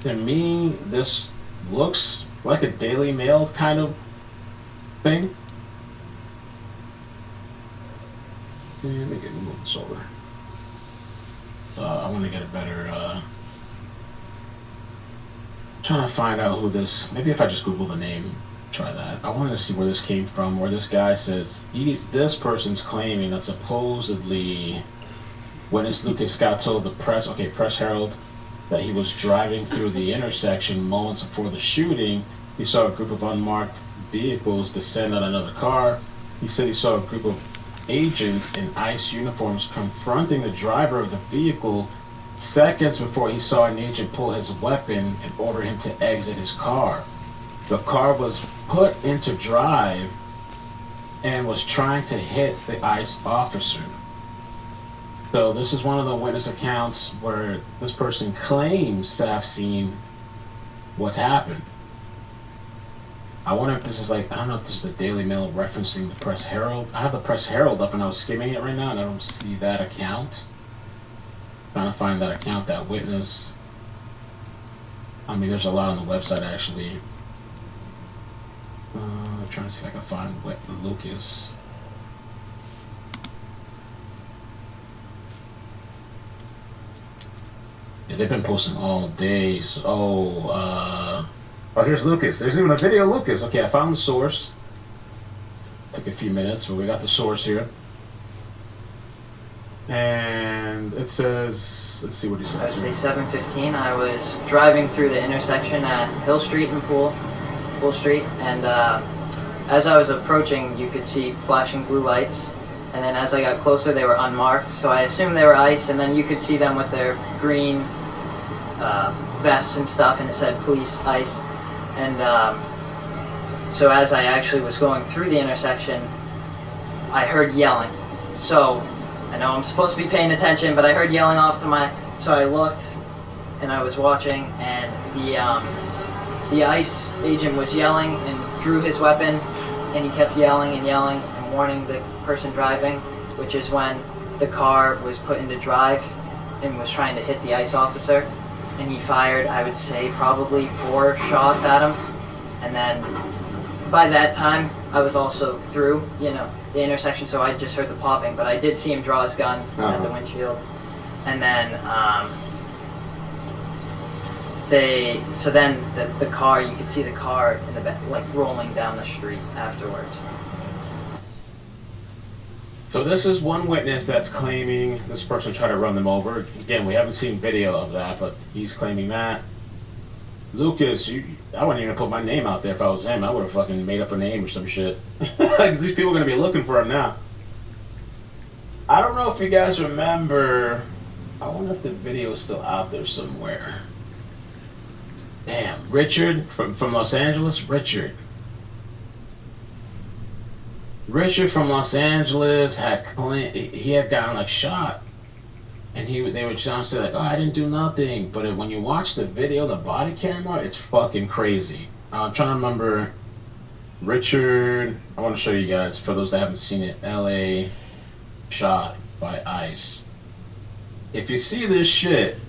To me, this looks like a Daily Mail kind of thing. Let me move this over. I want to get a better, trying to find out who this, maybe if I just Google the name, try that. I wanted to see where this came from, where this guy says, this person's claiming that supposedly witness Lucas Scott told the press, Press Herald, that he was driving through the intersection moments before the shooting. He saw a group of unmarked vehicles descend on another car. He said he saw a group of agents in ICE uniforms confronting the driver of the vehicle seconds before he saw an agent pull his weapon and order him to exit his car. The car was put into drive and was trying to hit the ICE officer. So this is one of the witness accounts where this person claims to have seen what's happened. I wonder if this is like, I don't know if this is the Daily Mail referencing the Press Herald. I have the Press Herald up and I was skimming it right now and I don't see that account. Trying to find that account, that witness. I mean, there's a lot on the website actually. I'm trying to see if I can find Lucas. Yeah, they've been posting all day. So, oh, here's Lucas. There's even a video of Lucas. Okay, I found the source. Took a few minutes, but we got the source here. And it says, let's see what he says. I'd say 7:15. I was driving through the intersection at Hill Street and Pool Street, and as I was approaching, you could see flashing blue lights. And then as I got closer, they were unmarked, so I assumed they were ICE, and then you could see them with their green vests and stuff, and it said police, ICE. And so as I actually was going through the intersection, I heard yelling. So I know I'm supposed to be paying attention, but I heard yelling off to my, so I looked, and I was watching, and the ICE agent was yelling and drew his weapon, and he kept yelling and yelling and warning the person driving, which is when the car was put into drive and was trying to hit the ICE officer, and he fired, I would say, probably 4 shots at him. And then by that time I was also through, the intersection, so I just heard the popping, but I did see him draw his gun at the windshield. And then the car, you could see the car in the back, like rolling down the street afterwards. So this is one witness that's claiming this person tried to run them over. Again, we haven't seen video of that, but he's claiming that. Lucas, I wouldn't even put my name out there if I was him. I would have fucking made up a name or some shit. Because these people are going to be looking for him now. I don't know if you guys remember. I wonder if the video is still out there somewhere. Damn, Richard from Los Angeles. Richard from Los Angeles he had gotten like shot, and they were trying to say like, oh, I didn't do nothing. But when you watch the video, the body camera, it's fucking crazy. I'm trying to remember. Richard, I want to show you guys for those that haven't seen it. LA shot by ICE. If you see this shit,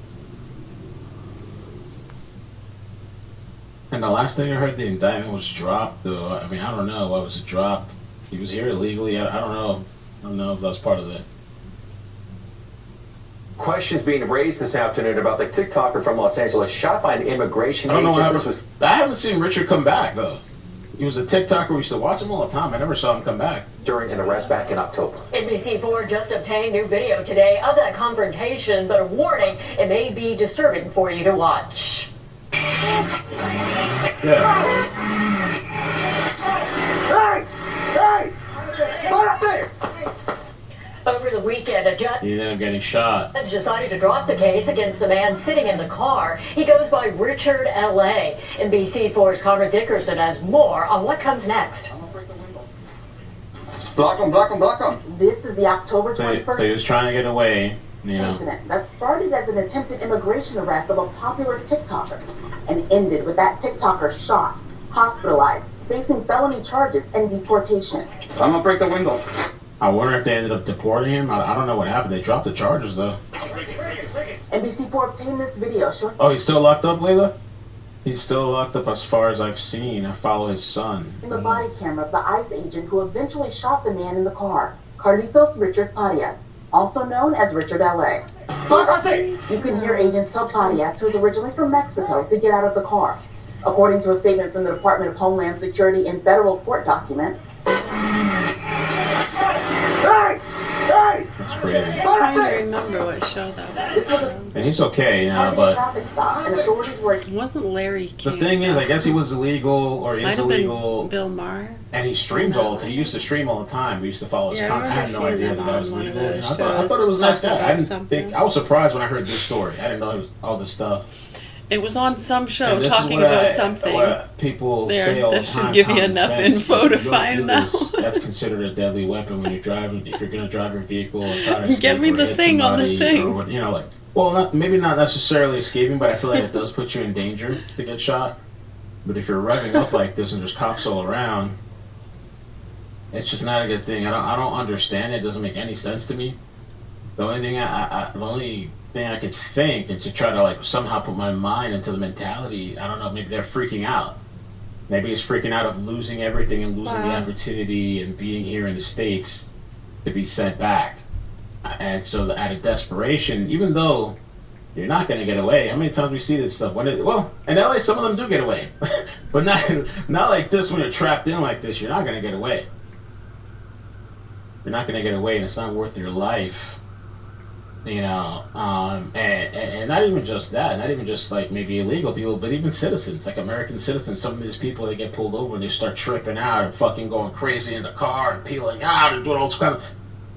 and the last thing I heard, the indictment was dropped. Though I mean, I don't know why was it dropped. He was here illegally. I don't know. I don't know if that was part of it. Questions being raised this afternoon about the TikToker from Los Angeles shot by an immigration agent. I haven't seen Richard come back though. He was a TikToker. We used to watch him all the time. I never saw him come back. During an arrest back in October. NBC4 just obtained new video today of that confrontation, but a warning, it may be disturbing for you to watch. Yeah. Hey! What up there? Over the weekend, a judge He ended up getting shot. decided to drop the case against the man sitting in the car. He goes by Richard L.A. NBC4's Conrad Dickerson has more on what comes next. Block him. This is the October 21st He was trying to get away, incident that started as an attempted immigration arrest of a popular TikToker and ended with that TikToker shot, hospitalized, facing felony charges and deportation. I'm gonna break the window. I wonder if they ended up deporting him. I don't know what happened. They dropped the charges though. NBC4 obtained this video showing Oh, he's still locked up, Layla? He's still locked up as far as I've seen. I follow his son. in the body camera of the ICE agent who eventually shot the man in the car, Carlitos Richard Parias, also known as Richard L.A. You can hear Agent tell Parias, who is originally from Mexico, to get out of the car. According to a statement from the Department of Homeland Security in federal court documents. That's crazy. I'm trying to remember what show that This was was. a And he's okay, you know, targeted but traffic stop, and authorities were It wasn't Larry King. the thing is, I guess he was illegal or Might is have been illegal, Bill Maher. and he streamed all. He used to stream all the time. We used to follow his Yeah, I content. I had remember no seeing idea him that was on one of legal. You know, those I thought it was a nice shows guy. I didn't talking think. about I was surprised when I heard this story. I didn't know it was all this stuff. It was on some show And this is talking what about something. What people There, say all that the should time, give you common enough sense. info If to you don't find do this, that's considered a deadly weapon when you're driving. If you're gonna drive your vehicle and try to Get escape me or the hit thing on the somebody thing. or what, you know, like, well, maybe not necessarily escaping, but I feel like it does put you in danger to get shot. But if you're revving up like this and there's cops all around, it's just not a good thing. I don't understand it. It doesn't make any sense to me. The only thing I could think and to try to like somehow put my mind into the mentality, I don't know, maybe they're freaking out. Maybe he's freaking out of losing everything and losing the Wow. opportunity and being here in the States to be sent back. And so out of desperation, even though you're not going to get away, how many times we see this stuff? Well, in LA, some of them do get away. But not like this when you're trapped in like this. You're not going to get away. You're not going to get away, and it's not worth your life. You know, and not even just that, not even just like maybe illegal people, but even citizens, like American citizens. Some of these people, they get pulled over and they start tripping out and fucking going crazy in the car and peeling out and doing all this kind of.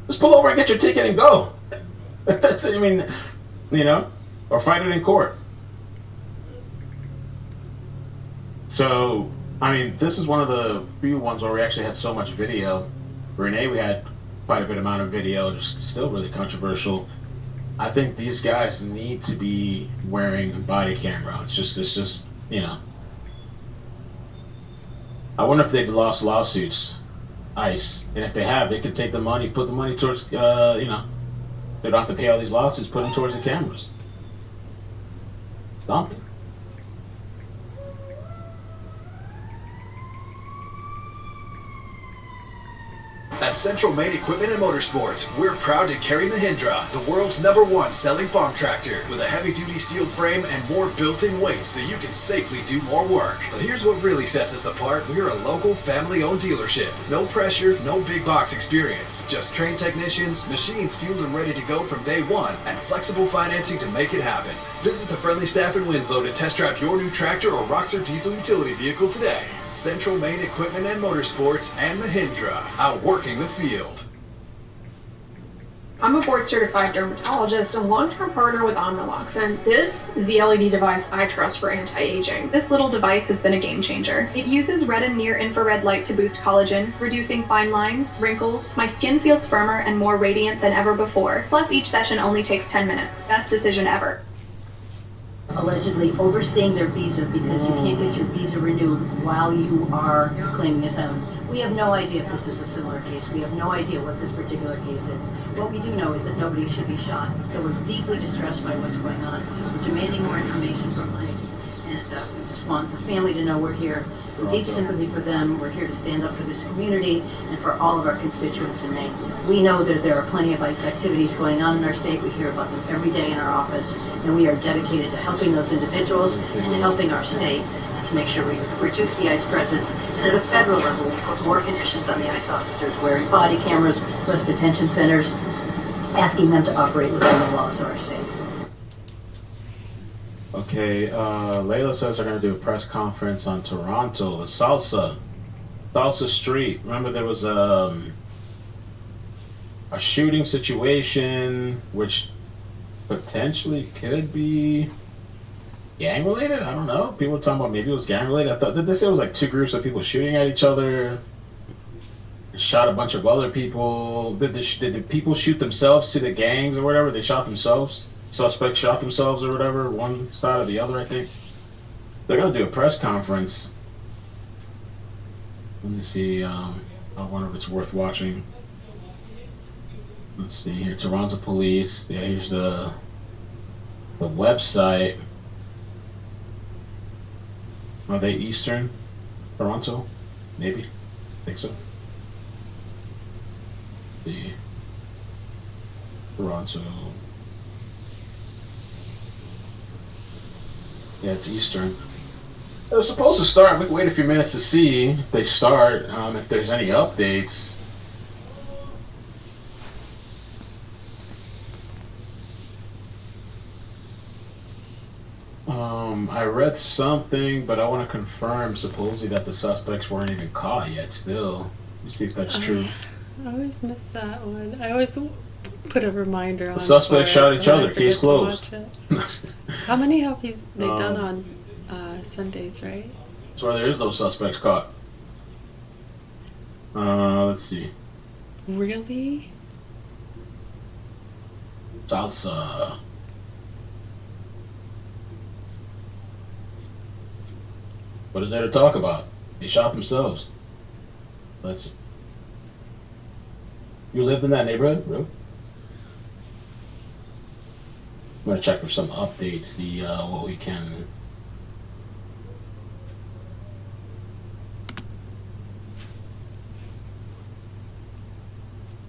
Just pull over and get your ticket and go. That's it. I mean, you know, or fight it in court. So, I mean, this is one of the few ones where we actually had so much video. Renee, we had quite a bit amount of video, just still really controversial. I think these guys need to be wearing body camera. It's just, you know. I wonder if they've lost lawsuits, ICE, and if they have, they could take the money, put the money towards, you know, they don't have to pay all these lawsuits, put them towards the cameras. Something. At Central Maine Equipment and Motorsports, we're proud to carry Mahindra, the world's #1 selling farm tractor, with a heavy-duty steel frame and more built-in weight so you can safely do more work. But here's what really sets us apart. We're a local family-owned dealership. No pressure, no big box experience. Just trained technicians, machines fueled and ready to go from day one, and flexible financing to make it happen. Visit the friendly staff in Winslow to test drive your new tractor or Roxor diesel utility vehicle today. Central Maine Equipment and Motorsports and Mahindra, outworking the field. I'm a board-certified dermatologist and long-term partner with Omnilox, and this is the LED device I trust for anti-aging. This little device has been a game changer. It uses red and near infrared light to boost collagen, reducing fine lines, wrinkles. My skin feels firmer and more radiant than ever before. Plus, each session only takes 10 minutes. Best decision ever. Allegedly overstaying their visa because you can't get your visa renewed while you are claiming asylum. We have no idea if this is a similar case. We have no idea what this particular case is. What we do know is that nobody should be shot. So we're deeply distressed by what's going on. We're demanding more information from ICE, and we just want the family to know we're here. Deep sympathy for them. We're here to stand up for this community and for all of our constituents in Maine. We know that there are plenty of ICE activities going on in our state. We hear about them every day in our office, and we are dedicated to helping those individuals and to helping our state and to make sure we reduce the ICE presence. And at a federal level, we put more conditions on the ICE officers wearing body cameras, plus detention centers, asking them to operate within the laws of our state. Okay, Layla says they're going to do a press conference on Toronto, the Salsa Street. Remember there was a shooting situation which potentially could be gang related? I don't know. People were talking about maybe it was gang related. I thought, did they say it was like two groups of people shooting at each other? Shot a bunch of other people. Did the people shoot themselves to the gangs or whatever? They shot themselves? Suspects shot themselves or whatever, one side or the other, I think. They're going to do a press conference. Let me see. I wonder if it's worth watching. Let's see here. Toronto police. Yeah, here's the The website. Are they Eastern? Toronto? Maybe. I think so. The Toronto. Yeah, it's Eastern. They're supposed to start. We can wait a few minutes to see if they start. If there's any updates. I read something, but I want to confirm supposedly that the suspects weren't even caught yet still. Let me see if that's true. I always miss that one. I always put a reminder on. The suspects shot each other. Case closed. How many have they done on Sundays, right? That's why there is no suspects caught. Let's see. Really? Salsa. What is there to talk about? They shot themselves. Let's. You lived in that neighborhood, really? I'm gonna check for some updates. See what we can.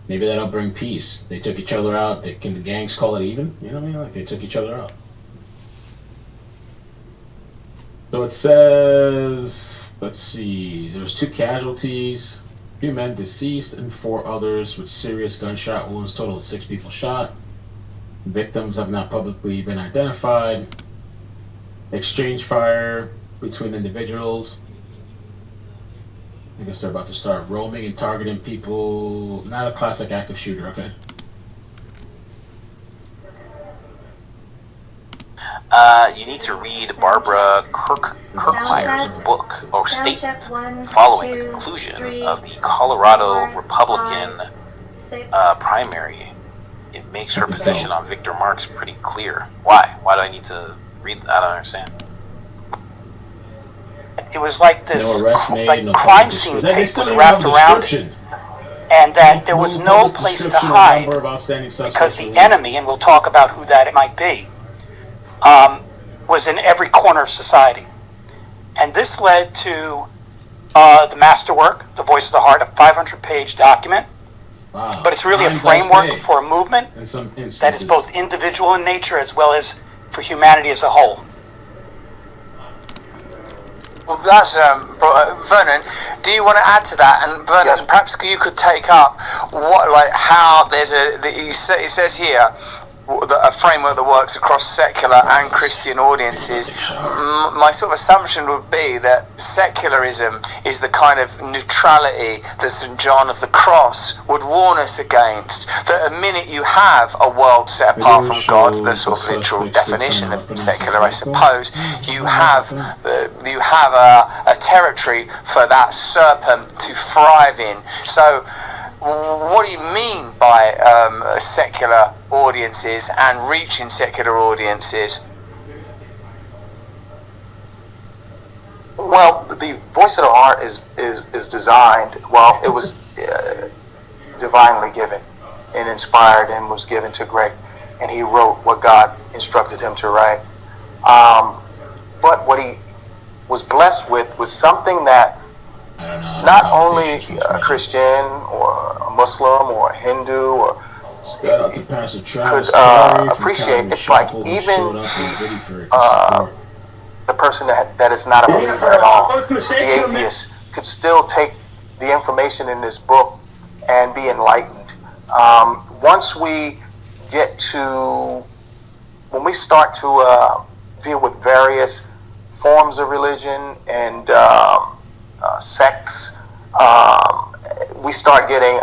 Maybe that'll bring peace. They took each other out. Can the gangs call it even? You know what I mean? Like they took each other out. So it says, let's see, there's 2 casualties, 3 men deceased, and 4 others with serious gunshot wounds. Total of 6 people shot. Victims have not publicly been identified. Exchange fire between individuals. I guess they're about to start roaming and targeting people. Not a classic active shooter, okay. You need to read Barbara Kirkmeyer's book or statement following the conclusion of the Colorado Republican primary. It makes her position on Victor Marx pretty clear. Why? Why do I need to read that? I don't understand. It was like this no crime scene tape was wrapped around it, and that there was no place to hide because the enemy, and we'll talk about who that might be, was in every corner of society. And this led to the masterwork, The Voice of the Heart, a 500-page document. Wow. But it's really a framework for a movement that is both individual in nature as well as for humanity as a whole. Well, that's Vernon. Do you want to add to that? And Vernon, yes. Perhaps you could take up what, like, how there's it says here a framework that works across secular and Christian audiences. My sort of assumption would be that secularism is the kind of neutrality that St. John of the Cross would warn us against. That the minute you have a world set apart from God, the sort of literal definition of secular, I suppose, you have a territory for that serpent to thrive in. So, what do you mean by secular audiences and reaching secular audiences? Well, the Voice of the Heart is designed, well, it was divinely given and inspired and was given to Greg, and he wrote what God instructed him to write. But what he was blessed with was something that not only a Christian or a Muslim or a Hindu or could appreciate. It's like even the person that is not a believer at all, the atheist, could still take the information in this book and be enlightened. Once we get to, when we start to deal with various forms of religion and sects, we start getting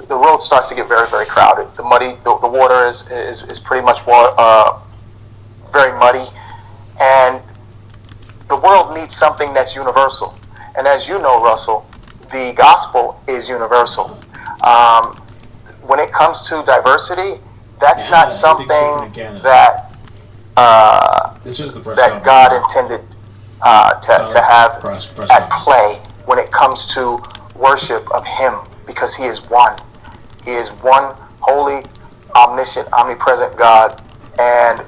the road starts to get very, very crowded. The water is pretty much very muddy, and the world needs something that's universal. And as you know, Russell, the gospel is universal. When it comes to diversity, that's not something that that God intended to have at play when it comes to worship of Him, because He is one. He is one holy, omniscient, omnipresent God, and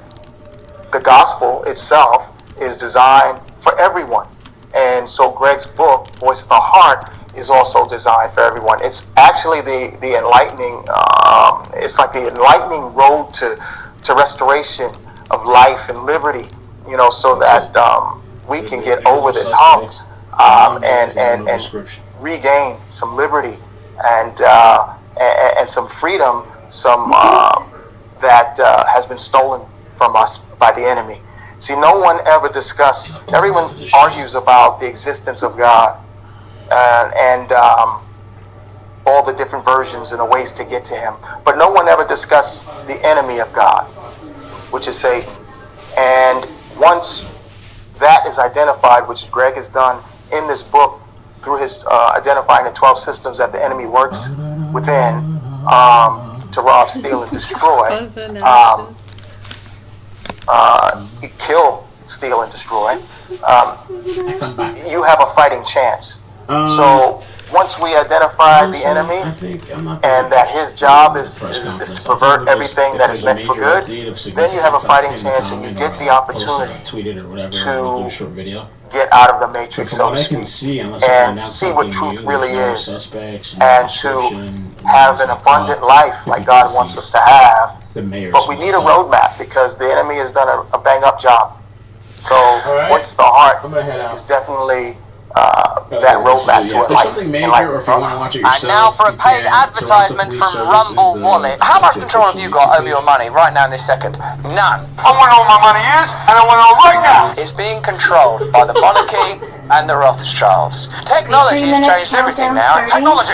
the gospel itself is designed for everyone. And so Greg's book, Voice of the Heart, is also designed for everyone. It's actually the enlightening, it's like the enlightening road to restoration of life and liberty, you know, so that we can get over this hump and regain some liberty and some freedom, some that has been stolen from us by the enemy. See, no one ever everyone argues about the existence of God and all the different versions and the ways to get to him. But no one ever discussed the enemy of God, which is Satan. And once that is identified, which Greg has done in this book through his identifying the 12 systems that the enemy works within to rob, steal, and destroy, kill, steal, and destroy, you have a fighting chance. So once we identify the enemy and that his job is to pervert everything that is meant for good, then you have a fighting chance and you get the opportunity to get out of the matrix, so to speak, and see what truth really is, and to have an abundant life like God wants us to have. But we need a roadmap because the enemy has done a bang-up job. So Voice of the Heart is definitely that roadmap to enlightenment. And now for a paid advertisement from Rumble Wallet. How much control have you got over your money right now in this second? None. I want to know where my money is, and I want to know right now. It's being controlled by the monarchy and the Rothschilds. Technology has changed everything now. Technology!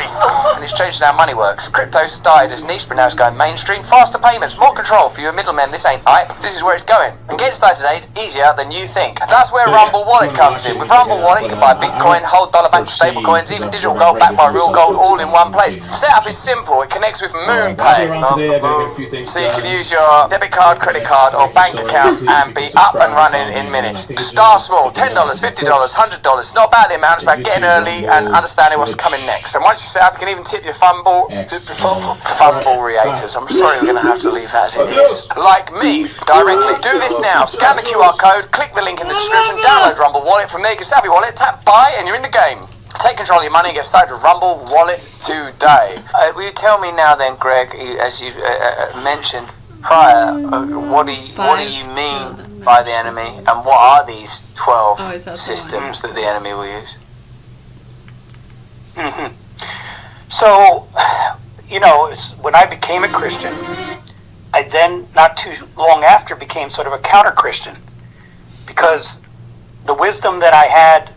And it's changed how money works. Crypto started as niche, but now it's going mainstream. Faster payments, more control for your middlemen. This ain't hype. This is where it's going. And getting started today is easier than you think. That's where Rumble Wallet comes in. With Rumble Wallet, you can buy Bitcoin, hold dollar backed stable coins, even digital gold backed by real gold, all in one place. Setup is simple. It connects with MoonPay. So you can use your debit card, credit card, or bank account and be up and running in minutes. Start small, $10, $50, $100. It's not about the amount, it's about getting early and understanding what's coming next. And once you set up, you can even tip your fumble reators. I'm sorry, we're going to have to leave that as it is. Like me, directly. Do this now. Scan the QR code, click the link in the description, download Rumble Wallet. From there, you can Savvy Wallet, tap buy, and you're in the game. Take control of your money and get started with Rumble Wallet today. Will you tell me now then, Greg, as you mentioned prior, what do you mean by the enemy, and what are these 12 systems that the enemy will use? So, you know, when I became a Christian, I then, not too long after, became sort of a counter-Christian, because the wisdom that I had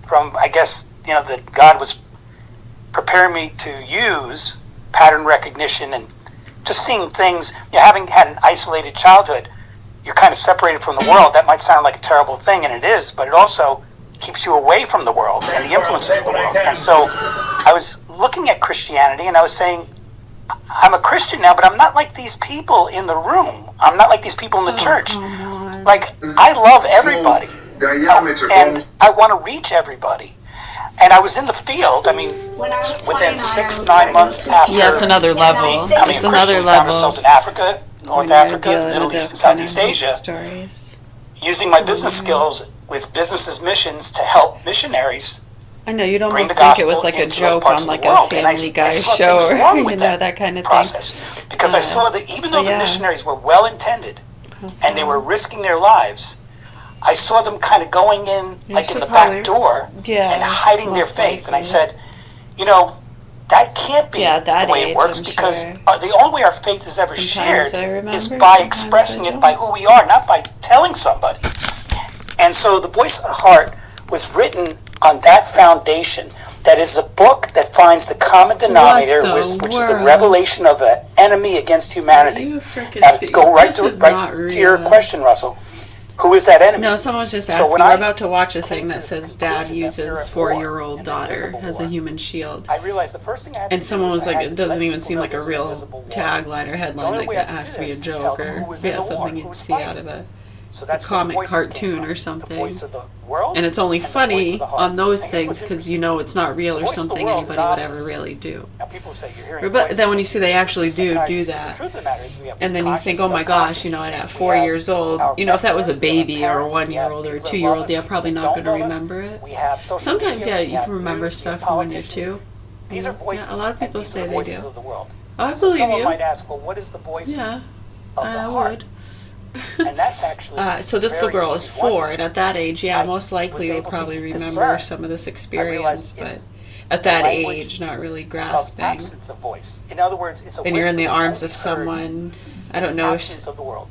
from, I guess, you know, that God was preparing me to use, pattern recognition and just seeing things, you know, having had an isolated childhood, you're kind of separated from the world. That might sound like a terrible thing, and it is, but it also keeps you away from the world and the influences of the world. And so I was looking at Christianity and I was saying, I'm a Christian now, but I'm not like these people in the room. I'm not like these people in the church. Like, I love everybody. And I want to reach everybody. And I was in the field, I mean, within 6-9 months after it's another level. becoming It's a Christian, another we found level. ourselves in Africa, North Africa, Middle East, and Southeast Asia, using my business skills with businesses' missions to help missionaries. I know, you'd bring almost the think it gospel was like a into those joke parts on of the like world. a And I Family Guy saw show, things or wrong you with know, that kind of process. thing. Because I saw that even though the missionaries were well intended and they were risking their lives, I saw them kind of going in like in the back door and hiding their faith. And I said, you know, that can't be the way it works, because the only way our faith is ever shared is by expressing it by who we are, not by telling somebody. And so the Voice of the Heart was written on that foundation. That is a book that finds the common denominator, which is the revelation of an enemy against humanity. Now, go right to your question, Russell. Who is that enemy? No, someone was just asking. We're about to watch a thing that says dad uses 4-year-old daughter as a human shield. I realized the first thing I had And to someone do was like, I it had to doesn't let even people seem know like a there's real invisible war. tagline or headline, like that has to be a joke or something you'd see out of a So a that's where the comic voices came cartoon from. or something. The voice of the world, and it's only and the voice funny of the heart. on those Now, here's things what's because you know it's not real The or voice of the something world anybody is would obvious. ever really do. Now people say you're hearing But voices then when from you see they people, actually do psychiatrists. that, The truth of the matter is we have and then you conscious, think, oh my gosh, you know, subconscious. at We 4 have years old, our you know, if that was a mentors, we have baby or a parents, we have 1-year-old or a people that 2-year-old, love us, they're people probably that not don't going to love us. remember it. We have social Sometimes, media, yeah, we you have can remember news, we have stuff from when you're politicians. 2. These are voices. Yeah, a lot of people and these say are the they voices do. of the world. I So believe someone you. might ask, well, what is the voice Yeah, of the I heart? would. And that's actually So this little very girl is easy. 4, Once and at that age, yeah, I most likely was will able to probably remember discern, some of this I experience, realized but it's at that language age, not really of grasping. absence of voice. In other words, it's a And you're in whisper the that arms only of heard someone, I don't in know absence of the world.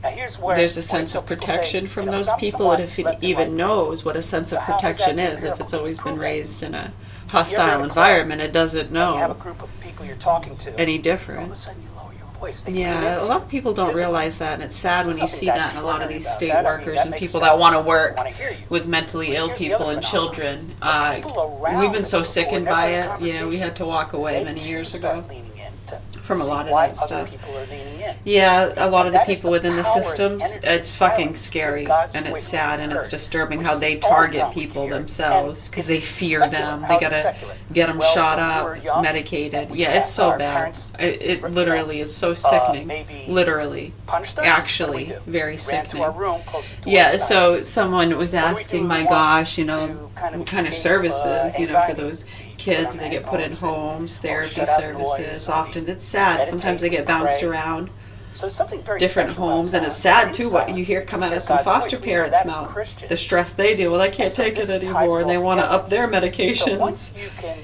Now here's where there's a when sense some of people protection say, from you know, those I'm people, somewhat and if it left and even right. knows what a sense of So how is protection that is, if empirical? it's always been Prove that. raised in a You're ever hostile at a club, environment, it doesn't and you have a know group of people you're talking to, any all of a different. sudden you lower your voice. They lean Yeah, a into lot of people don't physically. realize that, and it's sad when There's you see nothing that in a lot of these extraordinary state about that. I mean, workers that and makes people that want to sense. work I wanna hear you. with mentally But ill here's the people other and phenomenon. children. The people around We've been the so people who were sickened never by in the it, we conversation, had to walk away they many too years start ago leaning in to from a see lot of why that other stuff. people are leaning in. Yeah, a lot of the That is people the within the power of systems, energy it's silence fucking with scary, God's and it's voice sad, and it's heard, disturbing which how is they the only target time we people can hear it. themselves, because they It's fear secular. them. They How is it gotta secular? get them Well, shot when we up, were young, medicated. and we Yeah, had it's so our bad. parents, It you literally know, is so sickening. maybe Literally. punched us. What Actually, do? very Ran to our sickening. room, closed the door, Yeah, and so silence. someone was What do we asking, do? my We want gosh, you know, to kind of what kind of escape, services, you know, for anxiety. those We kids, put they on get put in headphones and- homes, or therapy shut out services. noise, or Often we it's sad. Sometimes they meditate, get bounced pray. around So it's something very different special about homes, and it's silence. sad It too is what you silence. hear come We out hear of some God's foster voice. We hear parents' that as mouth. Christians. The stress they deal with, I can't And so take it this ties it anymore, and all they want to together. up their So medications. once you can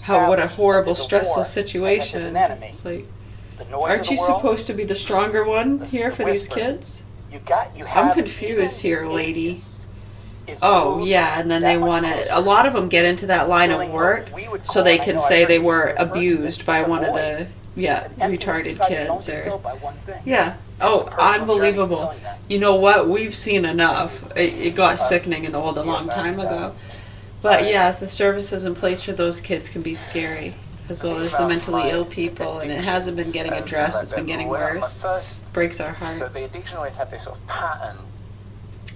How what a establish that horrible, there's a stressful war and that there's situation. an enemy, It's like, the noise aren't of the you world, supposed to be the stronger one here the for these whisper. kids? you I'm have confused even here, the lady. atheist is Oh moved yeah, and then that they much want to. closer A lot of them get into that to line of feeling work, what we would so call, they and I can know I say heard they you were refer to this abused by as a one of void. the It's an emptiness retarded inside that can kids only be or filled by one thing. yeah. It's Oh, a personal journey unbelievable. filling that. You know what? We've seen enough. It got sickening and old a long yes, I time understand. ago. But yes, the services in place for those kids can be scary, as well as the mentally ill people, and it hasn't been getting addressed. It's been getting worse. Breaks our But the hearts. addiction always had this sort of pattern.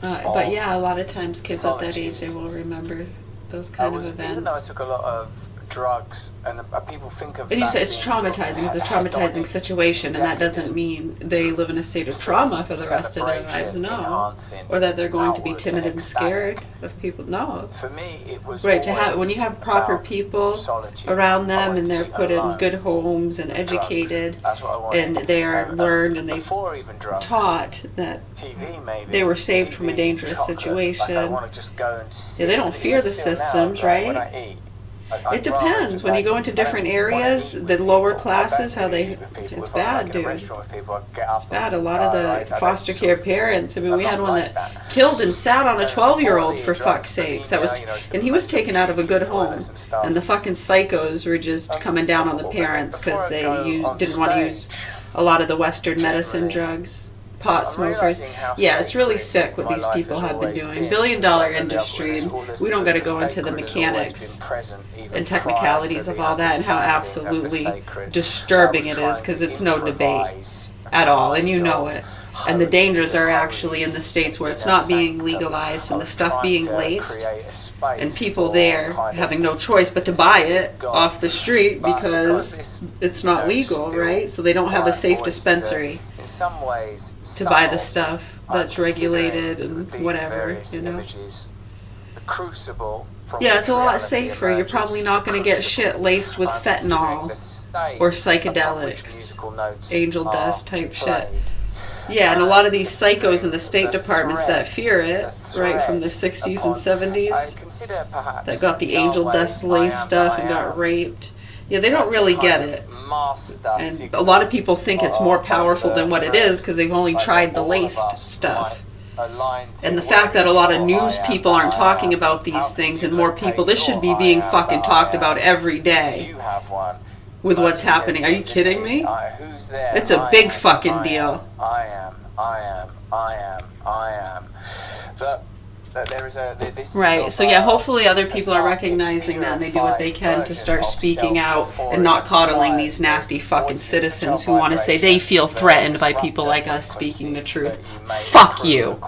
But yeah, a lot of times kids at that age, they will remember those kind of Even though I events. took a lot of drugs, and people think of And you that say it's being sort of traumatizing. It's a hedonic traumatizing situation, and that doesn't mean they live in a state of trauma for the rest of their lives. No, enhancing or that they're going to be outward timid and ecstatic. scared of people. No, For me, it was right. To have when always you have proper about people solitude. around I them, wanted and to they're be put in alone good homes and with drugs. educated, That's what I wanted. and they are learned and they before even drugs, taught that TV maybe they were saved from a TV, dangerous chocolate. situation. Like I want to just go and sit. Yeah, they don't and fear even the still now, systems, like, when right? I eat, It depends. When you go into different areas, the lower classes, how they, it's bad, dude. It's bad. A lot of the foster care parents, I mean, we had one that killed and sat on a 12-year-old for fuck's sakes. That was, and he was taken out of a good home. And the fucking psychos were just coming down on the parents because they didn't want to use a lot of the Western medicine drugs. Pot smokers. Yeah, it's really sick what these people have been doing. Billion-dollar industry, and we don't got to go into the mechanics and technicalities of all that and how absolutely disturbing it is, because it's no debate at all, and you know it. And the dangers are actually in the states where it's not being legalized and the stuff being laced, and people there having no choice but to buy it off the street because it's not legal, right? So they don't have a safe dispensary some ways to buy the stuff that's regulated and whatever, you know. The crucible from yeah, it's a lot reality safer. You're probably not going to get shit laced with fentanyl or psychedelics, angel dust type shit. Yeah, and a lot of these psychos in the State Departments that fear it, right from the 60s and 70s, that got the angel dust laced stuff and got raped. Yeah, they don't really get it. And a lot of people think it's more powerful than what it is because they've only tried the laced stuff. And the fact that a lot of news people aren't talking about these things, and more people, this should be being fucking talked about every day with what's happening. Are you kidding me? It's a big fucking deal. I am. that there is this right. So yeah, hopefully other people are recognizing that and they do what they can to start speaking out and not coddling these nasty fucking citizens who want to say they feel threatened by people like us speaking the truth. Fuck you.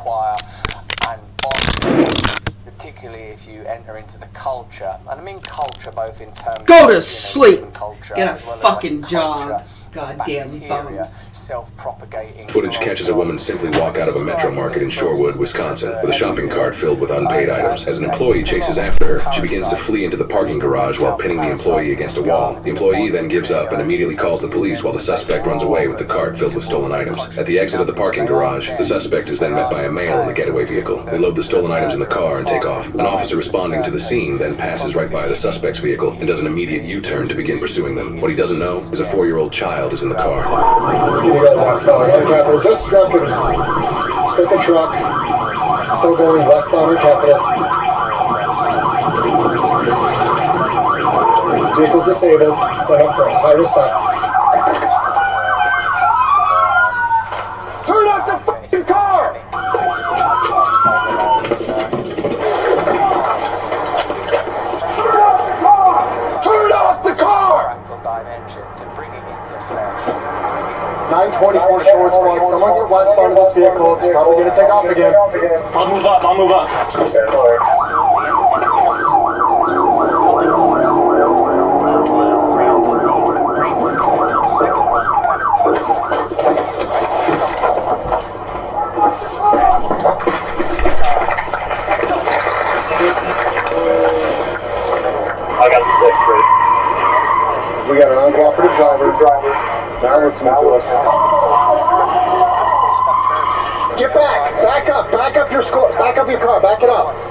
Particularly if you enter into the culture, and I mean culture both in terms Go of to sleep. Culture, Get a as well as, fucking like, job. culture, Goddamn bacteria, bums. Self-propagating. Footage catches a woman simply walk out of a Metro Market in Shorewood, Wisconsin, with a shopping cart filled with unpaid items. As an employee chases after her, she begins to flee into the parking garage while pinning the employee against a wall. The employee then gives up and immediately calls the police while the suspect runs away with the cart filled with stolen items. At the exit of the parking garage, the suspect is then met by a male in a getaway vehicle. They load the stolen items in the car and take off. An officer responding to the scene then passes right by the suspect's vehicle and does an immediate U-turn to begin pursuing them. What he doesn't know is a 4-year-old child is in the car. Westbound on Capitol, just struck a truck, still going westbound on Capitol. Vehicle's disabled, set up for a high-risk stop. Turn off the fucking car! Turn off the car! 924 short squad, someone get westbound of this vehicle, it's probably going to take off again. I'll move up. I got the 6th grade. We got an uncooperative driver. Now listening to us. Get back! Back up your score. Back up your car. Back it up. The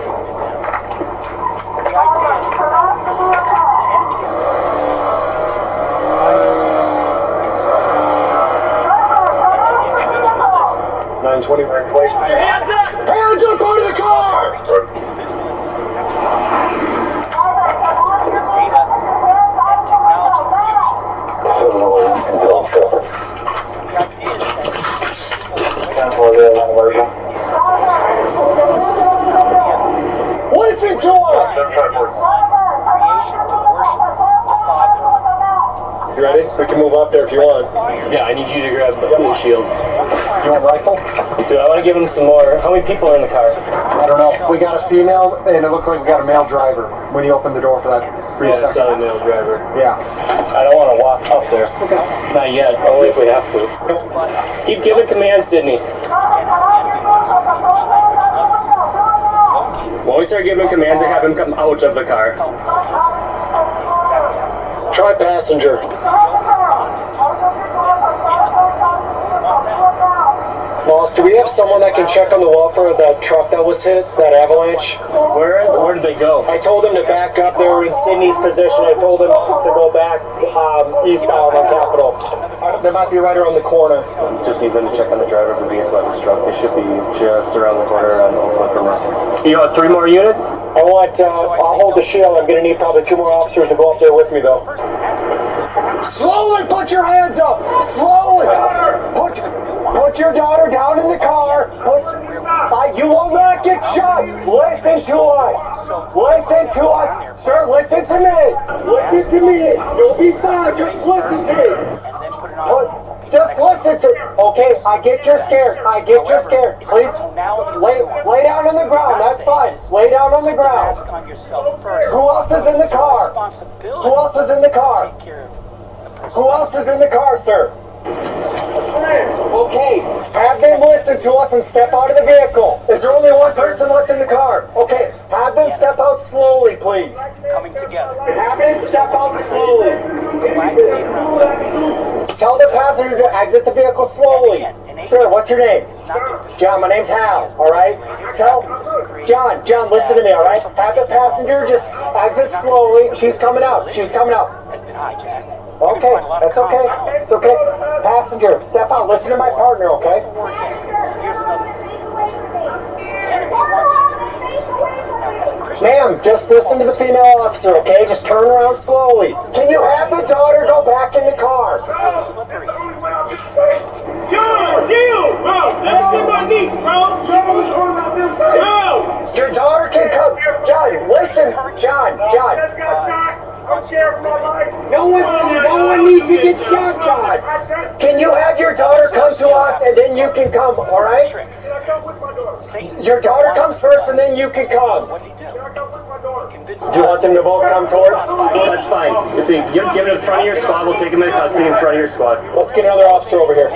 idea is that the enemy is doing 920. Hands up out of the car! Listen to us! You ready? We can move up there if you want. Yeah, I need you to grab the windshield. You want a rifle? Dude, I want to give him some more. How many people are in the car? I don't know. We got a female, and it looked like we got a male driver when you opened the door for that brief Yeah, it's second. not a male driver. Yeah. I don't want to walk up there. Not yet. Only if we have to. Let's keep giving command, Sydney. When we start giving commands, I have him come out of the car. Try passenger. Boss, do we have someone that can check on the welfare of that truck that was hit, that avalanche? Where did they go? I told them to back up. They were in Sydney's position. I told them to go back eastbound on Capitol. They might be right around the corner. Just need them to check on the driver of the vehicle that was struck. They should be just around the corner on Ultimate from us. You want 3 more units? I'll hold the shield. I'm going to need probably 2 more officers to go up there with me, though. Slowly put your hands up! Slowly! Put your daughter down in the car. You will not get shot. Listen to us. Listen to us. Sir, listen to me. Listen to me. You'll be fine. Just listen to me. Just listen to me. Okay, I get you're scared. I get you're scared. Please, lay down on the ground. That's fine. Lay down on the ground. Who else is in the car? Who else is in the car? Who else is in the car, sir? Okay, have them listen to us and step out of the vehicle. Is there only one person left in the car? Okay, have them step out slowly, please. Coming together. Have them step out slowly. Tell the passenger to exit the vehicle slowly. Sir, what's your name? John, my name's Hal, alright? John, listen to me, alright? Have the passenger just exit slowly. She's coming out. She's coming out. Has been hijacked. Okay, that's okay. It's okay. Passenger, step out. Listen to my partner, okay? Here's another thing. The enemy wants you to be this. Now, as a Christian, Ma'am, just listen to the female officer, okay? Just turn around slowly. Can you have the daughter go back in the car? this is how slippery it is. Chill! Bro, that's my niece, bro! Your John. No one needs to get shot, John. Can you have your daughter come to us and then you can come, all right? Your daughter comes first and then you can come. Do you want them to both come towards? That's fine. If you give him in front of your squad, we'll take him into custody in front of your squad. Let's get another officer over here.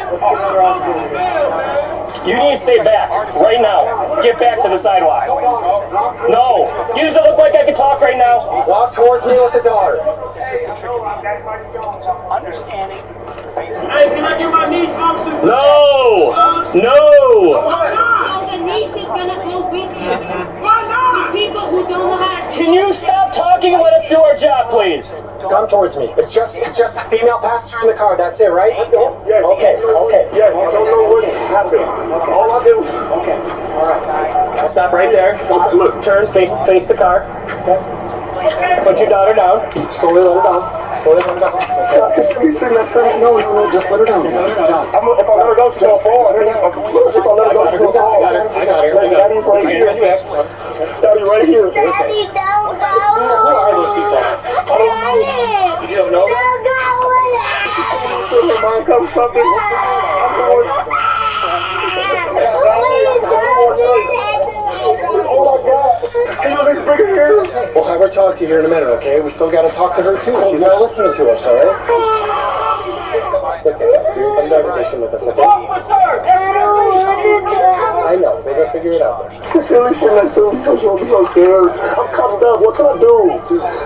You need to stay back right now. Get back to the sidewalk. No. You doesn't look like I can talk right now. Walk towards me with the daughter. This is the trick of the game. So understanding is pervasive. Hey, can I get my niece, officer? No! The niece is gonna go with you. Why not? The people who don't know how to... Can you stop talking and let us do our job, please? Come towards me. It's just a female passenger in the car. That's it, right? Yes. Okay. Yes, I don't know what's happening. All I do. Okay. All right. Stop right there. Look, turn, face the car. Put your daughter down. Slowly let her down. Just sit next to her. No, just let her down. If I let her go, she's going to fall. If I let her go, she's going to fall. I got her. Daddy's right here. Daddy right here. Daddy, don't go. Who are those people? I don't know. You don't know? So her mom comes something. Oh my God. Can you at least bring her here? We'll have her talk to you here in a minute, okay? We still got to talk to her too. She's not listening to us, all right? Okay. You're under permission with us, okay? I know. We're gonna figure it out. Just really sit next to him. I'm so scared. I'm cuffed up. What can I do?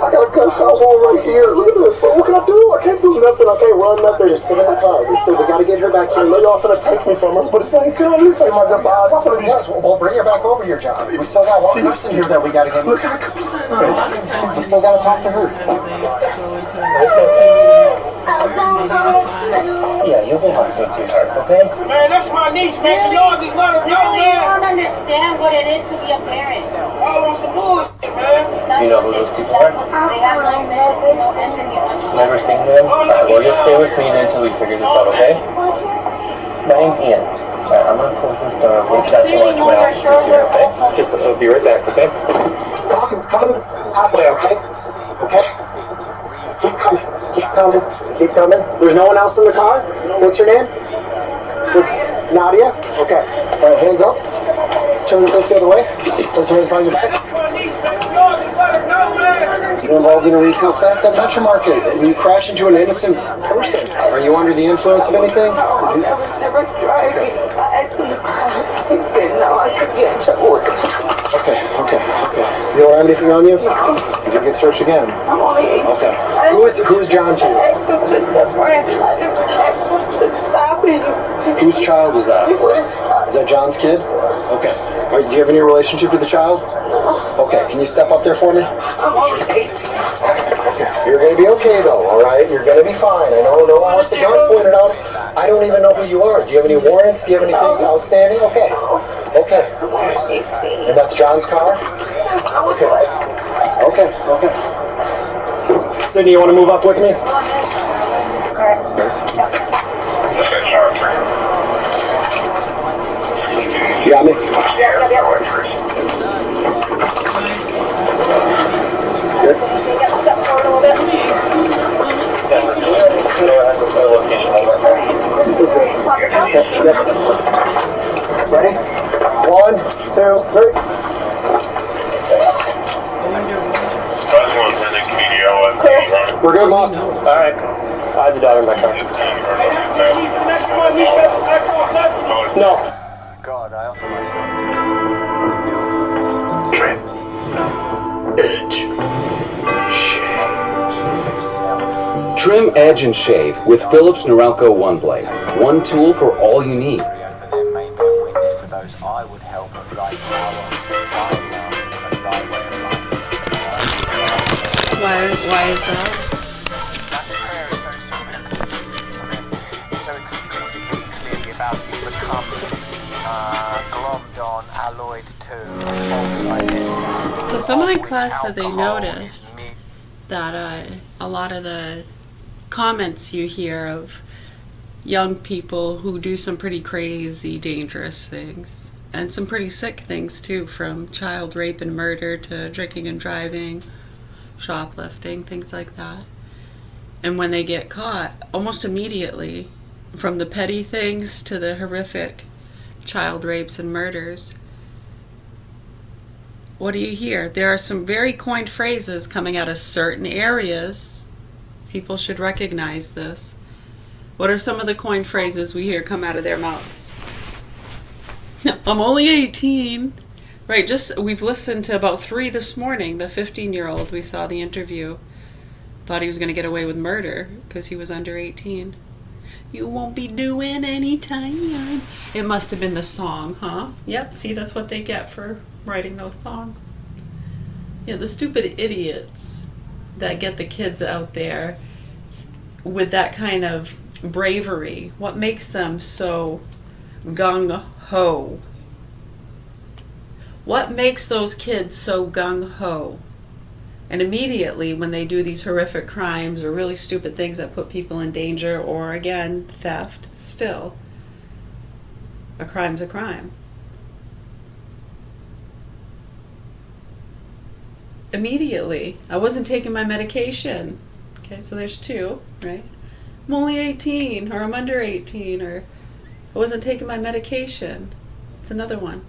I got a gunshot wound right here. Look at this. What can I do? I can't do nothing. I can't run nothing. Just sit in the car. So we got to get her back here. I know y'all finna take me from us, but it's like, can I at least say my goodbyes? I'm finna be... Yes, we'll bring her back over here, John. We still got one person here that we got to get. Look, we still got to talk to her. Yeah, you'll be home soon, sweetheart, okay? Man, that's my niece, man. She knows he's not a young man. You don't understand what it is to be a parent. All on some bullshit, man. You know who those people are? They have no medical. Never seen them? Alright, well just stay with me until we figure this out, okay? My name's Ian. Alright, I'm gonna close this door. We'll chat to lunch my office here, okay? Just I'll be right back, okay? Come halfway, okay? Okay? Keep coming. There's no one else in the car? What's your name? Nadia? Okay. All right, hands up. Turn your face the other way. Place your hands behind your back. You're involved in a retail theft at Metro Market and you crash into an innocent person. Are you under the influence of anything? Okay. You don't have anything on you? You can get searched again. I'm only 18. Okay. Who's John to you? Just my friend. I just asked him to stop him. Whose child is that? Is that John's kid? Okay. All right, do you have any relationship with the child? Okay. Can you step up there for me? I'm only 18. Okay. You're gonna be okay though, all right? You're gonna be fine. I know no one wants a gun pointed out. I don't even know who you are. Do you have any warrants? Do you have anything outstanding? Okay. And that's John's car? Okay. Sydney, you want to move up with me? You got me? Good? Step forward a little bit. Ready? 1, 2, 3. We're good, boss. All right. I have the daughter in my car. No. God, I offer myself to Trim, edge, and shave with Philips Norelco One Blade. One tool for all you need. For them may be a witness to those I would help of thy power, thy love, and thy way of life. Why is that? That prayer is so explicitly clearly about you become glommed on, alloyed to false identity. So someone in class said they noticed that a lot of the comments you hear of young people who do some pretty crazy, dangerous things, And some pretty sick things too, from child rape and murder to drinking and driving, shoplifting, things like that. And when they get caught, almost immediately, from the petty things to the horrific child rapes and murders, what do you hear? There are some very coined phrases coming out of certain areas. People should recognize this. What are some of the coined phrases we hear come out of their mouths? I'm only 18. Right, we've listened to about 3 this morning. The 15-year-old, we saw the interview, thought he was going to get away with murder because he was under 18. You won't be doing any time young. It must have been the song, huh? Yep, see, that's what they get for writing those songs. Yeah, the stupid idiots that get the kids out there with that kind of bravery. What makes them so gung-ho? What makes those kids so gung-ho? And immediately when they do these horrific crimes or really stupid things that put people in danger, or again, theft, still, a crime's a crime. Immediately, I wasn't taking my medication. Okay, so there's 2, right? I'm only 18, or I'm under 18, or I wasn't taking my medication. It's another one.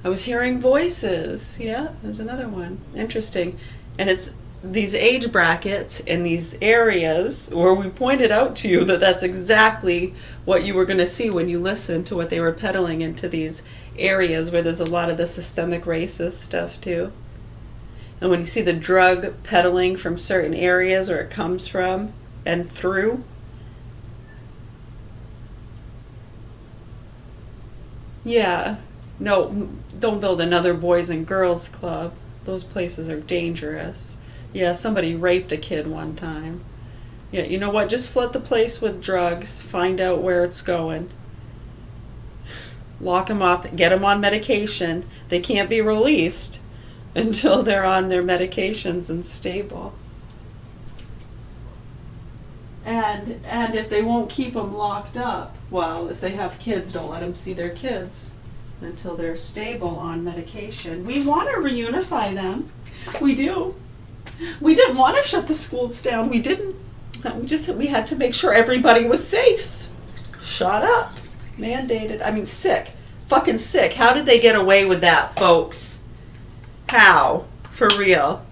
I was hearing voices. Yeah, there's another one. Interesting. And it's these age brackets in these areas where we pointed out to you that that's exactly what you were going to see when you listened to what they were peddling into these areas where there's a lot of the systemic racist stuff too. And when you see the drug peddling from certain areas where it comes from and through, yeah. No, don't build another boys and girls club. Those places are dangerous. Yeah, somebody raped a kid one time. Yeah, you know what? Just flood the place with drugs. Find out where it's going. Lock them up. Get them on medication. They can't be released until they're on their medications and stable. And if they won't keep them locked up, well, if they have kids, don't let them see their kids until they're stable on medication. We want to reunify them. We do. We didn't want to shut the schools down. We didn't. We had to make sure everybody was safe. Shut up. Mandated. I mean, sick. Fucking sick. How did they get away with that, folks? How? For real.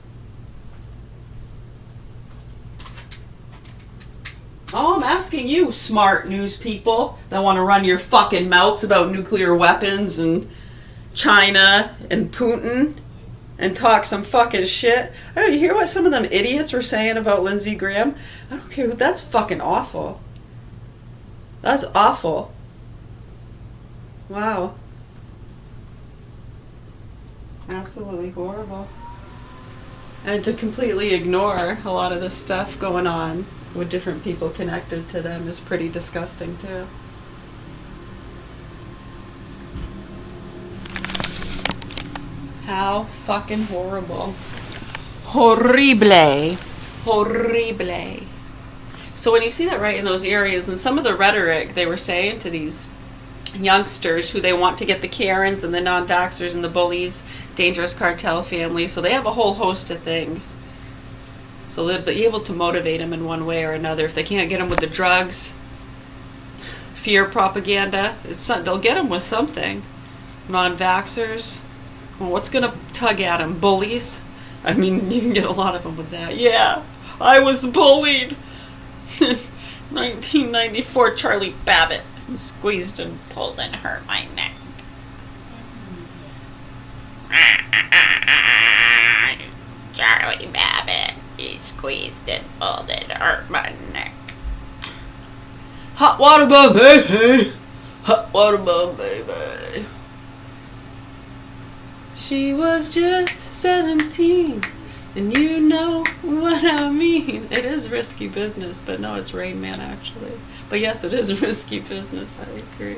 Oh, I'm asking you, smart news people that want to run your fucking mouths about nuclear weapons and China and Putin and talk some fucking shit. Oh, you hear what some of them idiots were saying about Lindsey Graham? I don't care. That's fucking awful. That's awful. Wow. Absolutely horrible. And to completely ignore a lot of this stuff going on with different people connected to them is pretty disgusting too. How fucking horrible. Horrible. Horrible. So when you see that right in those areas, and some of the rhetoric they were saying to these youngsters who they want to get the Karens and the non-vaxxers and the bullies, dangerous cartel families, so they have a whole host of things. So they'll be able to motivate them in one way or another. If they can't get them with the drugs, fear propaganda, they'll get them with something. Non-vaxxers, well, what's going to tug at them? Bullies? I mean, you can get a lot of them with that. Yeah, I was bullied. 1994 Charlie Babbitt squeezed and pulled and hurt my neck. Charlie Babbitt. He squeezed and pulled and hurt my neck. Hot water bomb, baby. Hot water bomb, baby. She was just 17, and you know what I mean. It is risky business, but no, it's Rain Man actually. But yes, it is risky business, I agree.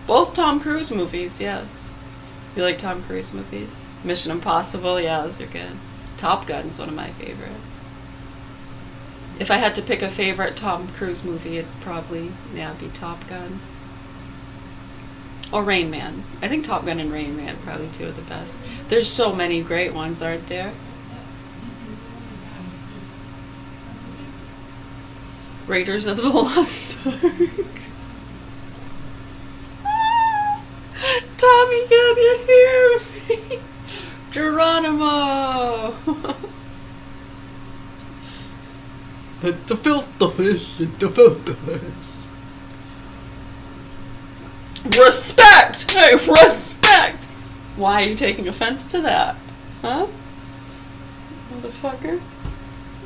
Both Tom Cruise movies, yes. You like Tom Cruise movies? Mission Impossible, yeah, those are good. Top Gun's one of my favorites. If I had to pick a favorite Tom Cruise movie, it'd probably, be Top Gun. Or Rain Man. I think Top Gun and Rain Man probably two of the best. There's so many great ones, aren't there? Raiders of the Lost Ark. Tommy, can you hear me? Geronimo! The filter fish, the filter fish. Respect! Hey, respect! Why are you taking offense to that? Huh? Motherfucker?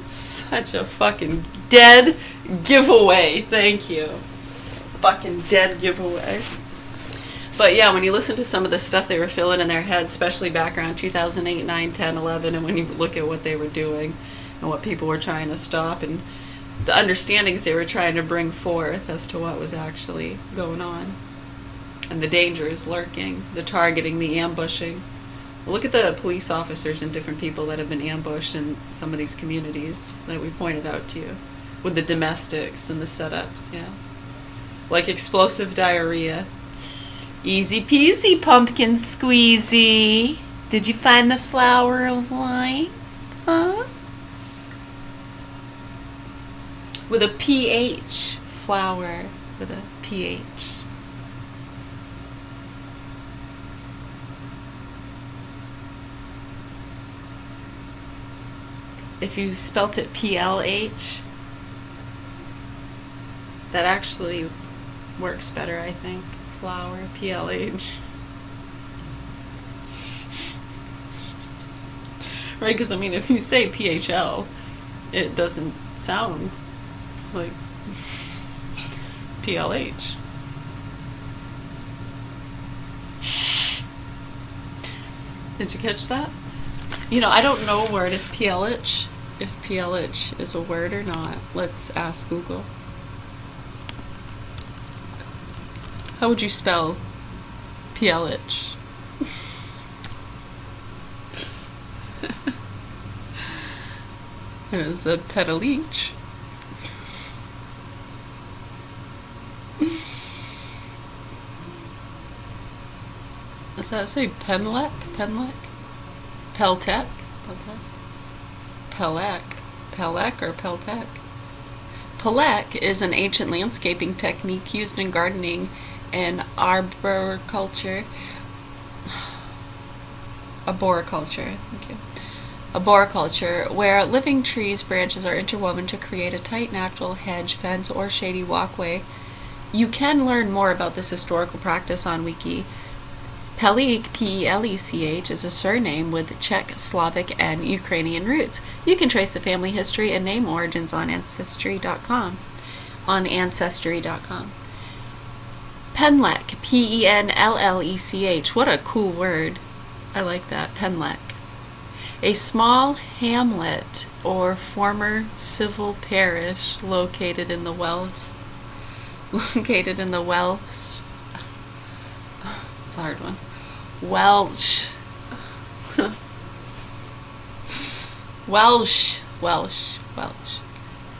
Such a fucking dead giveaway. Thank you. Fucking dead giveaway. But yeah, when you listen to some of the stuff they were filling in their heads, especially back around 2008, 9, 10, 11, and when you look at what they were doing and what people were trying to stop and the understandings they were trying to bring forth as to what was actually going on. And the dangers lurking, the targeting, the ambushing. Look at the police officers and different people that have been ambushed in some of these communities that we pointed out to you. With the domestics and the setups, yeah. Like explosive diarrhea. Easy peasy, pumpkin squeezy. Did you find the flower of life? Huh? With a PH. Flower with a PH. If you spelt it PLH, that actually works better, I think. Flower, PLH. Right, because I mean, if you say PHL, it doesn't sound like PLH. Did you catch that? You know, I don't know a word if PLH is a word or not. Let's ask Google. How would you spell PLH? There's a pedaleach. Does that say Penlec? Penlec? Peltec? Pelec? Pelec or Peltec? Pelec is an ancient landscaping technique used in gardening and arboriculture. Arboriculture, thank you. Arboriculture, where living trees' branches are interwoven to create a tight natural hedge, fence, or shady walkway. You can learn more about this historical practice on Wiki. Pelec, P-E-L-E-C-H, is a surname with Czech, Slavic, and Ukrainian roots. You can trace the family history and name origins on Ancestry.com. Penlec, P-E-N-L-L-E-C-H. What a cool word. I like that, Penlec. A small hamlet or former civil parish located in the Welsh. It's a hard one. Welsh.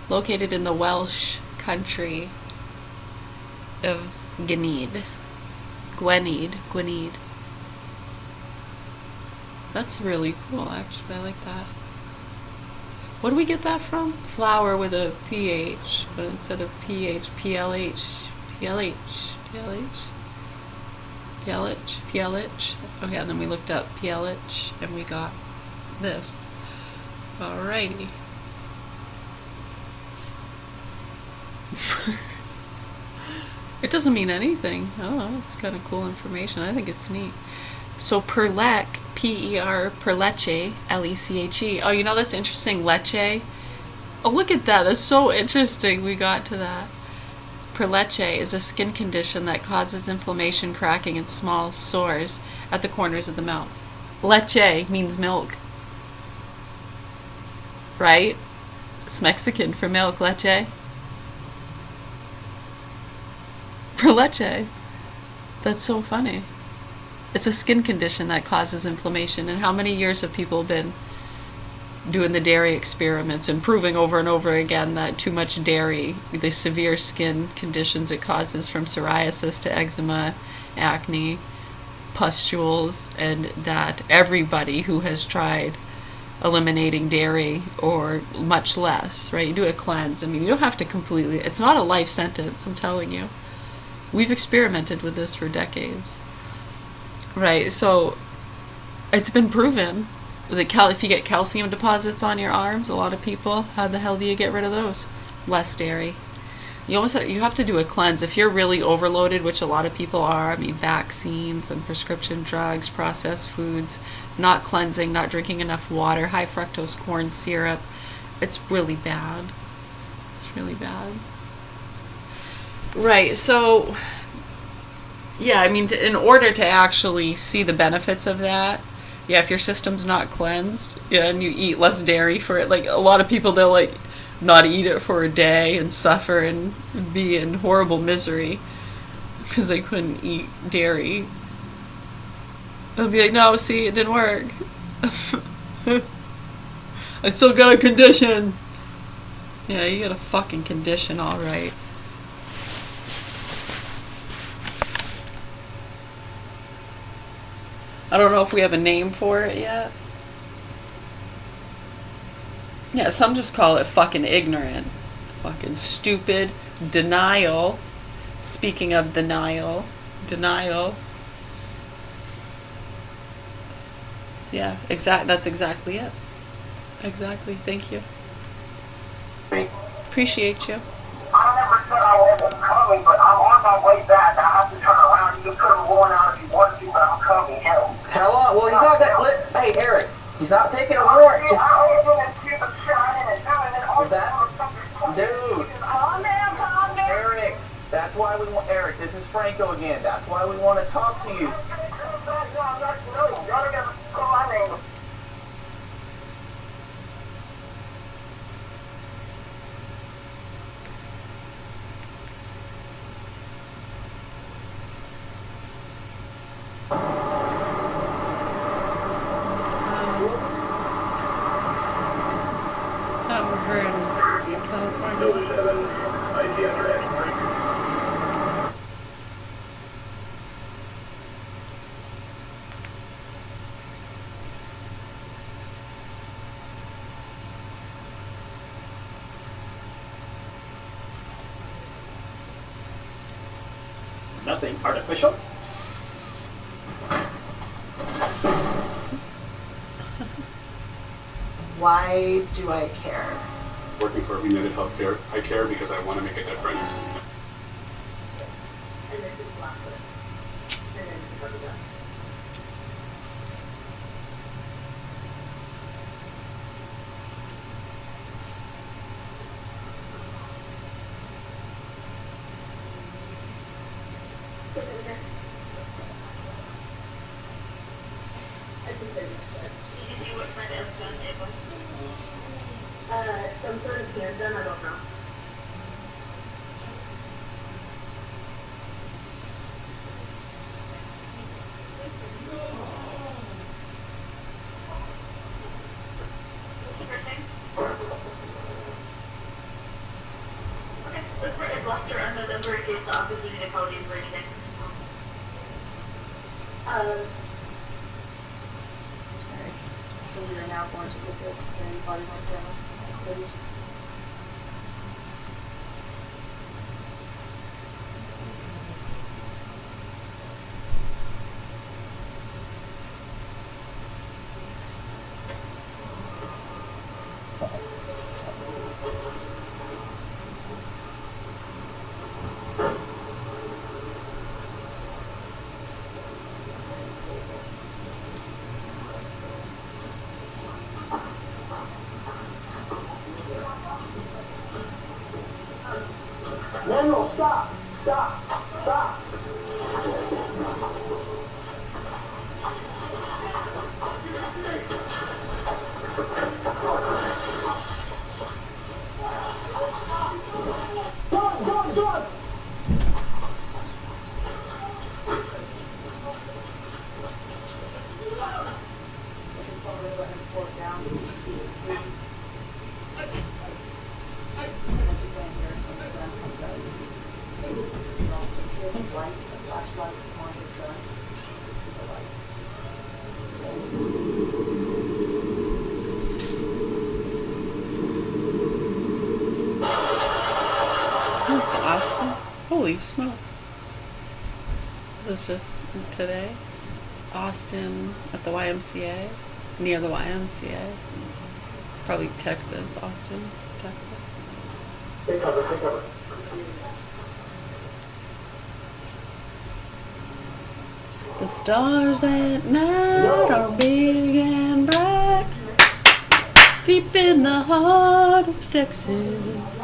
Located in the Welsh country of Gwynedd. That's really cool, actually. I like that. What do we get that from? Flower with a PH, but instead of PH, PLH. Okay, and then we looked up PLH, and we got this. Alrighty. It doesn't mean anything. Oh, it's kind of cool information. I think it's neat. So Perlec, P-E-R, Perleche, L-E-C-H-E. Oh, you know, that's interesting. Leche. Oh, look at that. That's so interesting. We got to that. Perleche is a skin condition that causes inflammation, cracking, and small sores at the corners of the mouth. Leche means milk. Right? It's Mexican for milk, leche. Perleche. That's so funny. It's a skin condition that causes inflammation. And how many years have people been doing the dairy experiments and proving over and over again that too much dairy, the severe skin conditions it causes, from psoriasis to eczema acne, pustules, and that everybody who has tried eliminating dairy or much less, right? You do a cleanse. I mean, you don't have to completely, it's not a life sentence, I'm telling you. We've experimented with this for decades, right? So it's been proven that if you get calcium deposits on your arms, a lot of people, how the hell do you get rid of those? Less dairy. You have to do a cleanse. If you're really overloaded, which a lot of people are, I mean, vaccines and prescription drugs, processed foods, not cleansing, not drinking enough water, high fructose corn syrup, it's really bad. It's really bad. Right, so, yeah, I mean, in order to actually see the benefits of that, yeah, if your system's not cleansed, yeah, and you eat less dairy for it, like, a lot of people, they'll, like, not eat it for a day and suffer and be in horrible misery because they couldn't eat dairy. They'll be like, no, see, it didn't work. I still got a condition. Yeah, you got a fucking condition, alright. I don't know if we have a name for it yet. Yeah, some just call it fucking ignorant. Fucking stupid. Denial. Speaking of denial. Yeah, that's exactly it. Exactly, thank you. Appreciate you. I never said I wasn't coming, but I'm on my way back. I have to turn around. You could have worn out if you wanted to, but I'm coming. Hello? Well, he's not that. Hey, Eric, he's not taking a warrant. Dude. Calm down. Eric, that's why we want. Eric, this is Franco again. That's why we want to talk to you. Nothing artificial. Why do I care? Working for United Healthcare, I care because I want to make a difference. Some sort of cancer, I don't know. So we are now going to look at the body work journal, please. No, stop. Done. Holy smokes. Is this just today? Austin at the YMCA, near the YMCA. Probably Texas, Austin, Texas. Take cover, take cover. The stars at night are big and bright, deep in the heart of Texas.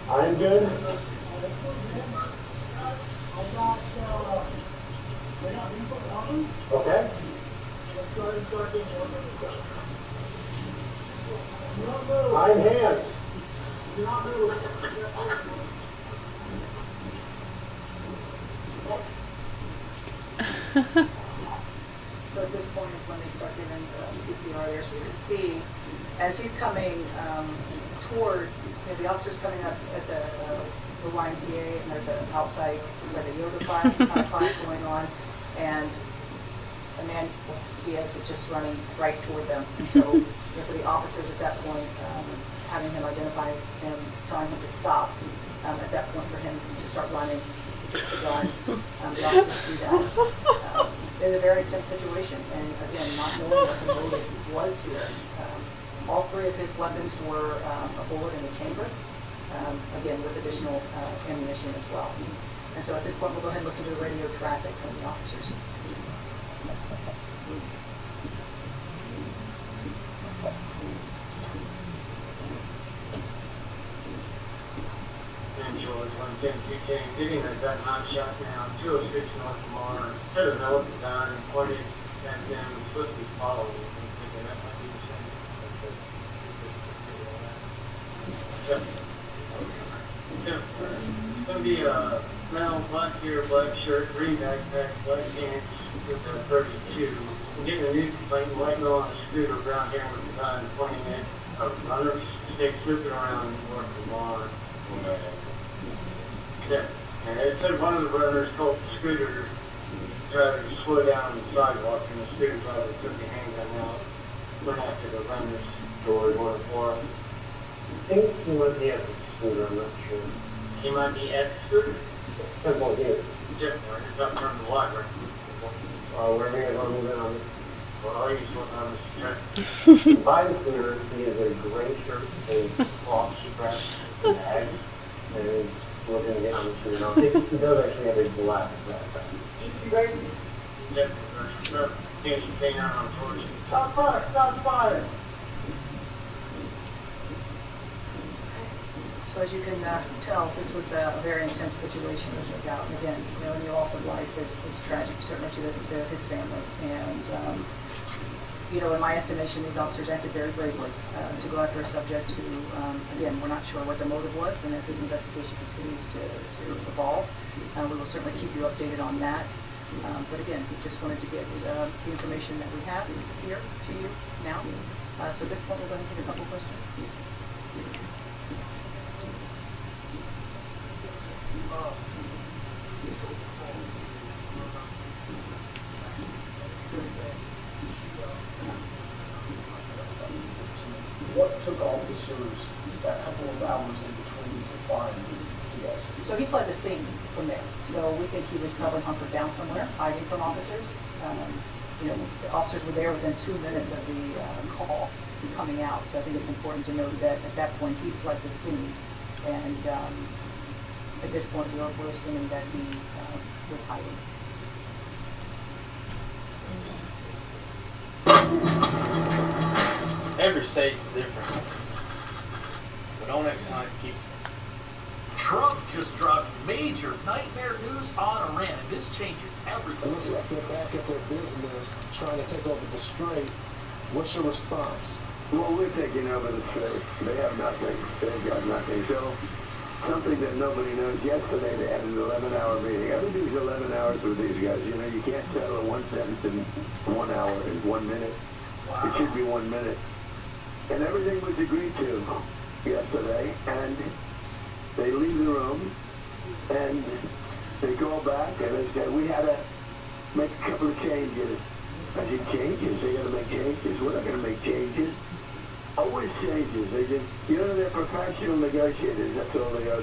I'm good. Okay. I'm hands. So at this point is when they start giving CPR there. So you can see as he's coming toward, the officer's coming up at the YMCA, and there's an outside, there's like a yoga class, kind of class going on, and a man, Diaz, is just running right toward them. So for the officers at that point, having him identify him, telling him to stop, at that point for him to start running, he gets the gun, the officers see that. It was a very intense situation, and again, not knowing what the motive was here. All three of his weapons were aboard in the chamber, again with additional ammunition as well. And so at this point, we'll go ahead and listen to the radio traffic from the officers. George, 110 getting a gun hot shot now, 206 North Lamar, said a note was done, pointed at them, supposed to be following. I'm thinking that might be the same. It's going to be a male, black hair, black shirt, green backpack, black pants with a 32. I'm getting a new complaint, white male on a scooter, brown hair with a gun, pointing at a runner, stick slipping around North Lamar. Yeah, and it said one of the runners called the scooter tried to slow down on the sidewalk, and the scooter driver took the handgun out, went after the runners, George, 104. I think he might be at the scooter, I'm not sure. He might be at the scooter? Depends on here. Different, it's up from the library. Wherever you're going to move in on it. Well, he's what I'm saying. By the scooter, he is a gray shirt, a cloth strap, and bag, and we're going to get on the scooter. Now, he does actually have a black backpack. Great. Yep, there's a container on torch. Stop fire! Stop fire! So as you can tell, this was a very intense situation, there's no doubt. And again, the loss of life is tragic, certainly to his family. And, in my estimation, these officers acted very bravely to go after a subject who, again, we're not sure what the motive was, and as his investigation continues to evolve, we will certainly keep you updated on that. But again, we just wanted to get the information that we have here to you now. So at this point, we'll go ahead and take a couple questions. What took officers that couple of hours in between to find Diaz? So he fled the scene from there. So we think he was probably hunkered down somewhere, hiding from officers. The officers were there within 2 minutes of the call coming out. So I think it's important to note that at that point he fled the scene. And at this point we're assuming that he was hiding. Every state's different. But Onyx Hunt keeps. Trump just dropped major nightmare news on Iran, and this changes everything. It looks like they're back at their business, trying to take over the strait. What's your response? Well, we're taking over the strait. They have nothing. They've got nothing. So, something that nobody knows. Yesterday, they had an 11-hour meeting. Everything's 11 hours with these guys. You can't settle one sentence in 1 hour, in 1 minute. It should be 1 minute. And everything was agreed to yesterday, and they leave the room, and they go back, and they said, we had to make a couple of changes. I said, changes? They got to make changes? We're not going to make changes. always changes. They just, they're professional negotiators. That's all they are.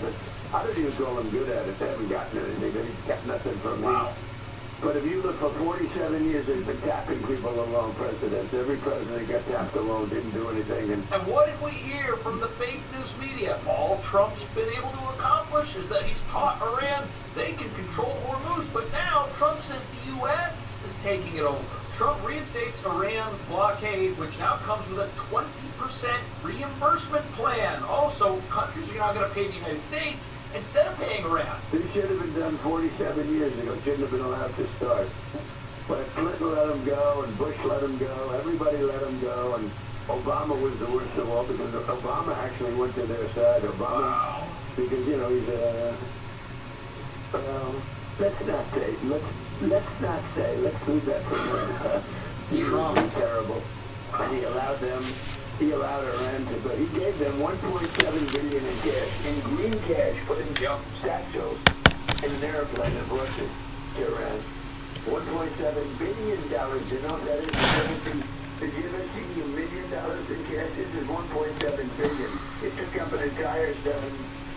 I don't even call them good at it. They haven't gotten anything. They've got nothing from me. But if you look, for 47 years, they've been tapping people alone, presidents. Every president got tapped alone, didn't do anything. And what did we hear from the fake news media? All Trump's been able to accomplish is that he's taught Iran they can control Hormuz. But now Trump says the U.S. is taking it over. Trump reinstates Iran blockade, which now comes with a 20% reimbursement plan. Also, countries are now going to pay the United States instead of paying Iran. This should have been done 47 years ago. Shouldn't have been allowed to start. But Clinton let him go, and Bush let him go. Everybody let him go, and Obama was the worst of all because Obama actually went to their side. Obama, because he's let's not say. Let's leave that for a minute. Trump is terrible, and he allowed Iran to go. He gave them $1.7 billion in cash, in green cash, put in satchels, in an airplane and brought it to Iran. $1.7 billion, you know what that is? Did you ever see $1 million in cash? This is $1.7 billion. It took up an entire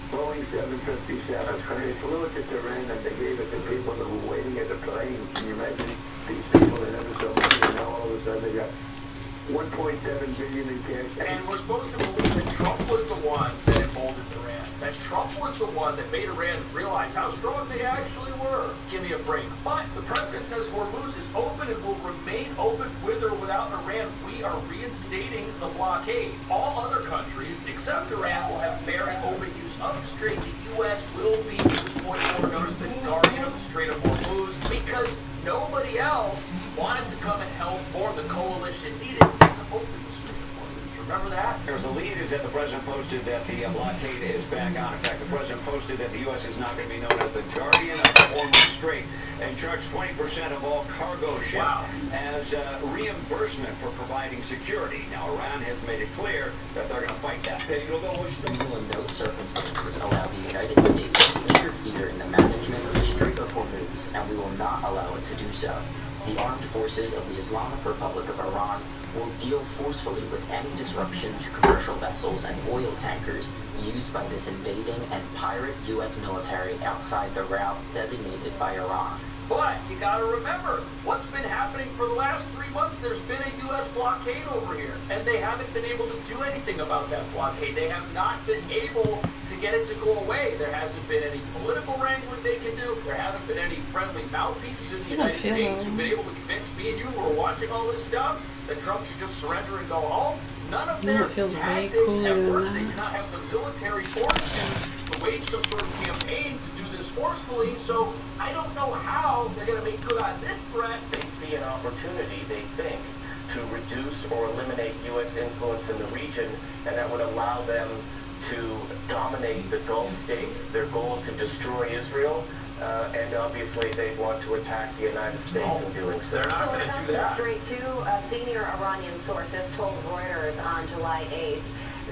Boeing 757. And they flew it to Tehran and they gave it to people that were waiting at the plane. Can you imagine? These people that never saw money, and now all of a sudden they got $1.7 billion in cash. And we're supposed to believe that Trump was the one that emboldened Iran. That Trump was the one that made Iran realize how strong they actually were. Give me a break. But the president says Hormuz is open and will remain open with or without Iran. We are reinstating the blockade. All other countries, except Iran, will have fair and open use of the strait. The U.S. will be, at this point, notice the guardian of the Strait of Hormuz, because nobody else wanted to come and help, or the coalition needed to open the Strait of Hormuz. Remember that? There's a lead is that the president posted that the blockade is back on. In fact, the president posted that the U.S. is now going to be known as the guardian of the Hormuz Strait and charge 20% of all cargo shipped as reimbursement for providing security. Now, Iran has made it clear that they're going to fight that. We will in no circumstances allow the United States to interfere in the management of the Strait of Hormuz, and we will not allow it to do so. The armed forces of the Islamic Republic of Iran will deal forcefully with any disruption to commercial vessels and oil tankers used by this invading and pirate U.S. military outside the route designated by Iran. But you gotta remember, what's been happening for the last 3 months, there's been a U.S. blockade over here, and they haven't been able to do anything about that blockade. They have not been able to get it to go away. There hasn't been any political wrangling they can do. There haven't been any friendly mouthpieces in the United States who've been able to convince me and you who are watching all this stuff that Trump should just surrender and go home. None of their tactics have worked. They do not have the military fortitude to wage some sort of campaign to do this forcefully, so I don't know how they're going to make good on this threat. They see an opportunity, they think, to reduce or eliminate U.S. influence in the region, and that would allow them to dominate the Gulf states. Their goal is to destroy Israel, and obviously they want to attack the United States in doing so. They're not going to do that. Straight to senior Iranian sources told Reuters on July 8th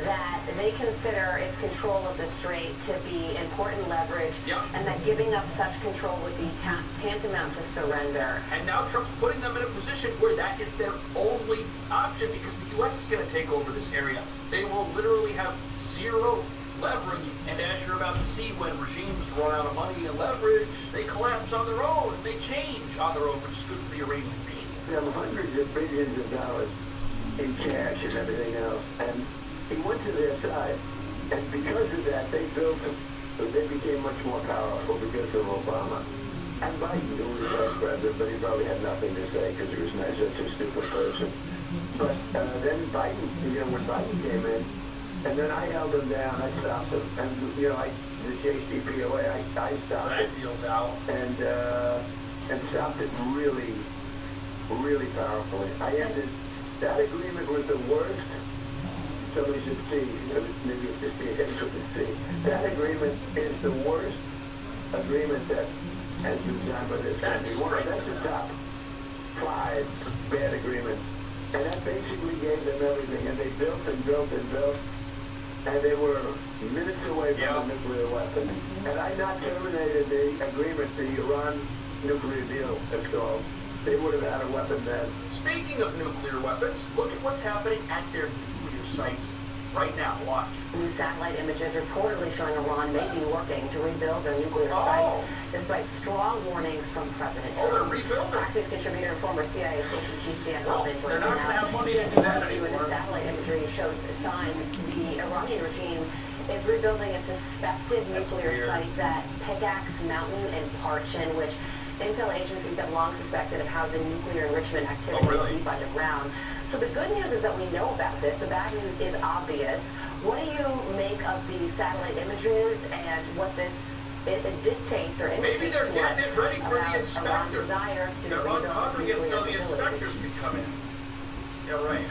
that they consider its control of the strait to be important leverage, and that giving up such control would be tantamount to surrender. And now Trump's putting them in a position where that is their only option, because the U.S. is going to take over this area. They will literally have zero leverage, and as you're about to see, when regimes run out of money and leverage, they collapse on their own, and they change on their own, which is good for the Iranian people. They have hundreds of billions of dollars in cash and everything else, and he went to their side, and because of that, they built him. So they became much more powerful because of Obama. And Biden, who was the vice president, but he probably had nothing to say because he was such a stupid person. But then Biden, when Biden came in, and then I held him down, I stopped him, and the JCPOA, I stopped so that deal's out. And stopped it really, really powerfully. I ended, that agreement was the worst. Somebody should see, maybe it's just the head should see. That agreement is the worst agreement that has been done by this country. That's the top 5 bad agreements. And that basically gave them everything. And they built and built and built. And they were minutes away from a nuclear weapon. And I not terminated the agreement, the Iran nuclear deal, it's called. They would have had a weapon then. Speaking of nuclear weapons, look at what's happening at their nuclear sites right now. Watch. New satellite images reportedly showing Iran may be working to rebuild their nuclear sites, despite strong warnings from President Trump. They're rebuilding. Fox News contributor and former CIA station chief Dan Hoffman joins they're not me going to now. have money to do that And anymore. the satellite imagery shows signs the Iranian regime is rebuilding its suspected nuclear sites at Pickaxe Mountain and Parchin, which intel agencies have long suspected of housing nuclear enrichment activities deep underground. So the good news is that we know about this. The bad news is obvious. What do you make of the satellite images and what this it dictates or indicates Maybe they're to getting us it ready for the about inspectors. Iran's desire to They're rebuild uncovering it so the nuclear inspectors facilities. can come in. Yeah, right.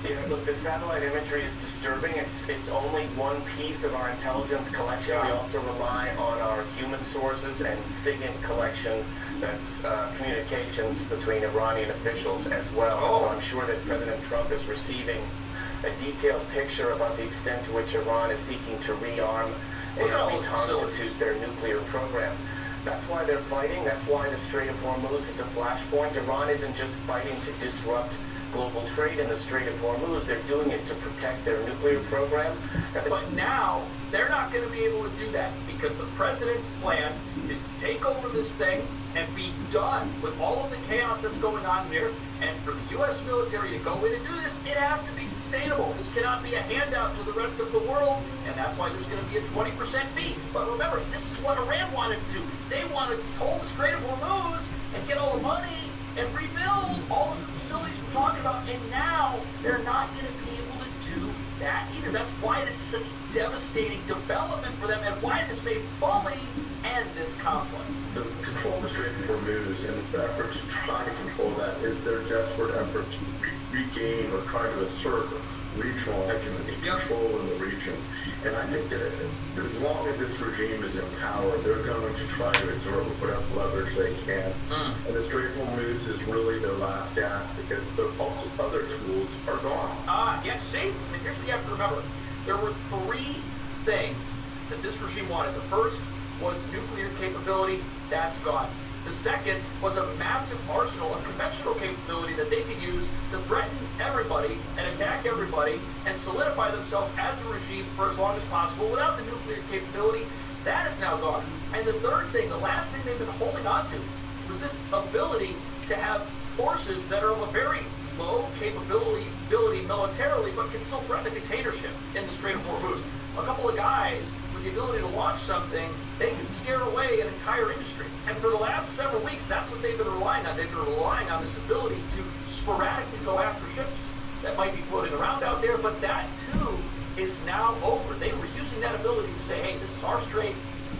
Yeah, look, the satellite imagery is disturbing. It's only one piece of our intelligence collection. We also rely on our human sources and SIGINT collection. That's communications between Iranian officials as well. So I'm sure that President Trump is receiving a detailed picture about the extent to which Iran is seeking to rearm and reconstitute their nuclear program. That's why they're fighting. That's why the Strait of Hormuz is a flashpoint. Iran isn't just fighting to disrupt global trade in the Strait of Hormuz. They're doing it to protect their nuclear program. But now, they're not going to be able to do that because the president's plan is to take over this thing and be done with all of the chaos that's going on here. And for the U.S. military to go in and do this, it has to be sustainable. This cannot be a handout to the rest of the world, and that's why there's going to be a 20% fee. But remember, this is what Iran wanted to do. They wanted to toll the Strait of Hormuz and get all the money and rebuild all of the facilities we're talking about, and now they're not going to be able to do that either. That's why this is such a devastating development for them, and why this may fully end this conflict. The control of the Strait of Hormuz and the effort to try to control that is their desperate effort to regain or try to assert regional hegemony, control in the region. And I think that as long as this regime is in power, they're going to try to exert whatever leverage they can. And the Strait of Hormuz is really their last gasp because their also other tools are gone. Yeah, see? I mean, here's what you have to remember. There were three things that this regime wanted. The first was nuclear capability. That's gone. The second was a massive arsenal of conventional capability that they could use to threaten everybody and attack everybody and solidify themselves as a regime for as long as possible without the nuclear capability. That is now gone. And the third thing, the last thing they've been holding on to, was this ability to have forces that are of a very low capability militarily, but can still threaten a container ship in the Strait of Hormuz. A couple of guys with the ability to launch something, they can scare away an entire industry. And for the last several weeks, that's what they've been relying on. They've been relying on this ability to sporadically go after ships that might be floating around out there, but that too is now over. They were using that ability to say, hey, this is our strait,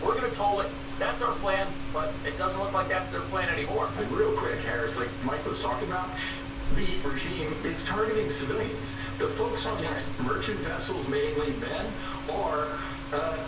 we're going to toll it, that's our plan, but it doesn't look like that's their plan anymore. And real quick, Harris, like Mike was talking about, the regime is targeting civilians. The folks on these merchant vessels, mainly men, are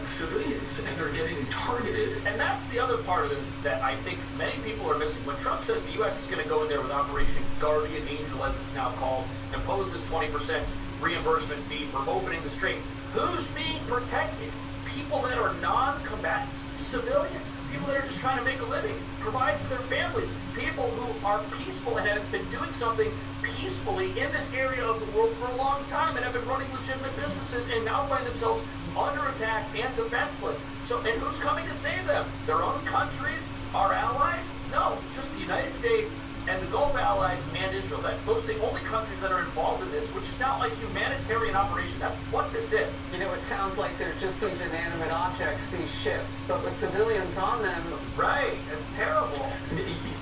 civilians, and they're getting targeted. And that's the other part of this that I think many people are missing. When Trump says the U.S. is going to go in there with Operation Guardian Angel, as it's now called, impose this 20% reimbursement fee for opening the strait, who's being protected? People that are non-combatants, civilians, people that are just trying to make a living, provide for their families, people who are peaceful and have been doing something peacefully in this area of the world for a long time and have been running legitimate businesses and now find themselves under attack and defenseless. So, and who's coming to save them? Their own countries? Our allies? No, just the United States and the Gulf allies and Israel. Those are the only countries that are involved in this, which is not a humanitarian operation. That's what this is. You know, it sounds like they're just these inanimate objects, these ships, but with civilians on them. Right, it's terrible.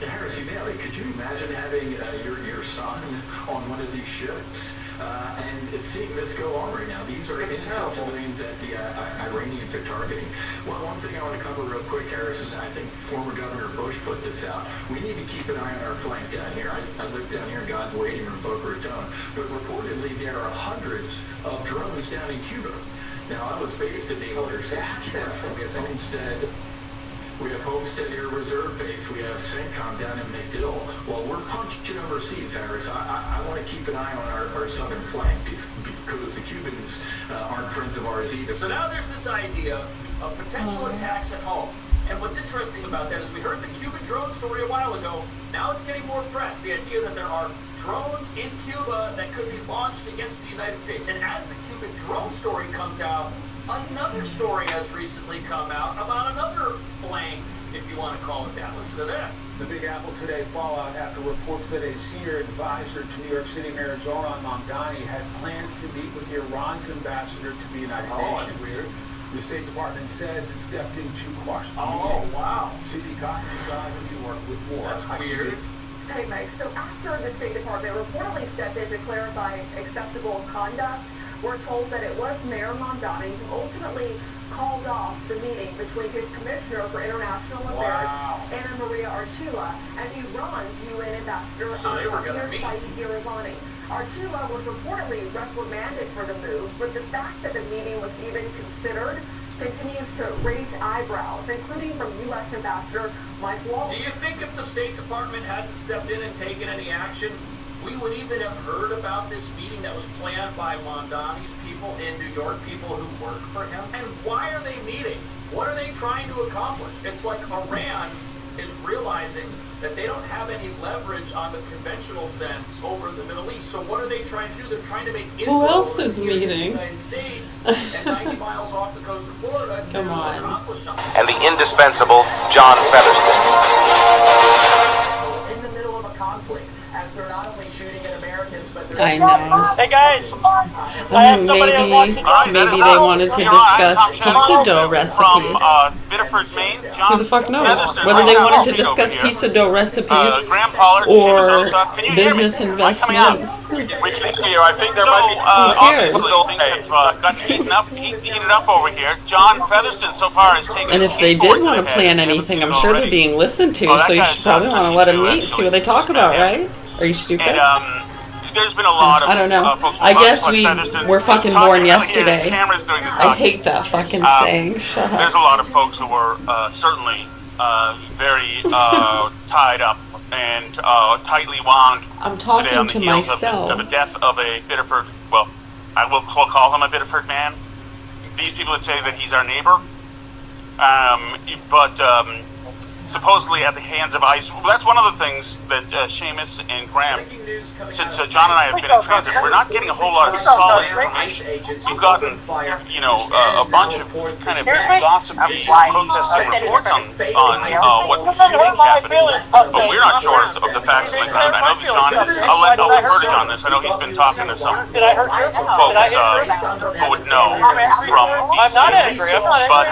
Harris, you nailed it. Could you imagine having your son on one of these ships and seeing this go on right now? These are innocent civilians that the Iranians are targeting. Well, one thing I want to cover real quick, Harris, and I think former Governor Bush put this out. We need to keep an eye on our flank down here. I live down here in God's waiting room, Boca Raton, but reportedly there are hundreds of drones down in Cuba. Now, I was based at Naval Air Station Cuba. We have Homestead. We have Homestead Air Reserve Base. We have CENTCOM down in MacDill. While we're punching overseas, Harris, I want to keep an eye on our southern flank because the Cubans aren't friends of ours either. So now there's this idea of potential attacks at home. And what's interesting about that is we heard the Cuban drone story a while ago. Now it's getting more press. The idea that there are drones in Cuba that could be launched against the United States. And as the Cuban drone story comes out, another story has recently come out about another flank, if you want to call it that. Listen to this. The Big Apple today fallout after reports that a senior advisor to New York City Mayor Zoran Mamdani had plans to meet with Iran's ambassador to the United Nations. That's weird. The State Department says it stepped in to quash the Oh, meeting. wow. CD Cochran is live in New York with more. That's weird. Hey, Mike, so after the State Department reportedly stepped in to clarify acceptable conduct, we're told that it was Mayor Mamdani who ultimately called off the meeting between his Commissioner for International Affairs, Anna Maria Archila, and Iran's UN Ambassador, Amir Saeed Iravani. Archila was reportedly reprimanded for the move, but the fact that the meeting was even considered continues to raise eyebrows, including from U.S. Ambassador Mike Waltz. Do you think if the State Department hadn't stepped in and taken any action, we would even have heard about this meeting that was planned by Mamdani's people in New York, people who work for him? And why are they meeting? What are they trying to accomplish? It's like Iran is realizing that they don't have any leverage on the conventional sense over the Middle East. So what are they trying to do? They're trying to make Who else is inroads here in the meeting? United States and 90 miles off the coast of Florida to Come on. accomplish something. And the indispensable John Featherston. In the middle of a conflict, as they're not only shooting at Americans, but they're... I know. Hey guys, I have somebody I want to Maybe they wanted to discuss pizza dough recipes. Biddeford, Maine. Who the fuck knows? Whether they wanted to discuss pizza dough recipes or business investments. We can hear you. I think there might be obviously they've gotten heated up over here. John Featherston so far has taken. And if they did want to plan anything, I'm sure they're being listened to, so you should probably want to let them meet, see what they talk about, right? Are you stupid? There's been a lot of I don't know. folks I guess we Featherston were fucking talking born out here. The yesterday. camera's doing the I talking. hate that fucking saying. Shut There's up. a lot of folks who were certainly very tied up and tightly wound I'm today on talking the to heels myself. of the death of a Biddeford, well, I will call him a Biddeford man. These people would say that he's our neighbor. But supposedly at the hands of ICE. Well, that's one of the things that Seamus and Graham, since John and I have been in transit, we're not getting a whole lot of solid information. We've gotten, you know, a bunch of kind of gossipy protesting reports on what should be happening, but we're not sure of the facts on the ground. I know that John is, I'll defer to John this. I know he's been talking to some folks who would know from I'm not angry. I'm not angry. but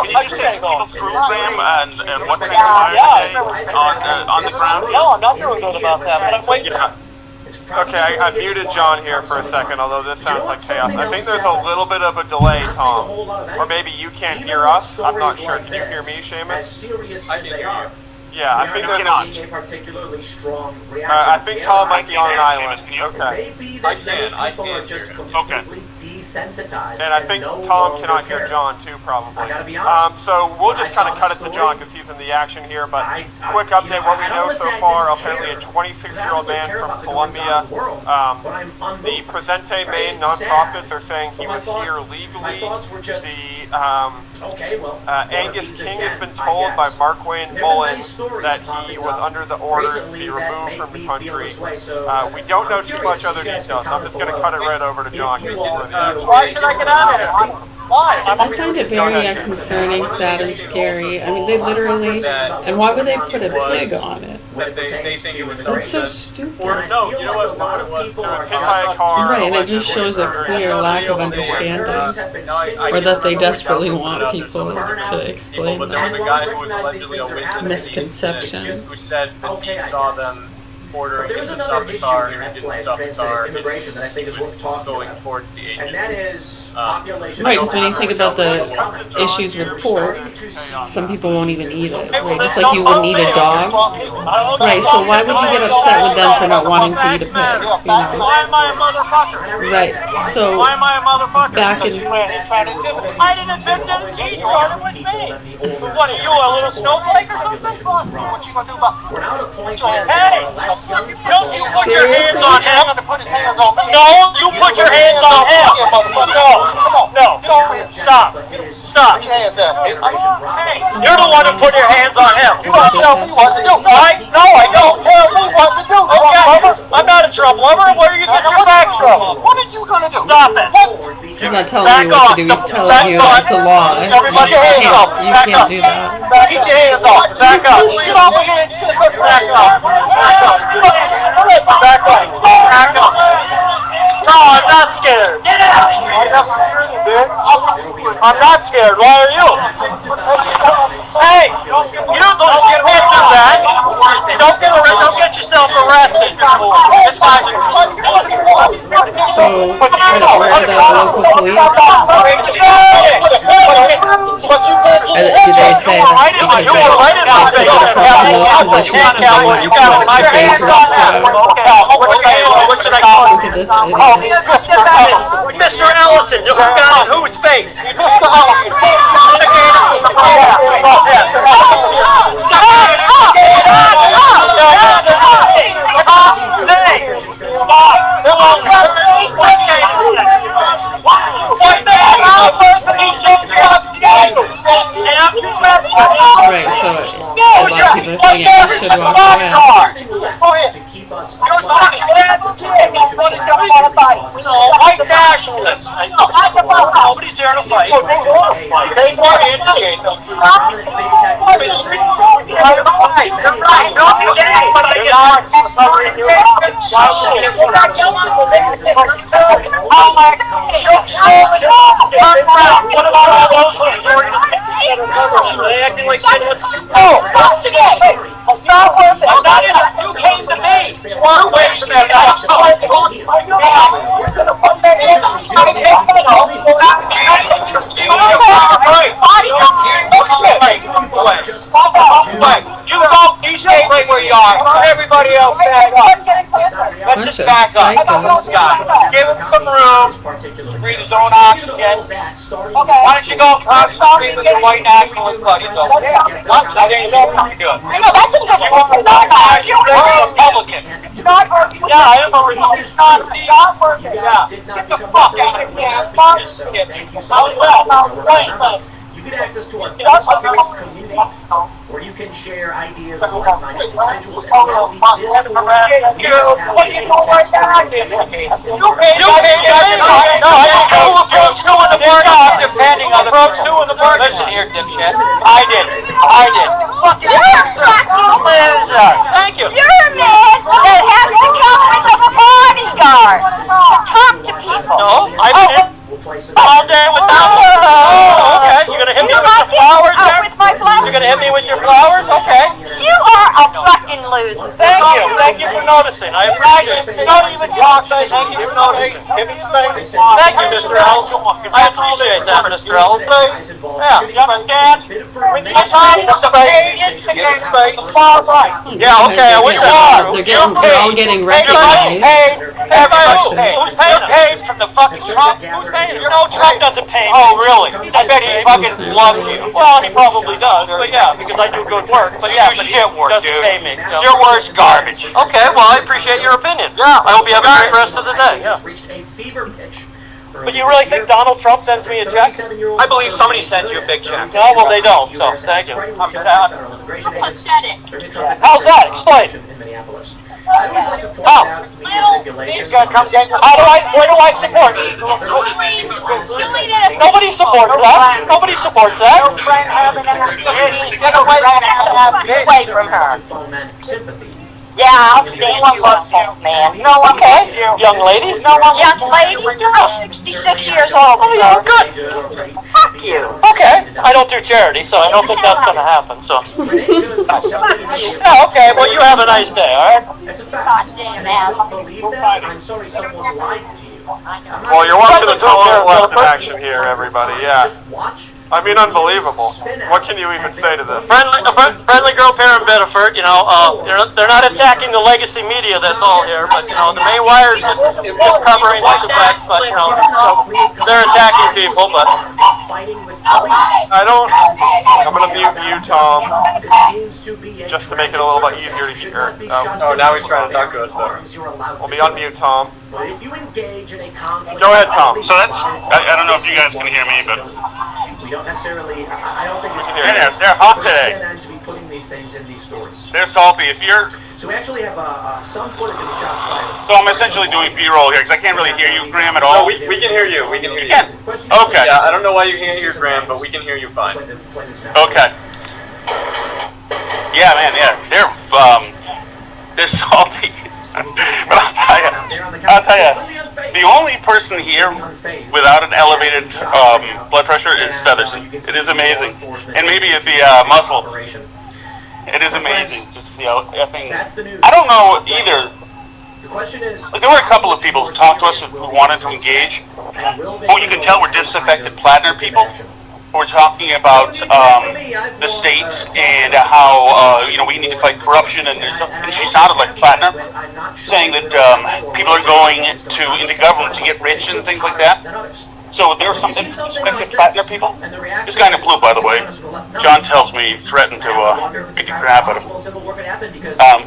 can you just take people through, Graham, and what transpired today on the ground? No, I'm not feeling good about that, but I'm waiting. Okay, I muted John here for a second, although this sounds like chaos. I think there's a little bit of a delay, Tom. Or maybe you can't hear us. I'm not sure. Can you hear me, Seamus? I can hear you. Yeah, I think there's seeing a particularly strong reaction. I think Tom might be on an island. Okay. Maybe that many people are just completely desensitized. And I think Tom cannot hear John too, probably. I gotta be honest. So we'll just kind of cut it to John because he's in the action here. But quick update, what we know so far, apparently a 26-year-old man from Colombia. The Presente Maine nonprofits are saying he was here legally. Angus King has been told by Mark Wayne Mullen that he was under the order to be removed from the country. We don't know too much other details. I'm just going to cut it right over to John. Why should I get out of it? Why? I find it very concerning, sad, and scary. I mean, they literally, and why would they put a pig on it? They think it was That's so stupid. Or no, you know what it was? It was hit by a car. Right, and it just shows a clear lack of understanding, or that they desperately want people to explain But there was a that. guy who was allegedly a witness Misconceptions. who said that he saw them ordering him to stop the car, and he didn't stop the car. Immigration that I think is worth talking going about. towards the agent. And that is population. Right, because when you think about the issues with pork, some people won't even eat it. Right, just like you wouldn't eat a dog. Right, so why would you get upset with them for not wanting to eat a pig? You know? Why am I a motherfucker? Right, so Why am I a motherfucker? back in I didn't victim. He started with me. What are you, a little snowflake or something? What you gonna do about? We're now at a point Hey, Don't you put your hands on him. No, you put your hands on him. No. Stop. Stop. Hey, you're the one who put your hands on him. You want to tell me what to do? No, I don't. Tell me what to do. Okay, I'm not a trouble. Where are you getting your facts from? What are you gonna do? Stop it. He's not telling you what to do, he's telling you it's a law. Everybody, hands off. You can't do that. Get your hands off. Back up. Get off my hands. Back up. Back up. Back up. No, I'm not scared. I'm not scared. Why are you? Hey, you don't do that. Don't get yourself arrested. It's fine. So, where are the local police? Do they say that because they put themselves in those positions because they want to be dangerous crowd? Look at this idiot. Mr. Ellison, you got on whose face? Right, so a lot of people are saying you should walk away. You're such a white nationalists. Nobody's here to fight. They want to indicate them. What about all those things? They acting like idiots. Oh, it's not worth it. You came to me. Walk away from that guy. You go, you stay right where you are. Everybody else back up. Let's just back up. Give him some room. Breathe his own oxygen. Why don't you go across the street with your white nationalist buddies over there? I think that's what you're doing. You're a Republican. Yeah, I am a Republican. Not working. Yeah. Get the fuck out of here. How was that? You get access to our Facebook community, where you can share ideas with like-minded individuals and we have the Discord. What do you know right now? You paid No, I two in the burger. I'm defending on the road, two in the burger. Listen here, dipshit. I did. You're a fucking loser. Thank you. You're a man that has to come with a bodyguard to talk to people. No, I didn't. All day with them. Oh, okay. You're gonna hit me with your flowers there? With my flowers? You're gonna hit me with your flowers? Okay. You are a fucking loser. Thank you. Thank you for noticing. I appreciate it. Don't even talk. Thank you for noticing. Thank you, Mr. Ellis. I appreciate that, Mr. Ellis. Yeah, you understand? When you talk to Canadians against the far right. Yeah, okay, I wish I was. They're all getting recognized. Who's paid from the fucking Trump? Who's paying? You know Trump doesn't pay me. Oh, really? I bet he fucking loves you. Well, he probably does. But yeah, because I do good work. But yeah, but shit work, doesn't pay me. Your work's garbage. Okay, well, I appreciate your opinion. Yeah, I hope you have a great rest of the day. Yeah. Reached a fever pitch. But you really think Donald Trump sends me a check? I believe somebody sends you a big check. No, well, they don't, so thank you. I'm Pathetic. How's that? Explain. How? He's gonna come get your... Where do I support? Nobody supports that. Nobody supports that. Get away from her. Yeah, I'll stand you up, man. No, okay. Young lady? Young lady? You're 66 years old, sir. Good. Fuck you. Okay. I don't do charity, so I don't think that's gonna happen, so... Yeah, okay. Well, you have a nice day, alright? It's a fact. And I don't believe that. I'm sorry someone lied to you. Well, you're watching the total left in action here, everybody, yeah. Just watch I mean, unbelievable. What can you even say to this? Friendly girl parent Bedford, you know, they're not attacking the legacy media that's all here, but, you know, the main wire is just covering the subject, but, you know, they're attacking people, but... I'm gonna mute you, Tom, just to make it a little bit easier to hear. Oh, now he's trying to talk to us, though. We'll be on mute, Tom. But if you engage in a conflict... Go ahead, Tom. So that's... I don't know if you guys can hear me, but... We don't necessarily... I don't think it's... They're hot today. CNN to be putting these things in these stories. They're salty. If you're... So we actually have some footage of the shots fired. So I'm essentially doing B-roll here, because I can't really hear you, Graham, at all. No, we can hear you. We can hear you. Okay. Yeah, I don't know why you can't hear Graham, but we can hear you fine. Okay. Yeah, man, yeah. They're salty. But I'll tell you, the only person here without an elevated blood pressure is Featherson. It is amazing. And maybe the muscle. It is amazing to see how effing... I don't know either. The question is... Like, there were a couple of people who talked to us who wanted to engage. Oh, you can tell we're disaffected Plattner people. We're talking about the state and how you know, we need to fight corruption, and she sounded like Plattner, saying that people are going into government to get rich and things like that. So there were some disaffected Plattner people. This guy in the blue, by the way, John tells me threatened to beat the crap out of him.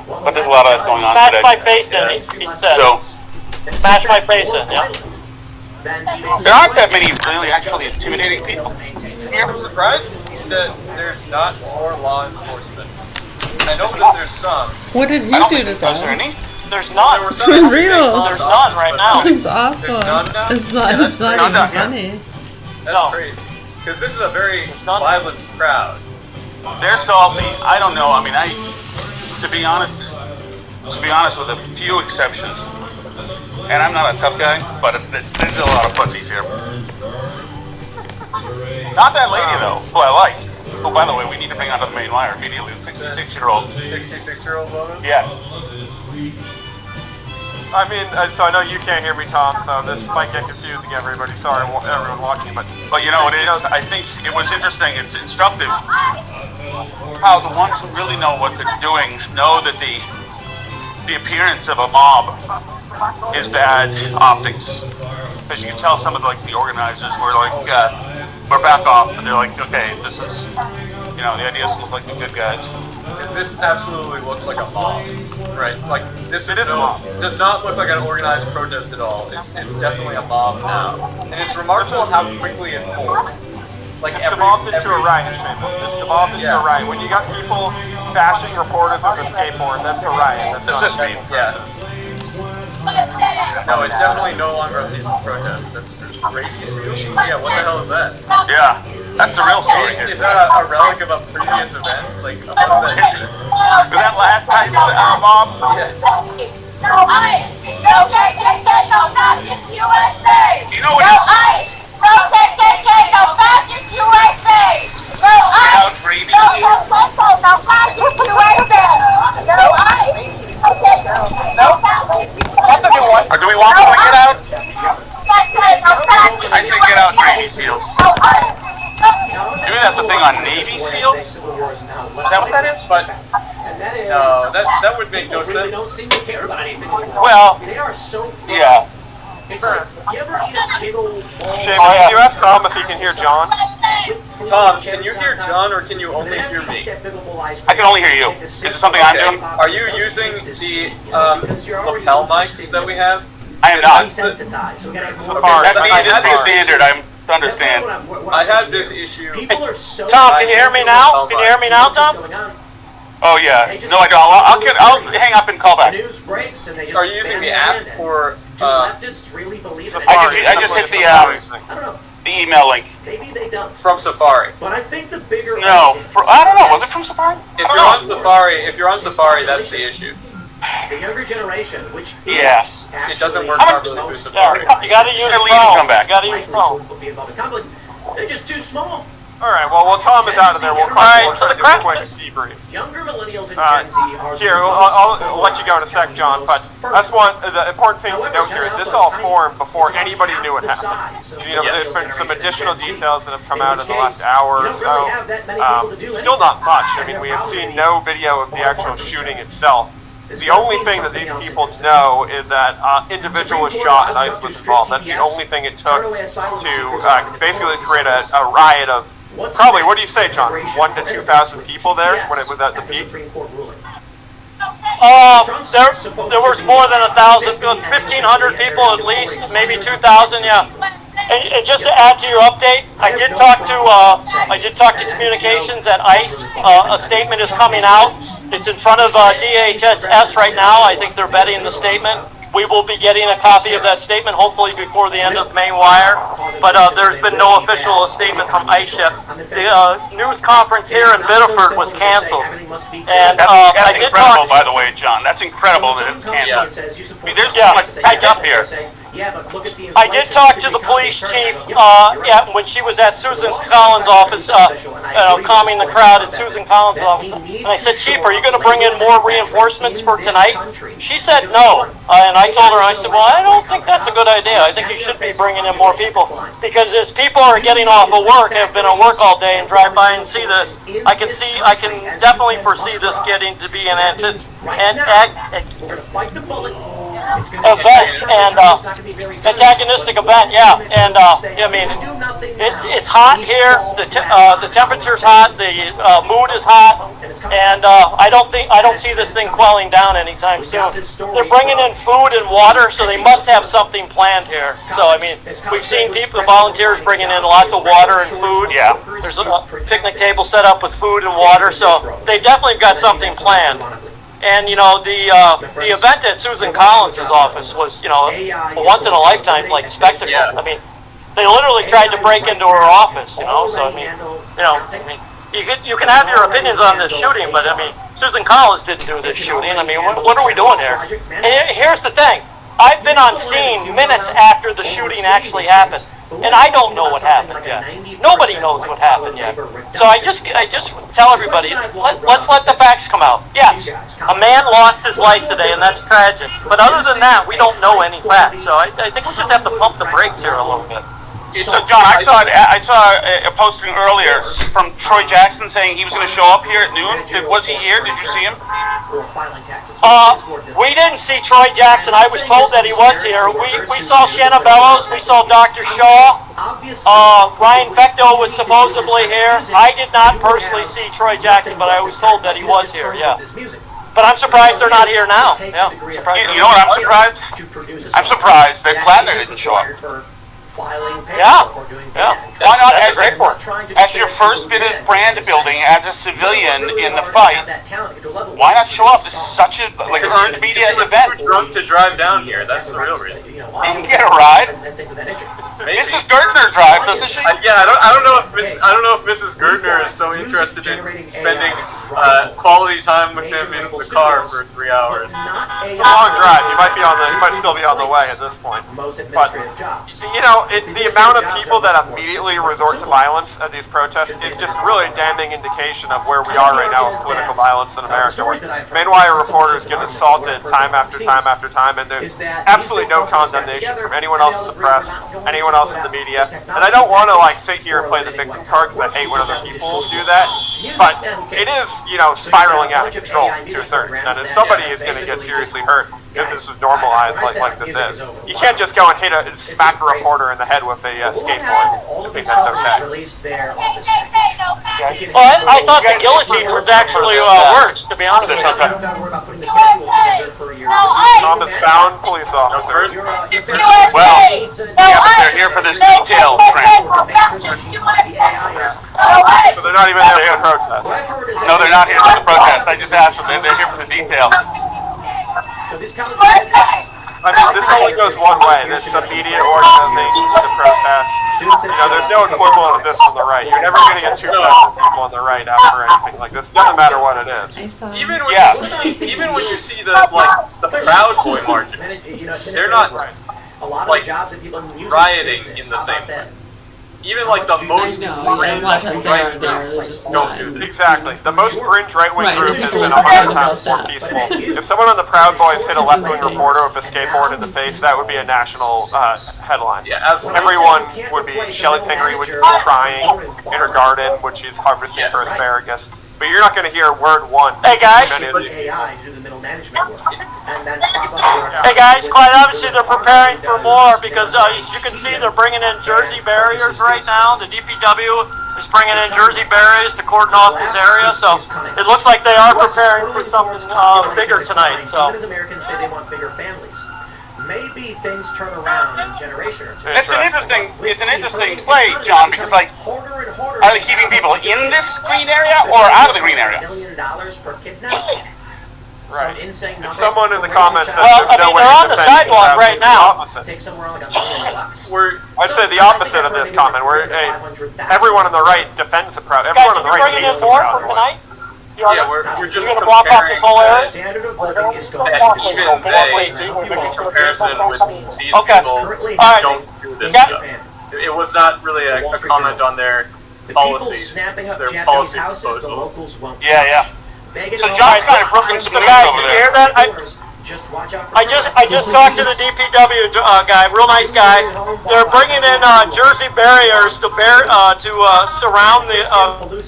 But there's a lot of that going on today. Smash my face in, he said. So, smash my face in, yeah. There aren't that many really actually intimidating people. I'm surprised that there's not more law enforcement. I know that there's some. What did he do to them? There's none. For real? There's none right now. It's awful. It's not even funny. That's crazy. Because this is a very violent crowd. They're salty. I don't know. I mean, to be honest with a few exceptions, and I'm not a tough guy, but there's a lot of pussies here. Not that lady, though, who I like. Oh, by the way, we need to bring onto the main wire immediately. 66-year-old. 66-year-old woman? Yes. I mean, so I know you can't hear me, Tom, so this might get confusing, everybody. Sorry, everyone watching, but you know, it is. I think it was interesting. It's instructive how the ones who really know what they're doing know that the appearance of a mob is bad optics. Because you can tell some of the organizers were like, we're back off, and they're like, okay, this is, you know, the idea is to look like the good guys. This absolutely looks like a mob, right? Like, this is a mob. Does not look like an organized protest at all. It's definitely a mob now. And it's remarkable how quickly it formed. Like, it's devolved into a riot, Seamus. It's devolved into a riot. When you got people bashing reporters with a skateboard, that's a riot. That's not a protest. Yeah. No, it's definitely no longer a peaceful protest. That's rabies. Yeah, what the hell is that? Yeah, that's the real story. Is that a relic of a previous event? Like, what is that? Was that last night's mob? Yeah. No ICE! No KKK! No fascist USA! You know what? No ICE! No KKK! No fascist USA! No ICE! No KKK! No fascist USA! No ICE! Okay, no fascist USA! That's a new one. Or do we want them to get out? I say get out Navy SEALs. Maybe that's a thing on Navy SEALs? Is that what that is? But no, that would make no sense. They don't seem to care about anything anymore. Well, they are so... Yeah. It's like, you ever eat a big old ball? Seamus, can you ask Tom if he can hear John? Tom, can you hear John or can you only hear me? I can only hear you. Is this something I'm doing? Are you using the lapel mics that we have? I am not. That's the industry standard, I understand. I had this issue. Tom, can you hear me now? Can you hear me now, Tom? Oh yeah. No, I don't. I'll hang up and call back. Are you using the app or really believe Safari? I just hit the email link. Maybe they don't. From Safari. But I think the bigger... No, I don't know. Was it from Safari? If you're on Safari, that's the issue. The younger generation, which yes, it doesn't work properly through Safari. You gotta use phone. Come back. You gotta use phone. They're just too small. All right. Well, while Tom is out of there, we'll do a quick debrief. Younger millennials and Gen Z are here. I'll let you go in a sec, John. But that's one. The important thing to note here is this all formed before anybody knew it happened. You know, there's been some additional details that have come out in the last hour or so. Still not much. I mean, we have seen no video of the actual shooting itself. The only thing that these people know is that individual was shot and ICE was involved. That's the only thing it took to basically create a riot of probably, what do you say, John, 1,000 to 2,000 people there when it was at the peak? There was more than 1,000, 1,500 people at least, maybe 2,000, yeah. And just to add to your update, I did talk to communications at ICE. A statement is coming out. It's in front of DHS right now. I think they're vetting the statement. We will be getting a copy of that statement, hopefully before the end of Main Wire. But there's been no official statement from ICE yet. The news conference here in Biddeford was canceled. And that's incredible, by the way, John. That's incredible that it's canceled. I mean, there's too much packed up here. I did talk to the police chief when she was at Susan Collins' office, calming the crowd at Susan Collins' office. And I said, Chief, are you going to bring in more reinforcements for tonight? She said no. And I told her, I said, well, I don't think that's a good idea. I think you should be bringing in more people. Because as people are getting off of work, have been at work all day and drive by and see this, I can definitely foresee this getting to be an event and antagonistic event, yeah. And I mean, it's hot here. The temperature's hot. The mood is hot, and I don't see this thing quelling down anytime soon. They're bringing in food and water, so they must have something planned here. So I mean, we've seen the volunteers bringing in lots of water and food. Yeah. There's a picnic table set up with food and water, so they definitely got something planned. And you know, the event at Susan Collins' office was, you know, a once in a lifetime like spectacle. Yeah. I mean, they literally tried to break into her office. You know, so I mean, you can have your opinions on this shooting, but I mean, Susan Collins didn't do this shooting. I mean, what are we doing here? And here's the thing: I've been on scene minutes after the shooting actually happened. And I don't know what happened yet. Nobody knows what happened yet. So I just tell everybody, let's let the facts come out. Yes, a man lost his life today, and that's tragic. But other than that, we don't know any facts. So I think we just have to pump the brakes here a little bit. So, John, I saw a posting earlier from Troy Jackson saying he was going to show up here at noon. Was he here? Did you see him? We didn't see Troy Jackson. I was told that he was here. We saw Shanna Bellows. We saw Dr. Shaw. Ryan Fecto was supposedly here. I did not personally see Troy Jackson, but I was told that he was here, yeah. But I'm surprised they're not here now. Yeah. You know what I'm surprised? I'm surprised that Gladner didn't show up. Yeah. Why not as your first bit of brand building as a civilian in the fight? Why not show up? This is such a earned media event. Too drunk to drive down here. That's the real reason. You can get a ride. Mrs. Gertner drives, doesn't she? Yeah, I don't know if Mrs. Gertner is so interested in spending quality time with him in the car for 3 hours. It's a long drive. He might still be on the way at this point. But you know, the amount of people that immediately resort to violence at these protests is just really a damning indication of where we are right now with political violence in America. Where Main Wire reporters get assaulted time after time after time, and there's absolutely no condemnation from anyone else in the press, anyone else in the media. And I don't want to sit here and play the victim card because I hate when other people do that. But it is, spiraling out of control to a certain extent, and somebody is going to get seriously hurt if this is normalized like this is. You can't just go and smack a reporter in the head with a skateboard. I think that's okay. Well, I thought the guillotine was actually worse, to be honest with you. Thomas found police officers. Well, yeah, but they're here for this detail, Trent. So they're not even there for the protest. No, they're not here for the protest. I just asked them. They're here for the detail. I mean, this only goes one way. This immediate organization to protest. There's no equivalent of this on the right. You're never going to get 2,000 people on the right after anything like this. It doesn't matter what it is. Even when you see the Proud Boy marches, they're not rioting in the same way. even like the most fringe right groups don't do this. Exactly. The most fringe right-wing group has been 100 times more peaceful. If someone on the Proud Boys hit a left-wing reporter with a skateboard in the face, that would be a national headline. Yeah, absolutely. Everyone would be, Shelley Pingree would be crying in her garden when she's harvesting her asparagus. But you're not going to hear word one. Hey guys! Hey guys, quite obviously they're preparing for more because as you can see they're bringing in Jersey barriers right now. The DPW is bringing in Jersey barriers to cordon off this area, so it looks like they are preparing for something bigger tonight. So as Americans say they want bigger families. Maybe things turn around in a generation or two. It's an interesting play, John, because like, are they keeping people in this green area or out of the green area? $1 million per kidnap. Right. Insane number. If someone in the comments says well, there's no way they're on to the defend sidewalk right now. Take somewhere like $1 million. I'd say the opposite of this comment, where everyone on the right defends the Proud. Everyone on the right hates the Proud Boys. Yeah, we're just gonna block off this whole area. Standard of living is going that even they, in comparison with these people, don't do this stuff. It was not really a comment on their policies, their policy proposals. Yeah. So John's kind of broken some news over there. You hear that? I just talked to the DPW guy, real nice guy. They're bringing in Jersey barriers to surround the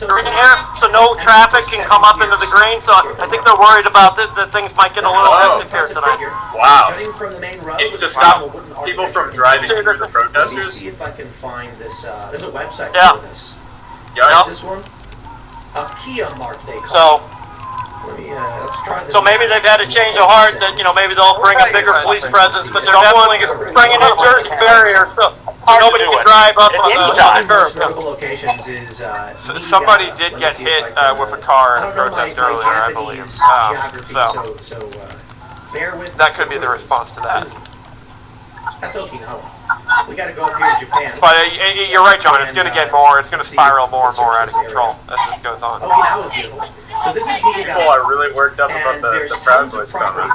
green here, so no traffic can come up into the green. So I think they're worried about that things might get a little hectic here tonight. Wow! It's to stop people from driving through the protesters. Let me see if I can find this. There's a website for this. Yeah. Is this one? A Kia Mart, they call it. Let's try this. So maybe they've had a change of heart that, maybe they'll bring a bigger police presence, but they're definitely bringing in Jersey barriers so nobody can drive up on the curb. Somebody did get hit with a car in a protest earlier, I believe. That could be the response to that. That's Okinawa. We gotta go up here to Japan. But you're right, John. It's going to get more. It's going to spiral more and more out of control as this goes on. Okinawa's beautiful. So this is people are really worked up about the Proud Boys comment.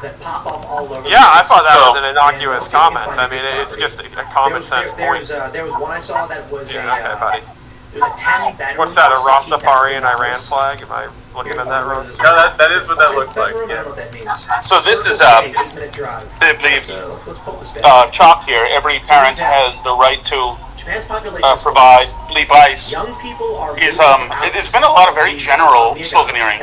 Yeah, I thought that was an innocuous comment. I mean, it's just a common sense point. There was one I saw that was okay, buddy. It was a 10 bedroom. What's that, a Rastafarian Iran flag? Am I looking at that wrong? No, that is what that looks like. Yeah. So this is the chalk here. Every parent has the right to provide bleep ice. There's been a lot of very general sloganeering,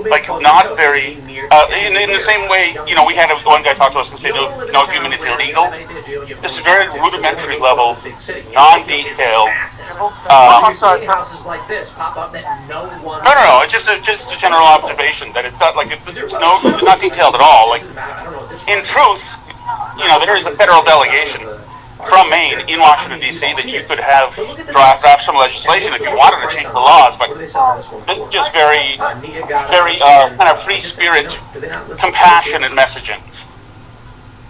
like not very in the same way. We had one guy talk to us and say no human is illegal. This is very rudimentary level, non-detailed. Houses like this pop up that no one. No. It's just a general observation that it's not like it's not detailed at all. Like in truth, there is a federal delegation from Maine in Washington, D.C. that you could have draft some legislation if you wanted to change the laws, but this is just very kind of free spirit, compassionate messaging.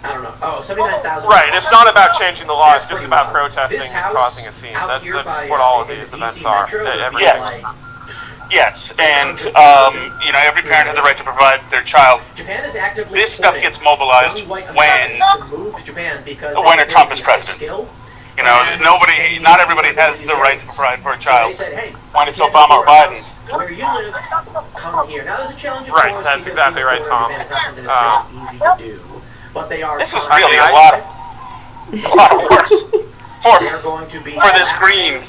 I don't know. Oh, 79,000. Right, it's not about changing the law, it's just about protesting and causing a scene. That's what all of these events are. Yes, and every parent has the right to provide their child. This stuff gets mobilized when Trump is president. Not everybody has the right to provide for a child. When it's Obama or Biden. Where you live, come here. Now there's a challenge. Right, that's exactly right, Tom. It's not something that's very easy to do, but they are. This is really a lot of work. For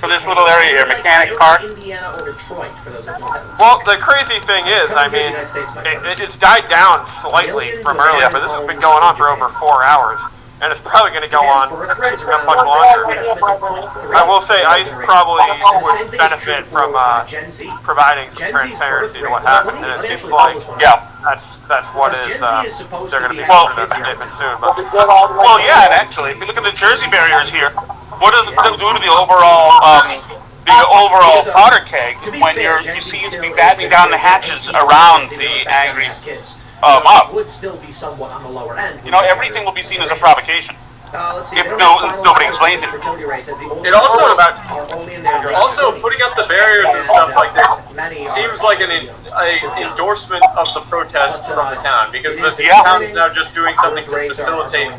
this little area here, Mechanic Park. Indiana or Detroit, for those that know that. Well, the crazy thing is, I mean, it's died down slightly from earlier, but this has been going on for over 4 hours, and it's probably going to go on much longer. I will say ICE probably would benefit from providing some transparency to what happened, and it seems like, that's what is, they're going to be putting in a statement soon. But. Well, yeah, and actually, if you look at the Jersey barriers here, what does it do to the overall powder keg when you seem to be battening down the hatches around the angry mob? Would still be somewhat on the lower end. Everything will be seen as a provocation. If nobody explains it. It also putting up the barriers and stuff like this seems like an endorsement of the protest from the town, because the town is now just doing something to facilitate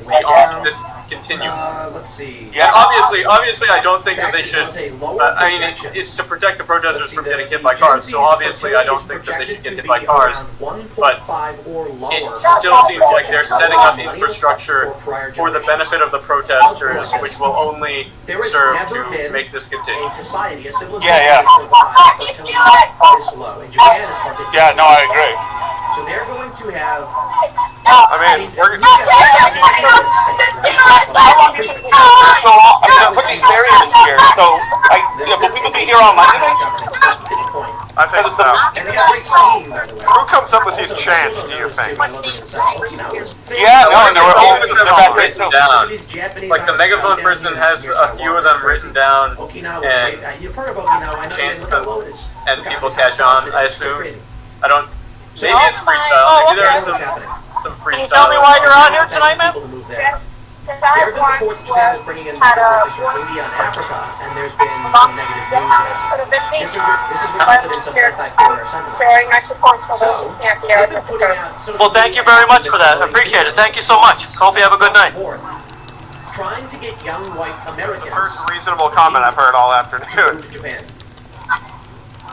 continue. Let's see. Yeah, obviously, I don't think that they should. I mean, it's to protect the protesters from getting hit by cars. So obviously, I don't think that they should get hit by cars. But it still seems like they're setting up infrastructure for the benefit of the protesters, which will only serve to make this continue. Yeah. Yeah, no, I agree. So they're going to have. I mean, we're put these barriers here, so will people be here all night? I think so. Who comes up with these chants, do you think? Yeah, no, and there were all written down. Like the megaphone person has a few of them written down and chants them, and people catch on, I assume. I don't. Maybe it's freestyle. Maybe there is some freestyle. Can you tell me why you're on here tonight, man? Yes. There have been reports that Japan is bringing in reporters from India and Africa, and there's been some negative news. This is resulted in some anti-foreigner sentiment. Well, thank you very much for that. I appreciate it. Thank you so much. Hope you have a good night. Trying to get young white Americans. It's the first reasonable comment I've heard all afternoon. Japan.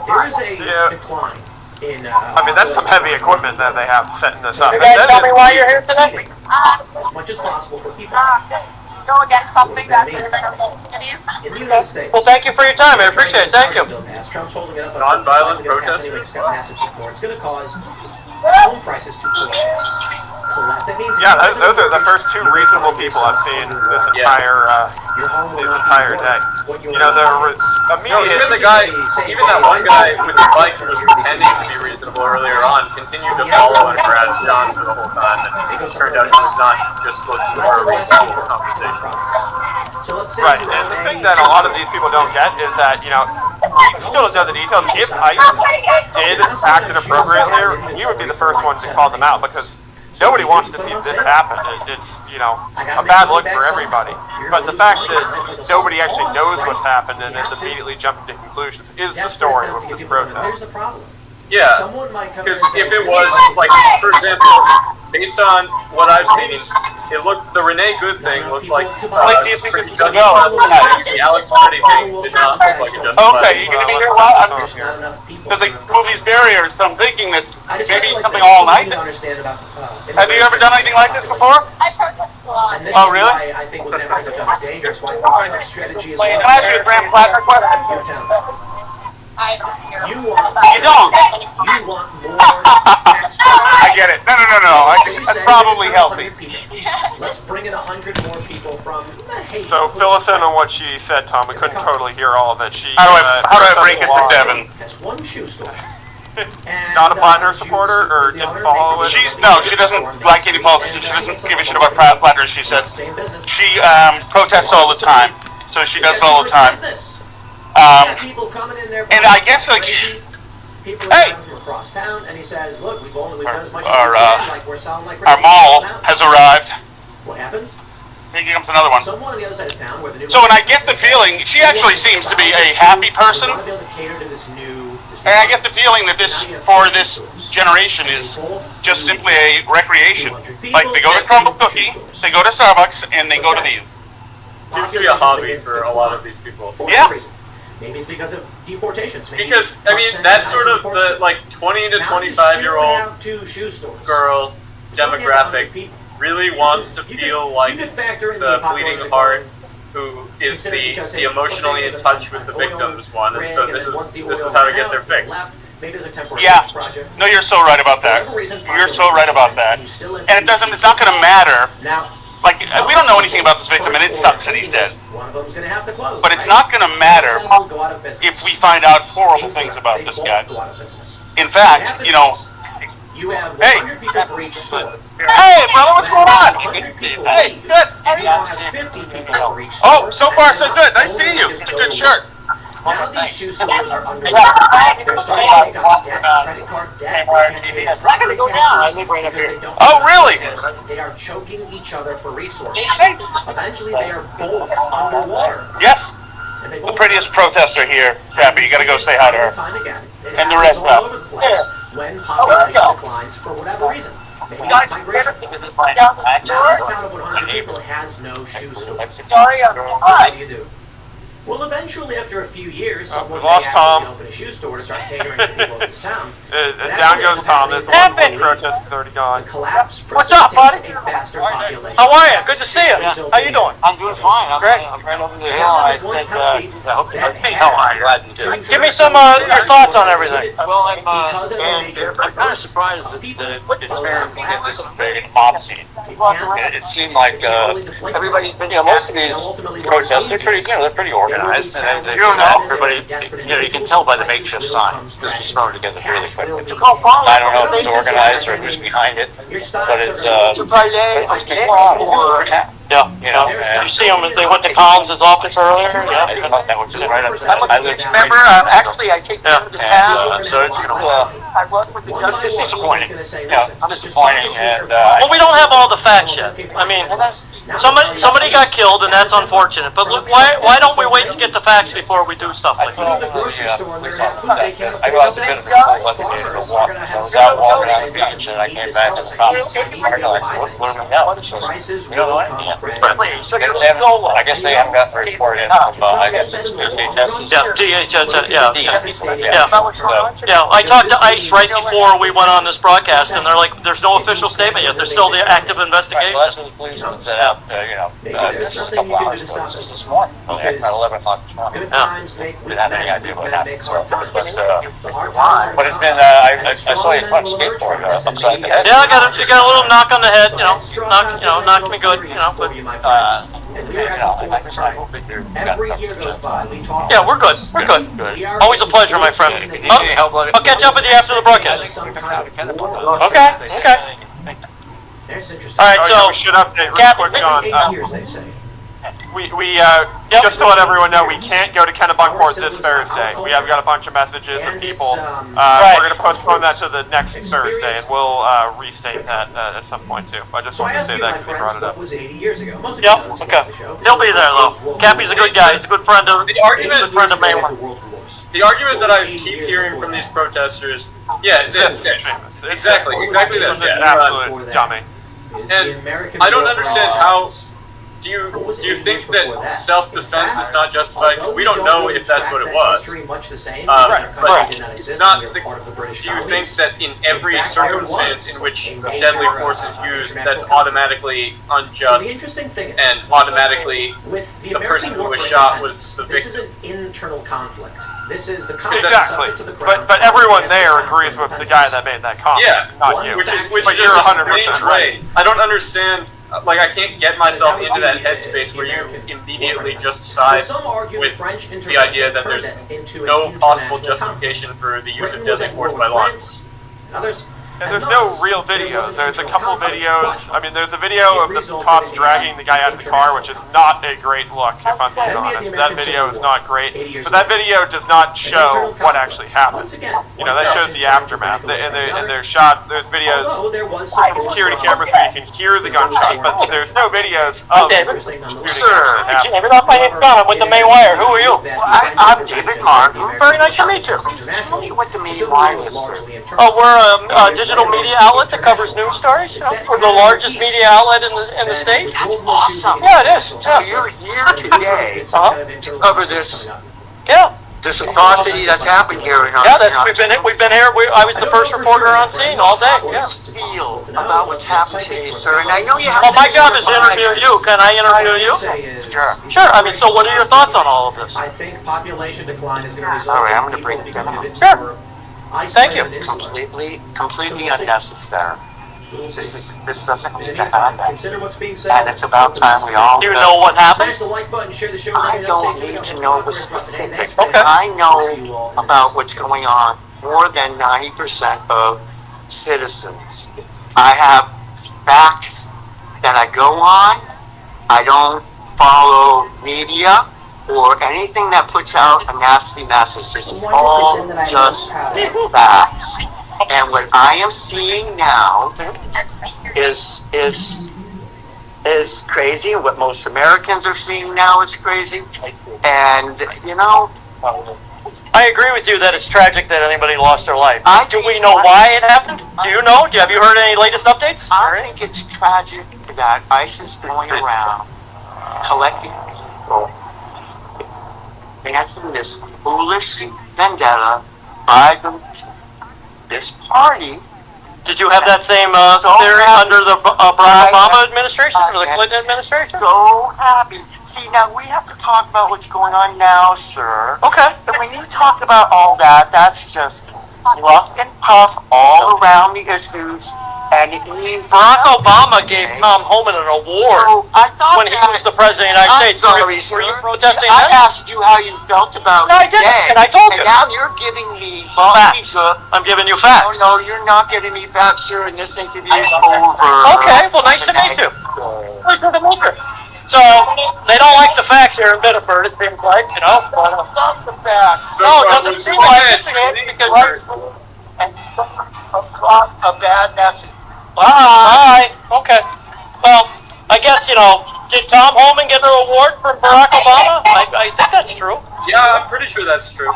There is a decline. I mean, that's some heavy equipment that they have setting this up. You guys tell me why you're here today? As much as possible for people. Go against something that's in the United States. Well, thank you for your time. I appreciate it. Thank you. Trump's holding it up. Non-violent protest. It's got massive support. It's going to cause home prices to collapse. Yeah, those are the first two reasonable people I've seen this entire day. You know, there was immediate. Even that one guy with the bike who was pretending to be reasonable earlier on continued to follow and harass John for the whole time. And it turned out he was not just looking for a reasonable conversation. Right, and the thing that a lot of these people don't get is that, you know, we still don't know the details. If ICE did act inappropriately, we would be the first ones to call them out because nobody wants to see this happen. It's, you know, a bad look for everybody. But the fact that nobody actually knows what's happened and is immediately jumping to conclusions is the story with this protest. Yeah, because if it was, like, for example, based on what I've seen, it looked, the Renee Good thing looked like pretty justified. The Alex Pretty thing did not look like a justified. Okay, you're going to be here a while? Because they move these barriers, so I'm thinking that maybe something all night. Have you ever done anything like this before? I protest a lot. Oh, really? I think what Democrats have done is dangerous. Why the strategy is... Can I ask you a grand platter question? You want more I get it. No. That's probably healthy. Let's bring in 100 more people from. So fill us in on what she said, Tom. We couldn't totally hear all of it. She how do I break it to Devin? Has one shoe store. Not a Plattner supporter, or didn't follow it? She doesn't like any politicians. She doesn't give a shit about Plattner. She said she protests all the time, so she does it all the time. And I guess like, hey, from across town, and he says, "Look, we've done as much as our we can. Like we're selling like our mall has arrived." What happens? Here comes another one. Someone on the other side of town where the new. So, and I get the feeling she actually seems to be a happy person. And I get the feeling that this, for this generation, is just simply a recreation. Like they go to Crumble Cookie, they go to Starbucks, and they go to these. Seems to be a hobby for a lot of these people. Yeah. Maybe it's because of deportations. Maybe because I mean that's sort of the like 20 to 25-year-old girl demographic really wants to feel like the bleeding heart who is the emotionally in touch with the victims one, and so this is how to get their fix. Yeah, no, you're so right about that. You're so right about that. And it's not going to matter. Like, we don't know anything about this victim, and it sucks that he's dead. But it's not going to matter if we find out horrible things about this guy. In fact, you know, hey, brother, what's going on? Hey, good. Oh, so far so good. Nice seeing you. It's a good shirt. Now these shoe stores are underwater. They're starting to take out debt, credit card debt. It's not going to go down. Oh, really? They are choking each other for resources. Eventually, they are both underwater. Yes. The prettiest protester here, Cappy. You got to go say hi to her. And the rest all over the place when population declines for whatever reason. Maybe migration. This town of 100 vehicle has no shoe store. Sorry, So what do you do? Well, eventually, after a few years, someone we lost may Tom. actually open a shoe store to start catering to people of this town. Down goes Tom. This one protest is already gone. Collapse What's up, buddy? a faster population. How are you? Good to see you. How you doing? I'm doing fine. I'm Great. I'm right over the hill. I said, I hope you guys how are you? Give me some your thoughts on everything. Well, I'm kind of surprised that it's been this big mob scene. It seemed like everybody's been, most of these protests, they're pretty organized, and they everybody, you can tell by the makeshift signs. This was thrown together really quickly. I don't know if it's organized or who's behind it, but it's You see them, they went to Collins' office earlier. Yeah, that was right up there. I live Remember, actually, I take care of the town. so it's I work with the it's justice. disappointing. Disappointing, and well, we don't have all the facts yet. I mean, somebody got killed, and that's unfortunate. But look, why don't we wait to get the facts before we do stuff like that? I was a bit of a investigator to walk, so I was out walking on the beach, and I came back to the conference. What do we know? We don't know anything yet. I guess they haven't gotten a report in from, I guess it's DHS. Yeah, I talked to ICE right before we went on this broadcast, and they're like, there's no official statement yet. There's still the active investigation. Well, that's what the policeman said out, this is a couple hours ago. This was this morning, about 11 o'clock this morning. We didn't have any idea what happened, but it's been, I saw you punch skateboard upside the head. Yeah, you got a little knock on the head, knocked me good, but, yeah, we're good. Always a pleasure, my friend. I'll catch up with you after the broadcast. Okay. All right, so we should update real quick, John. We just to let everyone know, we can't go to Kennebunkport this Thursday. We have got a bunch of messages and people. We're going to postpone that to the next Thursday, and we'll restate that at some point too. I just wanted to say that because we brought it up. Yep. Okay. He'll be there though. Cappy's a good guy. He's a good friend of Mayweather. The argument that I keep hearing from these protesters, exactly this. This absolute dummy. And I don't understand how. Do you think that self-defense is not justified? Because we don't know if that's what it was. Do you think that in every circumstance in which deadly force is used, that's automatically unjust and automatically the person who was shot was the victim? This is an internal conflict. This is the exactly. But everyone there agrees with the guy that made that comment. Yeah, not you. Which but is you're a 100% right. I don't understand. Like, I can't get myself into that headspace where you immediately just side with the idea that there's no possible justification for the use of deadly force by lawns. And there's no real videos. There's a couple videos. I mean, there's a video of the cops dragging the guy out of the car, which is not a great look, if I'm being honest. That video is not great. But that video does not show what actually happened. That shows the aftermath. And there's shots, there's videos from security cameras where you can hear the gunshots, but there's no videos of shooting that David, off my gun. I'm with the main wire. Who are you? I'm David Martin. Very nice to meet you. Please tell me what the main wire is. Oh, we're a digital media outlet that covers news stories. We're the largest media outlet in the state. That's awesome. Yeah, it is. So you're here today to cover this. Yeah. This atrocity that's happened here in our we've been here. I was the first reporter on scene all day. Yeah. Feel about what's happened to you, sir. And I know you have. Well, my job is to interview you. Can I interview you? Sure. I mean, so what are your thoughts on all of this? I think population decline is going to result. All right, I'm going to bring it down. Sure. Thank you. Completely unnecessary. This doesn't need to happen. And it's about time we all. Do you know what happened? I don't need to know the specifics. I know about what's going on more than 90% of citizens. I have facts that I go on. I don't follow media or anything that puts out a nasty message. It's all just facts. And what I am seeing now is crazy, and what most Americans are seeing now is crazy. And I agree with you that it's tragic that anybody lost their life. Do we know why it happened? Do you know? Have you heard any latest updates? I think it's tragic after that, ISIS going around collecting people, advancing this foolish vendetta by this party. Did you have that same theory under the Barack Obama administration or the Clinton administration? So happy. See, now we have to talk about what's going on now, sir. Okay. And when you talk about all that, that's just fluff and puff all around the issues. And Barack Obama gave Tom Homan an award when he was the president of the United States. Were you protesting that? I asked you how you felt about No, I didn't, and I told you. And now you're giving me facts. I'm giving you facts. No, you're not giving me facts, sir, and this interview's over. Okay, well, nice to meet you. Nice to meet you. So, they don't like the facts here in Biddeford, it seems like, you know. But, not the facts. No, it doesn't seem like it because and a bad message. Bye. Okay. Well, I guess, you know, did Tom Homan get an award from Barack Obama? I think that's true. Yeah, I'm pretty sure that's true.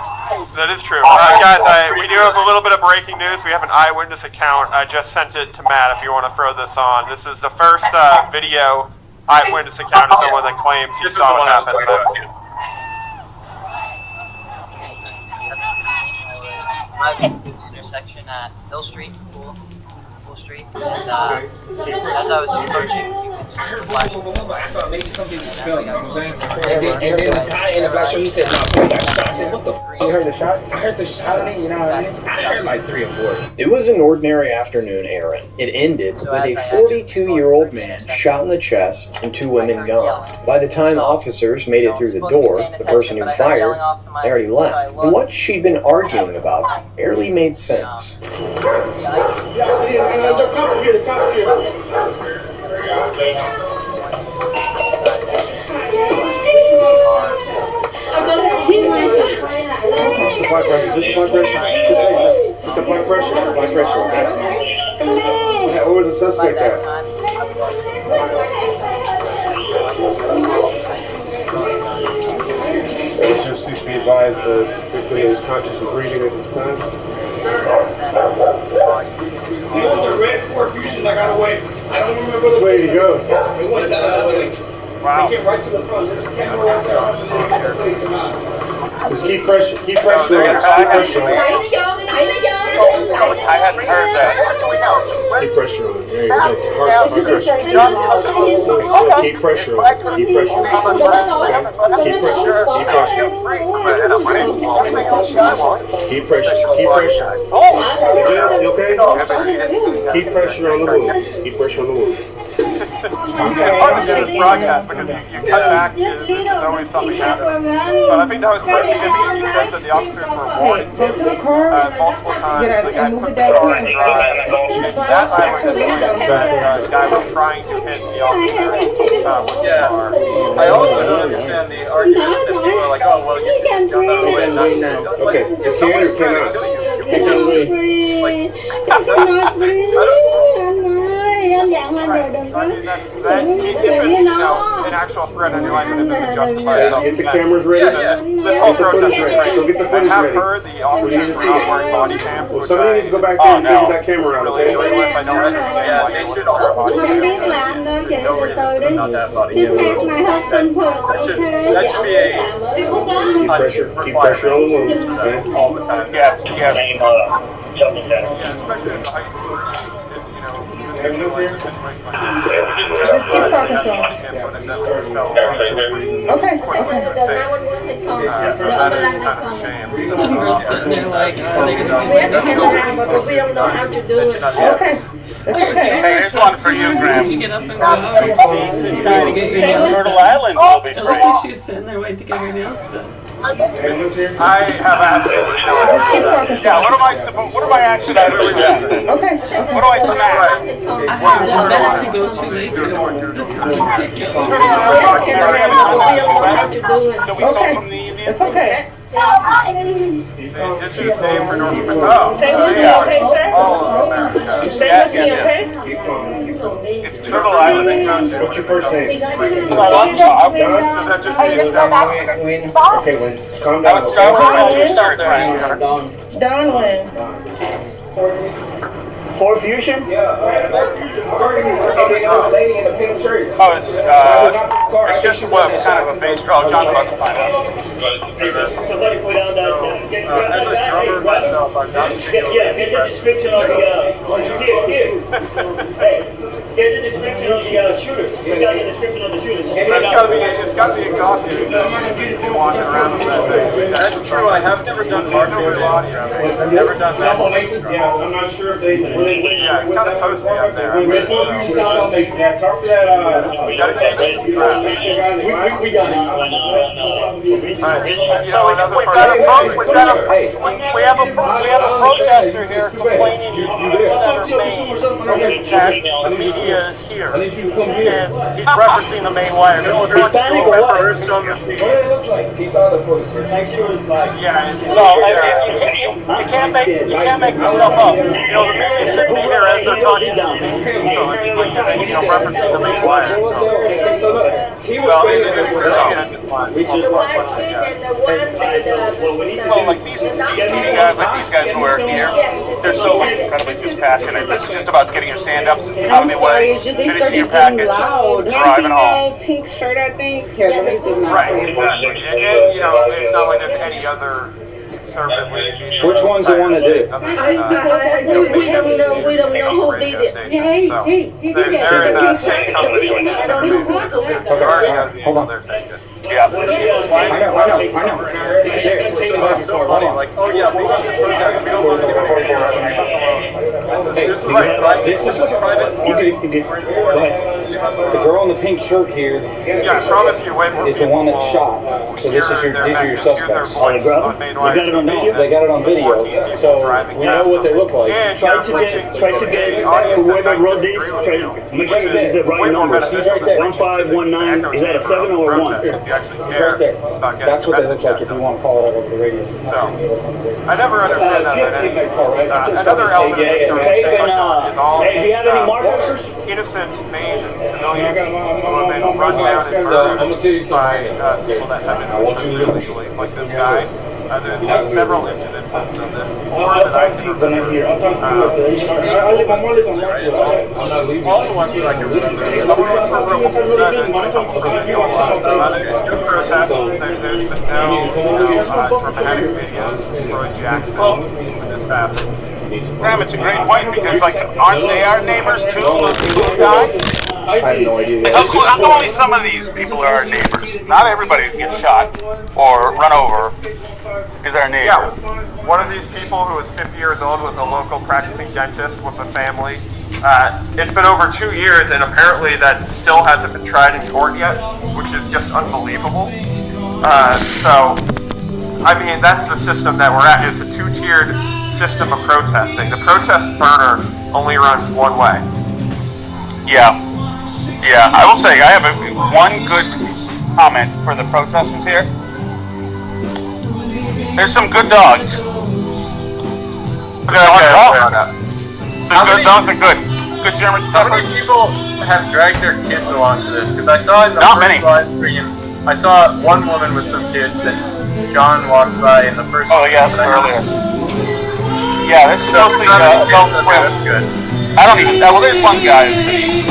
That is true. Guys, we do have a little bit of breaking news. We have an eyewitness account. I just sent it to Matt if you want to throw this on. This is the first video eyewitness account of someone that claims he saw what happened. Intersection at Hill Street, Street, and as I was approaching, you could see the flash. I thought maybe something was spilling, you know what I'm saying? And then the guy in the black shirt, he said, no, that's not. I said, what the f***? You heard the shots? I heard the shot, you know what I mean? I heard like 3 or 4. It was an ordinary afternoon errand. It ended with a 42-year-old man shot in the chest and 2 women gone. By the time officers made it through the door, the person who fired, they already left. And what she'd been arguing about barely made sense. The cops are here, the cops are here. The blood pressure, this is blood pressure. Just the blood pressure, Where was the suspect at? Just please be advised quickly is conscious and breathing at this time. This is a red Ford Fusion I got away. I don't remember which way did he go? It went the other way. Wow. They came right to the front. There's a camera right there. Just keep pressure on it. Keep pressure on it. I hadn't heard that. Keep pressure on it. There you go. Hard pressure. Keep pressure on it. Keep pressure on it. Keep pressure. Keep pressure. Keep pressure. Keep pressure. You good? You okay? Keep pressure on the wound. Keep pressure on the wound. It's hard to do this broadcast because you cut back, there's always something happening. But I think that was quite significant. He says that the officers were warning him multiple times. The guy put the car in drive. That eyewitness claimed that the guy was trying to hit the officer with the car. I also don't understand the argument that people are like, oh, well, you should just jump out of the way and not say it. Okay, if someone's trying to kill you, an actual threat on your life and if it's justified. Get the cameras ready. This whole protest is crazy. Go get the footage I have ready. heard the officers were not wearing body cams. Well, somebody needs to go back there and figure that camera out, okay? I don't understand why they you should wouldn't wear a body all cam. There's no reason for them not to have body cam. That should be a Keep pressure on the wound, okay? all the time. Yes. Especially at the height of Just keep talking to him. Okay. Girl sitting there like, We have to hang around, but we don't know how to do it. Okay. It's okay. Hey, here's one for you, Graham. You get up and go out. Trying to get your nails Turtle done. Island will be It looks like she was sitting there waiting to get her nails done. I have absolutely no idea. Just keep talking to Yeah, him. what am I actually doing? Okay. What do I smash? I have an event to go to later. This is ridiculous. Okay. It's okay. It's his name for North America. Stay with me, okay, sir? All of America. Stay with me, okay? It's Turtle Island. What's your first name? Does that just mean Okay, Win. Just calm down. Don Wynn. Ford Fusion? Yeah. There was a lady in the pink Oh, it's just kind of a base. Oh, John's about to find out. Somebody put out that. As a drummer myself, I'm not Get the description of the. Get the description of the shooters. We got the description of the shooters. It's gotta be exhausting to walking around with that thing. That's true. I have never done marching body. I've never done that. Yeah, I'm not sure if they. Yeah, it's kind of toasty up there. Yeah, talk to that. We got it. We got it. We have a protester here complaining that the media is here, and he's referencing the main wire. Hispanic or what? He saw the footage. Yeah, So you can't make stuff up. You know, the media should be here as they're talking down. Referencing the main wire. He was These guys who are here, they're so incredibly dispassionate. This is just about getting your stand-ups out of the way, It's just they finishing started your getting packets, loud. driving home. Pink shirt, I think. Here, let me zoom out. Right, exactly. And, you know, it's not like there's any other conservative media. Which one's the one that did it? We don't know who did it. Hey, They're in that same company. Hold on. Yeah. I know. It's so funny. Like, oh yeah, we must have protest. We don't want anyone to hear us. Leave us alone. This is right. This is private. The girl in the pink shirt here Yeah, I promise you, way more is the one that shot. So these are your suspects. They got it on video. They got it on video, so we know what they look like. Try to get whoever wrote this. Try to make sure this is the right number. 1519. Is that a 7 or a 1? He's right there. That's what they look like if you want to call it over the radio. So, I never understand that. Another element of the story is all hey, do you have any markers? innocent Maine civilians who have been run down and murdered by people that have been illegally, like this guy. There's been several incidents of this. Four that I can remember. All the ones that I can remember. Some of them for real. No protests. There's been no dramatic videos of Troy Jackson when this happens. Graham, it's a great point because, like, aren't they our neighbors too? Those people who died? I have no idea. Only some of these people are our neighbors. Not everybody who gets shot or run over is our neighbor. Yeah, one of these people who was 50 years old was a local practicing dentist with a family. It's been over 2 years, and apparently that still hasn't been tried in court yet, which is just unbelievable. So, I mean, that's the system that we're at. It's a two-tiered system of protesting. The protest burner only runs one way. Yeah. Yeah, I will say, I have one good comment for the protesters here. There's some good dogs. The good dogs are good. Good German How many people have dragged their kids along to this? Because I saw in the first live stream, I saw one woman with some kids that John walked by in the first. Oh yeah, earlier. Yeah, this is mostly Adult Swim. Good. I don't even. Well, there's one guy,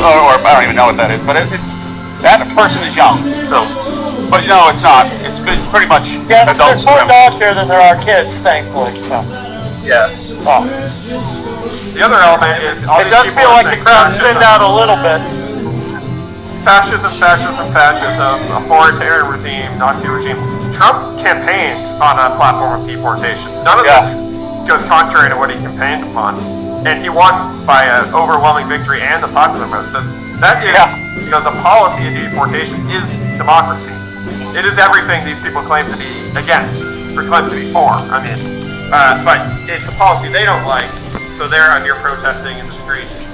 or I don't even know what that is, but that person is young. So, but no, it's not. It's pretty much Adult There's more Swim. dogs here than there are kids, thankfully. So. Yeah. Oh. The other element is It does feel like the crowd's thinned out a little bit. Fascism, authoritarian regime, Nazi regime. Trump campaigned on a platform of deportations. None of this goes contrary to what he campaigned upon. And he won by an overwhelming victory and the popular vote. So that is, you know, the policy of deportation is democracy. It is everything these people claim to be against, or claim to be for. I mean, but it's a policy they don't like, so they're out here protesting in the streets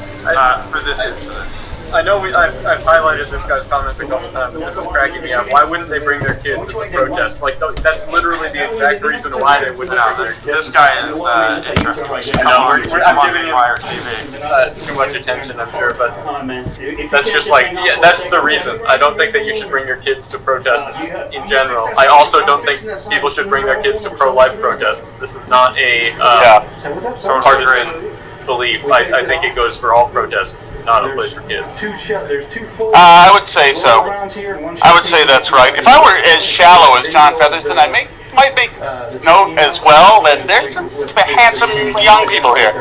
for this incident. I know I've highlighted this guy's comments a couple times, and this is cracking me up. Why wouldn't they bring their kids to protest? Like, that's literally the exact reason why they wouldn't bring their kids. This guy is interesting. I'm giving him too much attention, I'm sure, but that's just like, yeah, that's the reason. I don't think that you should bring your kids to protests in general. I also don't think people should bring their kids to pro-life protests. This is not a partisan belief. I think it goes for all protests, not a place for kids. I would say so. I would say that's right. If I were as shallow as John Featherston, I might make note as well that there's some handsome young people here.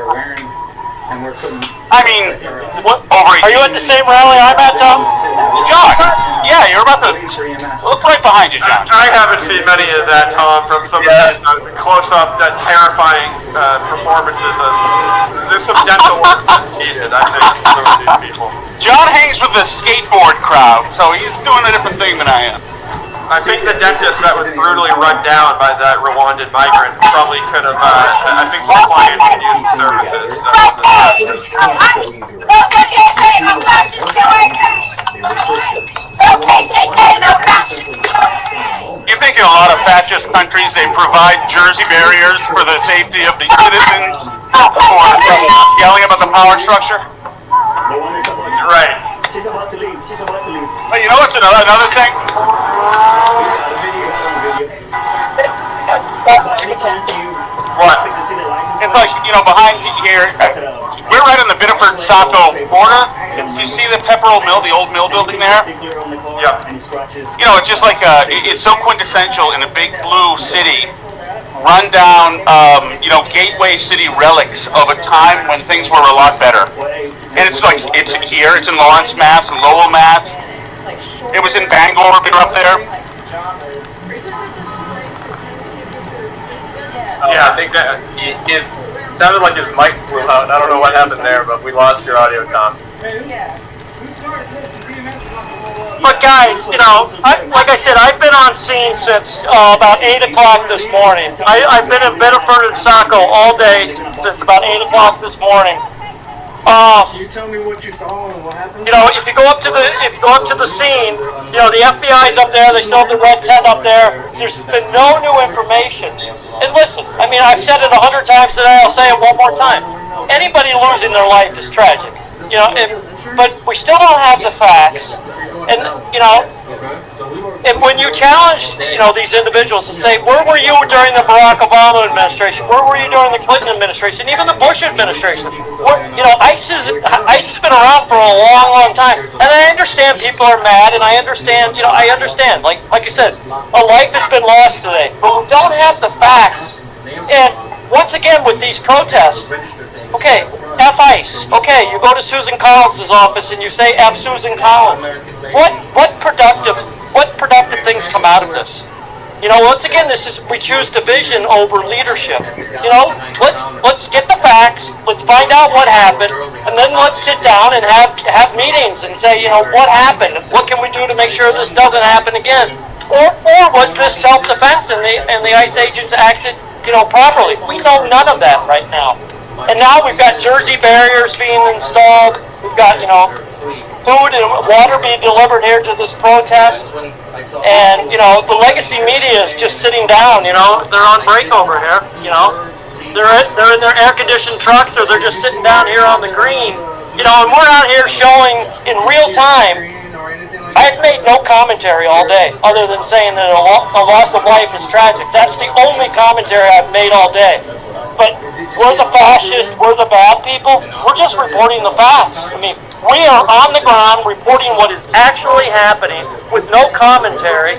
I mean, Are you at the same rally I'm at, Tom? John, yeah, you're about to look right behind you, John. I haven't seen many of that, Tom, from some of these close-up, terrifying performances. There's some dental work that's needed, I think, for some of these people. John hangs with the skateboard crowd, so he's doing a different thing than I am. I think the dentist that was brutally run down by that Rwandan migrant probably could have, I think some clients could use the services. You think in a lot of fascist countries they provide Jersey barriers for the safety of the citizens who are yelling about the power structure? Right. She's about to leave. But you know what's another thing? What? It's like, behind here, we're right on the Biddeford-Saco border. You see the Pepperell Mill, the old mill building there? Yeah. It's just like, it's so quintessential in a big blue city. Run down, gateway city relics of a time when things were a lot better. And it's like, it's here, it's in Lawrence, Mass, and Lowell, Mass. It was in Bangor, we were up there. Yeah, I think that sounded like his mic blew out. I don't know what happened there, but we lost your audio, Tom. But guys, like I said, I've been on scene since about 8 o'clock this morning. I've been in Biddeford and Saco all day since about 8 o'clock this morning. Can you tell me what you saw and what happened? If you go up to the scene, the FBI's up there. They still have the red tent up there. There's been no new information. And listen, I've said it 100 times today. I'll say it one more time. Anybody losing their life is tragic. But we still don't have the facts. And and when you challenge these individuals and say, where were you during the Barack Obama administration? Where were you during the Clinton administration? Even the Bush administration? ICE has been around for a long, long time. And I understand people are mad, and I understand. Like I said, a life has been lost today, but we don't have the facts. And once again, with these protests, okay, F ICE. Okay, you go to Susan Collins' office and you say F Susan Collins. What productive things come out of this? Once again, we choose division over leadership. Let's get the facts. Let's find out what happened, and then let's sit down and have meetings and say, what happened? What can we do to make sure this doesn't happen again? Or was this self-defense and the ICE agents acted, properly? We know none of that right now. And now we've got Jersey barriers being installed. We've got, food and water being delivered here to this protest. And, the legacy media is just sitting down, they're on break over here, They're in their air-conditioned trucks, or they're just sitting down here on the green. And we're out here showing in real time. I've made no commentary all day, other than saying that a loss of life is tragic. That's the only commentary I've made all day. But we're the fascists, we're the bad people. We're just reporting the facts. We are on the ground reporting what is actually happening with no commentary,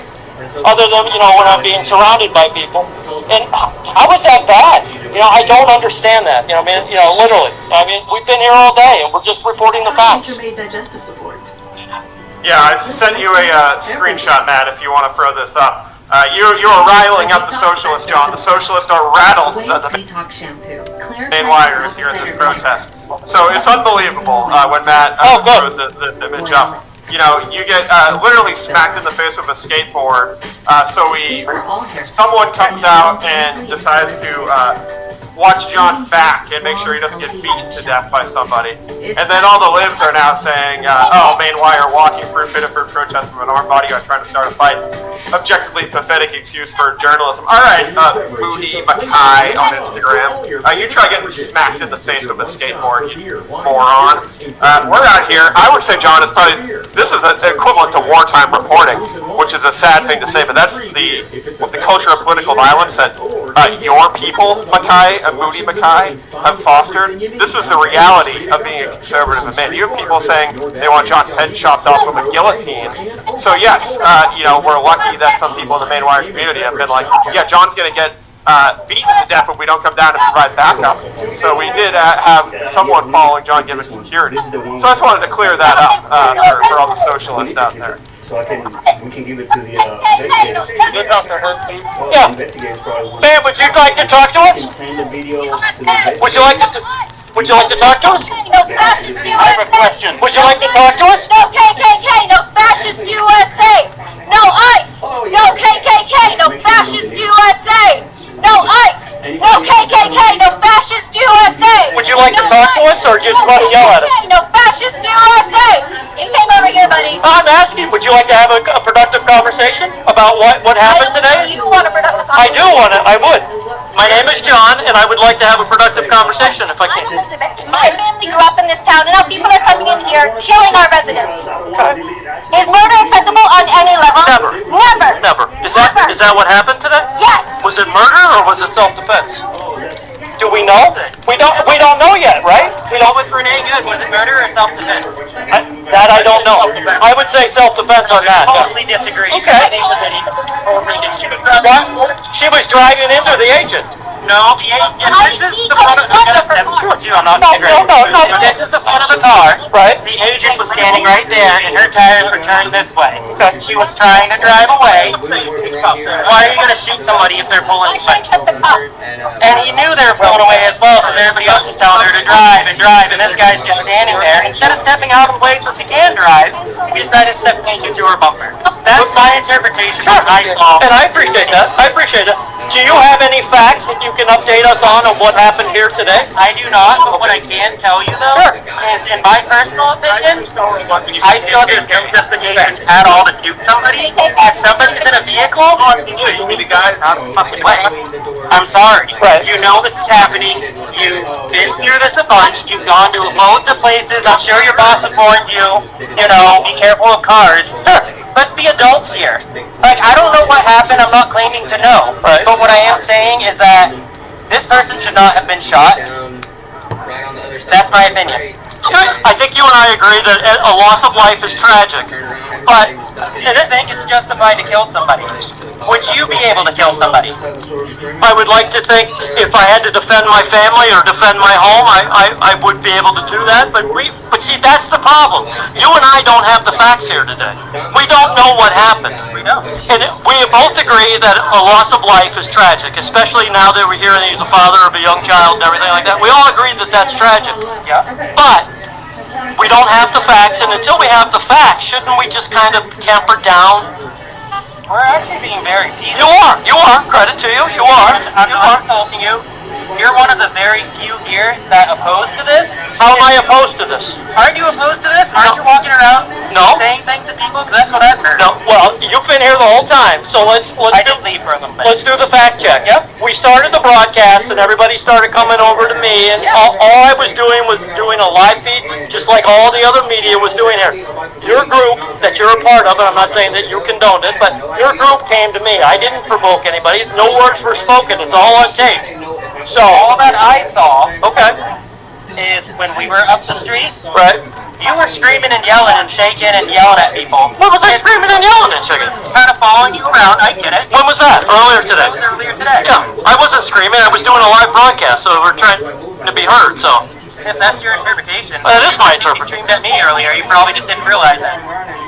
other than, when I'm being surrounded by people. And how is that bad? I don't understand that. Literally. We've been here all day, and we're just reporting the facts. Digestive support. Yeah, I sent you a screenshot, Matt, if you want to throw this up. You were riling up the socialists, John. The socialists are rattled the main wires here in this protest. So it's unbelievable when Matt throws the image up. You get literally smacked in the face with a skateboard. Someone comes out and decides to watch John's back and make sure he doesn't get beaten to death by somebody. And then all the libs are now saying, main wire walking through Biddeford protest with an armed bodyguard trying to start a fight. Objectively pathetic excuse for journalism. Alright, Moody Mackay on Instagram. You try getting smacked in the face with a skateboard, you moron. We're out here. I would say, John, this is equivalent to wartime reporting, which is a sad thing to say, but that's with the culture of political violence that your people, Mackay and Moody Mackay, have fostered. This is the reality of being a conservative in Maine. You have people saying they want John's head chopped off with a guillotine. So yes, we're lucky that some people in the Maine Wire community have been like, yeah, John's going to get beaten to death if we don't come down and provide backup. So we did have someone following John giving security. So I just wanted to clear that up for all the socialists out there. So we can give it to the investigators. Yeah. Investigators probably will. Ma'am, would you like to talk to us? Send the video to the Would you like to talk to us? No fascist USA. I have a question. Would you like to talk to us? No KKK, no fascist USA. No ICE. No KKK, no fascist USA. No ICE. No KKK, no fascist USA. Would you like to talk to us or just want to yell at us? No fascist USA. You came over here, buddy. I'm asking, would you like to have a productive conversation about what happened today? You want a productive I conversation? do want it. I would. My name is John, and I would like to have a productive conversation if I can. My family grew up in this town, and now people are coming in here, killing our residents. Is murder acceptable on any level? Never. Never. Never. Is that what happened today? Yes. Was it murder or was it self-defense? Do we know? We don't know yet, right? We don't. With Renee Good, was it murder or self-defense? That I don't know. I would say self-defense on that. Totally disagree. Okay. She was dragging into the agent. No, this is the front of the I'm not No. This is the front of the car. Right. The agent was standing right there, and her tires were turned this way. Okay. She was trying to drive away. Why are you going to shoot somebody if they're pulling away? And he knew they were pulling away as well, because everybody else was telling her to drive, and this guy's just standing there. Instead of stepping out of the way so she can drive, he decided to step closer to her bumper. That's my interpretation of high law. And I appreciate that. Do you have any facts that you can update us on what happened here today? I do not, but what I can tell you though is, in my personal opinion, I feel there's no justification at all to shoot somebody. If somebody's in a vehicle, you be the guy out of the fucking way. I'm sorry. Right. You know this is happening. You've been through this a bunch. You've gone to loads of places. I'm sure your boss has warned you. Be careful of cars. Let's be adults here. I don't know what happened. I'm not claiming to know. Right. But what I am saying is that this person should not have been shot. That's my opinion. I think you and I agree that a loss of life is tragic. But I don't think it's justified to kill somebody. Would you be able to kill somebody? I would like to think if I had to defend my family or defend my home, I would be able to do that. But see, that's the problem. You and I don't have the facts here today. We don't know what happened. We don't. And we both agree that a loss of life is tragic, especially now that we're hearing he's the father of a young child and everything like that. We all agree that that's tragic. Yeah. But we don't have the facts, and until we have the facts, shouldn't we just kind of tamper down? We're actually being very peaceful. You are. Credit to you. You are. I'm not insulting you. You're one of the very few here that oppose to this. How am I opposed to this? Aren't you opposed to this? Aren't you walking around saying things to people? Because that's what I've heard. No. Well, you've been here the whole time, so let's I did leave for a little bit. Let's do the fact check. Yep. We started the broadcast, and everybody started coming over to me, and all I was doing a live feed, just like all the other media was doing here. Your group that you're a part of, and I'm not saying that you condoned it, but your group came to me. I didn't provoke anybody. No words were spoken. It's all on tape. So all that I saw, is when we were up the street. Right. You were screaming and yelling and shaking and yelling at people. What was I screaming and yelling and shaking? Kind of following you around. I get it. When was that? Earlier today. It was earlier today. Yeah. I wasn't screaming. I was doing a live broadcast, so we're trying to be heard. So. If that's your interpretation. That is my interpretation. You screamed at me earlier. You probably just didn't realize that.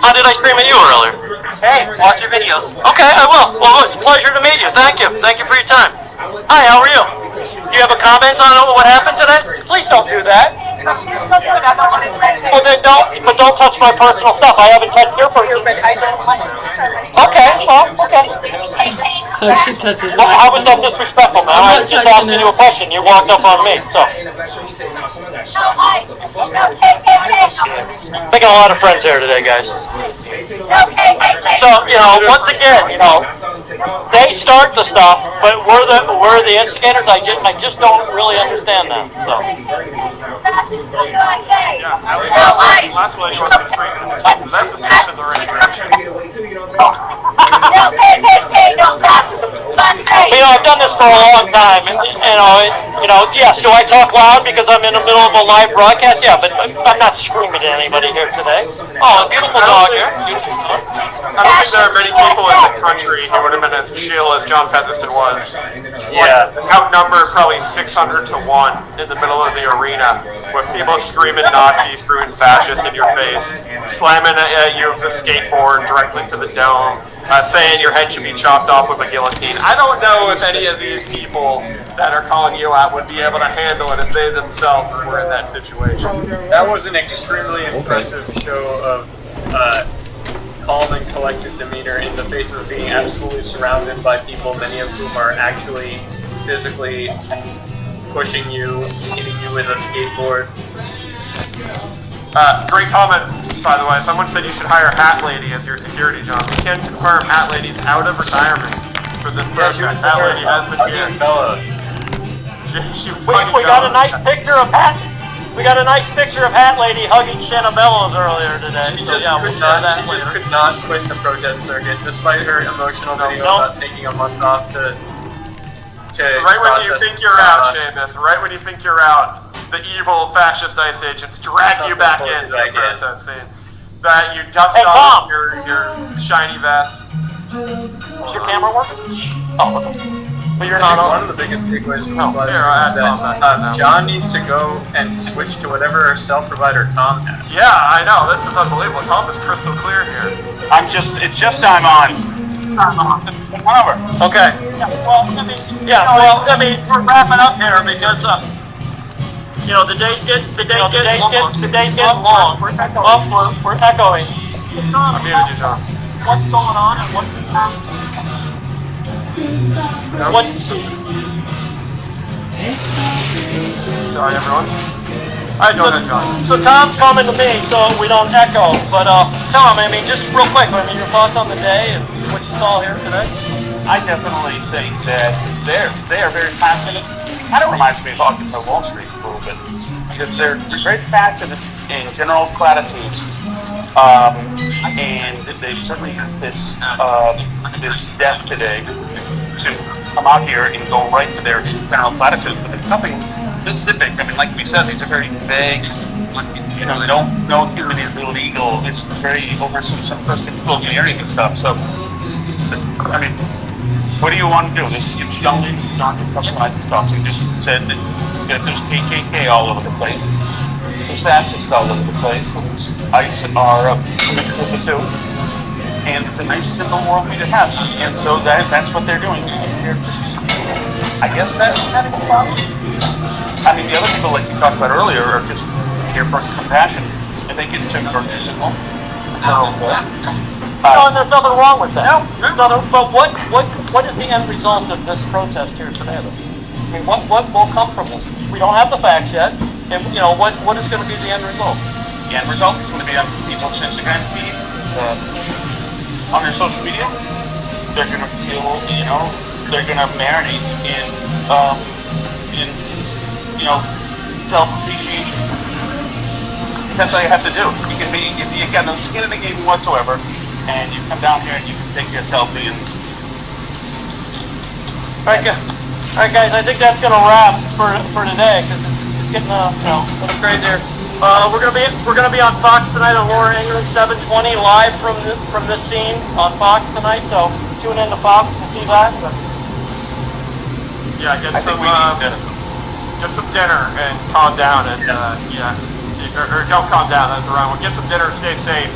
How did I scream at you earlier? Hey, watch your videos. Okay, I will. Well, it's a pleasure to meet you. Thank you. Thank you for your time. Hi, how are you? Do you have a comment on what happened today? Please don't do that. Well, then don't touch my personal stuff. I haven't touched your personal. Okay, well, okay. Oh, she touches it. I was not disrespectful, man. I was just asking you a question. You walked up on me, so. Making a lot of friends here today, guys. So, once again, they start the stuff, but we're the instigators. I just don't really understand that. So. That's the step in the ring. No KKK, no fascist USA. I've done this for a long time. And, yes, do I talk loud because I'm in the middle of a live broadcast? Yeah, but I'm not screaming at anybody here today. Oh, a beautiful dog here. Beautiful dog. I don't think there are many people in the country who would have been as chill as John Featherston was. Yeah. Outnumbered probably 600 to 1 in the middle of the arena with people screaming Nazi, screaming fascist in your face, slamming at you with a skateboard directly to the dome, saying your head should be chopped off with a guillotine. I don't know if any of these people that are calling you out would be able to handle it if they themselves were in that situation. That was an extremely impressive show of calm and collected demeanor in the face of being absolutely surrounded by people, many of whom are actually physically pushing you, hitting you with a skateboard. Great comment, by the way. Someone said you should hire Hat Lady as your security, John. We can confirm Hat Lady's out of retirement for this protest. Hat Lady has been here. We got a nice picture of Hat. We got a nice picture of Hat Lady hugging Shanabellos earlier today. She just could not quit the protest circuit, despite her emotional video about taking a month off to right when you think you're out, Seamus, right when you think you're out, the evil fascist ICE agents drag you back in to the protest scene. That you dust off your shiny vest. Is your camera working? Oh, okay. But you're not on. One of the biggest takeaways from this is that John needs to go and switch to whatever self-provider Tom has. Yeah, I know. This is unbelievable. Tom is crystal clear here. I'm on. Whatever. Okay. I mean, we're wrapping up here because the days get long. We're echoing. I muted you, John. What's going on and what's the time? Sorry, everyone. How you doing, John? So Tom's coming to me, so we don't echo. But Tom, I mean, just real quick, your thoughts on the day and what you saw here today? I definitely think that they are very passionate. Kind of reminds me of Occupy Wall Street a little bit, because they're very passionate in general platitudes, and they certainly use this death today to come out here and go right to their general platitudes, but there's nothing specific. I mean, like we said, these are very vague. They don't know human is illegal. It's very over some simplistic familiarity and stuff. So, I mean, what do you want to do? This young lady, John talking, just said that there's KKK all over the place. There's fascists all over the place. ICE are mixed with the two. And it's a nice, simple world we to have. And so that's what they're doing. They're just, I guess that's having fun. I mean, the other people, like you talked about earlier, are just here for compassion. And they get to purchase it home. And there's nothing wrong with that. But what is the end result of this protest here today? I mean, what will come from this? We don't have the facts yet. And what is going to be the end result? The end result is going to be on people send the kind of feeds on their social media. They're going to feel, they're going to marinate in self-appreciation. That's all you have to do. You can be, if you got no skin in the game whatsoever, and you come down here and you can take your selfie. All right, guys. I think that's gonna wrap for today because it's getting it's great there. We're gonna be on Fox tonight on Horror Hangar at 7:20 live from this scene on Fox tonight. So tune in to Fox and see that. Yeah, get some dinner and calm down and or don't calm down. That's the wrong one. Get some dinner, stay safe.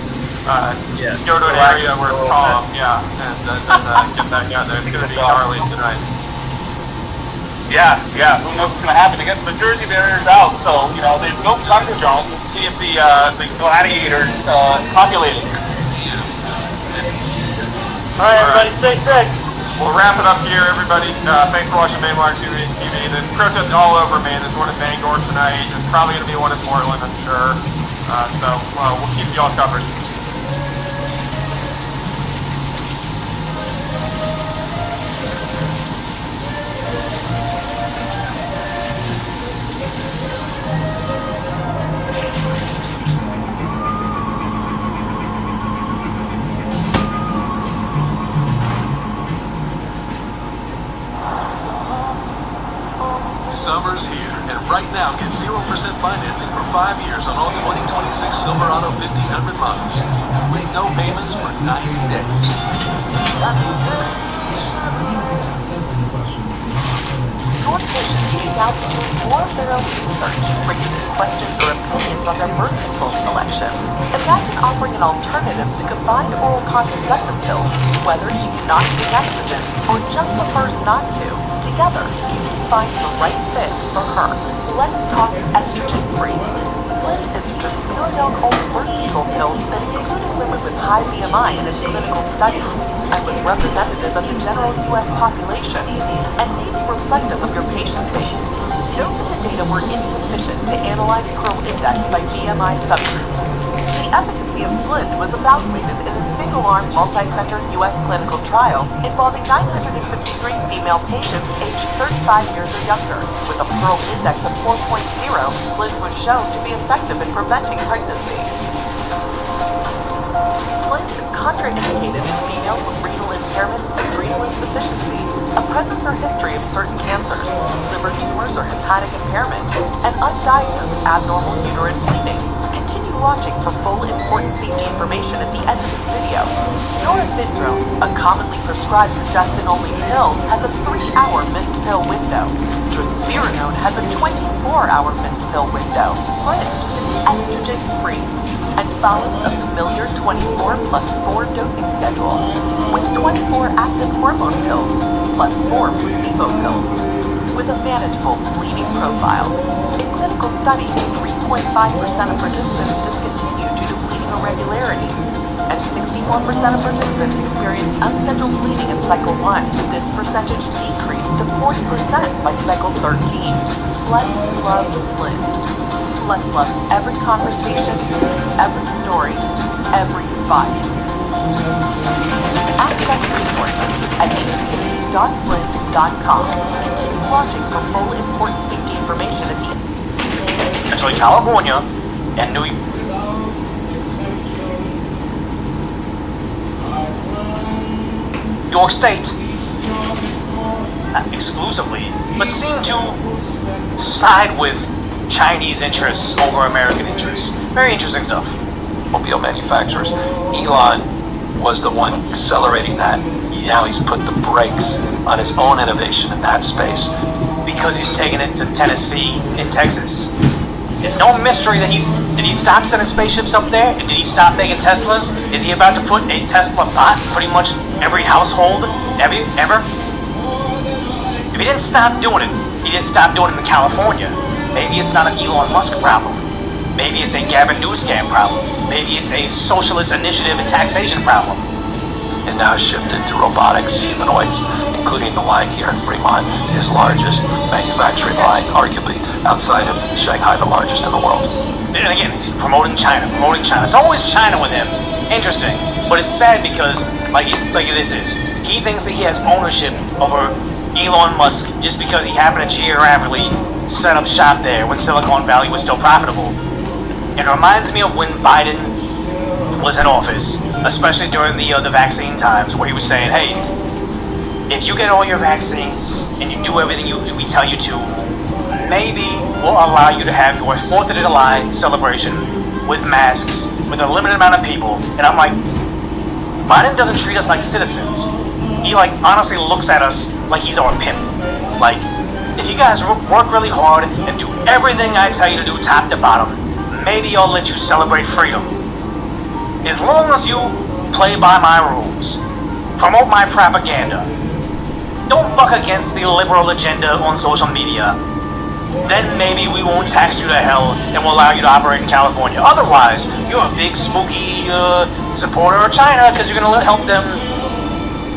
Go to an area where it's calm. Yeah, and get back out there. It's gonna be gnarly tonight. Yeah. Who knows what's gonna happen? I guess the Jersey barrier's out, so they've built an underdome to see if the gladiators populate it. All right, everybody, stay safe. We'll wrap it up here, everybody. Thanks for watching Maymar TV. The protest all over, man. There's one in Bangor tonight. There's probably gonna be one in Portland, I'm sure. We'll keep you all covered. Now get 0% financing for 5 years on all 2026 Silverado 1500 models. With no payments for 90 days. Your patients seek out to do more thorough research, bringing you questions or opinions on their birth control selection. Imagine offering an alternative to combined oral contraceptive pills, whether she cannot take estrogen or just prefers not to. Together, you can find the right fit for her. Let's talk estrogen-free. Slim is a drospirenone oral birth control pill that included women with high BMI in its clinical studies and was representative of the general U.S. population and may be reflective of your patient base. Note that the data were insufficient to analyze Pearl Index by BMI subgroups. The efficacy of SLID was evaluated in a single-arm, multi-center U.S. clinical trial involving 953 female patients aged 35 years or younger. With a Pearl Index of 4.0, SLID was shown to be effective in preventing pregnancy. SLID is contraindicated in females with renal impairment, adrenal insufficiency, a presence or history of certain cancers, liver tumors or hepatic impairment, and undiagnosed abnormal uterine bleeding. Continue watching for full important safety information at the end of this video. Norepinephrine, a commonly prescribed progestin-only pill, has a 3-hour missed pill window. Drospirenone has a 24-hour missed pill window. SLID is estrogen-free and follows a familiar 24 plus 4 dosing schedule with 24 active hormone pills plus 4 placebo pills with a manageable bleeding profile. In clinical studies, 3.5% of participants discontinued due to bleeding irregularities, and 64% of participants experienced unscheduled bleeding in cycle 1. This percentage decreased to 40% by cycle 13. Let's love SLID. Let's love every conversation, every story, every fight. Access resources at hcp.slid.com. Continue watching for full important safety information at the end. Actually, California and New York State exclusively, but seem to side with Chinese interests over American interests. Very interesting stuff. Automobile manufacturers. Elon was the one accelerating that. Yes. Now he's put the brakes on his own innovation in that space. Because he's taken it to Tennessee and Texas. It's no mystery that did he stop sending spaceships up there? Did he stop making Teslas? Is he about to put a Tesla bot in pretty much every household ever? If he didn't stop doing it, he just stopped doing it in California. Maybe it's not an Elon Musk problem. Maybe it's a Gavin Newscam problem. Maybe it's a socialist initiative and taxation problem. And now shifted to robotics, humanoids, including the line here in Fremont, his largest manufacturing line, arguably outside of Shanghai, the largest in the world. And again, he's promoting China. It's always China with him. Interesting. But it's sad because, like this is, he thinks that he has ownership over Elon Musk just because he happened to geographically set up shop there when Silicon Valley was still profitable. It reminds me of when Biden was in office, especially during the vaccine times, where he was saying, hey, if you get all your vaccines and you do everything we tell you to, maybe we'll allow you to have your 4th of July celebration with masks, with a limited amount of people. And I'm like, Biden doesn't treat us like citizens. He honestly looks at us like he's our pimp. Like, if you guys work really hard and do everything I tell you to do top to bottom, maybe I'll let you celebrate freedom. As long as you play by my rules, promote my propaganda, don't buck against the liberal agenda on social media, then maybe we won't tax you to hell and we'll allow you to operate in California. Otherwise, you're a big spooky supporter of China because you're going to help them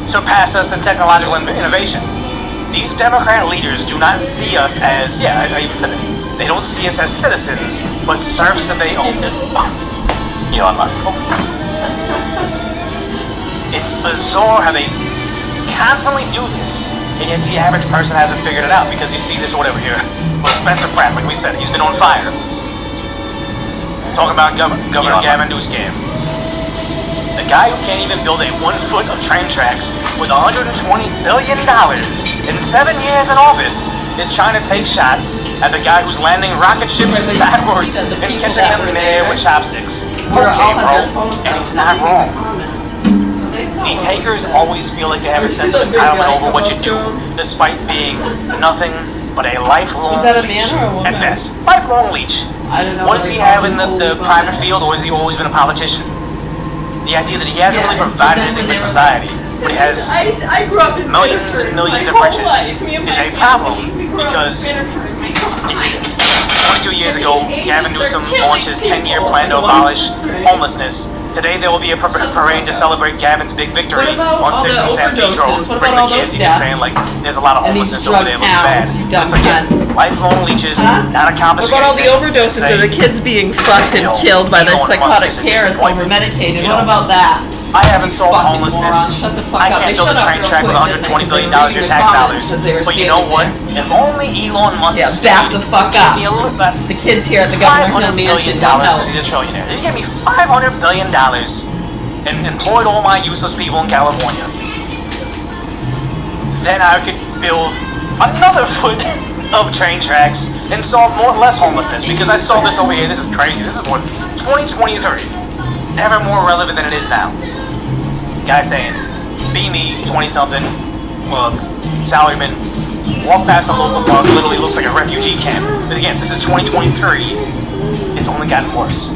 surpass us in technological innovation. These Democrat leaders do not see us as, I even said it, they don't see us as citizens, but serfs that they own. Elon Musk. It's bizarre how they constantly do this, and yet the average person hasn't figured it out, because you see this or whatever here. Well, Spencer Pratt, like we said, he's been on fire. Talking about Governor Gavin Newscam. guy who can't even build a 1 foot of train tracks with $120 billion in 7 years in office is trying to take shots at the guy who's landing rocket ships backwards and catching them in the air with chopsticks. Okay, bro, and he's not wrong. The takers always feel like they have a sense of entitlement over what you do, despite being nothing but a lifelong leech at best. Lifelong leech. What does he have in the private field, or has he always been a politician? The idea that he hasn't really provided anything for society, but he has millions and millions of riches, is a problem, because, you see this, 2 years ago, Gavin Newsom launched his 10-year plan to abolish homelessness. Today there will be a parade to celebrate Gavin's big victory on 6th and San Pedro. Bring the kids, he's just saying, like, there's a lot of homelessness over there, it looks bad. It's like, yeah, lifelong leeches, not accomplishing What about all the anything. overdoses of the kids being fucked and killed by their psychotic parents over medicated? What about that? I haven't solved homelessness. I can't build a train track with $120 billion of your tax dollars. But you know what? If only Elon Musk back the fuck up. The kids here at the Governor Hill Mansion don't help. He's a trillionaire. If he gave me $500 billion and employed all my useless people in California, then I could build another foot of train tracks and solve more or less homelessness. Because I saw this over here. This is crazy. This is what 2023. Never more relevant than it is now. Guy saying, be me, 20-something, salaryman, walk past a local park, literally looks like a refugee camp. But again, this is 2023. It's only gotten worse.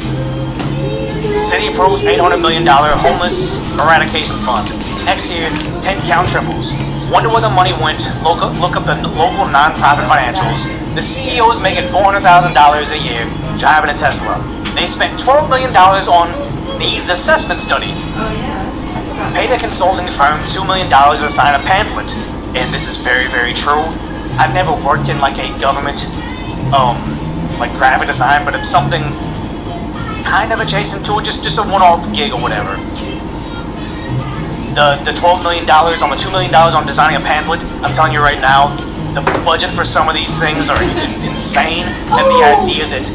City approves $800 million homeless eradication fund. Next year, 10-count triples. Wonder where the money went. Look up the local non-profit financials. The CEO is making $400,000 a year driving a Tesla. They spent $12 million on needs assessment study. Paid a consulting firm $2 million to sign a pamphlet, and this is very, very true. I've never worked in like a government, like graphic design, but it's something kind of adjacent to it, just a one-off gig or whatever. The $12 million on the $2 million on designing a pamphlet, I'm telling you right now, the budget for some of these things are insane, and the idea that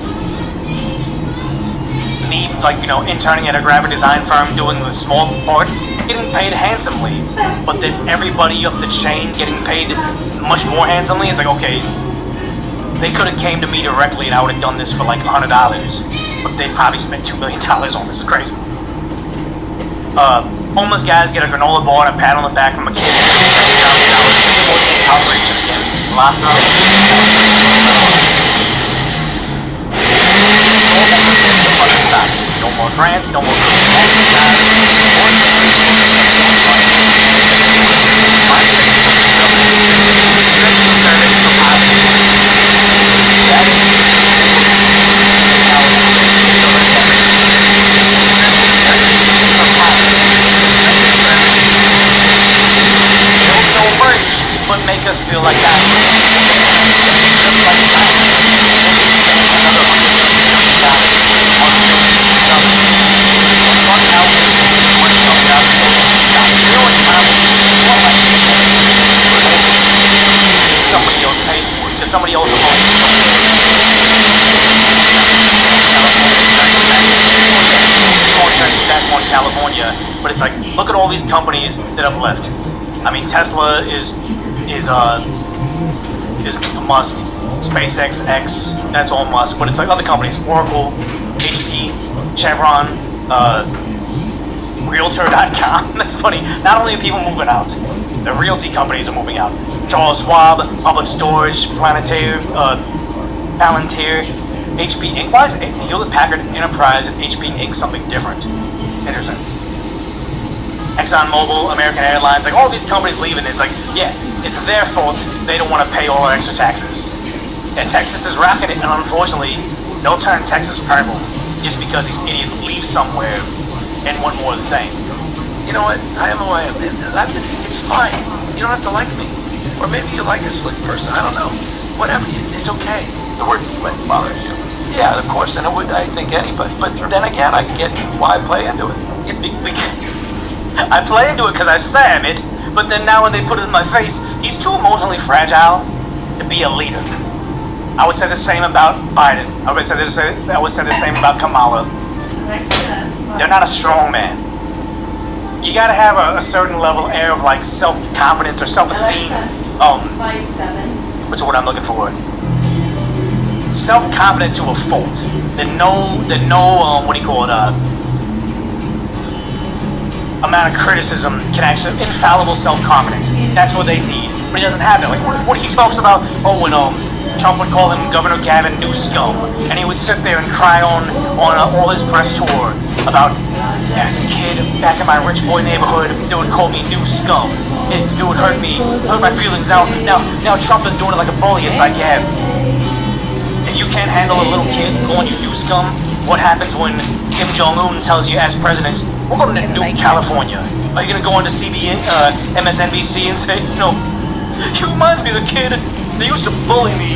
me, like, you know, interning at a graphic design firm doing the small part, getting paid handsomely, but then everybody up the chain getting paid much more handsomely is like, okay, they could have came to me directly and I would have done this for like $100, but they probably spent $2 million on this. It's crazy. Homeless guys get a granola bar and a pat on the back from a kid. Outrage again. Lhasa. Stops. No more grants, no more but make us feel like that. Somebody else pays for it, because somebody else in California, but it's like, look at all these companies that have left. I mean, Tesla is Musk, SpaceX, that's all Musk, but it's like other companies, Oracle, HP, Chevron, Realtor.com. That's funny. Not only are people moving out, the realty companies are moving out. Charles Schwab, Public Storage, Palantir, HP Inc. Why is Hewlett Packard Enterprise and HP Inc. something different? Interesting. ExxonMobil, American Airlines, like all these companies leaving, it's like, yeah, it's their fault they don't want to pay all our extra taxes. And Texas is rocking it, and unfortunately, they'll turn Texas purple just because these idiots leave somewhere and want more of the same. You know what? I have a way of that. It's fine. You don't have to like me. Or maybe you like a slick person. I don't know. Whatever. It's okay. The word slick bothers you. Yeah, of course, and it would, I think, anybody. But then again, I get why I play into it. I play into it because I Sam it, but then now when they put it in my face, he's too emotionally fragile to be a leader. I would say the same about Biden. I would say the same about Kamala. They're not a strong man. you gotta have a certain level air of like self-confidence or self-esteem. What's the word I'm looking for? Self-confident to a fault. That no, what do you call it? Amount of criticism can actually infallible self-confidence. That's what they need. But he doesn't have it. Like what he talks about. Oh, when Trump would call him Governor Gavin New Scum, and he would sit there and cry on all his press tour about, as a kid back in my rich boy neighborhood, they would call me New Scum. It would hurt my feelings. Now Trump is doing it like a bully. It's like, yeah, if you can't handle a little kid calling you New Scum, what happens when Kim Jong-un tells you as president, we're going to New California? Are you going to go on to MSNBC and say, no, he reminds me of the kid that used to bully me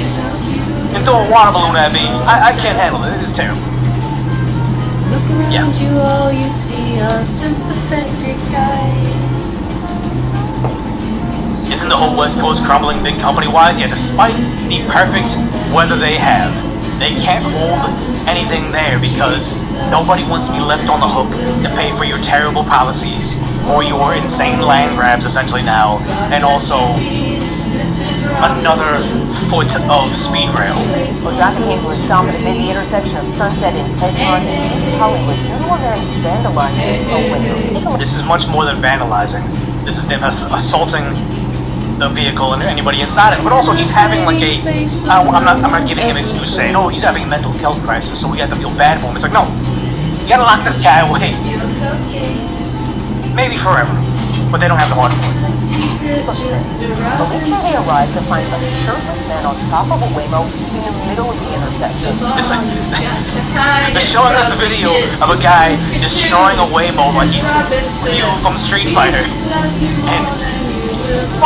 and throw a water balloon at me. I can't handle it. It's terrible. Look around you, all you see are sympathetic eyes. Isn't the whole West Coast crumbling big company-wise? Yeah, despite the perfect weather they have, they can't hold anything there because nobody wants to be left on the hook to pay for your terrible policies or your insane land grabs essentially now, and also another foot of speed rail. Well, traffic came to a stop at a busy intersection of Sunset and Edgemont in East Hollywood due to a man vandalizing a window. This is much more than vandalizing. This is them assaulting the vehicle and anybody inside it. But also, he's having like I'm not giving him an excuse saying, oh, he's having a mental health crisis, so we have to feel bad for him. It's like, no, you gotta lock this guy away. Maybe forever, but they don't have the heart for it. Look at this. Police say they arrived to find a shirtless man on top of a Waymo in the middle of the intersection. They're showing us a video of a guy destroying a Waymo like he's Ryu from Street Fighter. And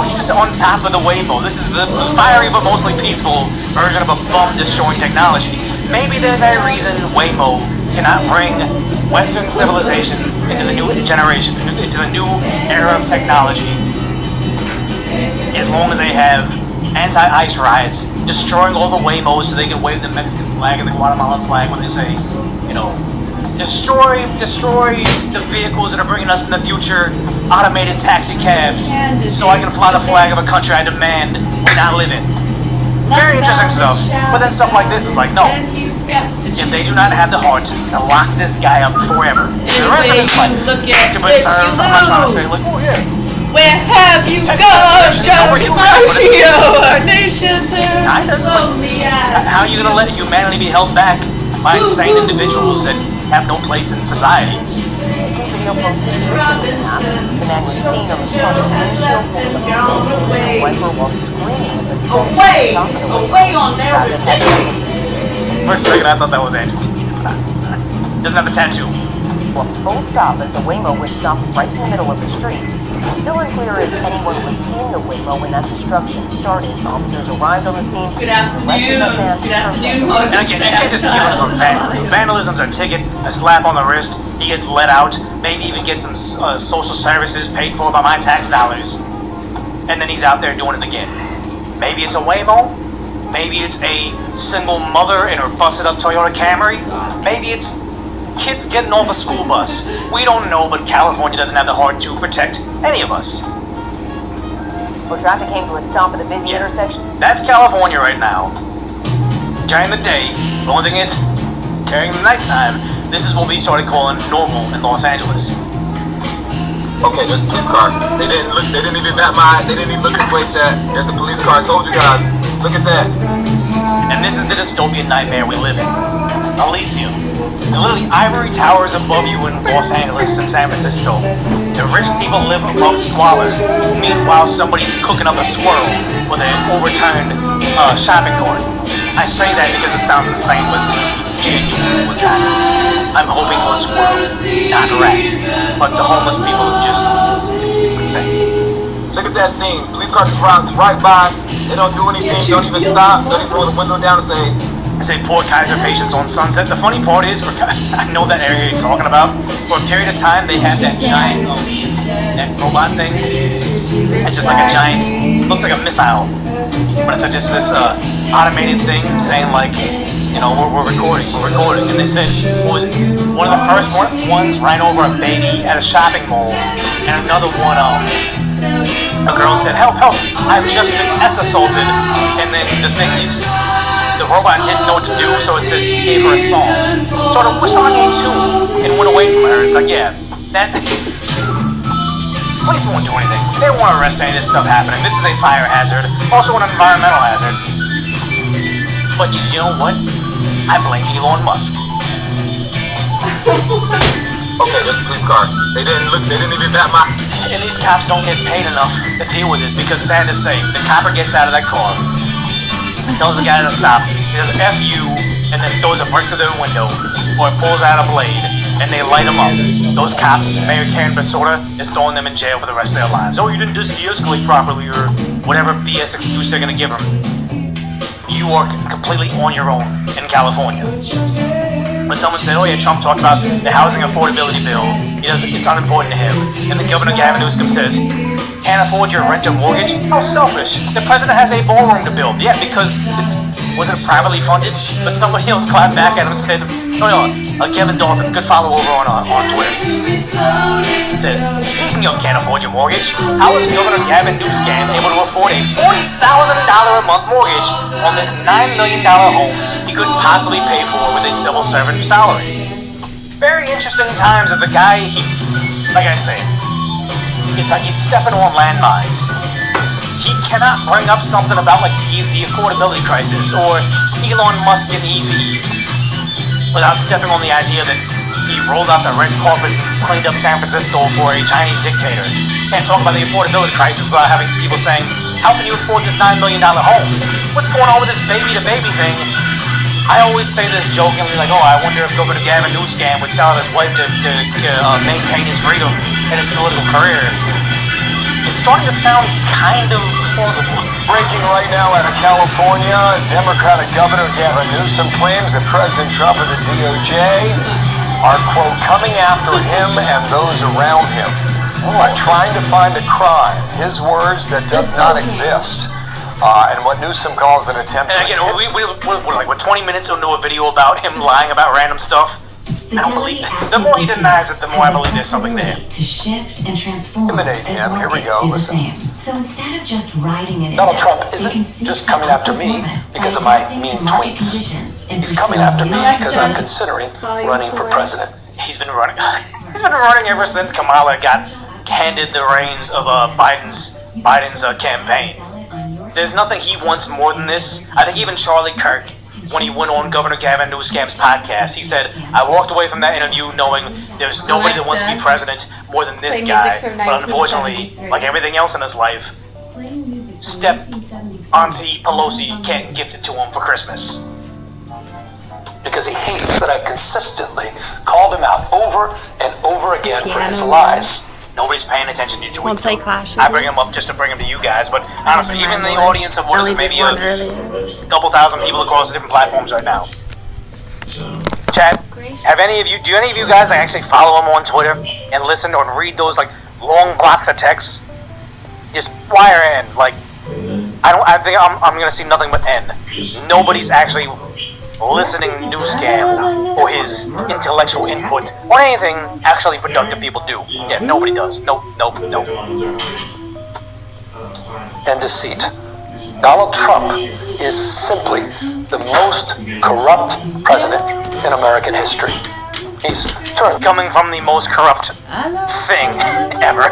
he's just on top of the Waymo. This is the fiery but mostly peaceful version of a bomb destroying technology. Maybe there's that reason Waymo cannot bring Western civilization into the new generation, into the new era of technology, as long as they have anti-ice riots, destroying all the Waymos so they can wave the Mexican flag and the Guatemalan flag when they say, destroy the vehicles that are bringing us in the future, automated taxi cabs, so I can fly the flag of a country I demand we not live in. Very interesting stuff, but then stuff like this is like, no. If they do not have the heart to lock this guy up forever, the rest of his life, to preserve, I'm not trying to say, like, oh yeah. Where have you gone, Georgio? Our nation turns slowly as how are you going to let humanity be held back by insane individuals that have no place in society? This video posted to the Citizen app. The man was seen on the front of the windshield holding a wiper while screaming at the city away on there. For a second, I thought that was Andrew. It's not. Doesn't have a tattoo. Well, full stop as the Waymo was stopped right in the middle of the street. It's still unclear if anyone was in the Waymo when that destruction started. Officers arrived on the scene. Good afternoon. And again, you can't just give us on vandalism. Vandalism's a ticket, a slap on the wrist. He gets let out. Maybe even get some social services paid for by my tax dollars. And then he's out there doing it again. Maybe it's a Waymo. Maybe it's a single mother in her busted-up Toyota Camry. Maybe it's kids getting off a school bus. We don't know, but California doesn't have the heart to protect any of us. Well, traffic came to a stop at the busy intersection. That's California right now. During the day, the only thing is, during the nighttime, this is what we started calling normal in Los Angeles. Okay, there's a police car. They didn't even look this way, Chad. There's the police car. I told you guys. Look at that. And this is the dystopian nightmare we live in. Elysium. The literally ivory towers above you in Los Angeles and San Francisco. The rich people live above squalor. Meanwhile, somebody's cooking up a squirrel with an overturned shopping cart. I say that because it sounds insane, but it's genuine what's happening. I'm hoping for a squirrel, not a rat. But the homeless people are just, it's insane. Look at that scene. Police car just runs right by. They don't do anything, don't even stop, don't even roll the window down and say poor Kaiser patients on Sunset. The funny part is, I know that area you're talking about. For a period of time, they had that giant that robot thing. It's just like a giant, looks like a missile, but it's just this automated thing saying like, you know, we're recording. And they said, what was it? One of the first ones ran over a baby at a shopping mall, and another one, a girl said, help, I've just been assaulted, and then the robot didn't know what to do, so it says, gave her a song. Sort of whistling a tune, and went away from her. It's like, yeah, that... Police won't do anything. They don't want to arrest any of this stuff happening. This is a fire hazard, also an environmental hazard. But you know what? I blame Elon Musk. Okay, there's a police car. They didn't even bat my... And these cops don't get paid enough to deal with this because, sad to say, the copper gets out of that car, tells the guy to stop, he says, F you, and then throws a brick through their window, or pulls out a blade, and they light them up. Those cops, Mayor Karen Basura, is throwing them in jail for the rest of their lives. Oh, you didn't just de-escalate properly, or whatever BS excuse they're gonna give them. You are completely on your own in California. When someone said, oh yeah, Trump talked about the housing affordability bill, it's unimportant to him. And then Governor Gavin Newsom says, can't afford your rent or mortgage? How selfish. The president has a ballroom to build. Yeah, because it wasn't privately funded, but somebody else clapped back at him and said, Kevin Dalton, good follow over on Twitter. He said, speaking of can't afford your mortgage, how is Governor Gavin Newsom able to afford a $40,000 a month mortgage on this $9 million home he couldn't possibly pay for with a civil servant salary? Very interesting times of the guy, like I say, it's like he's stepping on landmines. He cannot bring up something about like the affordability crisis or Elon Musk and EVs without stepping on the idea that he rolled out the red carpet and cleaned up San Francisco for a Chinese dictator. Can't talk about the affordability crisis without having people saying, how can you afford this $9 million home? What's going on with this baby-to-baby thing? I always say this jokingly, like, oh, I wonder if Governor Gavin Newsom would sell his wife to maintain his freedom and his political career. It's starting to sound kind of plausible. Breaking right now out of California, Democratic Governor Gavin Newsom claims that President Trump and the DOJ are, quote, coming after him and those around him, are trying to find a crime, his words, that does not exist. And what Newsom calls an attempt and again, we're like, 20 minutes into a video about him lying about random stuff? I don't believe it. The more he denies it, the more I believe there's something there. To shift and transform Eliminate as him. Here we markets go. do the Listen. same. So instead of just riding an Donald index, Trump you isn't can seek just to coming after me outperform it because of by my adapting mean to market tweets. conditions and He's coming pursuing after me new because I'm considering running for president. He's been running. He's been running ever since Kamala got handed the reins of Biden's campaign. There's nothing he wants more than this. I think even Charlie Kirk, when he went on Governor Gavin Newsom's podcast, he said, I walked away from that interview knowing there's nobody that wants to be president more than this guy. But unfortunately, like everything else in his life, Auntie Pelosi can't gift it to him for Christmas. Because he hates that I've consistently called him out over and over again for his lies. Nobody's paying attention to your tweets. I bring them up just to bring them to you guys, but honestly, even the audience of what is it, maybe a couple thousand people across the different platforms right now. Chad, do any of you guys actually follow him on Twitter and listen or read those like long blocks of text? Just wire in, like I think I'm gonna see nothing but N. Nobody's actually listening to Newscam or his intellectual input on anything actually productive people do. Yeah, nobody does. Nope. And deceit. Donald Trump is simply the most corrupt president in American history. He's coming from the most corrupt thing ever.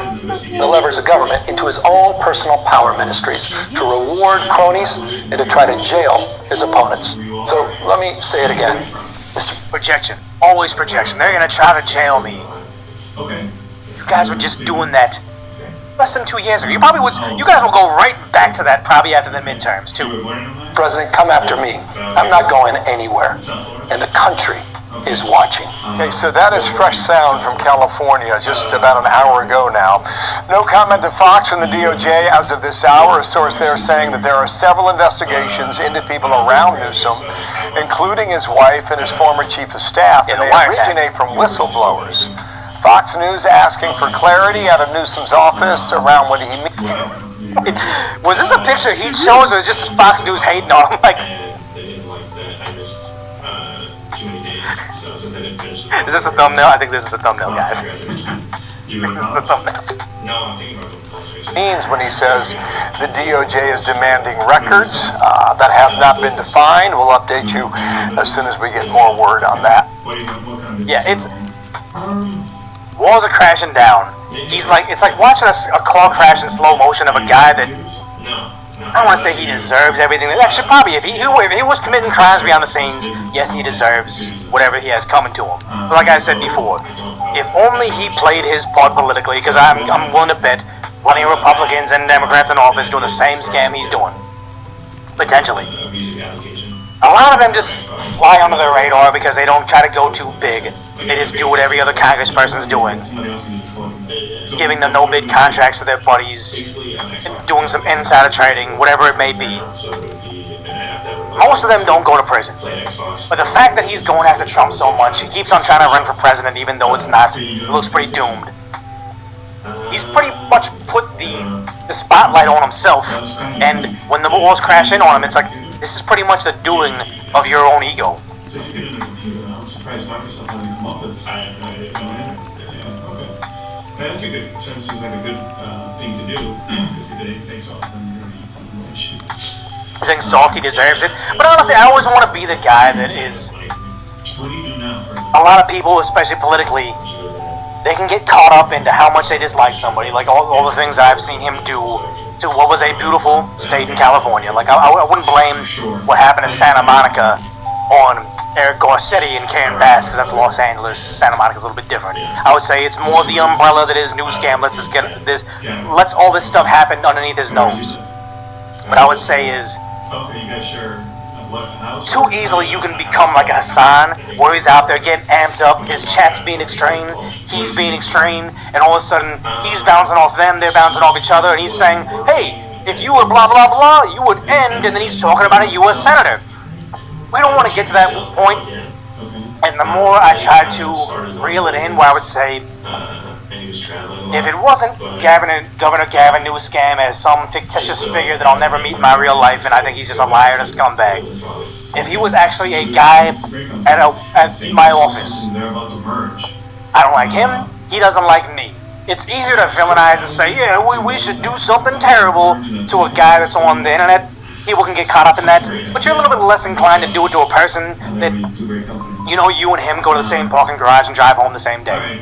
The levers of government into his own personal power ministries to reward cronies and to try to jail his opponents. So let me say it again. Projection. Always projection. They're gonna try to jail me. Okay. You guys were just doing that less than 2 years ago. You guys will go right back to that probably after the midterms too. President, come after me. I'm not going anywhere. And the country is watching. Okay, so that is fresh sound from California just about an hour ago now. No comment to Fox and the DOJ as of this hour. A source there saying that there are several investigations into people around Newsom, including his wife and his former chief of staff, and they originate from whistleblowers. Fox News asking for clarity out of Newsom's office around what he means. Was this a picture he chose or was just Fox News hating on him? Like, Is this a thumbnail? I think this is the thumbnail, guys. I think this is the thumbnail. Means when he says the DOJ is demanding records. That has not been defined. We'll update you as soon as we get more word on that. Yeah, it's walls are crashing down. He's like, it's like watching a car crash in slow motion of a guy that I don't want to say he deserves everything. Actually, probably if he was committing crimes behind the scenes, yes, he deserves whatever he has coming to him. But like I said before, if only he played his part politically, because I'm willing to bet plenty of Republicans and Democrats in office doing the same scam he's doing. Potentially. A lot of them just fly under the radar because they don't try to go too big. They just do what every other congressperson's doing. Giving the no-bid contracts to their buddies, and doing some insider trading, whatever it may be. Most of them don't go to prison. But the fact that he's going after Trump so much, he keeps on trying to run for president even though it's not, it looks pretty doomed. He's pretty much put the spotlight on himself, and when the walls crash in on him, it's like, this is pretty much the doing of your own ego. That's a good, seems like a good thing to do, because if it takes off, then you're going to be shit. Saying soft, he deserves it. But honestly, I always want to be the guy that is... A lot of people, especially politically, they can get caught up into how much they dislike somebody, like all the things I've seen him do to what was a beautiful state in California. Like, I wouldn't blame what happened to Santa Monica on Eric Garcetti and Karen Bass, because that's Los Angeles. Santa Monica's a little bit different. I would say it's more the umbrella that is news scam. Let's all this stuff happen underneath his nose. What I would say is, too easily you can become like a Hassan, where he's out there getting amped up, his chat's being extreme, he's being extreme, and all of a sudden he's bouncing off them, they're bouncing off each other, and he's saying, hey, if you were blah blah blah, you would end, and then he's talking about a U.S. Senator. We don't want to get to that point, and the more I try to reel it in, where I would say, if it wasn't Governor Gavin Newsom's scam as some fictitious figure that I'll never meet in my real life, and I think he's just a liar and a scumbag, if he was actually a guy at my office, I don't like him, he doesn't like me. It's easier to villainize and say, yeah, we should do something terrible to a guy that's on the internet. People can get caught up in that, but you're a little bit less inclined to do it to a person that, you know, you and him go to the same parking garage and drive home the same day.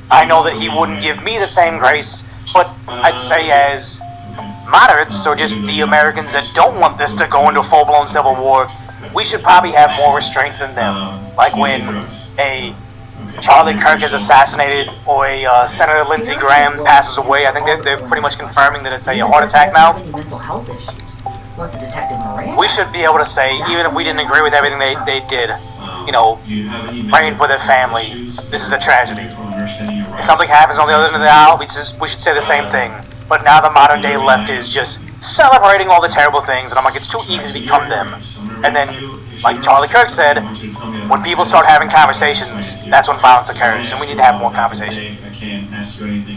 I know that he wouldn't give me the same grace, but I'd say as moderates, or just the Americans that don't want this to go into a full-blown civil war, we should probably have more restraint than them. Like when a Charlie Kirk is assassinated, or a Senator Lindsey Graham passes away. I think they're pretty much confirming that it's a heart attack now. We should be able to say, even if we didn't agree with everything they did, you know, praying for their family, this is a tragedy. If something happens on the other end of the aisle, we should say the same thing. But now the modern day left is just celebrating all the terrible things, and I'm like, it's too easy to become them. And then, like Charlie Kirk said, when people start having conversations, that's when violence occurs, and we need to have more conversation.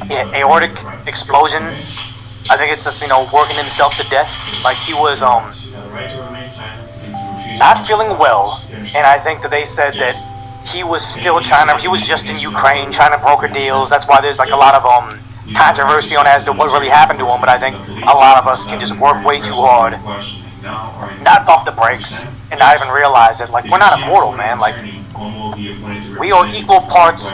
Yeah, aortic explosion, I think it's just, you know, working himself to death. Like, he was, not feeling well, and I think that they said that he was still he was just in Ukraine trying to broker deals. That's why there's, like, a lot of, controversy on as to what really happened to him, but I think a lot of us can just work way too hard, not pump the brakes, and not even realize it. Like, we're not immortal, man. Like, we are equal parts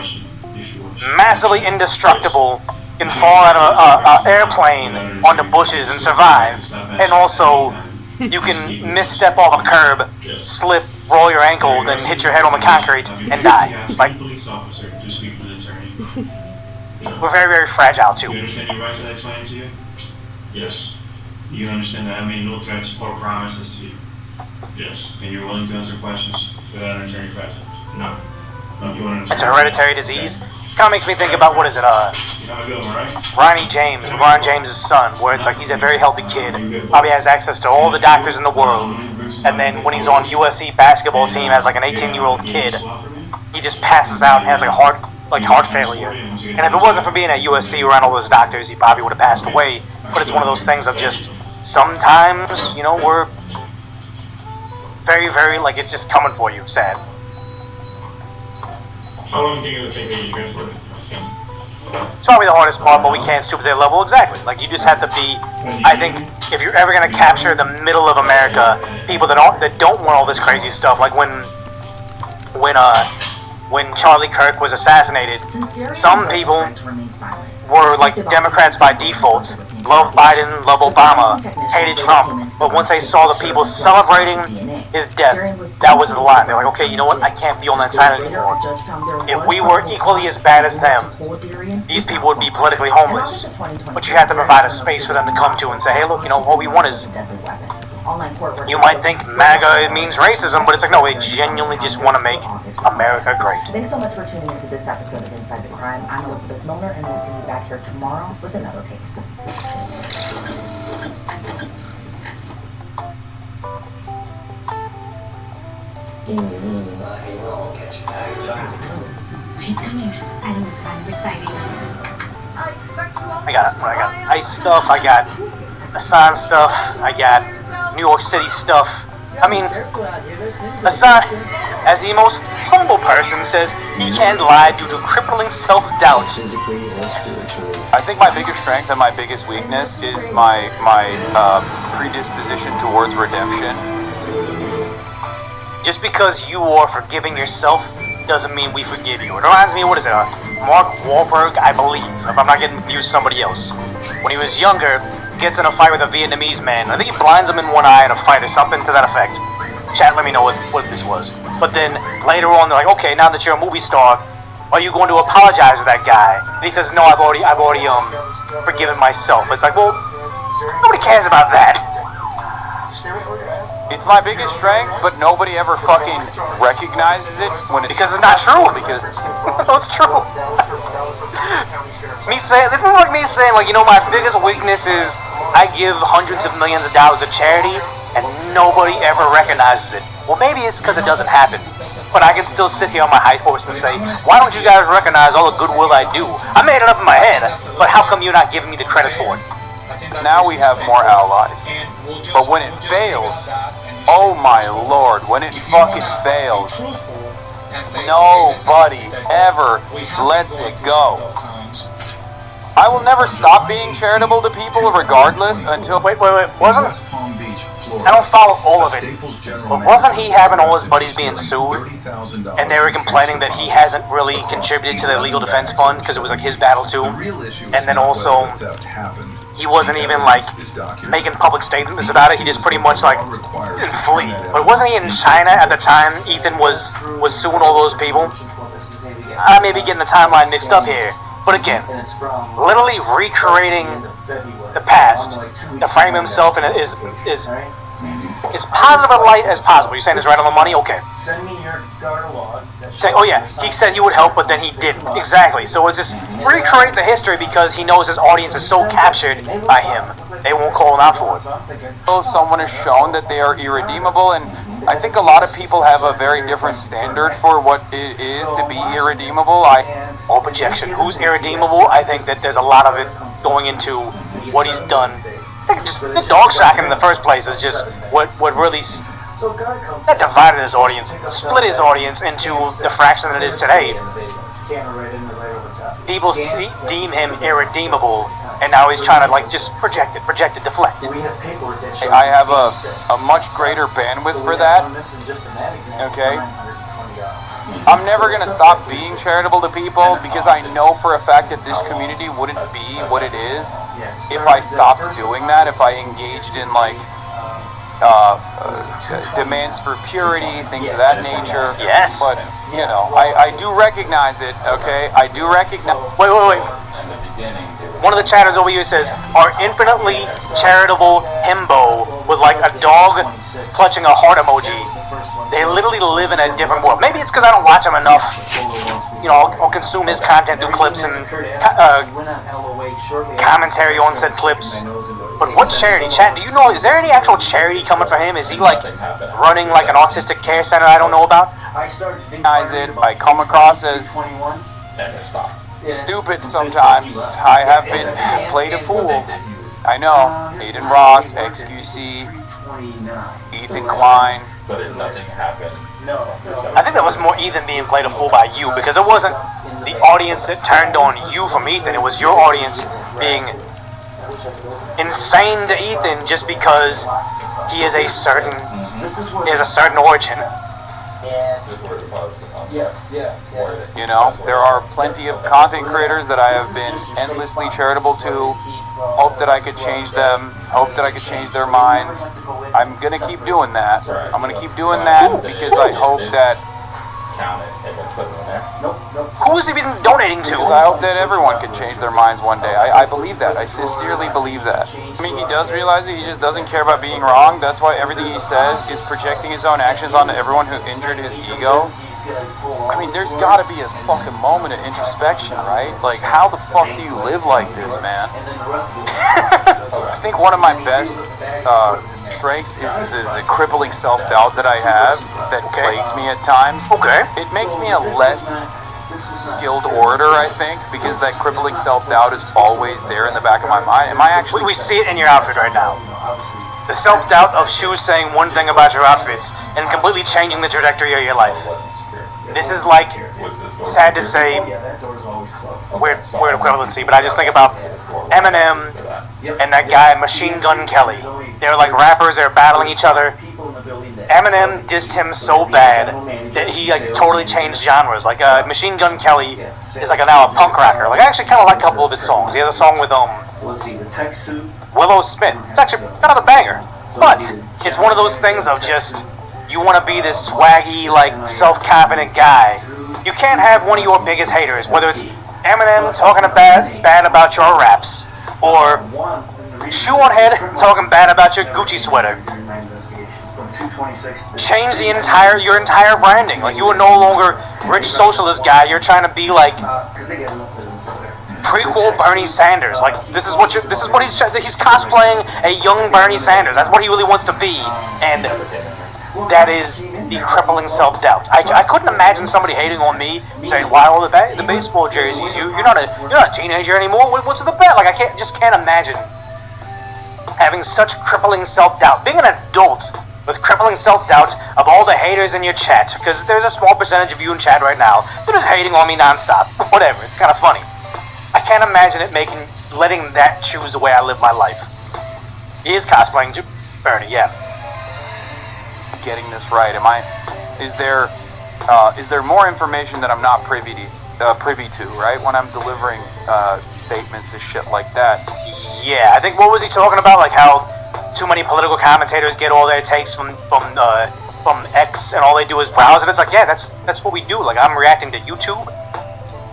massively indestructible, can fall out of an airplane onto bushes and survive, and also you can misstep off a curb, slip, roll your ankle, then hit your head on the concrete and die. Like, we're very, very fragile too. You understand your rights that I explained to you? Yes. You understand that I made no threats or promises to you? Yes. And you're willing to answer questions without an attorney present? No. No, you want to. It's a hereditary disease. Kind of makes me think about, what is it, Ronnie James, LeBron James' son, where it's like he's a very healthy kid, probably has access to all the doctors in the world, and then when he's on USC basketball team as like an 18-year-old kid, he just passes out and has like heart failure. And if it wasn't for being at USC around all those doctors, he probably would have passed away. But it's one of those things of just, sometimes, you know, we're very, very, like, it's just coming for you, sad. How long do you think that you guys work? It's probably the hardest part, but we can't stoop to their level. Exactly. Like, you just have to be, I think, if you're ever going to capture the middle of America, people that don't want all this crazy stuff, like when Charlie Kirk was assassinated, some people were like Democrats by default, loved Biden, loved Obama, hated Trump, but once they saw the people celebrating his death, that was the line. They're like, okay, you know what, I can't be on that side anymore. If we were equally as bad as them, these people would be politically homeless. But you have to provide a space for them to come to and say, hey look, you know, what we want is, you might think MAGA means racism, but it's like, no, we genuinely just want to make America great. Thanks so much for tuning into this episode of Inside the Crime. I'm Elizabeth Milner, and we'll see you back here tomorrow with another case. She's coming. I think it's fine. We're fighting. I got ICE stuff, I got Hassan stuff, I got New York City stuff. I mean, Hassan, as the most humble person, says he can't lie due to crippling self-doubt. Yes. I think my biggest strength and my biggest weakness is my predisposition towards redemption. Just because you are forgiving yourself doesn't mean we forgive you. It reminds me of, what is it, Mark Wahlberg, I believe, if I'm not getting confused, somebody else. When he was younger, gets in a fight with a Vietnamese man. I think he blinds him in one eye in a fight or something to that effect. Chat, let me know what this was. But then later on, they're like, okay, now that you're a movie star, are you going to apologize to that guy? And he says, no, I've already forgiven myself. It's like, well, nobody cares about that. It's my biggest strength, but nobody ever fucking recognizes it when it's because it's not true. Because no, it's true. This is like me saying, like, you know, my biggest weakness is I give hundreds of millions of dollars of charity and nobody ever recognizes it. Well, maybe it's because it doesn't happen. But I can still sit here on my high horse and say, why don't you guys recognize all the goodwill I do? I made it up in my head, but how come you're not giving me the credit for it? Now we have more allies. But when it fails, oh my lord, when it fucking fails, nobody ever lets it go. I will never stop being charitable to people regardless until... Wait, wasn't... I don't follow all of it, but wasn't he having all his buddies being sued, and they were complaining that he hasn't really contributed to the legal defense fund because it was like his battle too, and then also he wasn't even like making public statements about it. He just pretty much like didn't flee. But wasn't he in China at the time Ethan was suing all those people? I may be getting the timeline mixed up here, but again, literally recreating the past to frame himself in as positive a light as possible. You're saying it's right on the money? Okay. Send me your catalog. Saying, oh yeah, he said he would help, but then he didn't. Exactly. So it's just recreate the history because he knows his audience is so captured by him, they won't call him out for it. Someone has shown that they are irredeemable, and I think a lot of people have a very different standard for what it is to be irredeemable. All projection. Who's irredeemable? I think that there's a lot of it going into what he's done. I think just the dog shocking in the first place is just what really that divided his audience, split his audience into the fraction that it is today. People deem him irredeemable, and now he's trying to like just project it, deflect. I have a much greater bandwidth for that. Okay. I'm never going to stop being charitable to people because I know for a fact that this community wouldn't be what it is if I stopped doing that, if I engaged in like demands for purity, things of that nature. Yes. But, you know, I do recognize it, okay? I do recognize... Wait. One of the chatters over here says, our infinitely charitable himbo with like a dog clutching a heart emoji. They literally live in a different world. Maybe it's because I don't watch him enough. You know, I'll consume his content through clips and commentary on said clips. But what charity? Chat, do you know, is there any actual charity coming for him? Is he like running like an autistic care center I don't know about? I come across as stupid sometimes. I have been played a fool. I know. Aiden Ross, XQC, Ethan Klein. But if nothing happened, I think that was more Ethan being played a fool by you, because it wasn't the audience that turned on you from Ethan. It was your audience being insane to Ethan just because he has a certain origin. You know, there are plenty of content creators that I have been endlessly charitable to. Hope that I could change them. Hope that I could change their minds. I'm gonna keep doing that. I'm gonna keep doing that because I hope that. Who is he been donating to? I hope that everyone can change their minds one day. I believe that. I sincerely believe that. I mean, he does realize it. He just doesn't care about being wrong. That's why everything he says is projecting his own actions onto everyone who injured his ego. I mean, there's gotta be a fucking moment of introspection, right? Like, how the fuck do you live like this, man? I think one of my best traits is the crippling self-doubt that I have that plagues me at times. Okay. It makes me a less skilled orator, I think, because that crippling self-doubt is always there in the back of my mind. Am I actually... We see it in your outfit right now. The self-doubt of shoes saying one thing about your outfits and completely changing the trajectory of your life. This is like, sad to say, weird equivalency, but I just think about Eminem and that guy Machine Gun Kelly. They're like rappers, they're battling each other. Eminem dissed him so bad that he like totally changed genres. Like Machine Gun Kelly is like now a punk rocker. Like I actually kind of like a couple of his songs. He has a song with Willow Smith. It's actually kind of a banger, but it's one of those things of just you want to be this swaggy, like self-confident guy. You can't have one of your biggest haters, whether it's Eminem talking bad about your raps or Shoe on Head talking bad about your Gucci sweater. Change your entire branding. Like you are no longer rich socialist guy. You're trying to be like prequel Bernie Sanders. Like this is what he's cosplaying a young Bernie Sanders. That's what he really wants to be, and that is the crippling self-doubt. I couldn't imagine somebody hating on me saying, "Why all the baseball jerseys? You're not a teenager anymore. What's the bet?" Like I can't imagine having such crippling self-doubt. Being an adult with crippling self-doubt of all the haters in your chat, because there's a small percentage of you in chat right now that is hating on me nonstop. Whatever, it's kind of funny. I can't imagine letting that choose the way I live my life. He is cosplaying Bernie, yeah. Getting this right? Is there more information that I'm not privy to, right? When I'm delivering statements and shit like that. Yeah, I think what was he talking about? Like how too many political commentators get all their takes from X and all they do is browse, and it's like, yeah, that's what we do. Like I'm reacting to YouTube.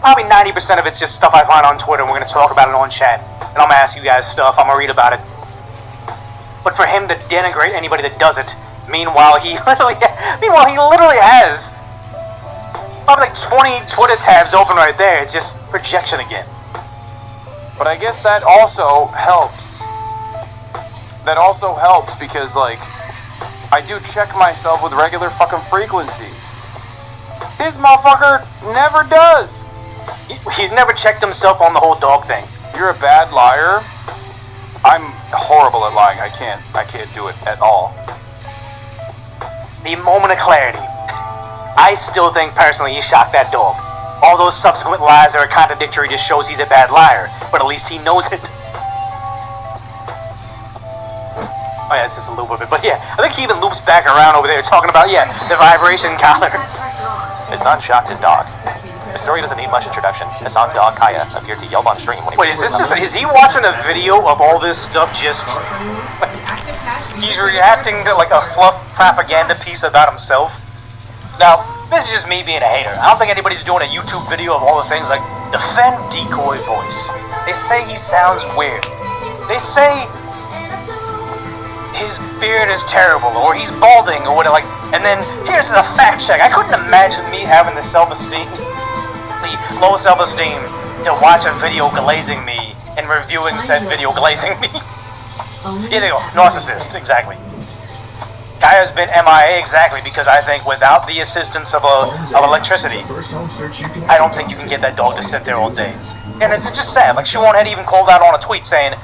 Probably 90% of it's just stuff I find on Twitter, and we're gonna talk about it on chat, and I'm gonna ask you guys stuff. I'm gonna read about it. But for him to denigrate anybody that does it, meanwhile he literally has probably like 20 Twitter tabs open right there. It's just projection again. But I guess that also helps. That also helps because, like, I do check myself with regular fucking frequency. This motherfucker never does. He's never checked himself on the whole dog thing. You're a bad liar. I'm horrible at lying. I can't do it at all. The moment of clarity. I still think personally he shot that dog. All those subsequent lies that are contradictory just shows he's a bad liar, but at least he knows it. Oh yeah, it's just a loop of it, but yeah, I think he even loops back around over there talking about, yeah, the vibration collar. Hassan shocked his dog. The story doesn't need much introduction. Hassan's dog, Kaya, appeared to yelp on stream when he Wait, is he watching a video of all this stuff just... He's reacting to like a fluff propaganda piece about himself? Now, this is just me being a hater. I don't think anybody's doing a YouTube video of all the things like defend decoy voice. They say he sounds weird. They say his beard is terrible, or he's balding, or whatever. Like, and then here's the fact check. I couldn't imagine me having the self-esteem, the low self-esteem, to watch a video glazing me and reviewing said video glazing me. Here they go, narcissist, exactly. Kaya's been MIA exactly because I think without the assistance of electricity, I don't think you can get that dog to sit there all day. And it's just sad. Like Siobhan had even called out on a tweet saying,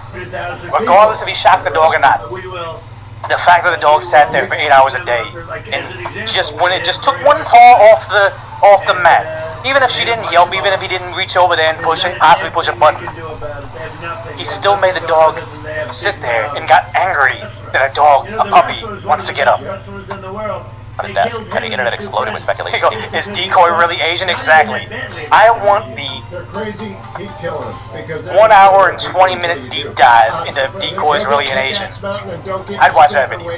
regardless if he shocked the dog or not, The fact that the dog sat there for 8 hours a day, and just when it just took one paw off the mat, even if she didn't yelp, even if he didn't reach over there and possibly push a button, he still made the dog sit there and got angry that a puppy, wants to get up. On his desk, and the internet exploded with speculation. Is Decoy really Asian? Exactly. I want the 1 hour and 20-minute deep dive into if Decoy's really an Asian. I'd watch that video.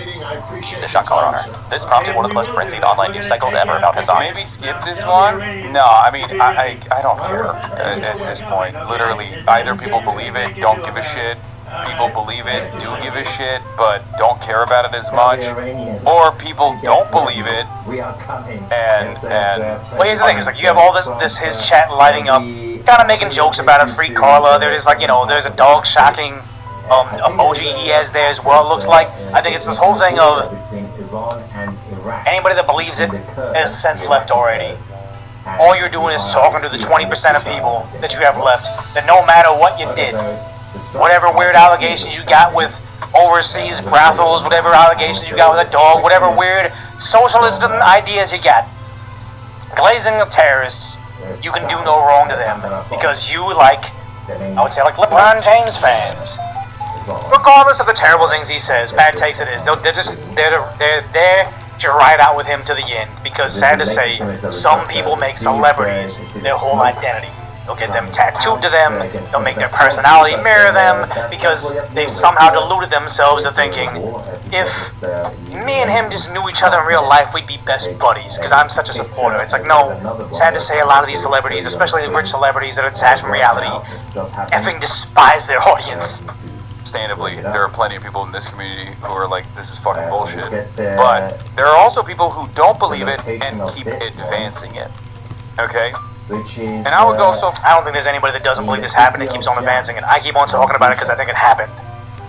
He's a shot caller on her. This prompted one of the most frenzied online news cycles ever about Hassan. Maybe skip this one? No, I mean, I don't care at this point. Literally, either people believe it, don't give a shit. People believe it, do give a shit, but don't care about it as much. Or people don't believe it, and well, here's the thing, it's like you have all this his chat lighting up, kind of making jokes about it, free Carla, there's like, there's a dog shocking emoji he has there as well, it looks like. I think it's this whole thing of anybody that believes it has sense left already. All you're doing is talking to the 20% of people that you have left, that no matter what you did, whatever weird allegations you got with overseas brothels, whatever allegations you got with a dog, whatever weird socialist ideas you got, glazing of terrorists, you can do no wrong to them because you I would say like LeBron James fans. Regardless of the terrible things he says, bad takes it is, they're there to ride out with him to the end because sad to say, some people make celebrities their whole identity. They'll get them tattooed to them, they'll make their personality mirror them, because they've somehow deluded themselves to thinking, if me and him just knew each other in real life, we'd be best buddies, because I'm such a supporter. It's like, no, sad to say, a lot of these celebrities, especially the rich celebrities that are detached from reality, effing despise their audience. Understandably, there are plenty of people in this community who are like, this is fucking bullshit. But there are also people who don't believe it and keep advancing it. Okay? And I would go so. I don't think there's anybody that doesn't believe this happened and keeps on advancing it. I keep on talking about it because I think it happened.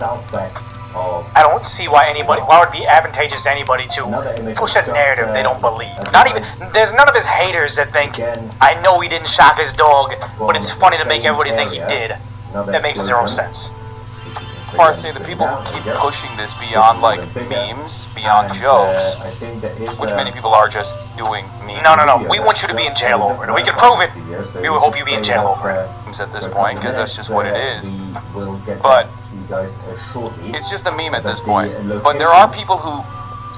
I don't see why would it be advantageous to anybody to push a narrative they don't believe. Not even, there's none of his haters that think, I know he didn't shock his dog, but it's funny to make everybody think he did. That makes zero sense. As far as say the people who keep pushing this beyond like memes, beyond jokes, which many people are just doing memes. No. We want you to be in jail over it. We can prove it. We will hope you be in jail over it. At this point, because that's just what it is. But it's just a meme at this point. But there are people who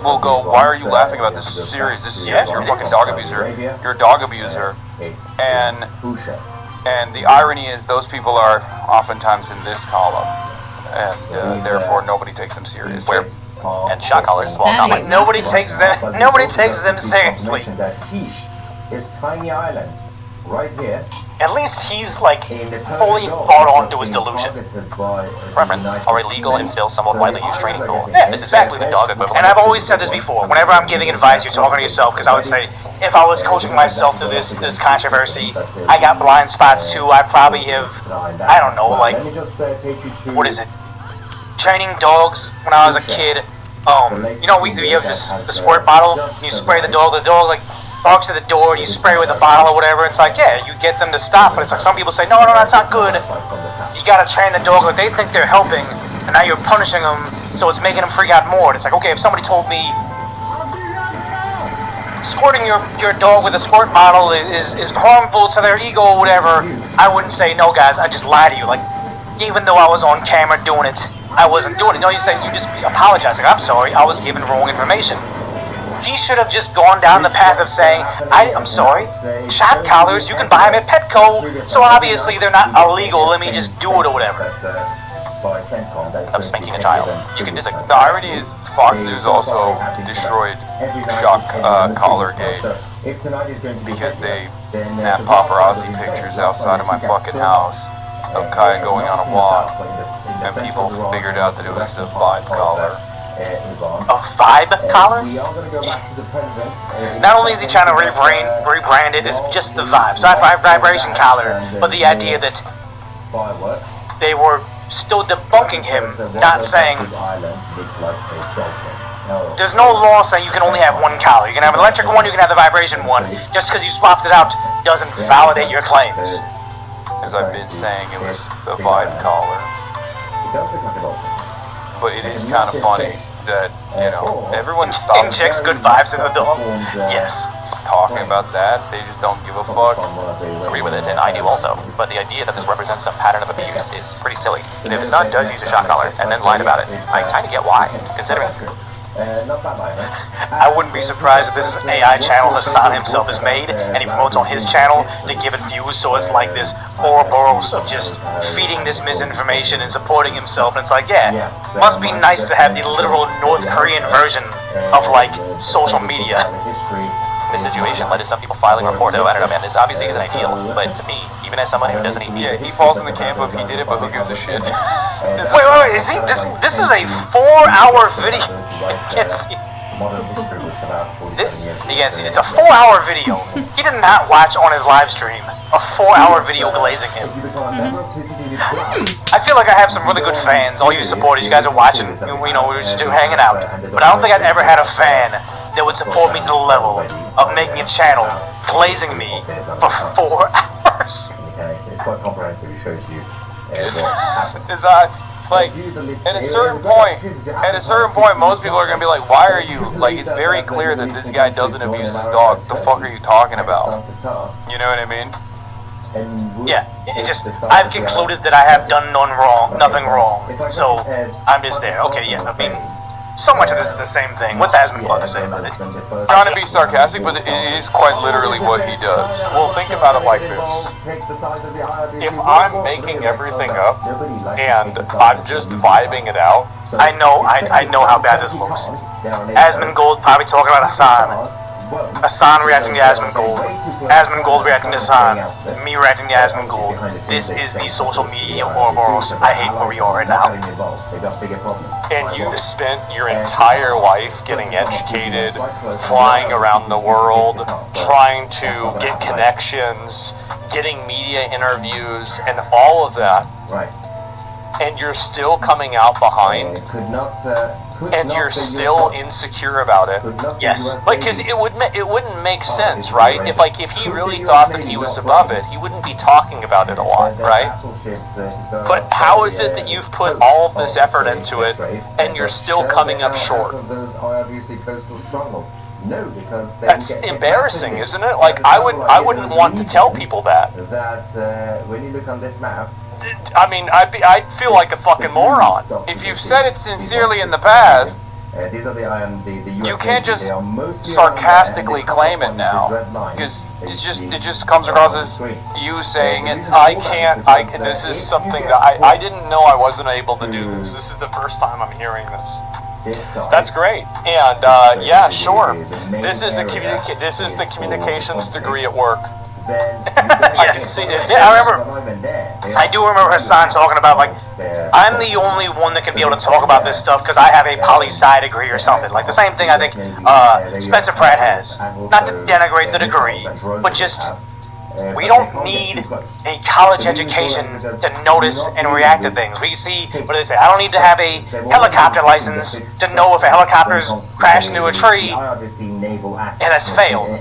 will go, why are you laughing about this? This is serious. This is serious. You're a fucking dog abuser. You're a dog abuser. And the irony is those people are oftentimes in this column. And therefore nobody takes them seriously. And shot callers small comment. Nobody takes them seriously. Is tiny island right here. At least he's like fully bought onto his delusion. Reference, are illegal and still somewhat widely used training tool. Yeah, This is basically the dog equivalent. And I've always said this before, whenever I'm giving advice, you're talking to yourself, because I would say, if I was coaching myself through this controversy, I got blind spots too, I probably have, I don't know, like, what is it? Training dogs when I was a kid. You have the squirt bottle, and you spray the dog like, barks at the door, you spray with a bottle or whatever. It's like, yeah, you get them to stop, but it's like some people say, no, that's not good. You gotta train the dog like they think they're helping, and now you're punishing them, so it's making them freak out more. And it's like, okay, if somebody told me squirting your dog with a squirt bottle is harmful to their ego or whatever, I wouldn't say, no guys, I just lie to you. Like, even though I was on camera doing it, I wasn't doing it. No, you just apologize. Like, I'm sorry, I was given wrong information. He should have just gone down the path of saying, I'm sorry, shot collars, you can buy them at Petco, so obviously they're not illegal, let me just do it or whatever. Of spanking a child. You can disagree. The irony is Fox News also destroyed shock collar gate because they snapped paparazzi pictures outside of my fucking house of Kaya going on a walk, and people figured out that it was a VID collar. A vibe collar? Not only is he trying to rebrand it as just the vibe, so I vibration collar, but the idea that they were still debunking him, not saying there's no law saying you can only have one collar. You can have an electric one, you can have the vibration one. Just because you swapped it out doesn't validate your claims. As I've been saying, it was the VID collar. But it is kind of funny that, you know, everyone stops Injects good vibes in the dog. Yes. talking about that. They just don't give a fuck. Agree with it, and I do also. But the idea that this represents some pattern of abuse is pretty silly. If Hassan does use a shot collar and then lied about it, I kind of get why, considering. I wouldn't be surprised if this is an AI channel Hassan himself has made, and he promotes on his channel to give it views, so it's like this Ouroboros of just feeding this misinformation and supporting himself, and it's like, yeah, must be nice to have the literal North Korean version of, like, social media. This situation led to some people filing reports. So I don't know, man, this obviously isn't ideal, but to me, even as someone who doesn't eat meat... Yeah, he falls in the camp of he did it, but who gives a shit? Wait, is he? This is a 4-hour video. You can't see. You can't see. It's a 4-hour video. He did not watch on his live stream a 4-hour video glazing him. I feel like I have some really good fans. All you supporters, you guys are watching. You know, we're just hanging out. But I don't think I'd ever had a fan that would support me to the level of making a channel glazing me for 4 hours. It's quite comprehensive. It shows you Is like, at a certain point, most people are gonna be like, why are you, like, it's very clear that this guy doesn't abuse his dog. The fuck are you talking about? You know what I mean? Yeah, it's just, I've concluded that I have done nothing wrong, so I'm just there. Okay, yeah, I mean, so much of this is the same thing. What's Asmund got to say about it? Trying to be sarcastic, but it is quite literally what he does. Well, think about it like this. If I'm making everything up and I'm just vibing it out, I know how bad this looks. Asmongold probably talking about Hassan reacting to Asmongold reacting to Hassan, me reacting to Asmongold. This is the social media Ouroboros I hate where we are right now. And you spent your entire life getting educated, flying around the world, trying to get connections, getting media interviews, and all of that. Right. And you're still coming out behind, and you're still insecure about it. Yes. Like, because it wouldn't make sense, right? If he really thought that he was above it, he wouldn't be talking about it a lot, right? But how is it that you've put all of this effort into it, and you're still coming up short? That's embarrassing, isn't it? Like, I wouldn't want to tell people that. When you look on this map, I mean, I'd feel like a fucking moron. If you've said it sincerely in the past, you can't just sarcastically claim it now, because it just comes across as you saying it. This is something that I didn't know I wasn't able to do this. This is the first time I'm hearing this. That's great, and yeah, sure. This is the communications degree at work. Yes, I do remember Hassan talking about, like, I'm the only one that can be able to talk about this stuff because I have a poli-sci degree or something. Like the same thing I think Spencer Pratt has. Not to denigrate the degree, but just, we don't need a college education to notice and react to things. We see, what do they say? I don't need to have a helicopter license to know if a helicopter's crashed into a tree and has failed.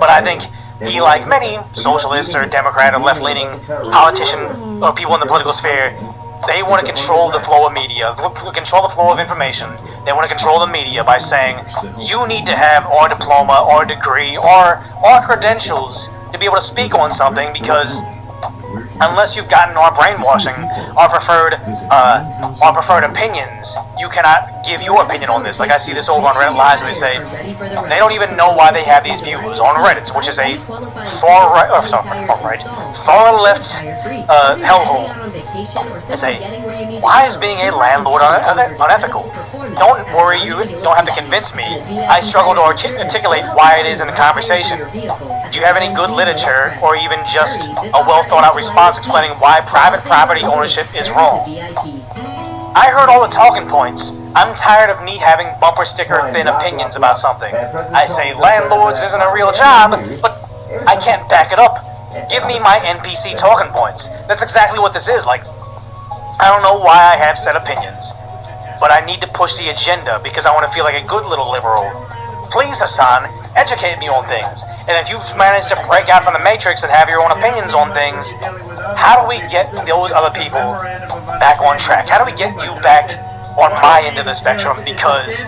But I think he, like many socialists or Democrat or left-leaning politicians or people in the political sphere, they want to control the flow of media, control the flow of information. They want to control the media by saying, you need to have our diploma, our degree, or our credentials to be able to speak on something, because unless you've gotten our brainwashing, our preferred opinions, you cannot give your opinion on this. Like I see this over on Reddit Lives where they say they don't even know why they have these views on Reddit, which is a far left hellhole. They say, why is being a landlord unethical? Don't worry, you don't have to convince me. I struggle to articulate why it is in the conversation. Do you have any good literature, or even just a well-thought-out response explaining why private property ownership is wrong? I heard all the talking points. I'm tired of me having bumper sticker thin opinions about something. I say landlords isn't a real job, but I can't back it up. Give me my NPC talking points. That's exactly what this is. Like, I don't know why I have set opinions, but I need to push the agenda because I want to feel like a good little liberal. Please, Hassan, educate me on things. And if you've managed to break out from the matrix and have your own opinions on things, how do we get those other people back on track? How do we get you back on my end of the spectrum because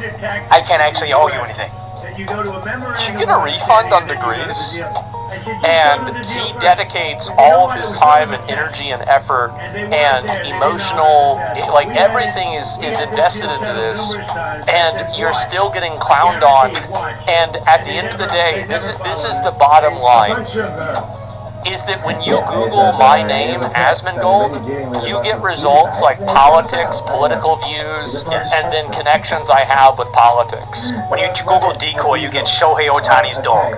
I can't actually argue anything. You get a refund on degrees, and he dedicates all of his time and energy and effort and emotional, like everything is invested into this, and you're still getting clowned on. And at the end of the day, this is the bottom line, is that when you Google my name, Asmongold, you get results like politics, political views, and then connections I have with politics. When you Google decoy, you get Shohei Ohtani's dog.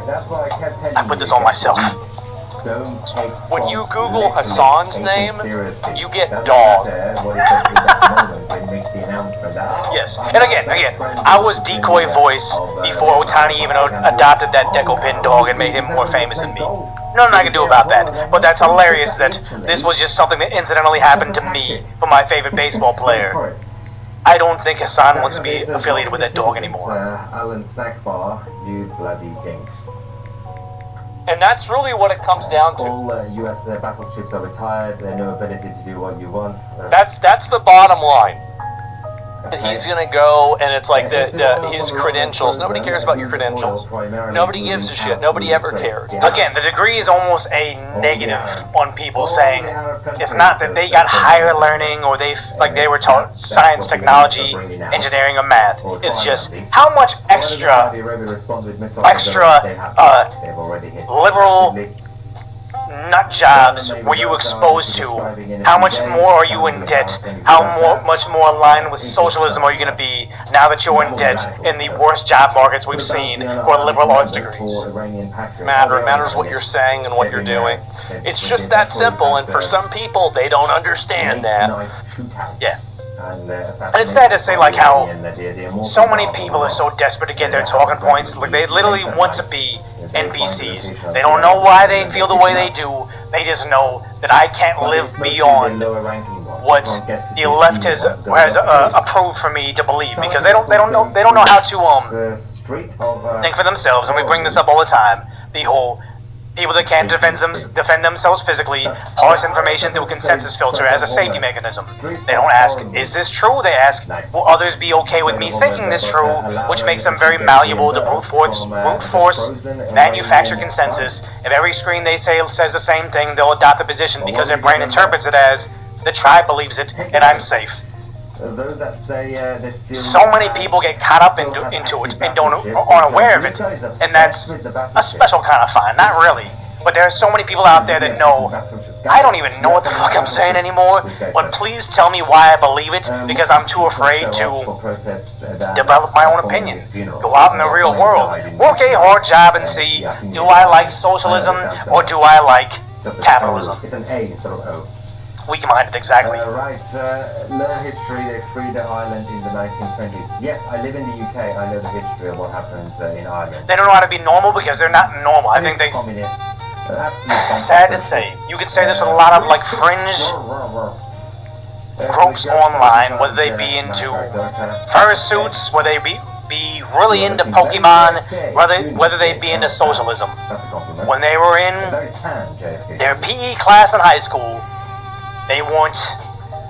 I put this on myself. When you Google Hassan's name, you get dog. Yes, and again, I was decoy voice before Ohtani even adopted that Deco Pin dog and made him more famous than me. Nothing I can do about that, but that's hilarious that this was just something that incidentally happened to me for my favorite baseball player. I don't think Hassan wants to be affiliated with that dog anymore. Alan Snack Bar, you bloody dinks. And that's really what it comes down to. All US battleships are retired, no ability to do what you want. That's the bottom line. He's gonna go, and it's like his credentials. Nobody cares about your credentials. Nobody gives a shit. Nobody ever cared. Again, the degree is almost a negative on people saying it's not that they got higher learning or they were taught science, technology, engineering, or math. It's just how much extra liberal nut jobs were you exposed to? How much more are you in debt? How much more aligned with socialism are you going to be now that you're in debt in the worst job markets we've seen for liberal arts degrees? It matters what you're saying and what you're doing. It's just that simple, and for some people, they don't understand that. Yeah. And it's sad to say, like, how so many people are so desperate to get their talking points. Like, they literally want to be NPCs. They don't know why they feel the way they do. They just know that I can't live beyond what the left has approved for me to believe, because they don't know how to think for themselves. And we bring this up all the time. The whole people that can't defend themselves physically parse information through a consensus filter as a safety mechanism. They don't ask, is this true? They ask, will others be okay with me thinking this true? Which makes them very malleable to brute force, manufacture consensus. If every screen they say says the same thing, they'll adopt the position because their brain interprets it as, the tribe believes it, and I'm safe. So many people get caught up into it and aren't aware of it, and that's a special kind of fine. Not really, but there are so many people out there that know. I don't even know what the fuck I'm saying anymore, but please tell me why I believe it, because I'm too afraid to develop my own opinion. Go out in the real world, work a hard job, and see, do I like socialism or do I like capitalism? It's an A instead of O. Weak-minded, exactly. Learn history. They freed the island in the 1920s. Yes, I live in the UK. I know the history of what happened in Ireland. They don't know how to be normal because they're not normal. I think they... Communists. Sad to say. You could say this with a lot of, like, fringe groups online, whether they be into fursuits, whether they be really into Pokemon, whether they be into socialism. When they were in their PE class in high school, they weren't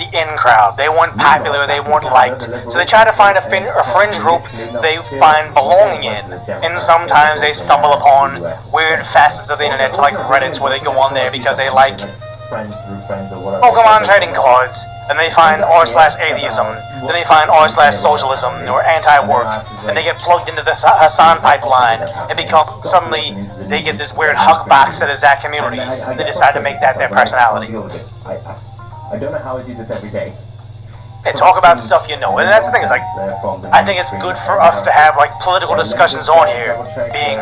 the in crowd. They weren't popular. They weren't liked. So they try to find a fringe group they find belonging in. And sometimes they stumble upon weird facets of the internet, like Reddits, where they go on there because they like Pokemon trading cards. Then they find r/atheism. Then they find r/socialism or anti-work. Then they get plugged into the Hassan pipeline and suddenly they get this weird hug box that is that community. And they decide to make that their personality. I don't know how I do this every day. They talk about stuff you know, and that's the thing. Is like, I think it's good for us to have like political discussions on here, being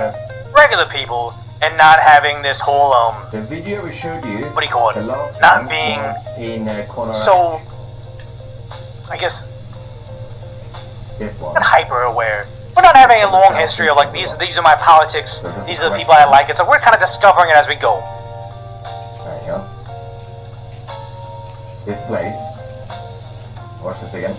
regular people, and not having this whole the video we showed you, what do you call it? Not being so, I guess, not hyper aware. We're not having a long history of like these are my politics. These are the people I like. It's like we're kind of discovering it as we go. There you go. This place. Watch this again.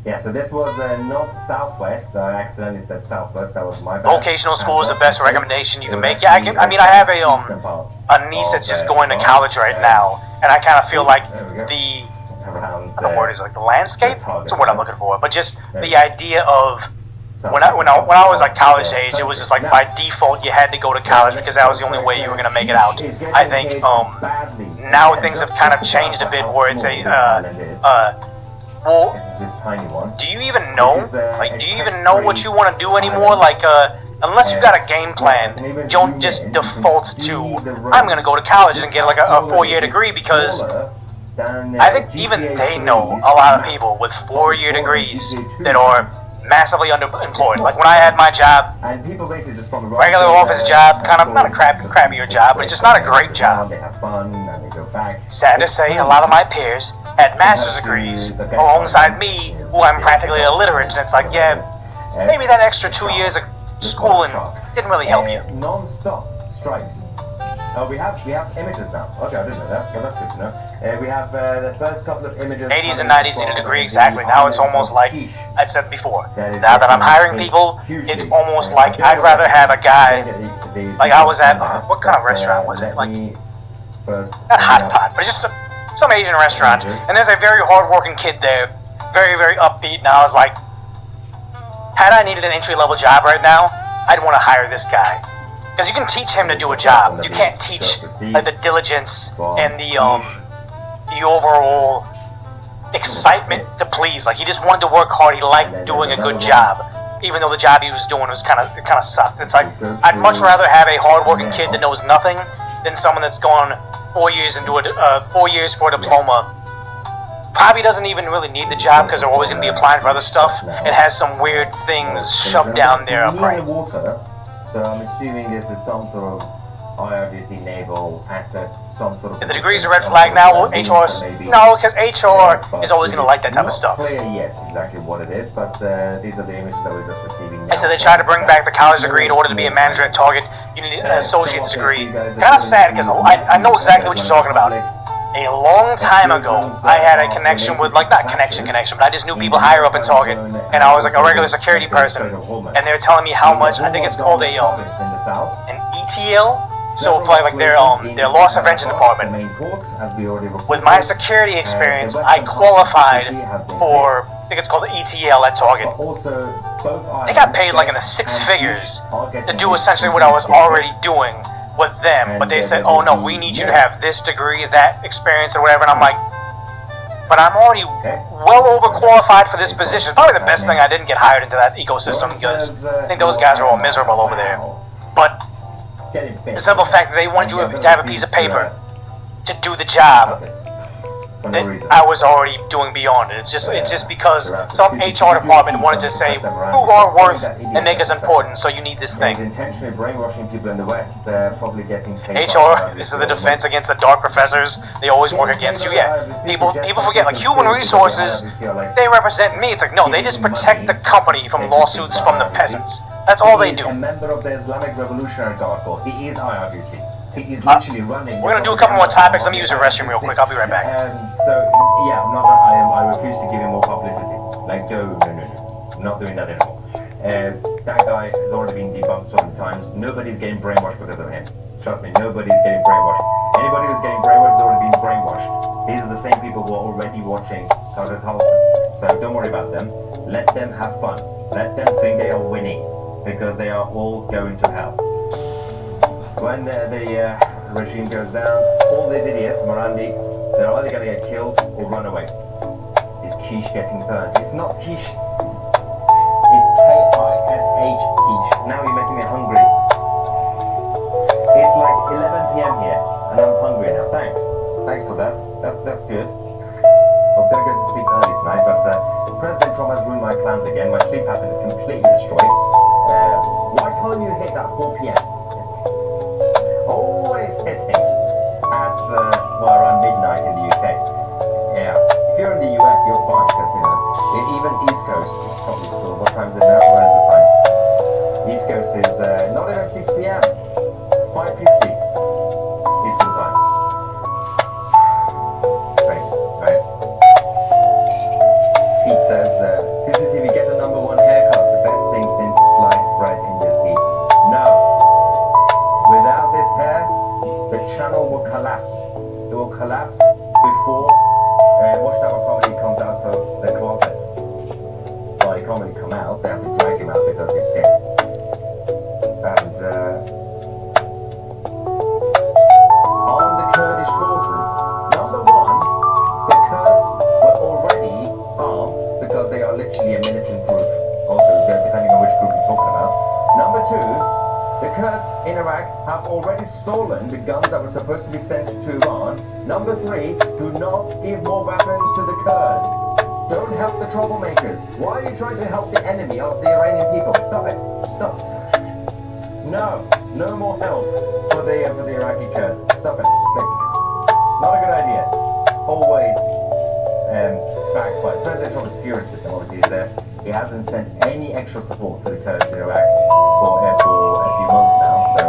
Yeah, so this was not Southwest. I accidentally said Southwest. That was my bad. Vocational school is the best recommendation you can make. Yeah, I mean, I have a niece that's just going to college right now, and I kind of feel like the word is like the landscape. That's the word I'm looking for. But just the idea of when I was like college age, it was just like by default you had to go to college because that was the only way you were gonna make it out. I think now things have kind of changed a bit where it's well, do you even know? Like, do you even know what you want to do anymore? Like, unless you got a game plan, you don't just default to, I'm going to go to college and get like a 4-year degree, because I think even they know a lot of people with 4-year degrees that are massively underemployed. Like when I had my job, regular office job, kind of not a crappier job, but it's just not a great job. Sad to say, a lot of my peers had master's degrees alongside me, who I'm practically illiterate, and it's like, yeah, maybe that extra 2 years of schooling didn't really help you. Non-stop strikes. Oh, we have images now. Okay, I didn't know that, but that's good to know. We have the first couple of images. 80s and 90s need a degree, exactly. Now it's almost like I said before. Now that I'm hiring people, it's almost like I'd rather have a guy. Like I was at what kind of restaurant was it? Like not Hot Pot, but just some Asian restaurant. And there's a very hardworking kid there, very very upbeat. And I was like, had I needed an entry-level job right now, I'd want to hire this guy. Because you can teach him to do a job. You can't teach like the diligence and the overall excitement to please. Like he just wanted to work hard. He liked doing a good job, even though the job he was doing was kind of sucked. It's like I'd much rather have a hardworking kid that knows nothing than someone that's gone 4 years and do 4 years for a diploma. Probably doesn't even really need the job because they're always going to be applying for other stuff and has some weird things shoved down their brain. So I'm assuming this is some sort of IRGC naval assets, some sort of... If the degree's a red flag now, well, HR's... No, because HR is always going to like that type of stuff. It's not clear yet exactly what it is, but these are the images that we're just receiving now. I said they try to bring back the college degree in order to be a manager at Target. You need an associate's degree. Kind of sad, because I know exactly what you're talking about. A long time ago, I had a connection with, like, not connection, but I just knew people higher up in Target, and I was like a regular security person, and they were telling me how much, I think it's called an ETL, so for like their loss prevention department. With my security experience, I qualified for, I think it's called the ETL at Target. They got paid like in the 6 figures to do essentially what I was already doing with them, but they said, oh no, we need you to have this degree, that experience, or whatever, and I'm like, but I'm already well overqualified for this position. Probably the best thing I didn't get hired into that ecosystem, because I think those guys are all miserable over there. But the simple fact that they wanted you to have a piece of paper to do the job that I was already doing beyond it. It's just because some HR department wanted to say who are worth and make us important, so you need this thing. Intentionally brainwashing people in the West, probably getting paid. HR is the defense against the dark professors. They always work against you. Yeah, people forget, like human resources, they represent me. It's like, no, they just protect the company from lawsuits from the peasants. That's all they do. A member of the Islamic Revolutionary Guard Corps. He is IRGC. He is literally running. We're gonna do a couple more topics. Let me use the restroom real quick. I'll be right back. So yeah, I refuse to give him more publicity. Like, no, I'm not doing that anymore. That guy has already been debunked so many times. Nobody's getting brainwashed because of him. Trust me, nobody's getting brainwashed. Anybody who's getting brainwashed has already been brainwashed. These are the same people who are already watching Tucker Carlson. So don't worry about them. Let them have fun. Let them think they are winning, because they are all going to hell. When the regime goes down, all these idiots, Morandi, they're either going to get killed or run away. Is quiche getting burnt? It's not quiche. It's K-I-S-H, quiche. Now you're making me hungry. It's like 11 p.m. here, and I'm hungry now. Thanks for that. That's good. I was going to go to sleep early tonight, but President Trump has ruined my plans again. My sleep pattern is completely destroyed. Why can't you hit that 4 p.m.? Always hitting at around midnight in the UK. Yeah, if you're in the US, you're fine, because even East Coast is probably still, what time is it now? Where's the time? East Coast is not even 6 p.m. It's 5:50 Eastern time. Right. Pete says come out, they have to drag him out because he's dead. And on the Kurdish forces, number one, the Kurds were already armed because they are literally a militant group, also depending on which group you're talking about. Number two, the Kurds in Iraq have already stolen the guns that were supposed to be sent to Iran. Number three, do not give more weapons to the Kurds. Don't help the troublemakers. Why are you trying to help the enemy of the Iranian people? Stop it. Stop. No more help for the Iraqi Kurds. Stop it. Not a good idea. Always backfire. President Trump is furious with them. Obviously, he hasn't sent any extra support to the Kurds in Iraq for a few months now, so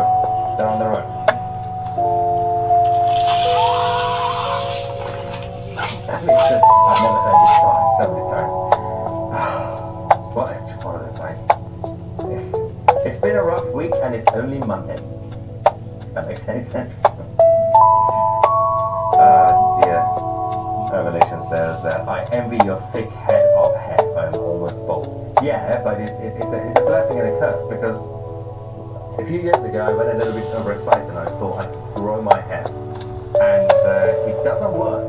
they're on their own. I've never heard this sigh so many times. It's just one of those nights. It's been a rough week and it's only Monday. If that makes any sense. Dear. Revelation says, I envy your thick head of hair. I'm almost bald. Yeah, but it's a blessing and a curse because a few years ago I went a little bit overexcited and I thought I'd grow my hair. And it doesn't work.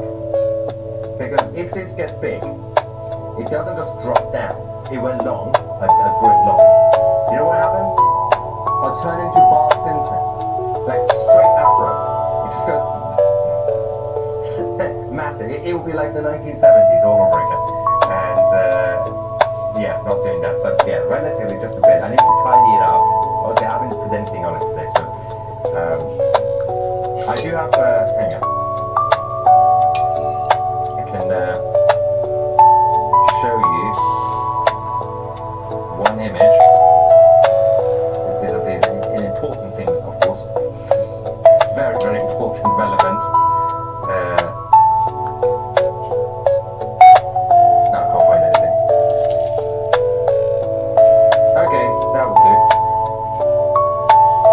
Because if this gets big, it doesn't just drop down. It went long, I grew it long. You know what happens? I'll turn into Bart Simpson. Like straight afro. It just goes massive. It will be like the 1970s all over again. And yeah, not doing that. But yeah, relatively just a bit. I need to tidy it up. Okay, I haven't put anything on it today, so I do have hang on. I can show you one image. These are the important things, of course. Very, very important, relevant. No, I can't find anything. Okay, that will do.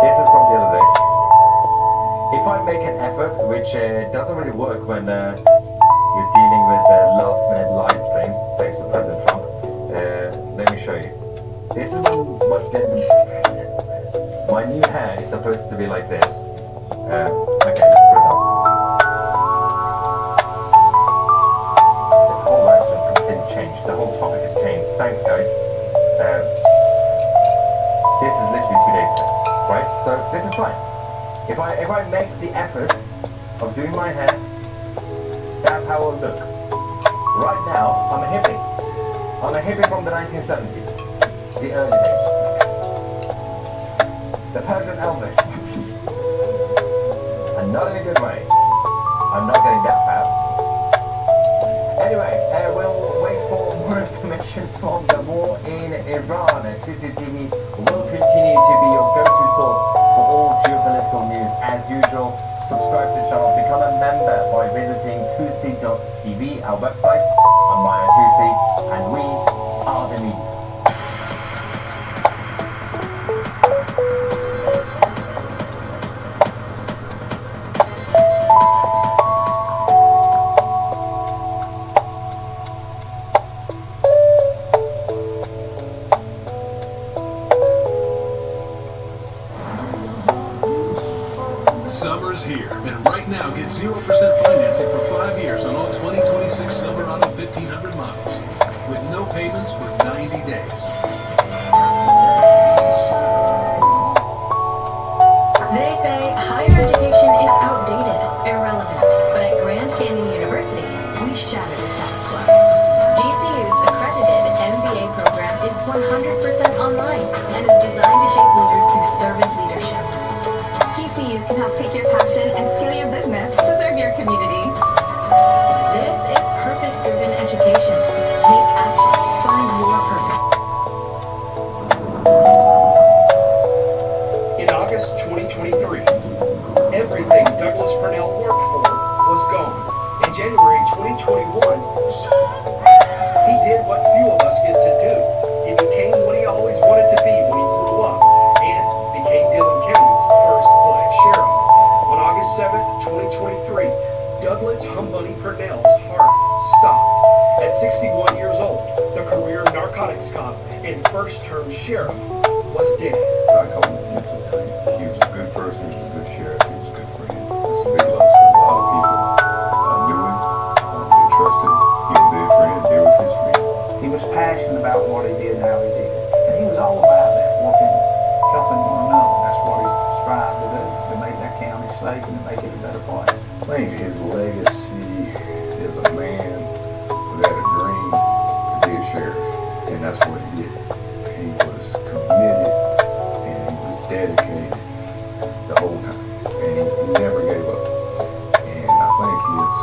This is from the other day. If I make an effort, which doesn't really work when you're dealing with last-minute live streams, thanks to President Trump, let me show you. This is my new hair is supposed to be like this. Okay, let's put it up. The whole live stream is completely changed. The whole topic has changed. Thanks, guys. This is literally 2 days ago, right? So this is fine. If I make the effort of doing my hair, that's how it'll look. Right now, I'm a hippie. I'm a hippie from the 1970s, the early days. The Persian Elvis. And not in a good way. I'm not getting that fat. Anyway, we'll wait for more information from the war in Iran. TCTV will continue to be your go-to source for all geopolitical news as usual. Subscribe to the channel, become a member by visiting 2c.tv, our website. I'm Maya 2c, and we are the media. Summer's here, and right now get 0% financing for 5 years on all 2026 Silverado 1500 models, with no payments for 90 days. They say higher education is outdated, irrelevant, but at Grand Canyon University, we shatter the status quo. GCU's accredited MBA program is 100% online and is designed to shape leaders through servant leadership. GCU can help take your passion and scale your business to serve your community. This is purpose-driven education. Take action. Find your purpose. In August 2023, everything Douglas Purnell worked for was gone. In January 2021, he did what few of us get to do. He became what he always wanted to be when he grew up, and became Dillon County's first black sheriff. On August 7th, 2023, Douglas Humbunny Purnell's heart stopped. At 61 years old, the career narcotics cop and and first-term sheriff, was dead. I call him a gentle friend. He was a good person, he was a good sheriff, he was a good friend. It's a big loss for a lot of people. Knew him, they trusted him, he was their friend, they was his friend. He was passionate about what he did and how he did it. And he was all about that, working, helping one another. That's what he strived to do, to make that county safe and to make it a better place. I think his legacy is a man who had a dream to be a sheriff, and that's what he did. He was committed and he was dedicated the whole time, and he never gave up. And I think his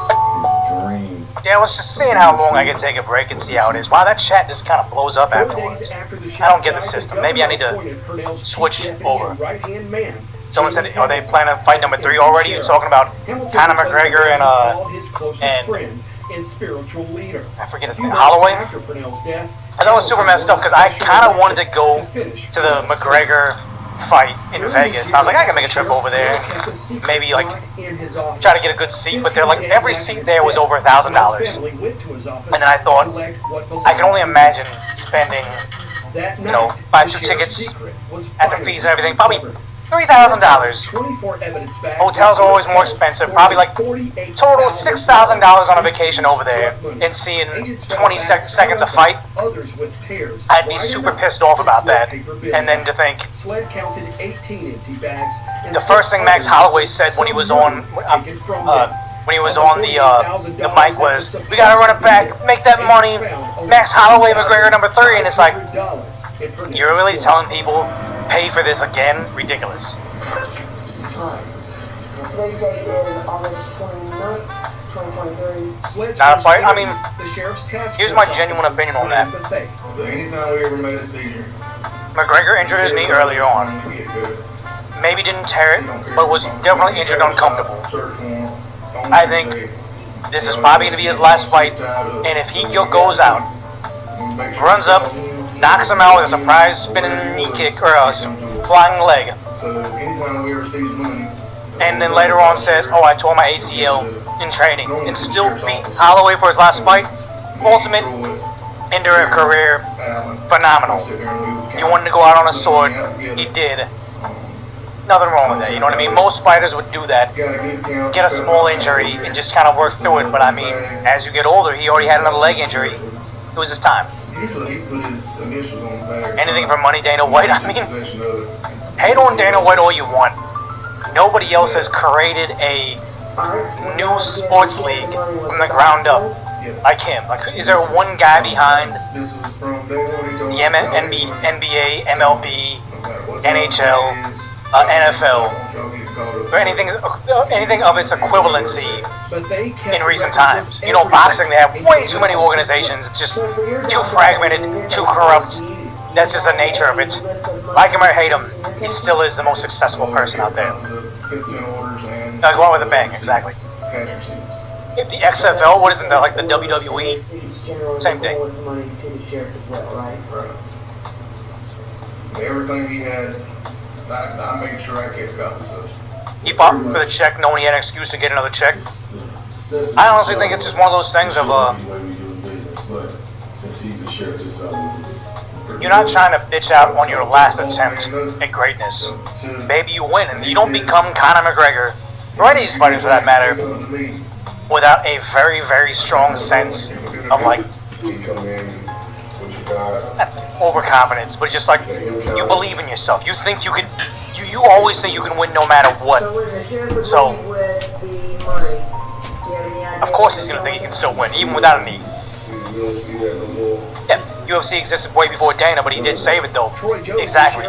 dream. Yeah, I was just seeing how long I can take a break and see how it is. Wow, that chat just kind of blows up afterwards. I don't get the system. Maybe I need to switch over. Someone said, are they planning on fight number 3 already? You're talking about Conor McGregor and spiritual leader. I forget his name, Holloway? I thought it was super messed up because I kind of wanted to go to the McGregor fight in Vegas. I was like, I can make a trip over there, maybe like try to get a good seat, but they're like, every seat there was over $1,000. And then I thought, I can only imagine spending, you know, buy 2 tickets at the fees and everything, probably $3,000. Hotels are always more expensive, probably like total $6,000 on a vacation over there and seeing 20 seconds a fight. I'd be super pissed off about that. And then to think, the first thing Max Holloway said when he was on the mic was, we gotta run it back, make that money, Max Holloway, McGregor number 3, and it's like, you're really telling people pay for this again? Ridiculous. Today's date is August 29th, 2023. Not a fight. I mean, here's my genuine opinion on that. McGregor injured his knee earlier on. Maybe didn't tear it, but was definitely injured uncomfortable. I think this is probably going to be his last fight, and if he goes out, runs up, knocks him out with a surprise spinning knee kick or a flying leg, and then later on says, oh, I tore my ACL in training, and still beat Holloway for his last fight, ultimate end of a career, phenomenal. He wanted to go out on a sword, he did. Nothing wrong with that, you know what I mean? Most fighters would do that, get a small injury and just kind of work through it, but I mean, as you get older, he already had another leg injury, it was his time. Anything for money, Dana White, I mean, hate on Dana White all you want. Nobody else has created a new sports league from the ground up like him. Like, is there one guy behind the NBA, MLB, NHL, NFL, or anything of its equivalency in recent times? You know, boxing, they have way too many organizations. It's just too fragmented, too corrupt. That's just the nature of it. Like him or hate him, he still is the most successful person out there. Go out with a bang, exactly. If the XFL, what isn't that, like the WWE? Same thing. Everything he had, I made sure I kept copies of. He fought for the check knowing he had an excuse to get another check. I honestly think it's just one of those things of, you're not trying to bitch out on your last attempt at greatness. Maybe you win and you don't become Conor McGregor, or any of these fighters for that matter, without a very, very strong sense of like, overconfidence, but just like, you believe in yourself. You think you could, you always say you can win no matter what. So, of course he's going to think he can still win, even without a knee. Yeah, UFC existed way before Dana, but he did save it though. Exactly.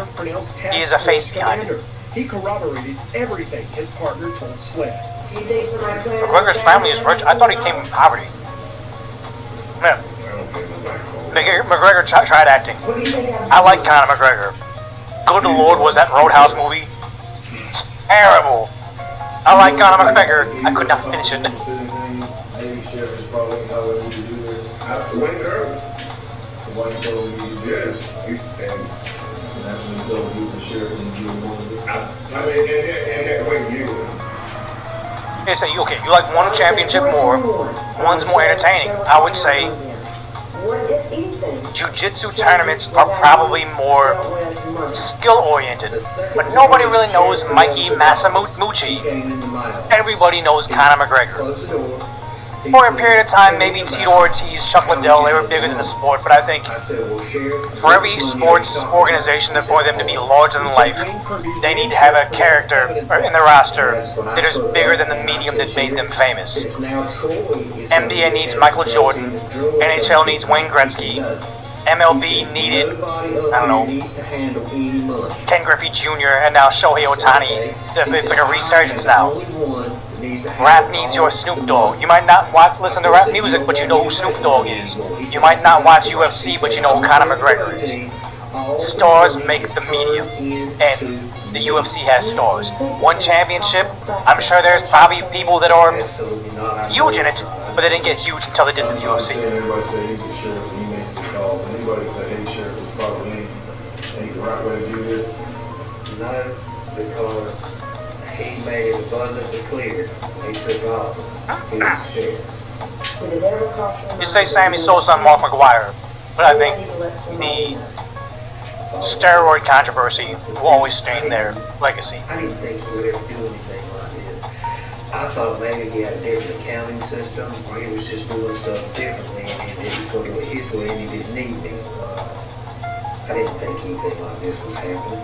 He is a face behind it. He corroborated everything his partner told Sled. McGregor's family is rich. I thought he came from poverty. Yeah. McGregor tried acting. I like Conor McGregor. Good Lord, was that Roadhouse movie terrible. I like Conor McGregor. I could not finish it. So you like one championship more, one's more entertaining. I would say Jiu-jitsu tournaments are probably more skill-oriented, but nobody really knows Mikey Masamuchi. Everybody knows Conor McGregor. For a period of time, maybe Tito Ortiz, Chuck Liddell, they were bigger than the sport, but I think for every sports organization, for them to be larger than life, they need to have a character in the roster that is bigger than the medium that made them famous. NBA needs Michael Jordan, NHL needs Wayne Gretzky, MLB needed, I don't know, Ken Griffey Jr. and now Shohei Ohtani. It's like a resurgence now. Rap needs your Snoop Dogg. You might not listen to rap music, but you know who Snoop Dogg is. You might not watch UFC, but you know who Conor McGregor is. Stars make the medium, and the UFC has stars. One championship, I'm sure there's probably people that are huge in it, but they didn't get huge until they did the UFC. Because he made it abundantly clear he took office. He was sheriff. You say Sammy Sosa and Mark McGuire, but I think the steroid controversy will always stain their legacy. I didn't think he would ever do anything like this. I thought maybe he had a different accounting system, or he was just doing stuff differently and he didn't put it his way and he didn't need me. I didn't think anything like this was happening.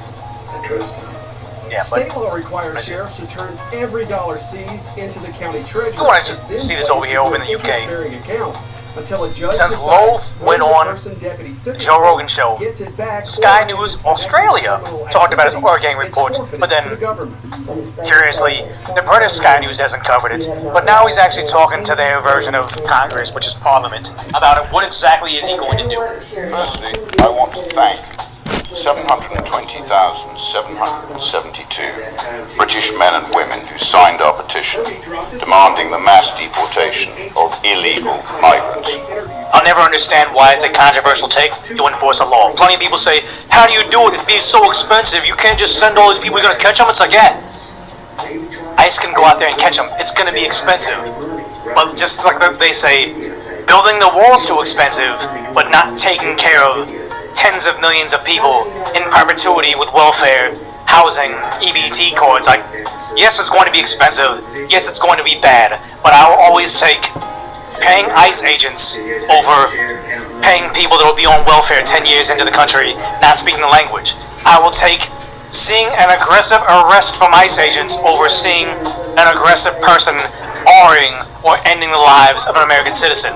I trust him. Yeah, but state law requires sheriffs to turn every dollar seized into the county treasury. I want to see this over here, over in the UK. Until a judge Since Loaf went on Joe Rogan show, Sky News Australia talked about his Oregon report, but then, curiously, the British Sky News hasn't covered it, but now he's actually talking to their version of Congress, which is Parliament, about it. What exactly is he going to do? Firstly, I want to thank 720,772 British men and women who signed our petition demanding the mass deportation of illegal migrants. I'll never understand why it's a controversial take to enforce a law. Plenty of people say, how do you do it? It'd be so expensive. You can't just send all these people. You're going to catch them? It's like, yeah. ICE can go out there and catch them. It's going to be expensive. But just like they say, building the wall's too expensive, but not taking care of tens of millions of people in perpetuity with welfare, housing, EBT cards. Like, yes, it's going to be expensive. Yes, it's going to be bad. But I will always take paying ICE agents over paying people that will be on welfare 10 years into the country, not speaking the language. I will take seeing an aggressive arrest from ICE agents over seeing an aggressive person barring or ending the lives of an American citizen.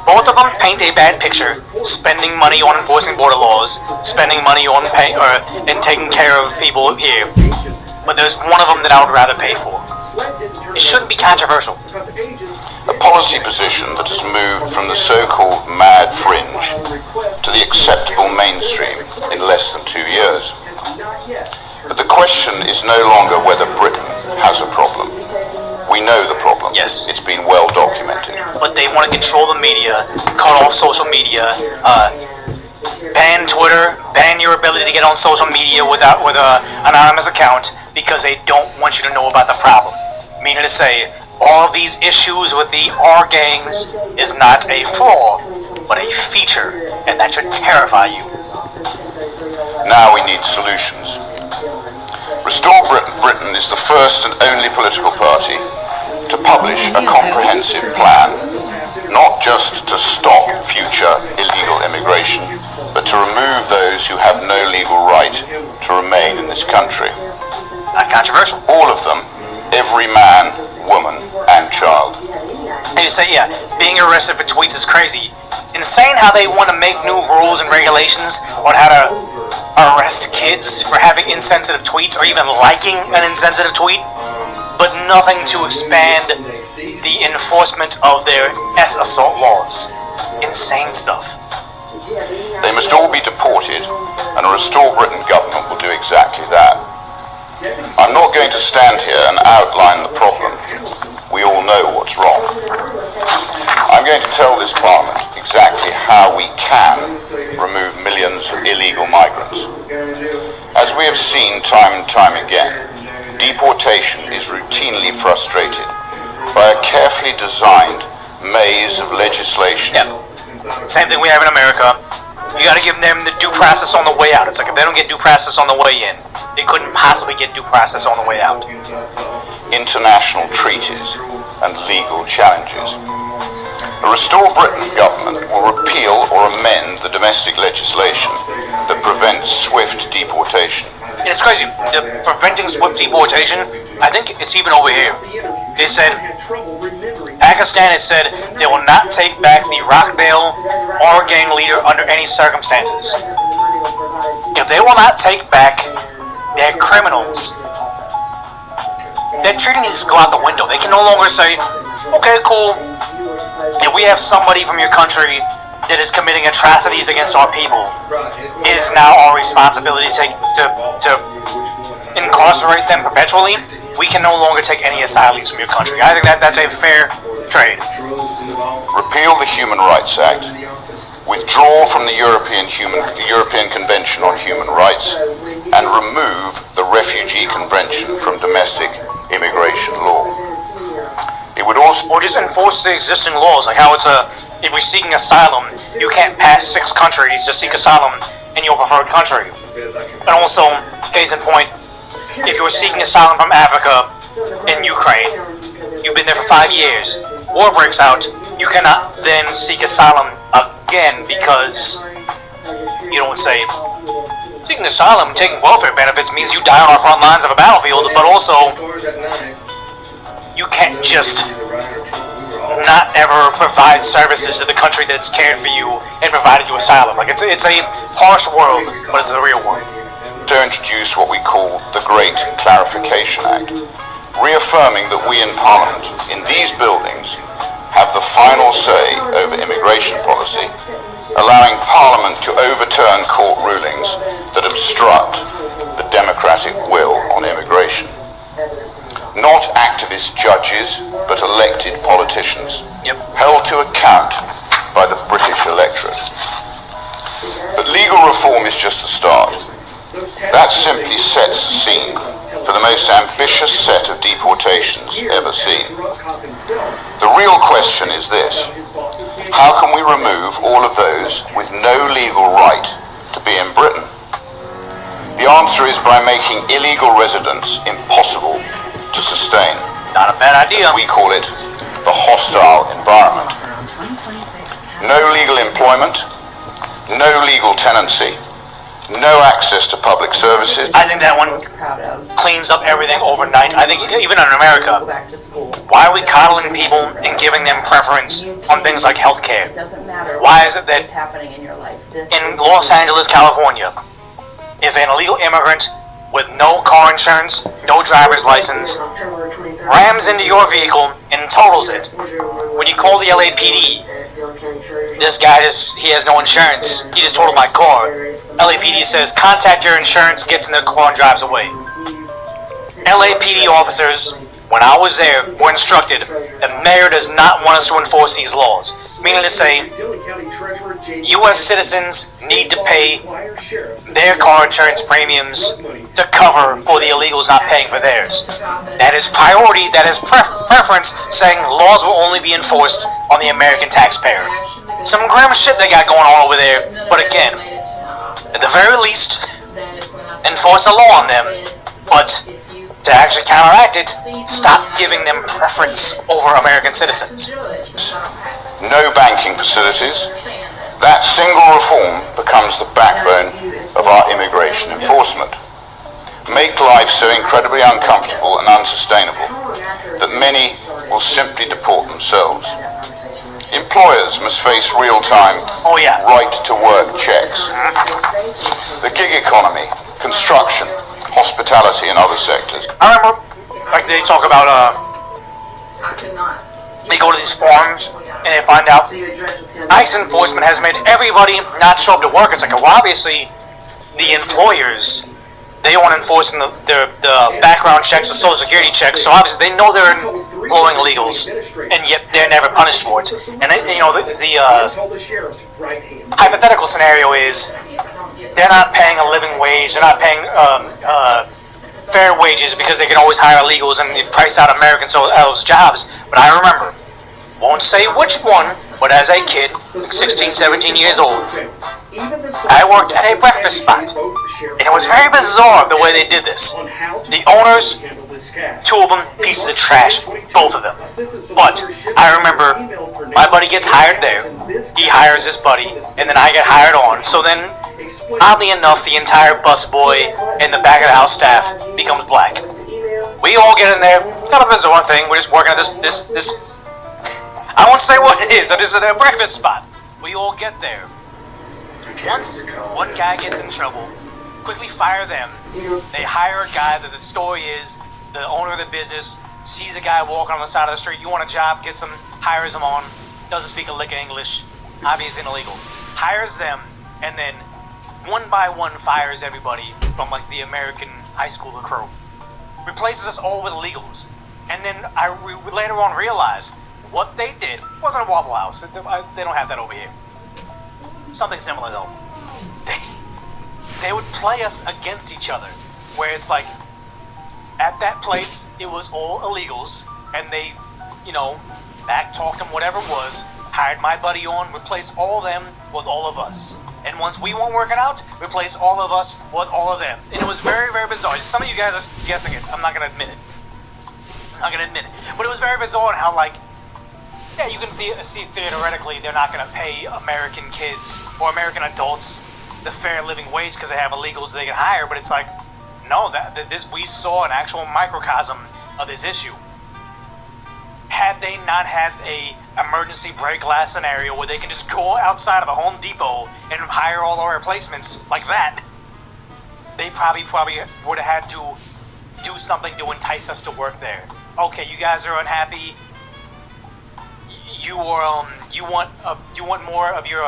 Both of them paint a bad picture, spending money on enforcing border laws, spending money on and taking care of people here. But there's one of them that I would rather pay for. It shouldn't be controversial. A policy position that has moved from the so-called mad fringe to the acceptable mainstream in less than 2 years. But the question is no longer whether Britain has a problem. We know the problem. Yes. It's been well documented. But they want to control the media, cut off social media, ban Twitter, ban your ability to get on social media with an anonymous account because they don't want you to know about the problem. Meaning to say, all of these issues with the R gangs is not a flaw, but a feature, and that should terrify you. Now we need solutions. Restore Britain is the first and only political party to publish a comprehensive plan, not just to stop future illegal immigration, but to remove those who have no legal right to remain in this country. Not controversial. All of them, every man, woman, and child. And you say, yeah, being arrested for tweets is crazy. Insane how they want to make new rules and regulations on how to arrest kids for having insensitive tweets or even liking an insensitive tweet, but nothing to expand the enforcement of their assault laws. Insane stuff. They must all be deported, and a Restore Britain government will do exactly that. I'm not going to stand here and outline the problem. We all know what's wrong. I'm going to tell this Parliament exactly how we can remove millions of illegal migrants. As we have seen time and time again, deportation is routinely frustrated by a carefully designed maze of legislation Same thing we have in America. You gotta give them the due process on the way out. It's like if they don't get due process on the way in, they couldn't possibly get due process on the way out. International treaties and legal challenges. The Restore Britain government will repeal or amend the domestic legislation that prevents swift deportation. And it's crazy. Preventing swift deportation, I think it's even over here. They said, Pakistan has said they will not take back the Rockdale or gang leader under any circumstances. If they will not take back their criminals, that treaty needs to go out the window. They can no longer say, okay, cool, if we have somebody from your country that is committing atrocities against our people, it is now our responsibility to incarcerate them perpetually. We can no longer take any asylees from your country. I think that's a fair trade. Repeal the Human Rights Act, withdraw from the European Convention on Human Rights, and remove the Refugee Convention from domestic immigration law. It would also... Or just enforce the existing laws, like how it's if you're seeking asylum, you can't pass 6 countries to seek asylum in your preferred country. And also, case in point, if you're seeking asylum from Africa in Ukraine, you've been there for 5 years, war breaks out, you cannot then seek asylum again because you don't say, seeking asylum and taking welfare benefits means you die on our front lines of a battlefield, but also you can't just not ever provide services to the country that's cared for you and provided you asylum. Like it's a harsh world, but it's the real world. To introduce what we call the Great Clarification Act, reaffirming that we in Parliament, in these buildings, have the final say over immigration policy, allowing Parliament to overturn court rulings that obstruct the democratic will on immigration. Not activist judges, but elected politicians, held to account by the British electorate. But legal reform is just the start. That simply sets the scene for the most ambitious set of deportations ever seen. The real question is this: how can we remove all of those with no legal right to be in Britain? The answer is by making illegal residence impossible to sustain. Not a bad idea. We call it the hostile environment. No legal employment, no legal tenancy, no access to public services. I think that one cleans up everything overnight. I think even in America, why are we coddling people and giving them preference on things like healthcare? Why is it that in Los Angeles, California, if an illegal immigrant with no car insurance, no driver's license, rams into your vehicle and totals it, when you call the LAPD, this guy he has no insurance, he just totaled my car. LAPD says, contact your insurance, gets in the car and drives away. LAPD officers, when I was there, were instructed the mayor does not want us to enforce these laws. Meaning to say, U.S. citizens need to pay their car insurance premiums to cover for the illegals not paying for theirs. That is priority, that is preference, saying laws will only be enforced on the American taxpayer. Some grim shit they got going on over there, but again, at the very least, enforce a law on them, but to actually counteract it, stop giving them preference over American citizens. No banking facilities. That single reform becomes the backbone of our immigration enforcement. Make life so incredibly uncomfortable and unsustainable that many will simply deport themselves. Employers must face real-time right-to-work checks. The gig economy, construction, hospitality and other sectors. I remember, like they talk about, they go to these farms and they find out ICE enforcement has made everybody not show up to work. It's like, well, obviously the employers, they want enforcing the background checks, the social security checks, so obviously they know they're employing illegals, and yet they're never punished for it. And they, the hypothetical scenario is they're not paying a living wage, they're not paying fair wages because they can always hire illegals and price out Americans out of those jobs. But I remember, won't say which one, When I was a kid, like 16, 17 years old, I worked at a breakfast spot. And it was very bizarre the way they did this. The owners, two of them, pieces of trash, both of them. But I remember my buddy gets hired there, he hires his buddy, and then I get hired on. So then, oddly enough, the entire busboy and the back of the house staff becomes black. We all get in there, kind of a bizarre thing, we're just working at this I won't say what it is, it is at a breakfast spot. We all get there. Once one guy gets in trouble, quickly fire them. They hire a guy that the story is the owner of the business sees a guy walking on the side of the street. You want a job? Gets him, hires him on. Doesn't speak a lick of English. Obviously illegal. Hires them, and then one by one fires everybody from like the American high school crew. Replaces us all with illegals. And then we later on realized what they did wasn't a Waffle House. They don't have that over here. Something similar though. They would play us against each other, where it's like, at that place, it was all illegals, and they, back-talked them, whatever it was, hired my buddy on, replaced all of them with all of us. And once we weren't working out, replaced all of us with all of them. And it was very, very bizarre. Some of you guys are guessing it. I'm not going to admit it. But it was very bizarre in how, yeah, you can see theoretically they're not going to pay American kids or American adults the fair living wage because they have illegals they can hire, but it's like, no, we saw an actual microcosm of this issue. Had they not had a emergency break glass scenario where they can just go outside of a Home Depot and hire all our replacements like that, they probably would have had to do something to entice us to work there. Okay, you guys are unhappy. You want more of your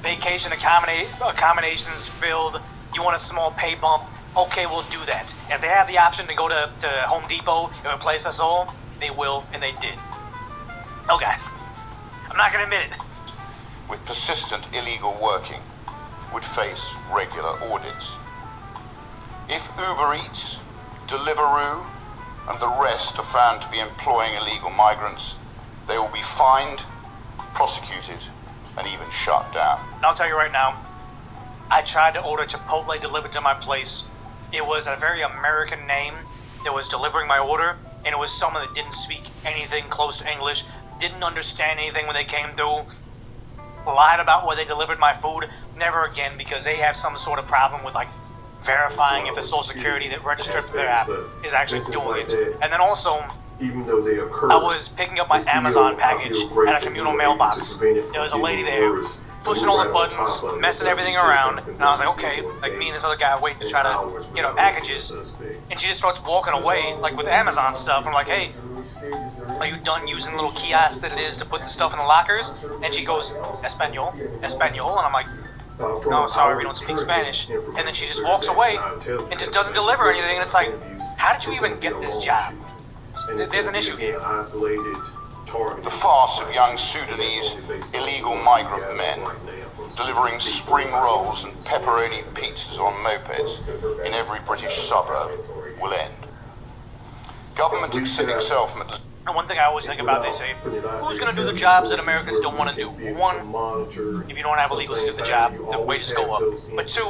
vacation accommodations filled. You want a small pay bump. Okay, we'll do that. If they have the option to go to Home Depot and replace us all, they will, and they did. Oh, guys, I'm not gonna admit it. With persistent illegal working, would face regular audits. If Uber Eats, Deliveroo, and the rest are found to be employing illegal migrants, they will be fined, prosecuted, and even shut down. And I'll tell you right now, I tried to order Chipotle delivered to my place. It was a very American name that was delivering my order, and it was someone that didn't speak anything close to English, didn't understand anything when they came through, lied about where they delivered my food. Never again, because they have some sort of problem with verifying if the Social Security that registered to their app is actually doing it. And then also, even though they occur, I was picking up my Amazon package at a communal mailbox. There was a lady there pushing all the buttons, messing everything around, and I was like, okay, me and this other guy waiting to try to get our packages, and she just starts walking away, with Amazon stuff. I'm like, hey, are you done using the little kiosk that it is to put the stuff in the lockers? And she goes, Espanol, and I'm like, no, sorry, we don't speak Spanish. And then she just walks away and just doesn't deliver anything, and it's like, how did you even get this job? There's an issue here. The farce of young Sudanese illegal migrant men delivering spring rolls and pepperoni pizzas on mopeds in every British suburb will end. Government accepting self-made. And one thing I always think about, they say, who's going to do the jobs that Americans don't want to do? One, if you don't have illegals to do the job, the wages go up. But two,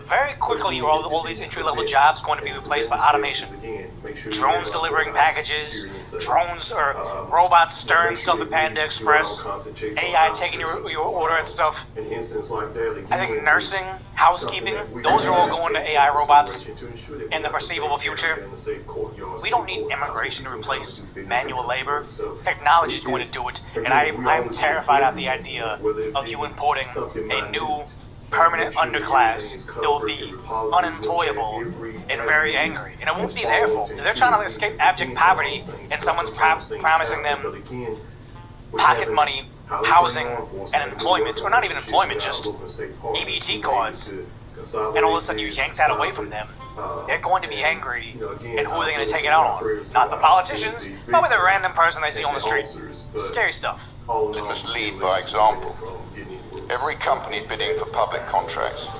very quickly all these entry-level jobs going to be replaced by automation. Drones delivering packages, drones or robots stirring stuff at Panda Express, AI taking your order and stuff. I think nursing, housekeeping, those are all going to AI robots in the perceivable future. We don't need immigration to replace manual labor. Technology is going to do it, and I'm terrified at the idea of you importing a new permanent underclass that will be unemployable and very angry. And it won't be their fault. They're trying to escape abject poverty, and someone's promising them pocket money, housing, and employment, or not even employment, just EBT cards. And all of a sudden you yank that away from them. They're going to be angry, and who are they going to take it out on? Not the politicians, probably the random person they see on the street. Scary stuff. It must lead by example. Every company bidding for public contracts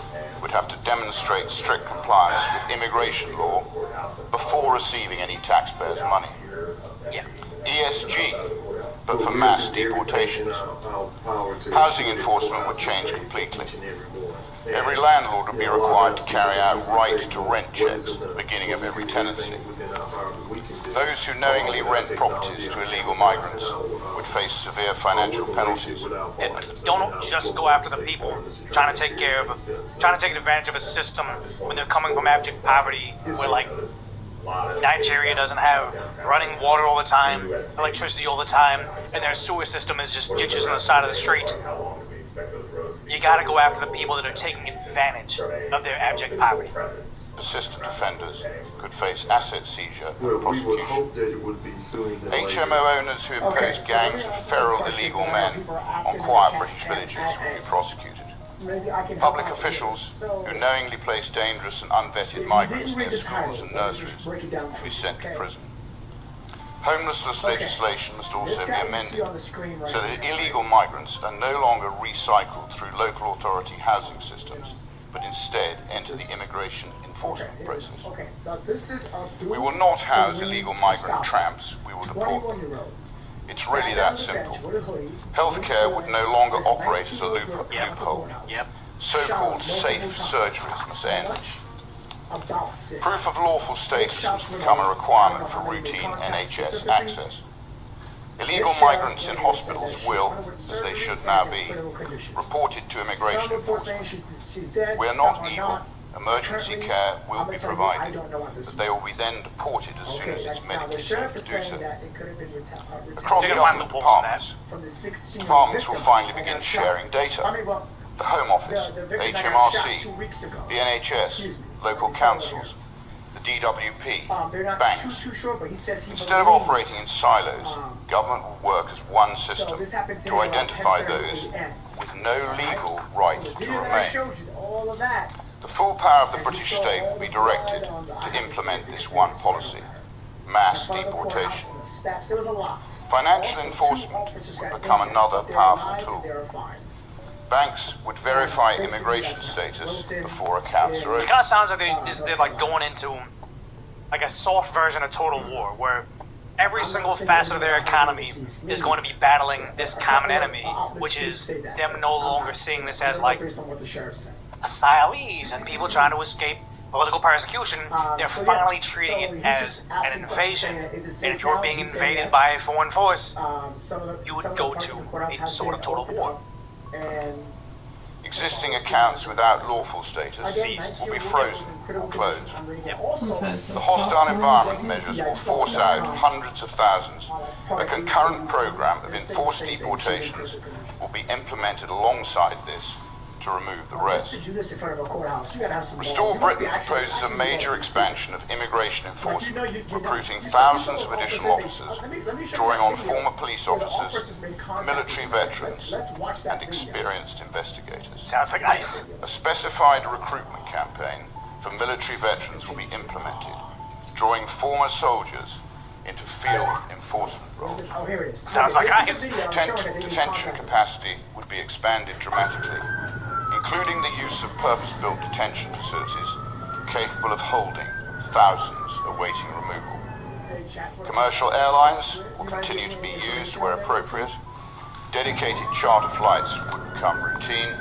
would have to demonstrate strict compliance with immigration law before receiving any taxpayers' money. Yeah. ESG, but for mass deportations. Housing enforcement would change completely. Every landlord would be required to carry out right-to-rent checks at the beginning of every tenancy. Those who knowingly rent properties to illegal migrants would face severe financial penalties. Don't just go after the people trying to take advantage of a system when they're coming from abject poverty, where like Nigeria doesn't have running water all the time, electricity all the time, and their sewer system is just ditches on the side of the street. You gotta go after the people that are taking advantage of their abject poverty. Persistent offenders could face asset seizure and prosecution. HMO owners who impose gangs of feral illegal men on quiet British villages will be prosecuted. Public officials who knowingly place dangerous and unvetted migrants near schools and nurseries will be sent to prison. Homelessness legislation must also be amended so that illegal migrants are no longer recycled through local authority housing systems, but instead enter the immigration enforcement process. We will not house illegal migrant tramps, we will deport them. It's really that simple. Healthcare would no longer operate as a loophole. So-called safe surgeries must end. Proof of lawful status must become a requirement for routine NHS access. Illegal migrants in hospitals will, as they should now be, reported to immigration enforcement. We are not evil. Emergency care will be provided, but they will be then deported as soon as it's medically safe to do so. Across government departments will finally begin sharing data. The Home Office, HMRC, the NHS, local councils, the DWP, banks. Instead of operating in silos, government will work as one system to identify those with no legal right to remain. The full power of the British state will be directed to implement this one policy: mass deportation. Financial enforcement would become another powerful tool. Banks would verify immigration status before accounts are It opened. kind of sounds like they're like going into like a soft version of Total War, where every single facet of their economy is going to be battling this common enemy, which is them no longer seeing this as like asylees and people trying to escape political persecution. They're finally treating it as an invasion, and if you're being invaded by a foreign force, you would go to a sort of total war. Existing accounts without lawful status will be frozen or closed. The hostile environment measures will force out hundreds of thousands. A concurrent program of enforced deportations will be implemented alongside this to remove the rest. Restore Britain proposes a major expansion of immigration enforcement, recruiting thousands of additional officers, drawing on former police officers, military veterans, and experienced investigators. Sounds like ICE. A specified recruitment campaign for military veterans will be implemented, drawing former soldiers into field enforcement roles. Sounds like ICE. Detention capacity would be expanded dramatically, including the use of purpose-built detention facilities capable of holding thousands awaiting removal. Commercial airlines will continue to be used where appropriate. Dedicated charter flights would become routine.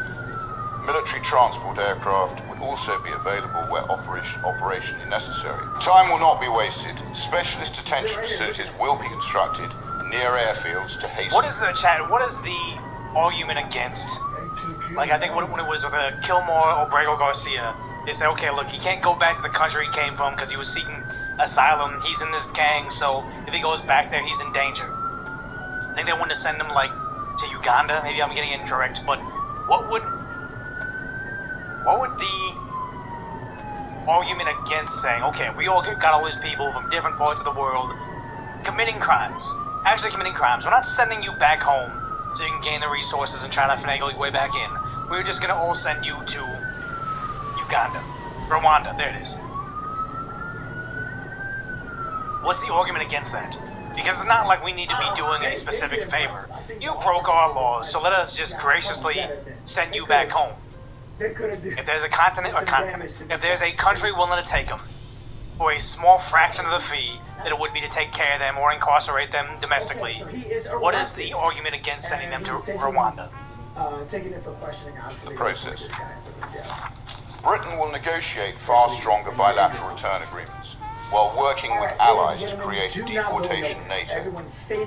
Military transport aircraft would also be available where operationally necessary. Time will not be wasted. Specialist detention facilities will be constructed near airfields to hasten. What is the argument against? Like, I think when it was with Kilmore or Brego Garcia, they said, okay, look, he can't go back to the country he came from because he was seeking asylum. He's in this gang, so if he goes back there, he's in danger. I think they wanted to send him, like, to Uganda. Maybe I'm getting it incorrect, but what would the argument against saying, okay, we all got all these people from different parts of the world committing crimes, actually committing crimes. We're not sending you back home so you can gain the resources and try to finagle your way back in. We're just gonna all send you to Uganda. Rwanda, there it is. What's the argument against that? Because it's not like we need to be doing a specific favor. You broke our laws, so let us just graciously send you back home. If there's a continent, if there's a country willing to take them, for a small fraction of the fee that it would be to take care of them or incarcerate them domestically. What is the argument against sending them to Rwanda? Taking it for questioning, obviously. The process. Britain will negotiate far stronger bilateral return agreements, while working with allies to create a deportation NATO,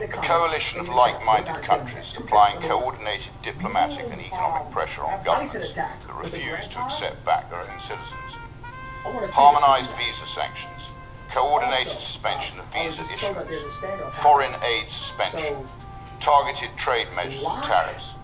a coalition of like-minded countries applying coordinated diplomatic and economic pressure on governments that refuse to accept back their own citizens. Harmonized visa sanctions, coordinated suspension of visa issuance, foreign aid suspension, targeted trade measures and tariffs,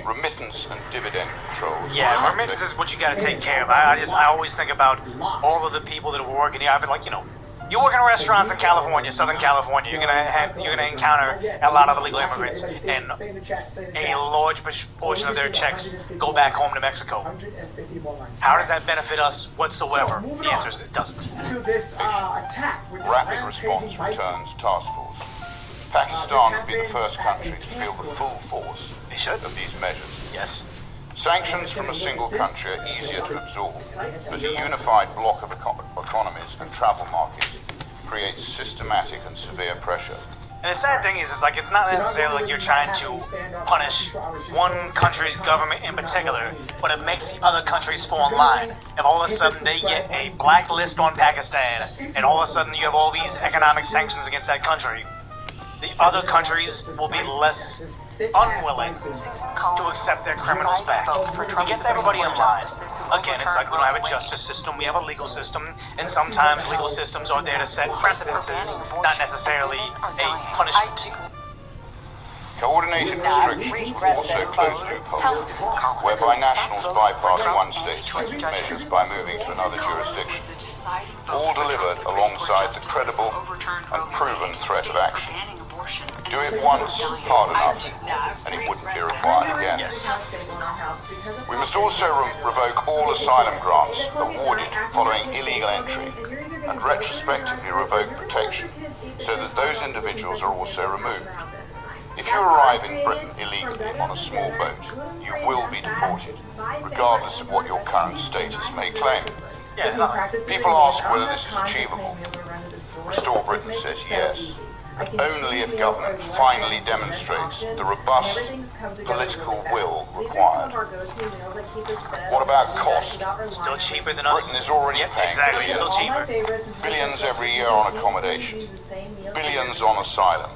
remittance and dividend controls. Yeah, remittance is what you gotta take care of. I always think about all of the people that are working here. I've been like, you know, you work in restaurants in California, Southern California, you're gonna encounter a lot of illegal immigrants, and a large portion of their checks go back home to Mexico. How does that benefit us whatsoever? The answer is it doesn't. Rapid Response Returns Task Force. Pakistan would be the first country to feel the full force of these measures. Yes. Sanctions from a single country are easier to absorb, but a unified bloc of economies and travel markets creates systematic and severe pressure. And the sad thing is like it's not necessarily like you're trying to punish one country's government in particular, but it makes the other countries fall in line. If all of a sudden they get a blacklist on Pakistan, and all of a sudden you have all these economic sanctions against that country, the other countries will be less unwilling to accept their criminals back. We get everybody in line. Again, it's like we don't have a justice system, we have a legal system, and sometimes legal systems are there to set precedences, not necessarily a punishment. Coordinated restrictions also close loopholes, whereby nationals bypass one state's measures by moving to another jurisdiction, all delivered alongside the credible and proven threat of action. Do it once hard enough, and it wouldn't be required again. We must also revoke all asylum grants awarded following illegal entry, and retrospectively revoke protection, so that those individuals are also removed. If you arrive in Britain illegally on a small boat, you will be deported, regardless of what your current status may claim. People ask whether this is achievable. Restore Britain says yes, but only if government finally demonstrates the robust political will required. What about cost? Still cheaper than us. Britain is already paying exactly, still cheaper. Billions every year on accommodation, billions on asylum,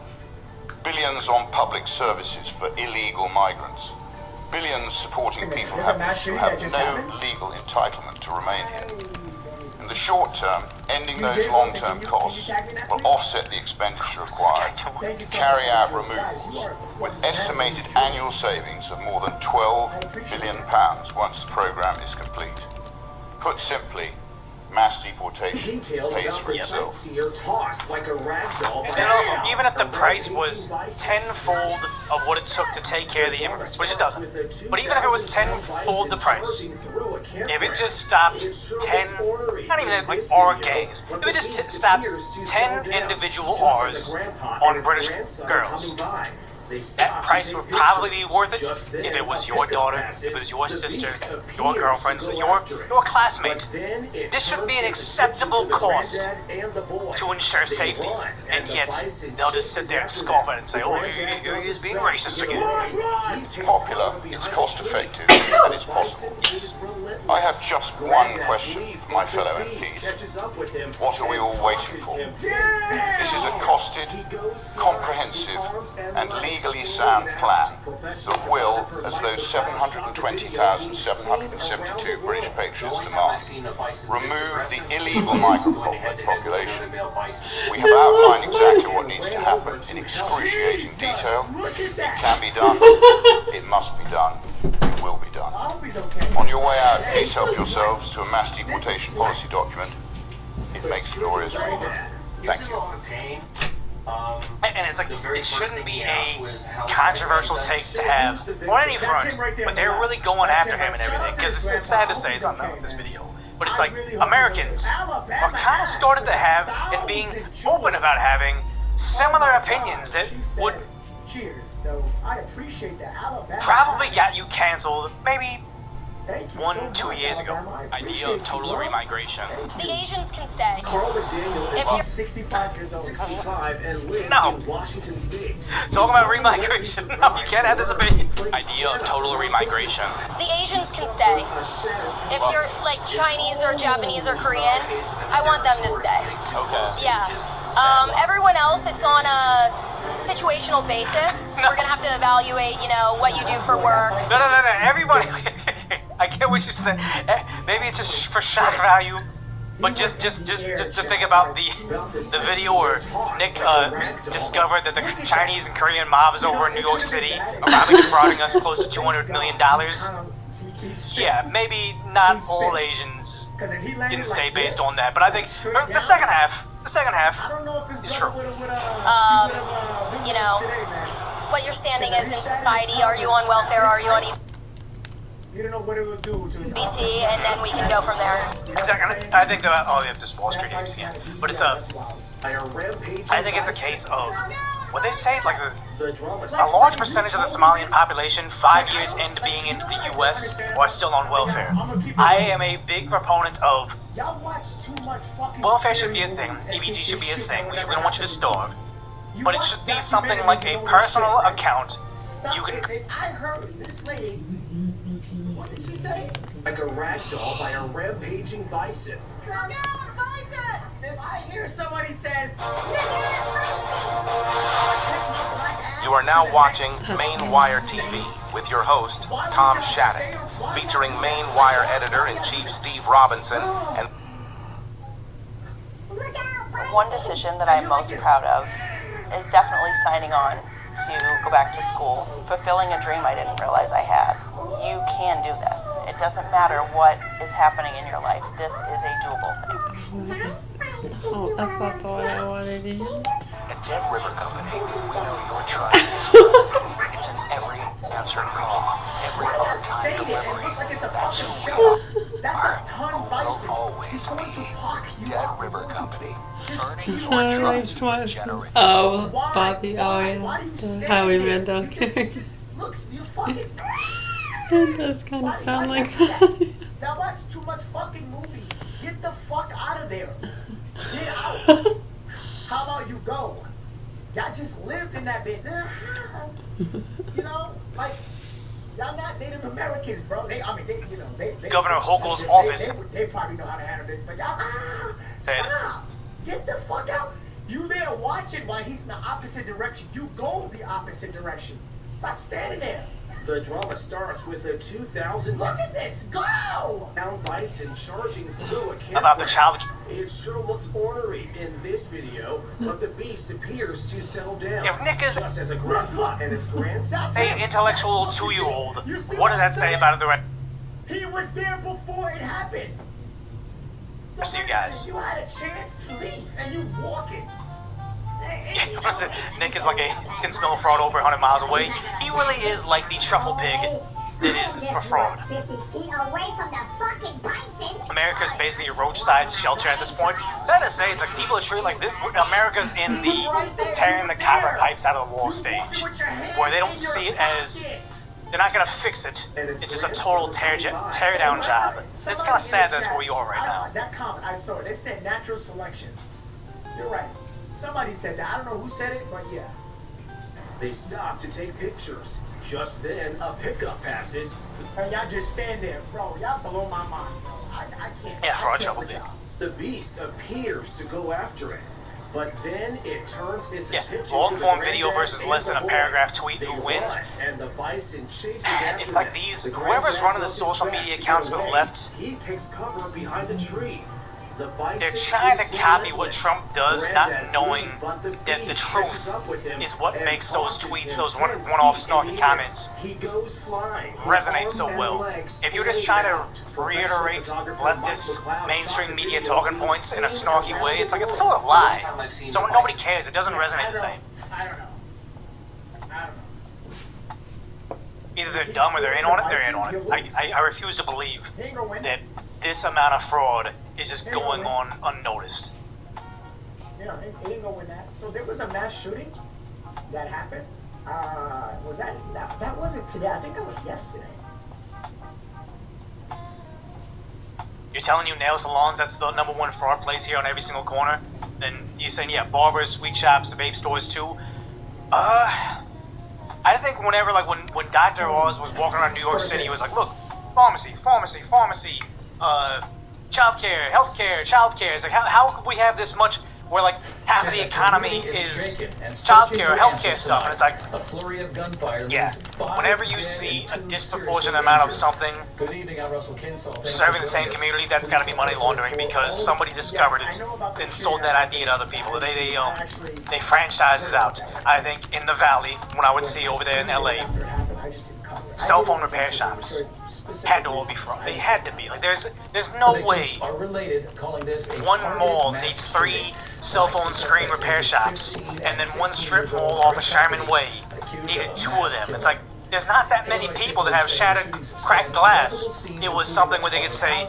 billions on public services for illegal migrants, billions supporting people who have no legal entitlement to remain here. In the short term, ending those long-term costs will offset the expenditure required to carry out removals, with estimated annual savings of more than £12 billion once the programme is complete. Put simply, mass deportation pays for itself. And also, even if the price was tenfold of what it took to take care of the immigrants, which it doesn't, but even if it was tenfold the price, if it just stopped 10, not even like R gangs, if it just stopped 10 individual R's on British girls, that price would probably be worth it if it was your daughter, if it was your sister, your girlfriend, your classmate. This should be an acceptable cost to ensure safety, and yet they'll just sit there and scoff at it and say, oh, you're just being racist again. It's popular, it's cost effective, and it's possible. I have just one question for my fellow MPs. What are we all waiting for? This is a costed, comprehensive, and legally sound plan that will, as those 720,772 British patriots demand, remove the illegal migrant population. We have outlined exactly what needs to happen in excruciating detail. It can be done. It must be done. It will be done. On your way out, please help yourselves to a mass deportation policy document. It makes glorious reading. Thank you. And it's like, it shouldn't be a controversial take to have on any front, but they're really going after him and everything, because it's sad to say something in this video, but it's like, Americans are kind of started to have, and being open about having, similar opinions that would probably got you canceled, maybe 2 years ago. Idea of total remigration. The Asians can stay. Carl McDaniel If is you're 65 years old, 65, and lives in Washington State. Talking about remigration. No, you can't have this opinion. Idea of total remigration. The Asians can stay. If you're like Chinese or Japanese or Korean, I want them to stay. Okay. Yeah. Everyone else, it's on a situational basis. We're gonna have to evaluate, you know, what you do for work. No. Everybody. I get what you said. Maybe it's just for shock value. But just think about the video where Nick discovered that the Chinese and Korean mobs over in New York City are probably defrauding us close to $200 million. Yeah, maybe not all Asians didn't stay based on that, but I think the second half is true. You know, what your standing is in society. Are you on welfare? Are you on You don't know what it will do to his BT, and then we can go from there. Exactly. I think that this Wall Street news again, but it's I think it's a case of what they say, like a large percentage of the Somalian population 5 years into being in the U.S. are still on welfare. I am a big proponent of welfare should be a thing, EBG should be a thing. We don't want you to starve, but it should be something like a personal account. You can. I heard this lady. What did she say? Like a rag doll by a rampaging bison. Come on, bison! If I hear somebody says, You are now watching Mainwire TV with your host, Tom Shattuck, featuring Mainwire editor-in-chief Steve Robinson and One decision that I'm most proud of is definitely signing on to go back to school, fulfilling a dream I didn't realize I had. You can do this. It doesn't matter what is happening in your life. This is a doable thing. Oh, that's not the one I wanted to hear. At Dead River Company, we know your trust is good. It's in every answered call, every on-time delivery. That's who we are. Will always be Dead River Company. Earning your trust for generations. Oh, Bobby. Oh, yeah. The Howie Mandel character. It does kind of sound like that. Now watch too much fucking movies. Get the fuck out of there. Get out. How about you go? Y'all just lived in that bit. You know, like, y'all not Native Americans, bro. They Governor Hochul's office. They probably know how to handle this, but y'all, stop. Get the fuck out. You there watching while he's in the opposite direction. You go the opposite direction. Stop standing there. The drama starts with a 2,000. Look at this! Go! Down bison charging through a campground. About the child. It sure looks ornery in this video, but the beast appears to settle down. If Nick is just as a grandpa and his grandson, an intellectual 2-year-old, what does that say about it? He was there before it happened. So you guys. You had a chance to leave, and you walking. Nick is like a thin smell fraud over 100 miles away. He really is like the truffle pig that is for fraud. 50 feet away from the fucking bison. America's basically a roadside shelter at this point. Sad to say, it's like people are treated like this. America's in the tearing the copper pipes out of the wall stage, where they don't see it as they're not gonna fix it. It's just a total tear down job. It's kind of sad that's where we are right now. That comment I saw, they said natural selection. You're right. Somebody said that. I don't know who said it, but yeah. They stop to take pictures. Just then, a pickup passes. And y'all just stand there, bro. Y'all blow my mind, bro. I can't. Yeah, for a trouble pig. The beast appears to go after it, but then it turns its attention to long-form the video versus less than a paragraph tweet. Who wins? And the bison chases after it's like these. Whoever's running the social media accounts for the left. He takes cover behind a tree. They're trying to copy what Trump does, not knowing that the truth is what makes those tweets, those one-off snarky comments, resonate so well. If you're just trying to reiterate leftist mainstream media talking points in a snarky way, it's like it's still a lie. So when nobody cares, it doesn't resonate the same. I don't know. Either they're dumb or they're in on it, they're in on it. I refuse to believe that this amount of fraud is just going on unnoticed. Yeah, it ain't gonna win that. So there was a mass shooting that happened. Was that wasn't today? I think that was yesterday. You're telling you nail salons, that's the #1 fraud place here on every single corner? Then you're saying, yeah, barbers, sweet shops, vape stores too? I think whenever, like, when Dr. Oz was walking around New York City, he was like, look, pharmacy, childcare, healthcare, childcare. It's like, how could we have this much where, like, half of the economy is childcare or healthcare stuff? And it's like, a flurry of gunfire. yeah, whenever you see a disproportionate amount of something serving the same community, that's got to be money laundering because somebody discovered it and sold that idea to other people. They franchised it out. I think in the Valley, when I would see over there in LA, cell phone repair shops had to all be fraud. They had to be. Like, there's no way one mall needs 3 cell phone screen repair shops, and then one strip mall off of Sherman Way needed 2 of them. It's like, there's not that many people that have shattered, cracked glass. It was something where they could say,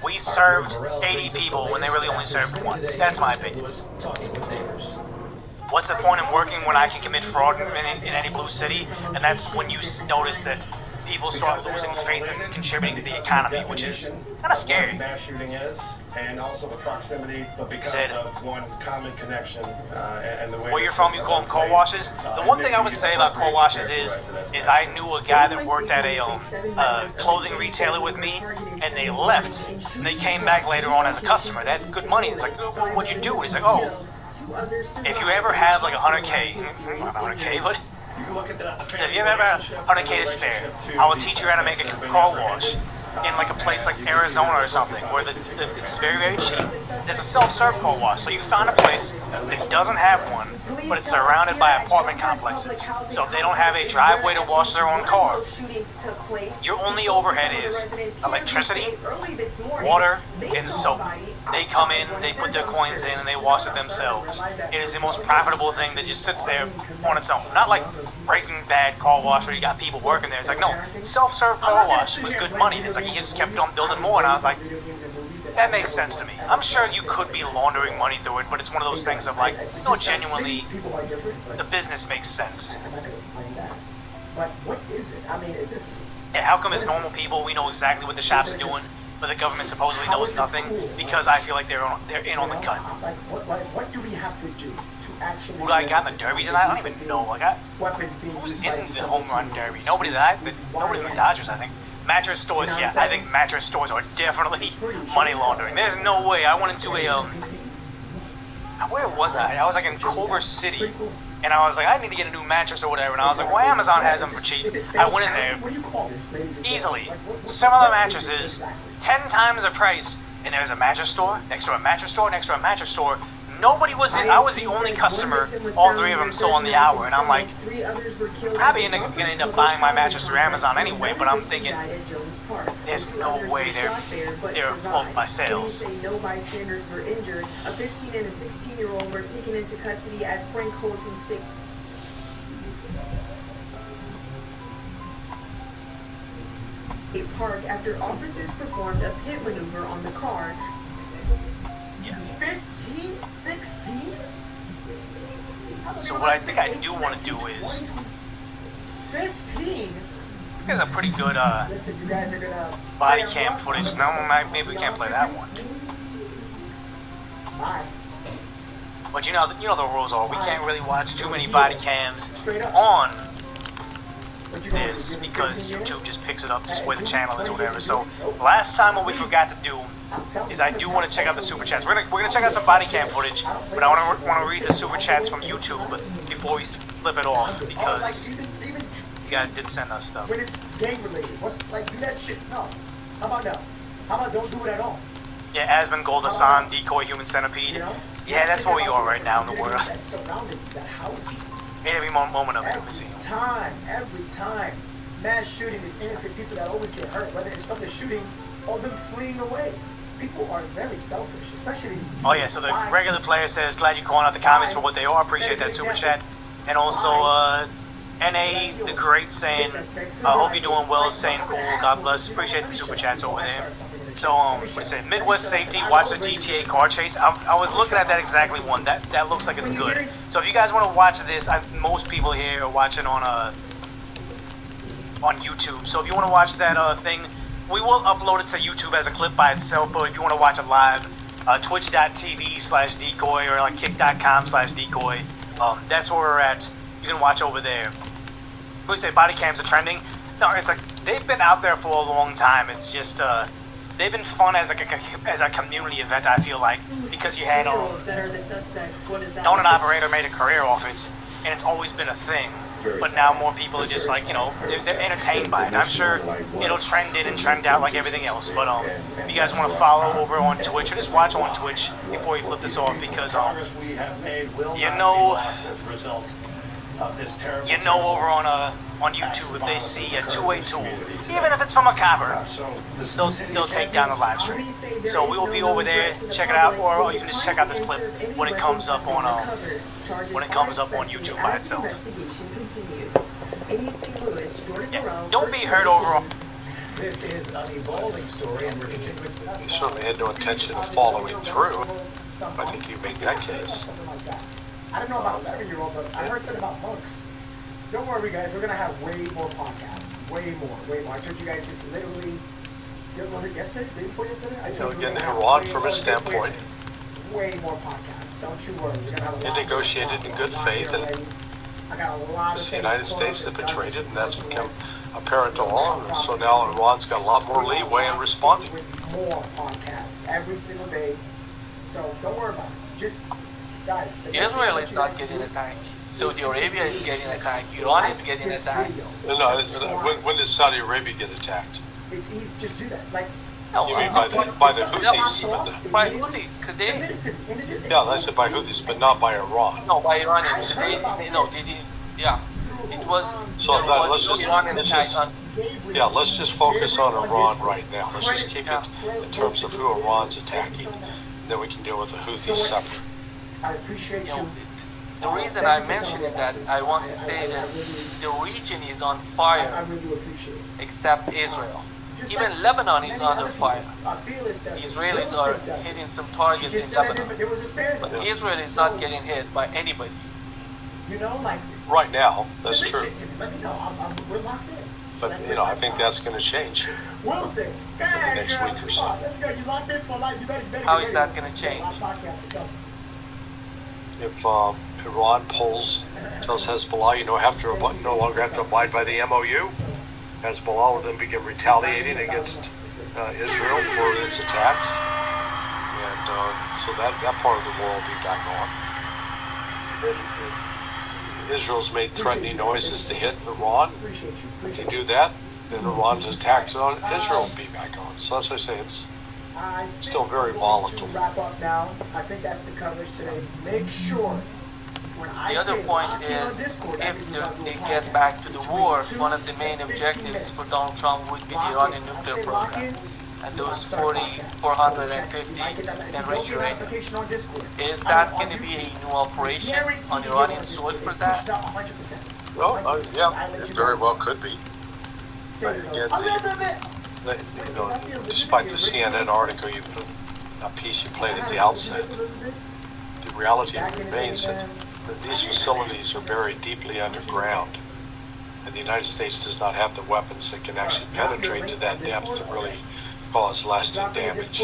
we served 80 people when they really only served 1. That's my opinion. What's the point in working when I can commit fraud in any blue city? And that's when you notice that people start losing faith in contributing to the economy, which is kind of scary. Mass shooting is, and also the proximity, but because of one common connection and the way. Where you're from, you call them car washes. The one thing I would say about car washes is I knew a guy that worked at a clothing retailer with me, and they left, and they came back later on as a customer. They had good money. It's like, what'd you do? He's like, oh, if you ever have like 100K, not 100K, but if you ever have 100K to spare, I will teach you how to make a car wash in like a place like Arizona or something, where it's very, very cheap. It's a self-serve car wash, so you find a place that doesn't have one, but it's surrounded by apartment complexes. So if they don't have a driveway to wash their own car, your only overhead is electricity, water, and soap. They come in, they put their coins in, and they wash it themselves. It is the most profitable thing that just sits there on its own. Not like Breaking Bad car wash where you got people working there. It's like, no, self-serve car wash was good money. It's like he just kept on building more, and I was like, that makes sense to me. I'm sure you could be laundering money through it, but it's one of those things of like, no, genuinely, the business makes sense. But what is it? I mean, is this... Yeah, how come as normal people we know exactly what the shops are doing, but the government supposedly knows nothing? Because I feel like they're in on the cut. Like, what do we have to do to actually... Who do I got in the Derby tonight? I don't even know. Like, who's in the home run Derby? Nobody in the Dodgers, I think. Mattress stores, yeah, I think mattress stores are definitely money laundering. There's no way. I went into a, where was I? I was like in Culver City, and I was like, I need to get a new mattress or whatever, and I was like, well, Amazon has them for cheap. I went in there, easily, similar mattresses, 10 times the price, and there's a mattress store, next to a mattress store, next to a mattress store. Nobody was in. I was the only customer. All 3 of them sold on the hour, and I'm like, probably gonna end up buying my mattress through Amazon anyway. But I'm thinking, there's no way they're afloat by sales. No bystanders were injured. A 15 and a 16-year-old were taken into custody at Frank Holton State Park after officers performed a pit maneuver on the car. 15, 16? So what I think I do want to do is 15? There's a pretty good body cam footage. No, maybe we can't play that one. But you know the rules are we can't really watch too many body cams on this because YouTube just picks it up just where the channel is or whatever. So last time what we forgot to do is I do want to check out the super chats. We're gonna check out some body cam footage, but I want to read the super chats from YouTube before we flip it off because you guys did send us stuff. When it's gang related, what's like do that shit? No. How about no? How about don't do it at all? Yeah, Asmund Goldasan, Decoy Human Centipede. Yeah, that's where we are right now in the world. Every moment of it, we see. Every time, mass shooting is innocent people that always get hurt, whether it's from the shooting or them fleeing away. People are very selfish, especially these teams. Oh yeah, so the regular player says, glad you calling out the comments for what they are. Appreciate that super chat. And also, NA the Great saying, I hope you're doing well, saying cool, God bless. Appreciate the super chats over there. So, what do you say? Midwest Safety, watch the GTA car chase. I was looking at that exactly one. That looks like it's good. So if you guys want to watch this, most people here are watching on YouTube. So if you want to watch that thing, we will upload it to YouTube as a clip by itself, but if you want to watch it live, twitch.tv/decoy or like kick.com/decoy. That's where we're at. You can watch over there. We say body cams are trending. No, it's like they've been out there for a long time. It's just they've been fun as a community event. I feel like because you had that are the suspects. What is that? Own and operator made a career off it, and it's always been a thing. But now more people are just like, you know, they're entertained by it. I'm sure it'll trend in and trend out like everything else. But if you guys want to follow over on Twitch or just watch on Twitch before you flip this off, because you know over on YouTube, if they see a two-way tool, even if it's from a copper, they'll take down the live stream. So we will be over there, check it out, or you can just check out this clip when it comes up on YouTube by itself. Yeah, don't be hurt over. This is an evolving story, and we're continuing. He certainly had no intention of following through. I think you made that case. I don't know about 11-year-old, but I heard something about monks. Don't worry, guys. We're gonna have way more podcasts. Way more. I told you guys this literally. Was it yesterday? Day before yesterday? I told you. Again, Iran, from a standpoint, way more podcasts. Don't you worry. We're gonna have a lot. It negotiated in good faith, and it's the United States that betrayed it, and that's become apparent to all. And so now Iran's got a lot more leeway in responding. More podcasts every single day. So don't worry about it. Just guys. Israel is not getting attacked. Saudi Arabia is getting attacked. Iran is getting attacked. No, when did Saudi Arabia get attacked? It's easy. Just do that. Like. You mean by the Houthis? By Houthis today? Yeah, I said by Houthis, but not by Iran. No, by Iranians today. Yeah, it was. So let's just focus on Iran right now. Let's just keep it in terms of who Iran's attacking. Then we can deal with the Houthis separate. I appreciate you. The reason I'm mentioning that, I want to say that the region is on fire, I really appreciate it. except Israel. Even Lebanon is under fire. Israelis are hitting some targets in Lebanon, but Israel is not getting hit by anybody. You know, like right now, that's true. Let me know. We're locked in. But I think that's going to change Wilson, in the next week or so. Let's go. You locked in for life. You better How is that going to change? If Iran tells Hezbollah, you no longer have to abide by the MOU, Hezbollah will then begin retaliating against Israel for its attacks, and so that part of the war will be back on. And Israel's made threatening noises to hit Iran. If they do that, then Iran's attacks on Israel will be back on. So that's why I say it's still very volatile. Wrap up now. I think that's the coverage today. Make sure. The other point is, if they get back to the war, one of the main objectives for Donald Trump would be the Iranian nuclear program and those 450 enriched uranium. Is that going to be a new operation on Iranian soil for that? Well, yeah, it very well could be. But again, despite the CNN article, a piece you played at the outset, the reality remains that these facilities are buried deeply underground, and the United States does not have the weapons that can actually penetrate to that depth to really cause lasting damage.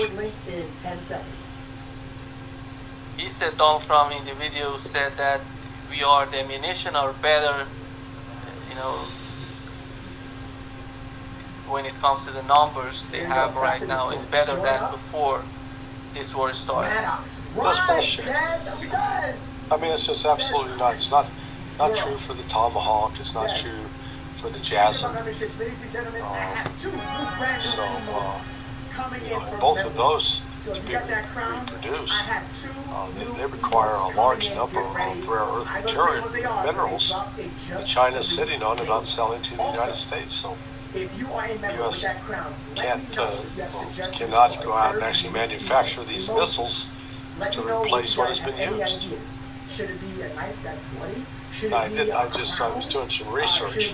He said, Donald Trump in the video said that the ammunition are better, when it comes to the numbers they have right now, it's better than before this war started. That's bullshit. I mean, it's just absolutely not. It's not true for the Tomahawk. It's not true for the JASSM. Both of those to be reproduced, they require a large number of rare earth minerals that China's sitting on and not selling to the United States. So the U.S. cannot go out and actually manufacture these missiles to replace what has been used. Should it be a knife that's bloody? I was doing some research.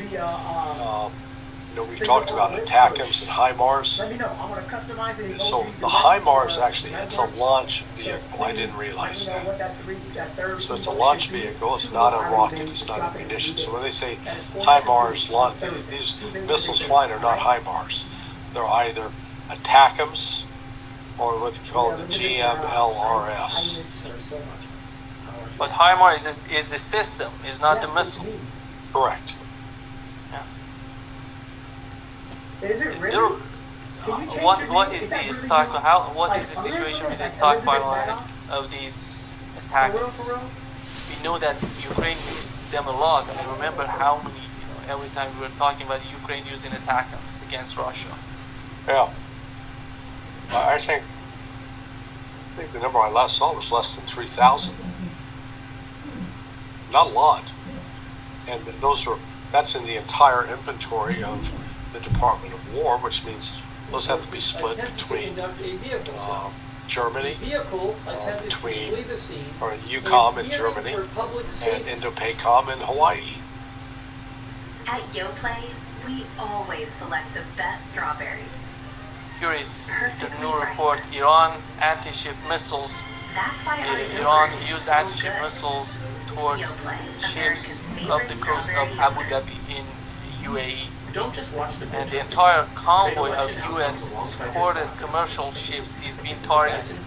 We've talked about ATACMS and HIMARS. Let me know. I want to customize it. So the HIMARS actually, it's a launch vehicle. I didn't realize that. So it's a launch vehicle. It's not a rocket. It's not a munition. So when they say HIMARS launch, these missiles flying are not HIMARS. They're either ATACMS or what's called the GMLRS. But HIMARS is the system, is not the missile. Correct. Is it really? What is the stock? What is the situation with the stockpile of these attacks? We know that Ukraine used them a lot. I remember how many. Every time we were talking about Ukraine using ATACMS against Russia. Yeah. I think the number I last saw was less than 3,000. Not a lot. And that's in the entire inventory of the Department of War, which means those have to be split between Germany, between UCOM in Germany, and Indo-PACOM in Hawaii. At YoPlay, we always select the best strawberries. Here is the new report. Iran anti-ship missiles. That's why Iran used anti-ship missiles towards ships off the coast of Abu Dhabi in UAE. Don't just watch the and the entire convoy of U.S.-supported commercial ships is being targeted.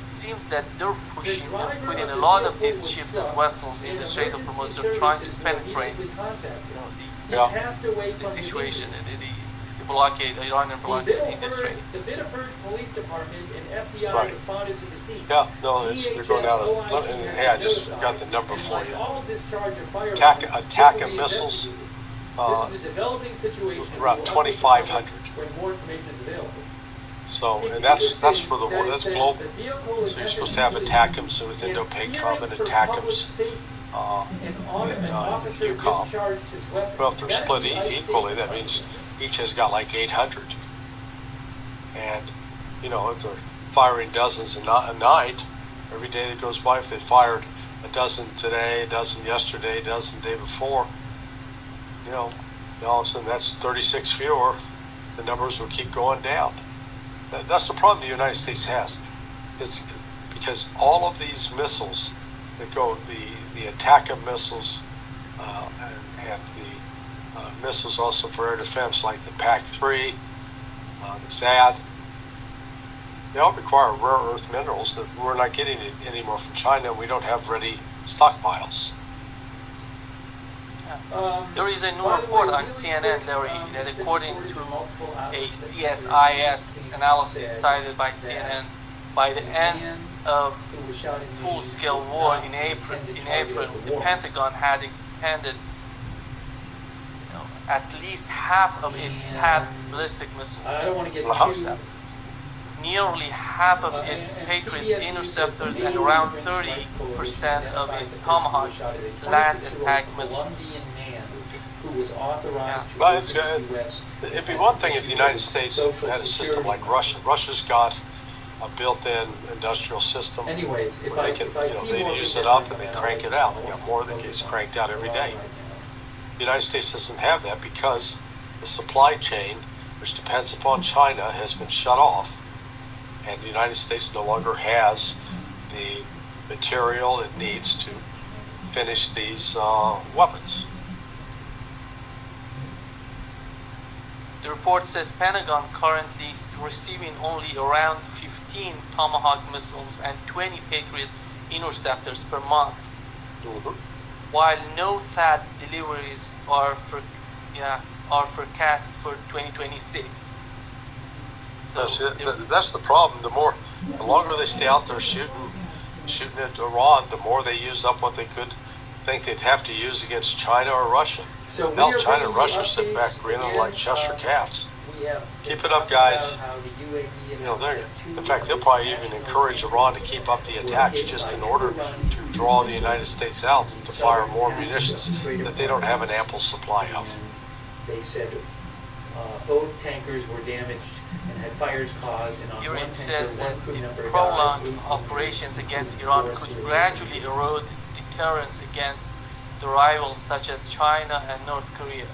It seems that they're putting a lot of these ships and vessels in the Strait of Hormuz. They're trying to penetrate the situation, the blockade, the Iranian blockade in the Strait. The Biddeford Police Department and FBI responded to the scene. Yeah, no, they're going out. Hey, I just got the number for you. Attack missiles. This is a developing situation. Around 2,500. When more information is available. So, and that's for the war. That's global. So you're supposed to have ATACMS with Indo-PACOM and ATACMS in UCOM. Well, if they're split equally, that means each has got like 800. And, if they're firing dozens a night, every day that goes by, if they fired a dozen today, a dozen yesterday, a dozen the day before, all of a sudden that's 36 fewer. The numbers will keep going down. That's the problem the United States has. It's because all of these missiles that go, the ATACMS missiles and the missiles also for air defense, like the PAC-3, the THAAD, they all require rare earth minerals that we're not getting anymore from China, and we don't have ready stockpiles. There is a new report on CNN, Larry, that according to a CSIS analysis cited by CNN, by the end of full-scale war in April, the Pentagon had expanded at least half of its THAAD ballistic missiles. I don't want to get too nearly half of its Patriot interceptors and around 30% of its Tomahawk land attack missiles. Who was authorized to it'd be one thing if the United States had a system like Russia. Russia's got a built-in industrial system. Anyways, where they can, they use it up and they crank it out. They got more that gets cranked out every day. The United States doesn't have that because the supply chain, which depends upon China, has been shut off. And the United States no longer has the material it needs to finish these weapons. The report says Pentagon currently is receiving only around 15 Tomahawk missiles and 20 Patriot interceptors per month, while no THAAD deliveries are forecast for 2026. So that's the problem. The longer they stay out there shooting at Iran, the more they use up what they could think they'd have to use against China or Russia. So now China and Russia sit back grinning like Cheshire cats. Keep it up, guys. In fact, they'll probably even encourage Iran to keep up the attacks just in order to draw the United States out to fire more munitions that they don't have an ample supply of. They said both tankers were damaged and had fires caused. And on here one it says tanker, that one crew the member prolonged died. operations against Iran could gradually erode deterrence against the rivals such as China and North Korea.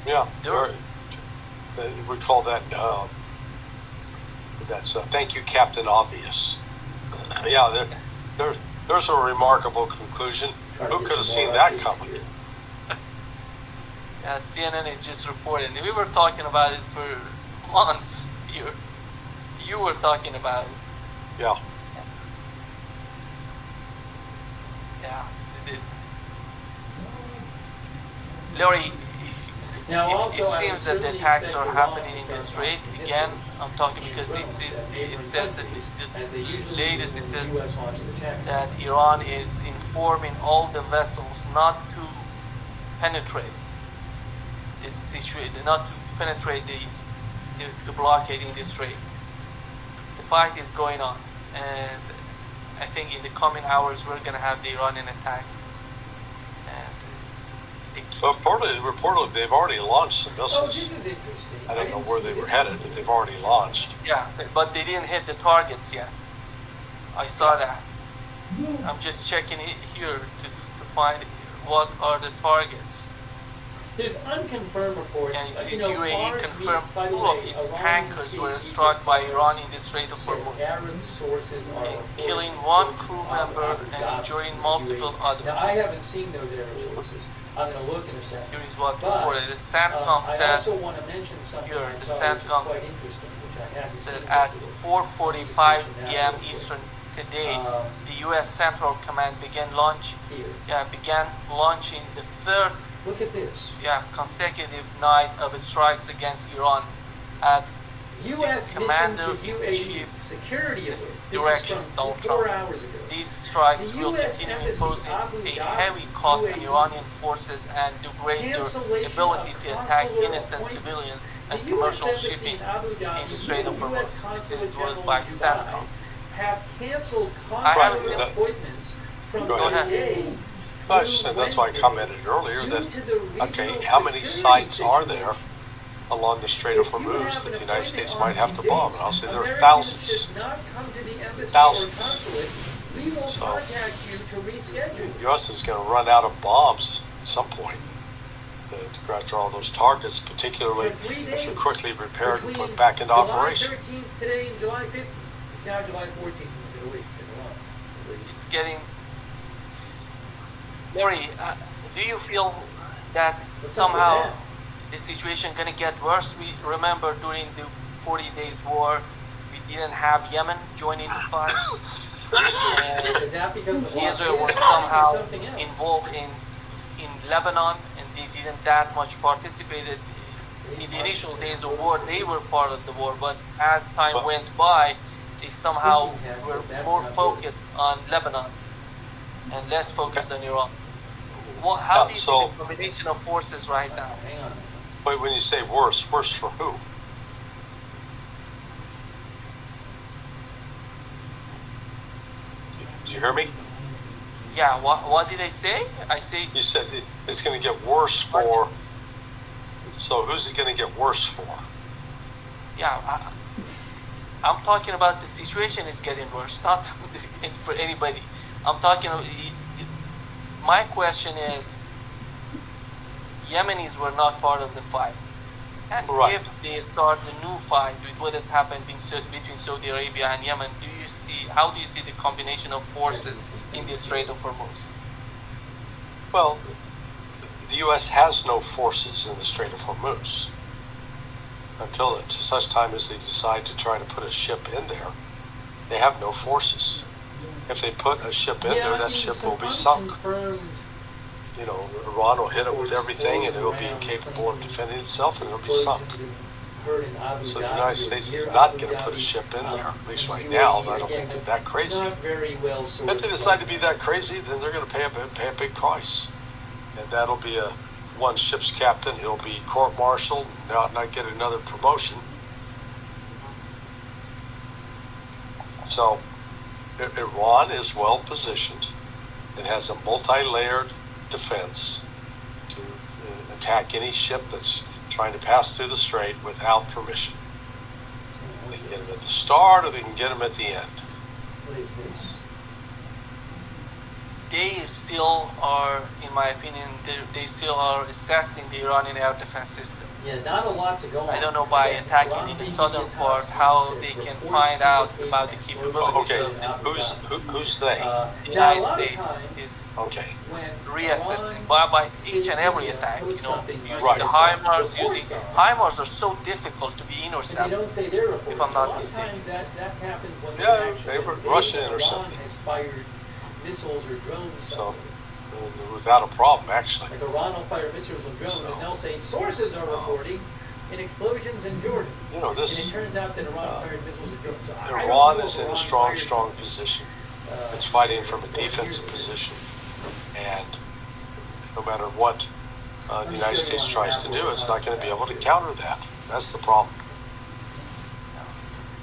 Yeah, we call that, thank you, Captain Obvious. Yeah, there's a remarkable conclusion. Who could have seen that coming? CNN is just reporting. We were talking about it for months. You were talking about it. Yeah. Yeah. Laurie, Now, it also, I seems that the certainly attacks expect are Iran happening to in the start strait. launching Again, missiles I'm talking and because drones at neighboring it says that countries, as they the usually latest do it when says the U.S. launches attacks. that Iran is informing all the vessels not to penetrate this situation, not to penetrate the blockade in the strait. The fight is going on, and I think in the coming hours we're gonna have the Iranian attack. But reportedly, they've already launched some missiles. Oh, this is interesting. I don't know where they were headed, but they've already launched. Yeah, but they didn't hit the targets yet. I saw that. I'm just checking it here to find what are the targets. There's unconfirmed reports. And it says you know, UAE confirmed by the 2 way, of its Iran tankers state were struck by Iran in the Strait of said Hormuz, Arab sources are killing reporting 1 crew Abu member Dhabi and injuring multiple UAE. others. Now, I haven't seen those Arab sources. I'm going to look in a second. Here is what But, reported. The SANTCOM I said, also want to mention something here, I the saw, which is SANTCOM quite interesting, which I haven't said seen at before. 4:45 p.m. Eastern today, the U.S. Central Command began launching the third Look at this. consecutive night of strikes against Iran at U.S. mission to UAE security alert. direction, This is from Donald 4 Trump. hours ago. These strikes The will US continue embassy, imposing Abu a Dhabi, heavy cost on UAE, Iranian forces and degrade their cancellation ability of to attack consular innocent appointments. civilians The and US commercial embassy shipping in Abu Dhabi, in the Strait of US Hormuz. This Consulate is General by in Dubai SANTCOM. have canceled I haven't seen consular appointments from Go ahead. today I just said that's why I commented earlier that, okay, how many sites are there along the Strait of Hormuz that the United States might have to bomb? And I'll say there are thousands. Thousands. We will So, contact you to reschedule. the U.S. is going to run out of bombs at some point to go after all those targets, particularly if they're quickly repaired and put back into operation. July 13th today and July 15th. It's now July 14th in the Middle East. It's getting... Larry, do you feel that somehow the situation going to get worse? We remember during the 40 days war, we didn't have Yemen joining the fight. Is that because the Israel was somehow involved in Lebanon, and they didn't that much participated in the initial days of war. They were part of the war, but as time went by, they somehow were more focused on Lebanon and less focused on Iran. Well, how do you see the combination of forces right now? But when you say worse, worse for who? Did you hear me? Yeah, what did I say? You said it's going to get worse for... So who's it going to get worse for? Yeah, I'm talking about the situation is getting worse, not for anybody. I'm talking... My question is, Yemenis were not part of the fight. And if they start a new fight with what has happened between Saudi Arabia and Yemen, how do you see the combination of forces in the Strait of Hormuz? Well, the U.S. has no forces in the Strait of Hormuz until such time as they decide to try to put a ship in there. They have no forces. If they put a ship in there, that ship will be sunk. You know, Iran will hit it with everything, and it will be incapable of defending itself, and it will be sunk. So the United States is not going to put a ship in there, at least right now. I don't think they're that crazy. If they decide to be that crazy, then they're going to pay a big price, and that'll be one ship's captain. He'll be court-martialed, not get another promotion. So Iran is well positioned. It has a multi-layered defense to attack any ship that's trying to pass through the strait without permission. They can get them at the start, or they can get them at the end. What is this? they still are, in my opinion, they still are assessing the Iranian air defense system. Yeah, not a lot to go on. I don't know by attacking in the southern part how they can find out about the capabilities Okay, of who's they? the United States is Okay. reassessing by each and every attack, you know, using Right. the HIMARS are so difficult to be intercepted, if I'm not mistaken. That happens when Yeah, they were Russian intercepted. has fired missiles or drones. So, without a problem, actually. Like Iran will fire missiles or drones, and they'll say sources are reporting in explosions in Jordan. You know, this. And it turns out that Iran fired missiles or drones. So Iran is in a strong position. It's fighting from a defensive position, and no matter what the United States tries to do, it's not going to be able to counter that. That's the problem.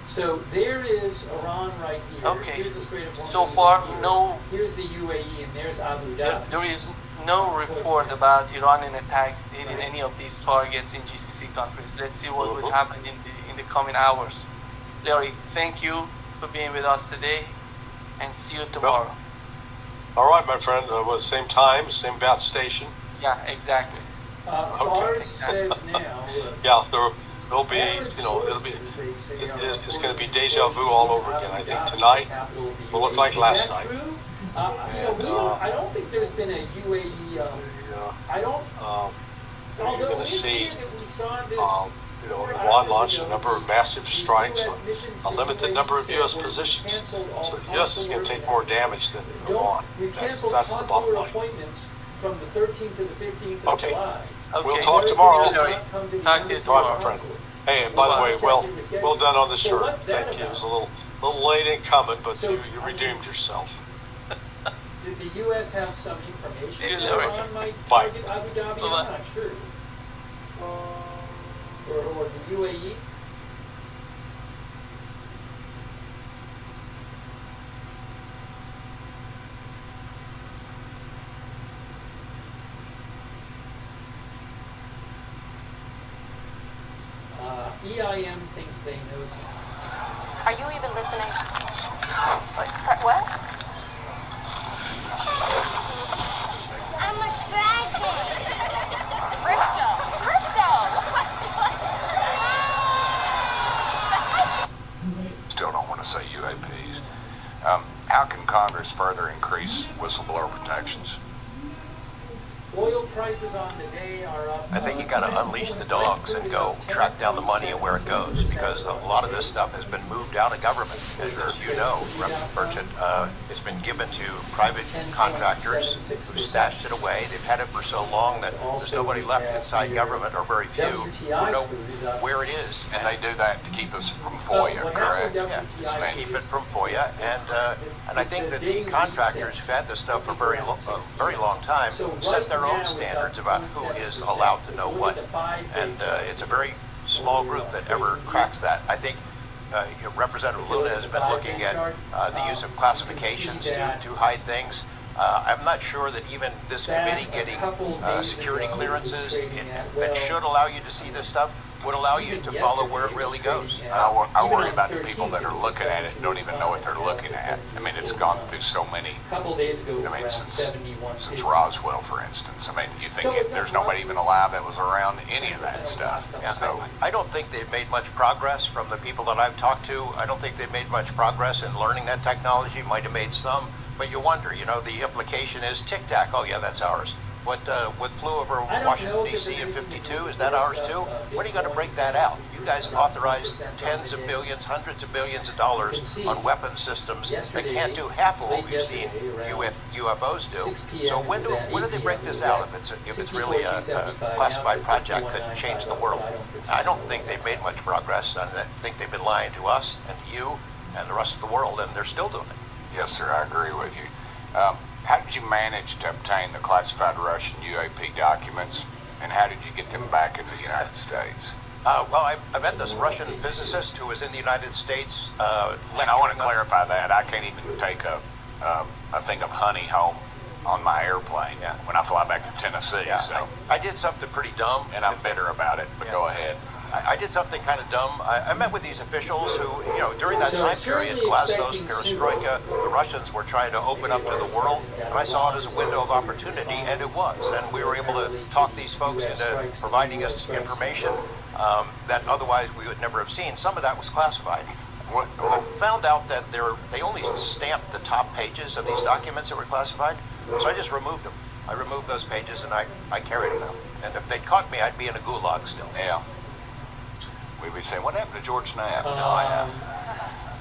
So there is Iran right here. Okay. Here's the Strait of Hormuz So far, here. no. Here's the UAE, and there's Abu Dhabi. There is no report about Iranian attacks hitting any of these targets in GCC countries. Let's see what will happen in the coming hours. Larry, thank you for being with us today, and see you tomorrow. All right, my friend. Same time, same bat station. Yeah, exactly. Fars says now. Yeah, there'll be, you know, it's going to be deja vu all over again. I think tonight will look like last night. I don't think there's been a UAE. I don't. You're going to see, you know, Iran launched a number of massive strikes on a limited number of U.S. positions. So the U.S. is going to take more damage than Iran. That's the bottom line. Appointments from the 13th to the 15th of July. Okay. We'll talk tomorrow. Talk to you All right, tomorrow. my friend. Hey, and by the way, well done on the shirt. Thank you. It was a little late in coming, but you redeemed yourself. Did the U.S. have some information See you, that Larry. Iran might Bye. target Abu Dhabi? Bye-bye. I'm not sure. Or the UAE? EIM thinks they know something. Are you even listening? What? I'm a dragon. Still don't want to say UAPs. How can Congress further increase whistleblower protections? Oil prices on the day are up. I think you got to unleash the dogs and go track down the money and where it goes, because a lot of this stuff has been moved out of government. As you know, Reverend Burchett, it's been given to private contractors who stashed it away. They've had it for so long that there's nobody left inside government, or very few, who know where it is. And they do that to keep us from FOIA, correct? Yeah, to keep it from FOIA, and I think that the contractors who've had this stuff for a very long time set their own standards about who is allowed to know what, and it's a very small group that ever cracks that. I think Representative Luna has been looking at the use of classifications to hide things. I'm not sure that even this committee getting security clearances that should allow you to see this stuff would allow you to follow where it really goes. I worry about the people that are looking at it and don't even know what they're looking at. I mean, it's gone through so many. A couple days ago, I mean, since Roswell, for instance. I mean, you think there's nobody even alive that was around any of that stuff. Yeah, So I don't think they've made much progress from the people that I've talked to. I don't think they've made much progress in learning that technology. Might have made some, but you wonder, you know, the implication is Tic Tac. Oh yeah, that's ours. What flew over Washington, D.C. in 52, is that ours too? When are you going to break that out? You guys authorized tens of billions, hundreds of billions of dollars on weapon systems that can't do half of what we've seen UFOs do. So when do they break this out if it's really a classified project that changed the world? I don't think they've made much progress, and I think they've been lying to us and to you and the rest of the world, and they're still doing it. yes, sir, I agree with you. How did you manage to obtain the classified Russian UAP documents, and how did you get them back into the United States? Well, I met this Russian physicist who was in the United States. And I want to clarify that. I can't even take a thing of honey home on my airplane when I fly back to Tennessee. Yeah, so I did something pretty dumb. And I'm bitter about it, but go ahead. I did something kind of dumb. I met with these officials who, during that time period, Glasnost, Perestroika, the Russians were trying to open up to the world, and I saw it as a window of opportunity, and it was. And we were able to talk these folks into providing us information that otherwise we would never have seen. Some of that was classified. I found out that they only stamped the top pages of these documents that were classified, so I just removed them. I removed those pages and I carried them out. And if they'd caught me, I'd be in a gulag still. Yeah. We'd be saying, what happened to George Knapp?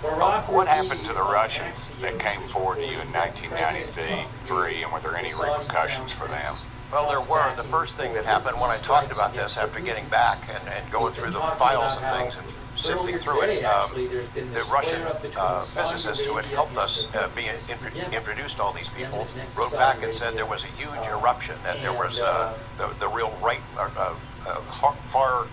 Barack What happened to the Russians that came forward to you in 1993, and were there any repercussions for them? Well, there were. The first thing that happened when I talked about this after getting back and going through the files and things and sifting through it, the Russian physicist who had helped us be introduced to all these people wrote back and said there was a huge eruption, and there was the real right, far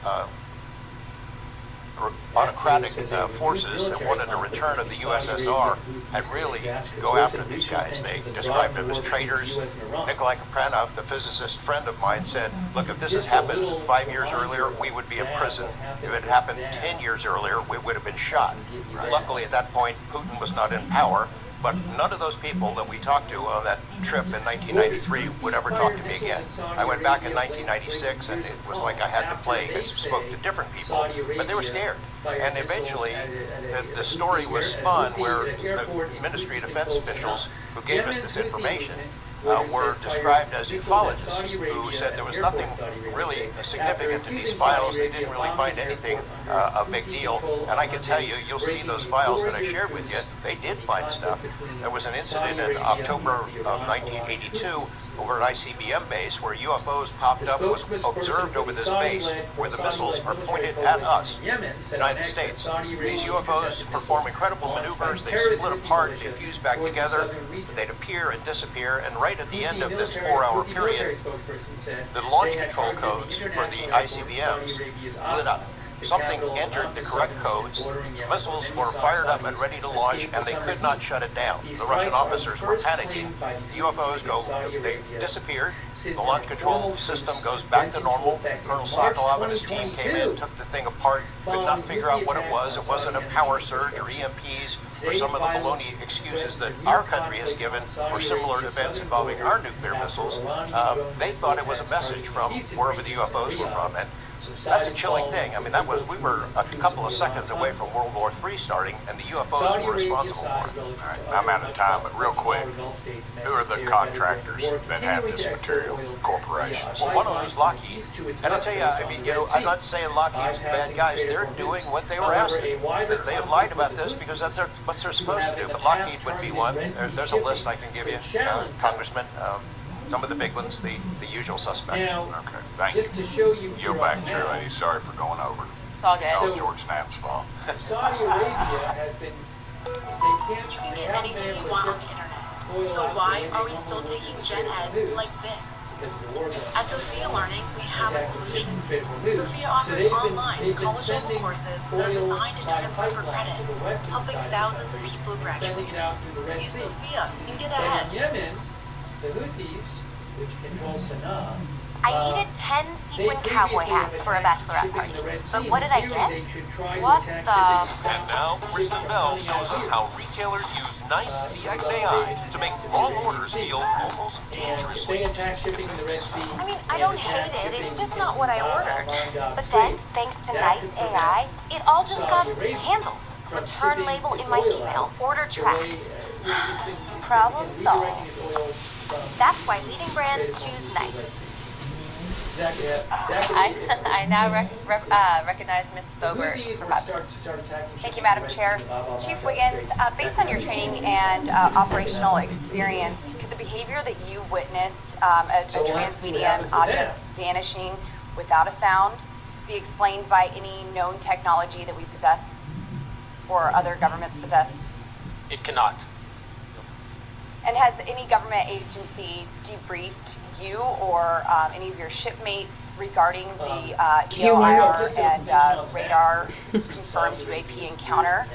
autocratic forces that wanted a return of the USSR and really go after these guys. They described them as traitors. Nikolai Kapranov, the physicist friend of mine, said, look, if this had happened 5 years earlier, we would be in prison. If it had happened 10 years earlier, we would have been shot. Luckily, at that point, Putin was not in power, but none of those people that we talked to on that trip in 1993 would ever talk to me again. I went back in 1996, and it was like I had the plague and spoke to different people, but they were scared. And eventually, the story was spun where the Ministry of Defense officials who gave us this information were described as ufologists who said there was nothing really significant in these files. They didn't really find anything a big deal. And I can tell you, you'll see those files that I shared with you, they did find stuff. There was an incident in October of 1982 over at ICBM base where UFOs popped up, was observed over this base where the missiles are pointed at us, United States. These UFOs perform incredible maneuvers. They split apart, they fuse back together, they'd appear and disappear, and right at the end of this 4-hour period, the launch control codes for the ICBMs lit up. Something entered the correct codes, missiles were fired up and ready to launch, and they could not shut it down. The Russian officers were panicking. The UFOs they disappeared. The launch control system goes back to normal. Colonel Sokolov and his team came in, took the thing apart, could not figure out what it was. It wasn't a power surge or EMPs or some of the baloney excuses that our country has given for similar events involving our nuclear missiles. They thought it was a message from wherever the UFOs were from. And that's a chilling thing. I mean, we were a couple of seconds away from World War III starting, and the UFOs were responsible for it. All right, I'm out of time, but real quick, who are the contractors that have this material? Corporations. Well, one of them is Lockheed. And I'll tell you, I mean, I'm not saying Lockheed's bad guys. They're doing what they were asked to do. They have lied about this because that's what they're supposed to do. But Lockheed would be one. There's a list I can give you, Congressman. Some of the big ones, the usual suspects. Okay, thank you. Just to show you, Yield back, Chairlady. Sorry for going over. It's all good. It's all George Knapp's fault. Saudi Arabia has been, You can get anything you want on the internet. So why are we still taking gen eds like this? At Sophia Learning, we have a solution. Sophia offers online college-level courses that are designed to transfer for credit, helping thousands of people graduate. Use Sophia and get ahead. Yemen, the Houthis, which control Sana'a, I needed 10 sequin cowboy hats for a bachelorette party. But what did I get? What the... And now, Kristen Bell shows us how retailers use nice CXAI to make long orders feel almost dangerously easy to fix. I mean, I don't hate it. It's just not what I ordered. But then, thanks to nice AI, it all just got handled. Return label in my email. Order tracked. Problem solved. That's why leading brands choose nice. I now recognize Ms. Bogert for Thank you, Madam Chair. Chief Wiggins, based on your training and operational experience, could the behavior that you witnessed, a transmedium object vanishing without a sound, be explained by any known technology that we possess or other governments possess? It cannot. And has any government agency debriefed you or any of your shipmates regarding the EOIR and radar confirmed UAP encounter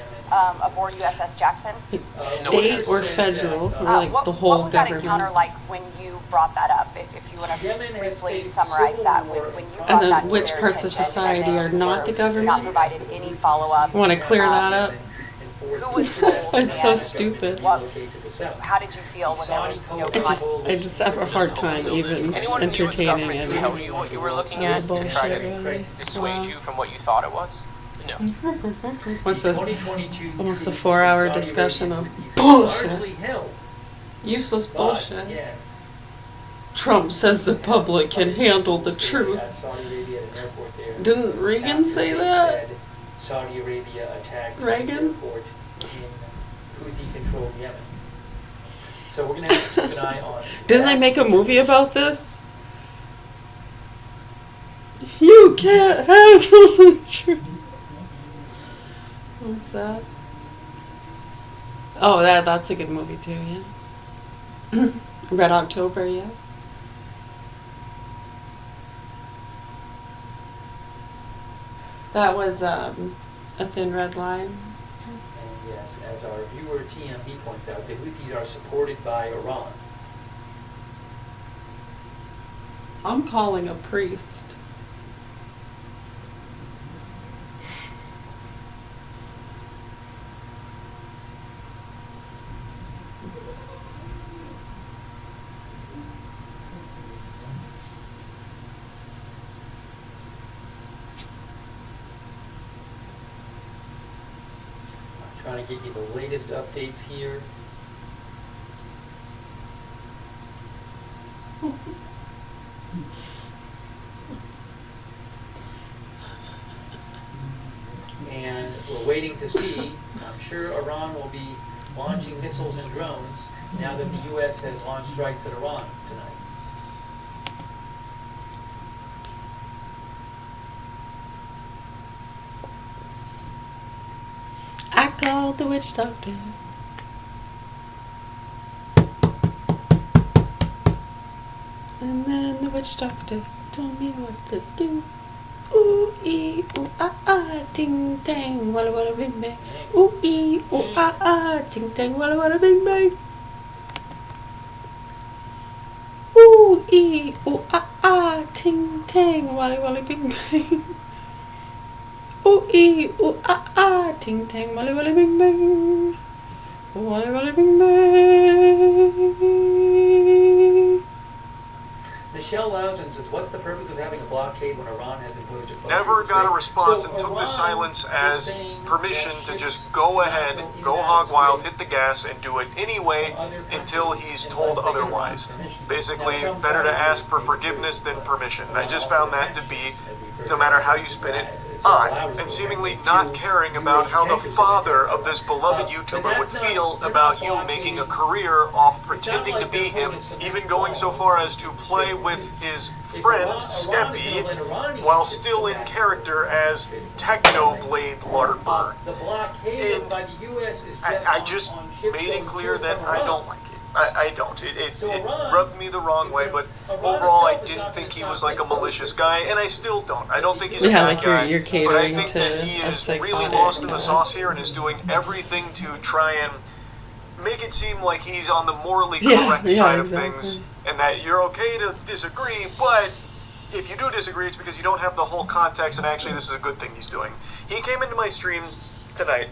aboard USS Jackson? State or federal, or like what, the whole what was government? that encounter like when you brought that up? If you want to briefly summarize that, when you brought And that then to which their parts of attention, society and are then not the not government? provided any follow-up. Want to clear that up? Who was told? It's so and stupid. How did you feel when there was no I just have a hard time even entertaining it. Tell you what you were looking at to try to dissuade you from what you thought it was? No. What's this? Almost a 4-hour discussion of bullshit. Useless bullshit. Trump says the public can handle the truth. Didn't Reagan say that? Saudi Arabia attacked Reagan? the airport in Houthi-controlled Yemen. So we're going to have to keep an eye on. Didn't they make a movie about this? You can't handle the truth. What's that? Oh, that's a good movie too, yeah. Red October, yeah. That was A Thin Red Line. And yes, as our viewer TMB points out, the Houthis are supported by Iran. I'm calling a priest. Trying to get you the latest updates here. And we're waiting to see. I'm sure Iran will be launching missiles and drones now that the U.S. has launched strikes at Iran tonight. I called the witch doctor. And then the witch doctor told me what to do. Ooh, ee, ooh, ah, ah, ting, tang, walla, walla, bing, bang. Ooh, ee, ooh, ah, ah, ting, tang, walla, walla, bing, bang. Ooh, ee, ooh, ah, ah, ting, tang, walla, walla, bing, bang. Ooh, ee, ooh, ah, ah, ting, tang, walla, walla, bing, bang. Walla, walla, bing, bang. Michelle Loudon says, what's the purpose of having a blockade when Iran has imposed a closure? Never got a response and took the silence as permission to just go ahead, go hog wild, hit the gas, and do it anyway until he's told otherwise. Basically, better to ask for forgiveness than permission. I just found that to be, no matter how you spin it, odd, and seemingly not caring about how the father of this beloved YouTuber would feel about you making a career off pretending to be him, even going so far as to play with his friend Skeppy while still in character as Technoblade Lartbird. And I just made it clear that I don't like it. I don't. It rubbed me the wrong way, but overall I didn't think he was like a malicious guy, and I still don't. I don't think he's a bad guy, you're but I catering think to that he a is really psychotic, lost in the sauce here and is doing everything to try and make it seem like he's on the morally correct side of things, and that you're okay to disagree, but if you do disagree, it's because you don't have the whole context, and actually this is a good thing he's doing. He came into my stream tonight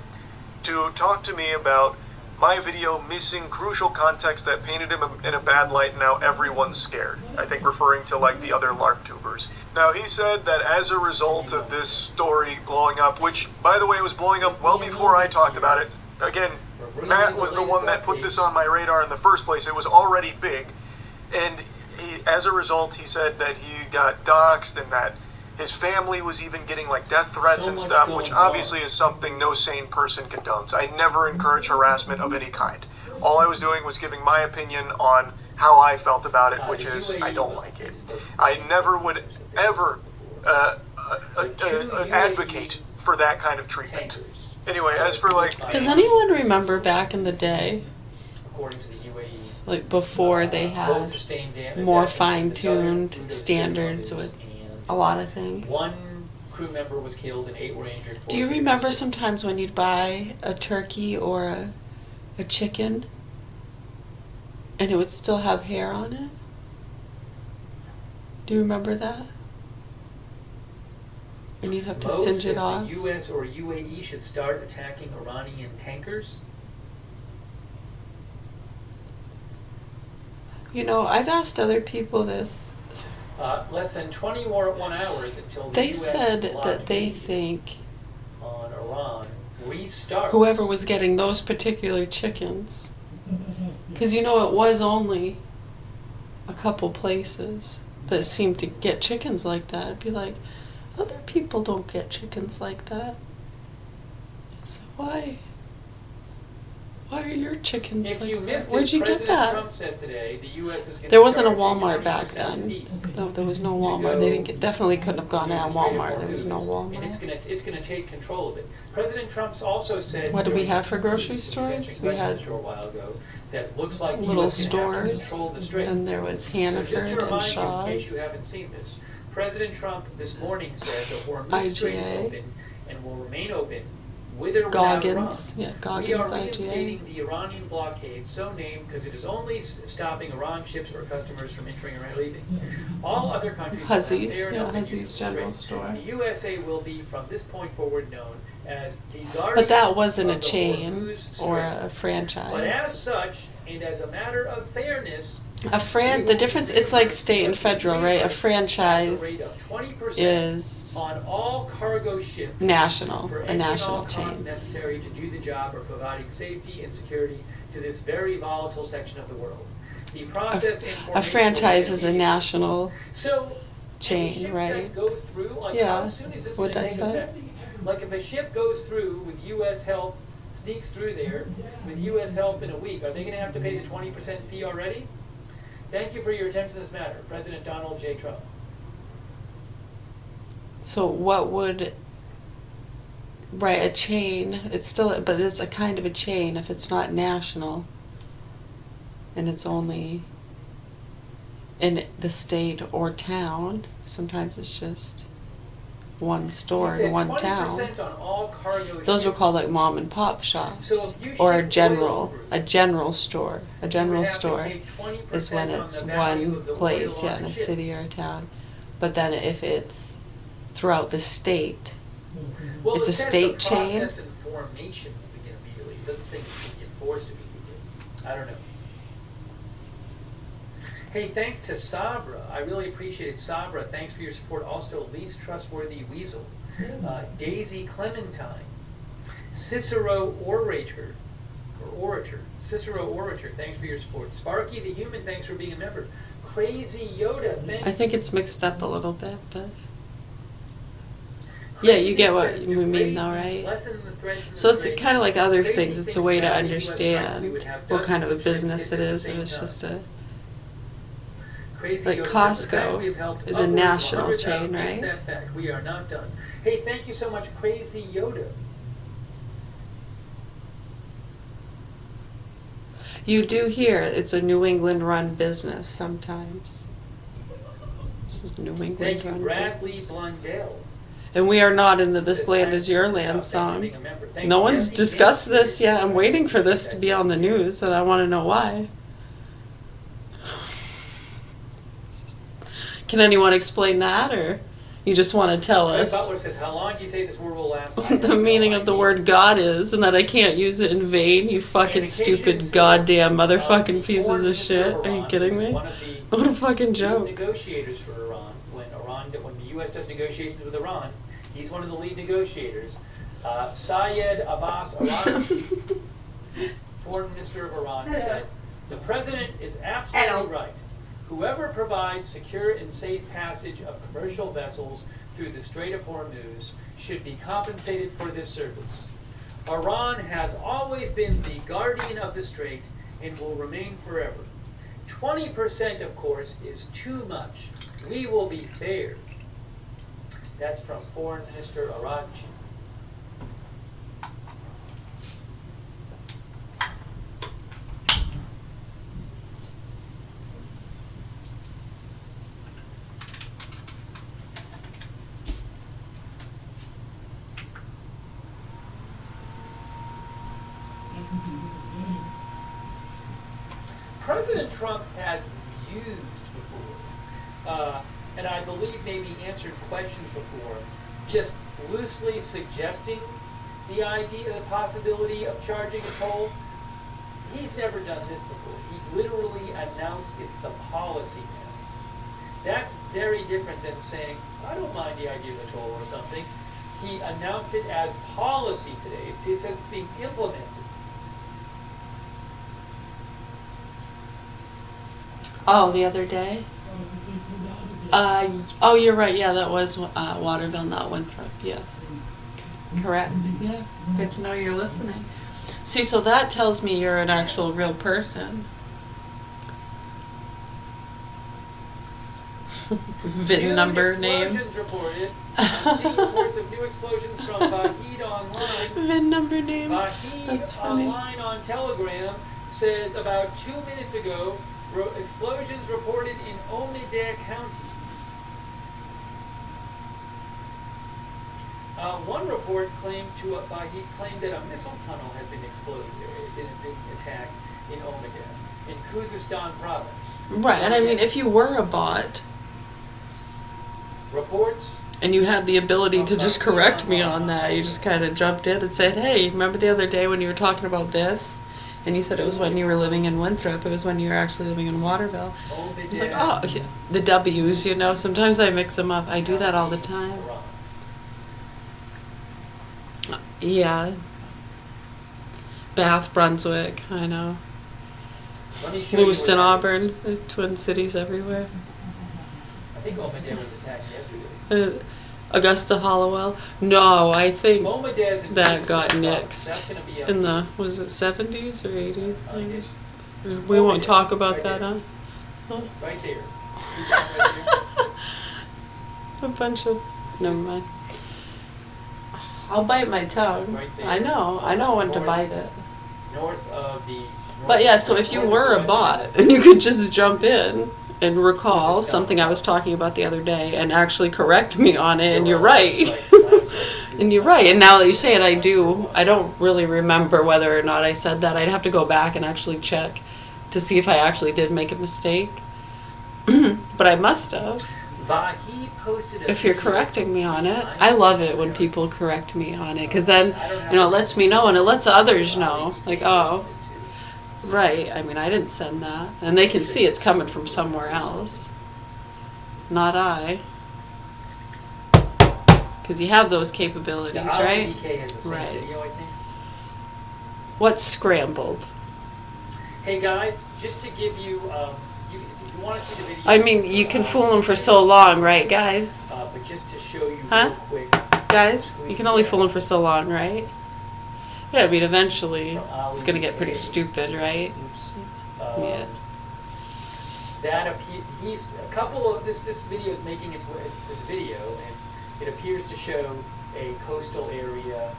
to talk to me about my video missing crucial context that painted him in a bad light, and now everyone's scared. I think referring to like the other LARP tubers. Now he said that as a result of this story blowing up, which by the way was blowing up well before I talked about it, again, Matt was the one that put this on my radar in the first place. It was already big, and as a result he said that he got doxxed and that his family was even getting like death threats and stuff, which obviously is something no sane person condones. I never encourage harassment of any kind. All I was doing was giving my opinion on how I felt about it, which is I don't like it. I never would ever advocate for that kind of treatment. Anyway, as for like... Does anyone remember back in the day? According to the UAE, like before they had more fine-tuned standards with a lot of things. One crew member was killed and 8 were injured. Do you remember sometimes when you'd buy a turkey or a chicken and it would still have hair on it? Do you remember that? And you'd have to singe it off? The U.S. or UAE should start attacking Iranian tankers. You know, I've asked other people this. Less than 21 hours until the They U.S. said that they think on Iran restarts. whoever was getting those particular chickens, because you know it was only a couple places that seemed to get chickens like that. It'd be like, other people don't get chickens like that. So why? Why are your chickens If like you that? missed Where'd it, you get President that? Trump said today the U.S. is going There to wasn't a charge Walmart back 20% then. fee No, there was no Walmart. They didn't get. Definitely couldn't have gone out Walmart. There was no And Walmart. it's gonna take control of it. President Trump's also said. What do we during have for his grocery presidential stores? We questions had a short while ago that it looks like the little US is gonna have to stores, control the strait. and there was So just to Hannaford and remind you, in case you Shaw's. haven't seen this, President Trump this morning said the Hormuz Strait is IGA. open and will remain open with or without Iran. Goggins, yeah, We are Goggins IGA. reinstating the Iranian blockade, so named because it is only stopping Iran ships or customers from entering or leaving. All other countries will have Huzzies, fair and yeah, open use Huzzies of the General strait. Store. The USA will be, from this point forward, known as the guardian But that wasn't a of the chain Hormuz or Strait. a franchise. But as such, and as a matter of fairness, The difference, it's like state and federal, right? A franchise is on all cargo ships national, for a any and all national costs chain. necessary to do the job of providing safety and security to this very volatile section of the world. The process and A formation franchise will is a be- national So, any chain, ships right? that go through, like Yeah. how soon is this What'd going I to take say? effect? Like if a ship goes through with U.S. help, sneaks through there with U.S. help in a week, are they going to have to pay the 20% fee already? Thank you for your attention to this matter, President Donald J. Trump. So what would, right, a chain, it's still, but it's a kind of a chain if it's not national and it's only in the state or town. Sometimes it's just one store in one town. 20% on all cargo Those are ships. called like mom and pop shops, So if you or ship a general oil store. A general have to store pay 20% is when on it's the value one of the place, oil yeah, on in the a ship. city or a town. But then if it's throughout the state, Well, it's it a says state the chain. process and formation will begin immediately. It doesn't say it's being enforced immediately. I don't know. Hey, thanks to Sabra. I really appreciate it. Sabra, thanks for your support. Also, Least Trustworthy Weasel. Daisy Clementine. Cicero Orator. Cicero Orator, thanks for your support. Sparky the Human, thanks for being a member. Crazy Yoda, thanks. I think it's mixed up a little bit, but yeah, you get what we mean though, right? So it's kind of like other things. It's a way to understand what kind of a business it is. If it's just a, like Costco is a national chain, right? We are not done. Hey, thank you so much, Crazy Yoda. You do hear it's a New England run business sometimes. This is New England Thank you, run Bradley business. Blundell. And we are not in the This Land Is Your Land song. No one's discussed this yet. I'm waiting for this to be on the news, and I want to know why. Can anyone explain that, or you just want to tell Fred us Butler says, how long do you say this war will last? what the meaning of the word God is, and that I can't use it in vain? You fucking stupid goddamn motherfucking pieces of shit. Are you kidding me? What a fucking joke. Negotiators for Iran. When the U.S. does negotiations with Iran, he's one of the lead negotiators. Syed Abbas Araghchi, Foreign Minister of Iran, said, "The president is absolutely right. Whoever provides secure and safe passage of commercial vessels through the Strait of Hormuz should be compensated for this service. Iran has always been the guardian of the strait and will remain forever. 20%, of course, is too much. We will be fair." That's from Foreign Minister Araghchi. President Trump has mused before, and I believe maybe answered questions before, just loosely suggesting the idea, the possibility of charging a toll. He's never done this before. He literally announced it's the policy now. That's very different than saying, I don't mind the idea of a toll or something. He announced it as policy today. It says it's being implemented. Oh, the other day? Oh, you're right. Yeah, that was Waterville, not Winthrop. Yes. Correct. Yeah. Good to know you're listening. See, so that tells me you're an actual real person. VIN number, name. Reported. I'm seeing reports of new explosions from VID online. VIN number, name. VID That's funny. online on Telegram says about 2 minutes ago, explosions reported in Oneida County. One report claimed that a missile tunnel had been attacked in Oneida, in Khuzestan province. Right, So and I mean, again, if you were a bot reports and you had the ability to just correct me on that, you just kind of jumped in and said, hey, remember the other day when you were talking about this? And you said it was when you were living in Winthrop. It was when you were actually living in Waterville. I was like, oh, yeah. The W's, you know. Sometimes I mix them up. I do that all the time. Yeah. Bath, Brunswick, I know. Lewiston, Auburn, there's Twin Cities everywhere. I think Oneida was attacked yesterday. Augusta, Hollowell. No, I think Omedea's in that got Khuzestan. nixed That's gonna be in the, was it 70s or 80s? We won't talk about that, huh? Right there. A bunch of, never mind. I'll bite my tongue. Right there. I know when to bite it. North of the. But yeah, so if you were a bot and you could just jump in and recall something I was talking about the other day and actually correct me on it, and you're right. And you're right. And now that you say it, I don't really remember whether or not I said that. I'd have to go back and actually check to see if I actually did make a mistake. But I must have. If you're correcting me on it, I love it when people correct me on it, because then, you know, it lets me know and it lets others know, like, oh, right, I mean, I didn't send that. And they can see it's coming from somewhere else, not I. Because you have those capabilities, right? Right. What's scrambled? Hey guys, just to give you, if you want to see the video. I mean, you can fool them for so long, right, guys? But just to show you Huh? real quick. Guys, you can only fool them for so long, right? Yeah, I mean, eventually it's going to get pretty stupid, right? Yeah. That he's a couple of this video is making its way. This video, and it appears to show a coastal area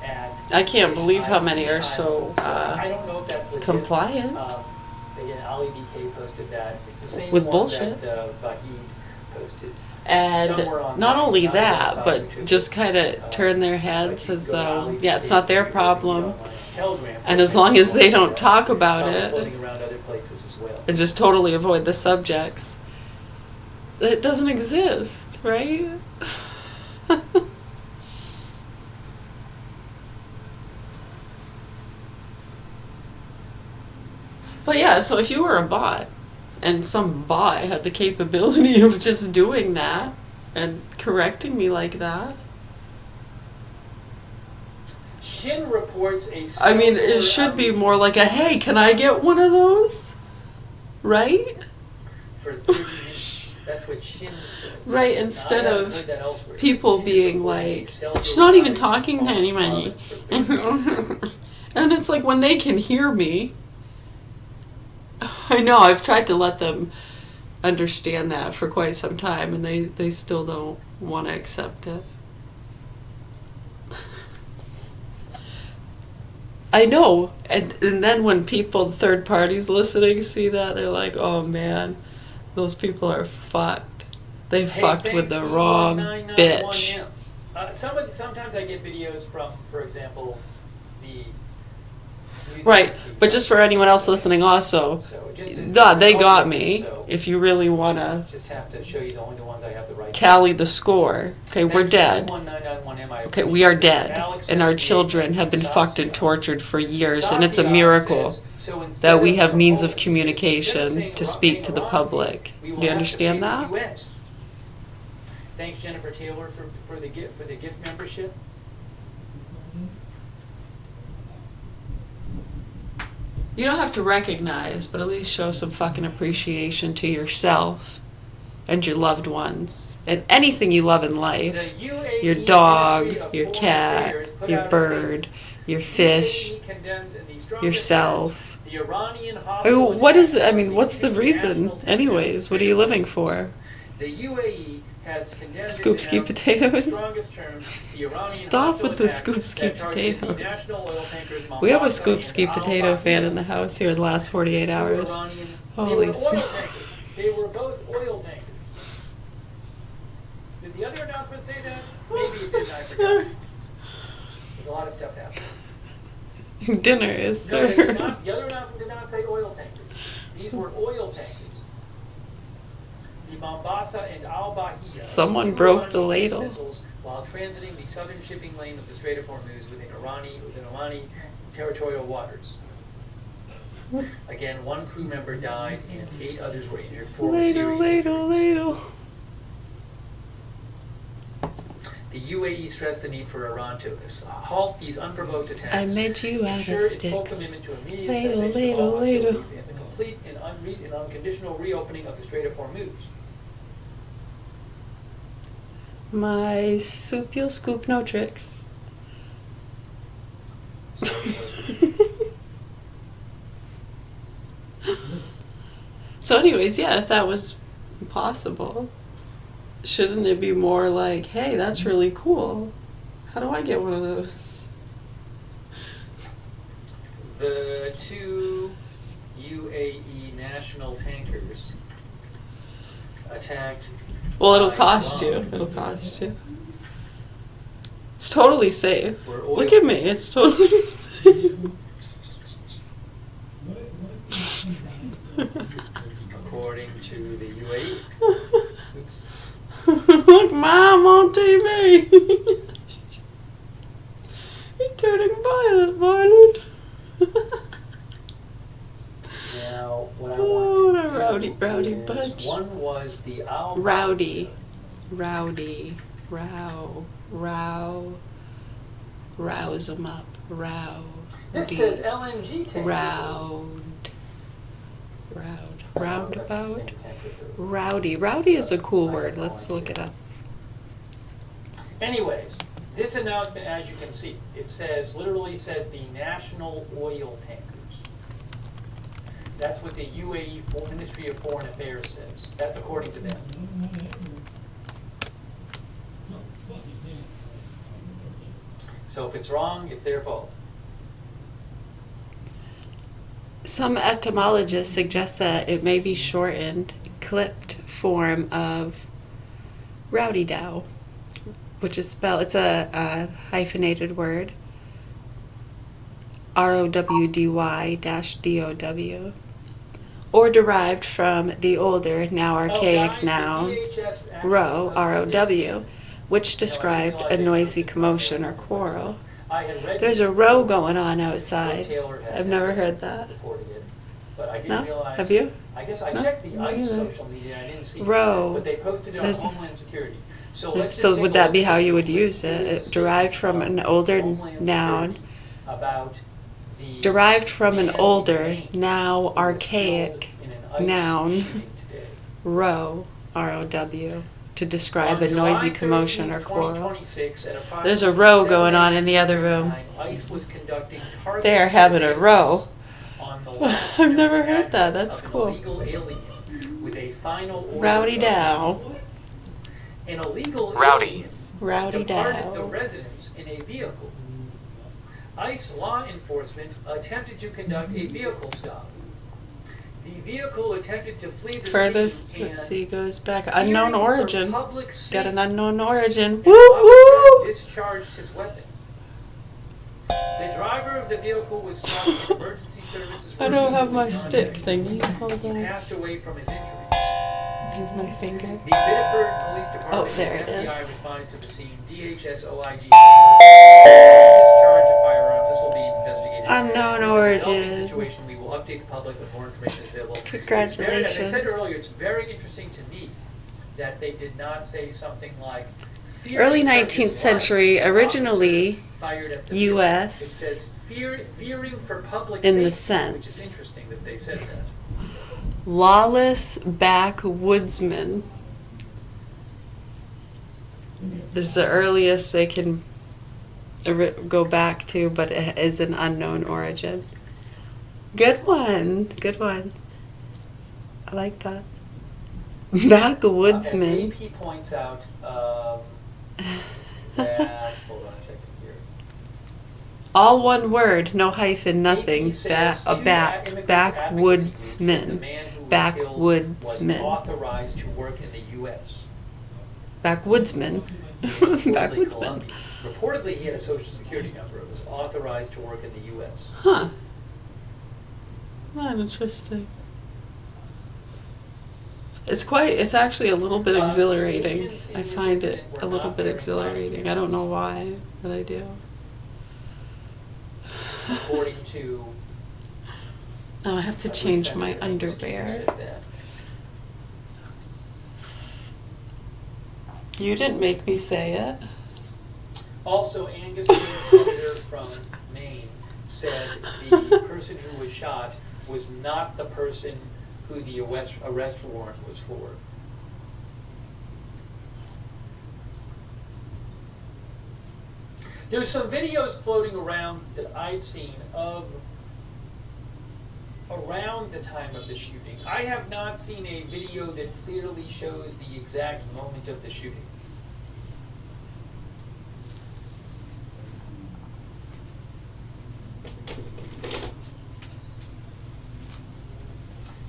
at. I can't believe how many are so I don't know if that's legit. compliant. Again, Ali BK posted that. It's the same With one bullshit. that Vahid posted. And not only that, but just kind of turn their heads as though, yeah, it's not their problem. And as long as they don't talk about it, and just totally avoid the subjects, it doesn't exist, right? But yeah, so if you were a bot, and some bot had the capability of just doing that and correcting me like that. Shin reports a. I mean, it should be more like a, hey, can I get one of those? Right? For 30 minutes. That's what Shin says. Right, instead of people being like, she's not even talking to anybody. And it's like when they can hear me. I know, I've tried to let them understand that for quite some time, and they still don't want to accept it. I know, and then when people, third parties listening, see that, they're like, oh man, those people are fucked. They fucked with the wrong bitch. Sometimes I get videos from, for example, the Right, but just for anyone else listening also, they got me. If you really want to Just have to show you the only ones I have the right. tally the score, okay, we're dead. Okay, we are dead, and our children have been fucked and tortured for years, and it's a miracle that we have means of communication to speak to the public. Do you understand that? Thanks, Jennifer Taylor, for the gift membership. You don't have to recognize, but at least show some fucking appreciation to yourself and your loved ones and anything you love in life. Your dog, your cat, your bird, your fish, yourself. What's the reason anyways? What are you living for? The UAE has condemned Scoop-ski potatoes? Stop with the scoop-ski potatoes. We have a scoop-ski potato fan in the house here in the last 48 hours. Holy smokes. They were both oil tankers. Did the other announcement say that? Maybe it did, I forgot. There's a lot of stuff happening. Dinner is served. No, the other announcement did not say oil tankers. These were oil tankers. The Mombasa and Al Bahia. Someone broke the ladle. While transiting the southern shipping lane of the Strait of Hormuz within Irani territorial waters. Again, one crew member died and 8 others were injured. 4 were seriously injured. The UAE stressed the need for Iran to halt these unprovoked attacks. I made you out of sticks. Its full commitment to immediate cessation of all hostilities and the complete and unconditional reopening of the Strait of Hormuz. My soup, you'll scoop, no tricks. So anyways, yeah, if that was possible, shouldn't it be more like, hey, that's really cool. How do I get one of those? The 2 UAE national tankers attacked. Well, it'll cost you. It'll cost you. It's totally safe. Look at me. It's totally safe. According to the UAE. Oops. Look, Mom on TV. You're turning violent. Now, what I want to rowdy bunch. One was the Al. Rowdy. Rouse them up. This says LNG tank. Roundabout. Rowdy is a cool word. Let's look it up. Anyways, this announcement, as you can see, literally says the national oil tankers. That's what the UAE Ministry of Foreign Affairs says. That's according to them. So if it's wrong, it's their fault. Some etymologists suggest that it may be shortened, clipped form of rowdy dow, which is spelled, it's a hyphenated word, ROWDY-DOW, or derived from the older, now archaic noun, row, ROW, which described a noisy commotion or quarrel. There's a row going on outside. I've never heard that. No? Have you? I guess I checked the ICE social media and I didn't see row. it, but they posted it on Homeland Security. So would that be how you would use it? It derived from an older noun. Derived from an older, now archaic noun, row, ROW, to describe a noisy commotion or quarrel. There's a row going on in the other room. They are having a row. I've never heard that. That's cool. Rowdy dow. Rowdy. Rowdy Departed the dow. residence in a vehicle. ICE law enforcement attempted to conduct a vehicle stop. The vehicle attempted to flee the Furthest, scene let's see, goes back. Unknown fearing for origin. public Got an unknown origin. An Woo officer woo! discharged his weapon. The driver of the vehicle was struck in emergency services. I don't have my stick thingy. Hold He on. passed away from his injuries. Here's my finger. The Biddeford Police Department Oh, there and it FBI is. responded to the scene. DHS OIG discharge of firearms. This will be investigated. Unknown This is a origin. developing situation. We will update the public when more information is available. Congratulations. As I said earlier, it's very interesting to me that they did not say something like Early 19th century, originally fired at the U.S. It says fearing for public in the safety, which is sense. interesting that they said that. Lawless backwoodsman is the earliest they can go back to, but it is an unknown origin. Good one. Good one. I like that. Backwoodsman. As AP points out, that, hold on a second here. All one word, no hyphen, nothing. Says, Backwoodsman. Was Backwoodsman. authorized to work in the U.S. Backwoodsman. Backwoodsman. Reportedly, he had a social security number. It was authorized to work in the U.S. Huh. Not interesting. It's actually a little bit exhilarating. I find it a little bit exhilarating. I don't know why, but I do. According to... Oh, I have to change my underwear. You didn't make me say it. Also, Angus, the senator from Maine, said the person who was shot was not the person who the arrest warrant was for. There's some videos floating around that I've seen of around the time of the shooting. I have not seen a video that clearly shows the exact moment of the shooting.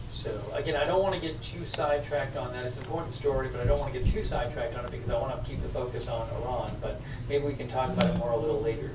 So, again, I don't want to get too sidetracked on that. It's an important story, but I don't want to get too sidetracked on it because I want to keep the focus on Iran. But maybe we can talk about it more a little later.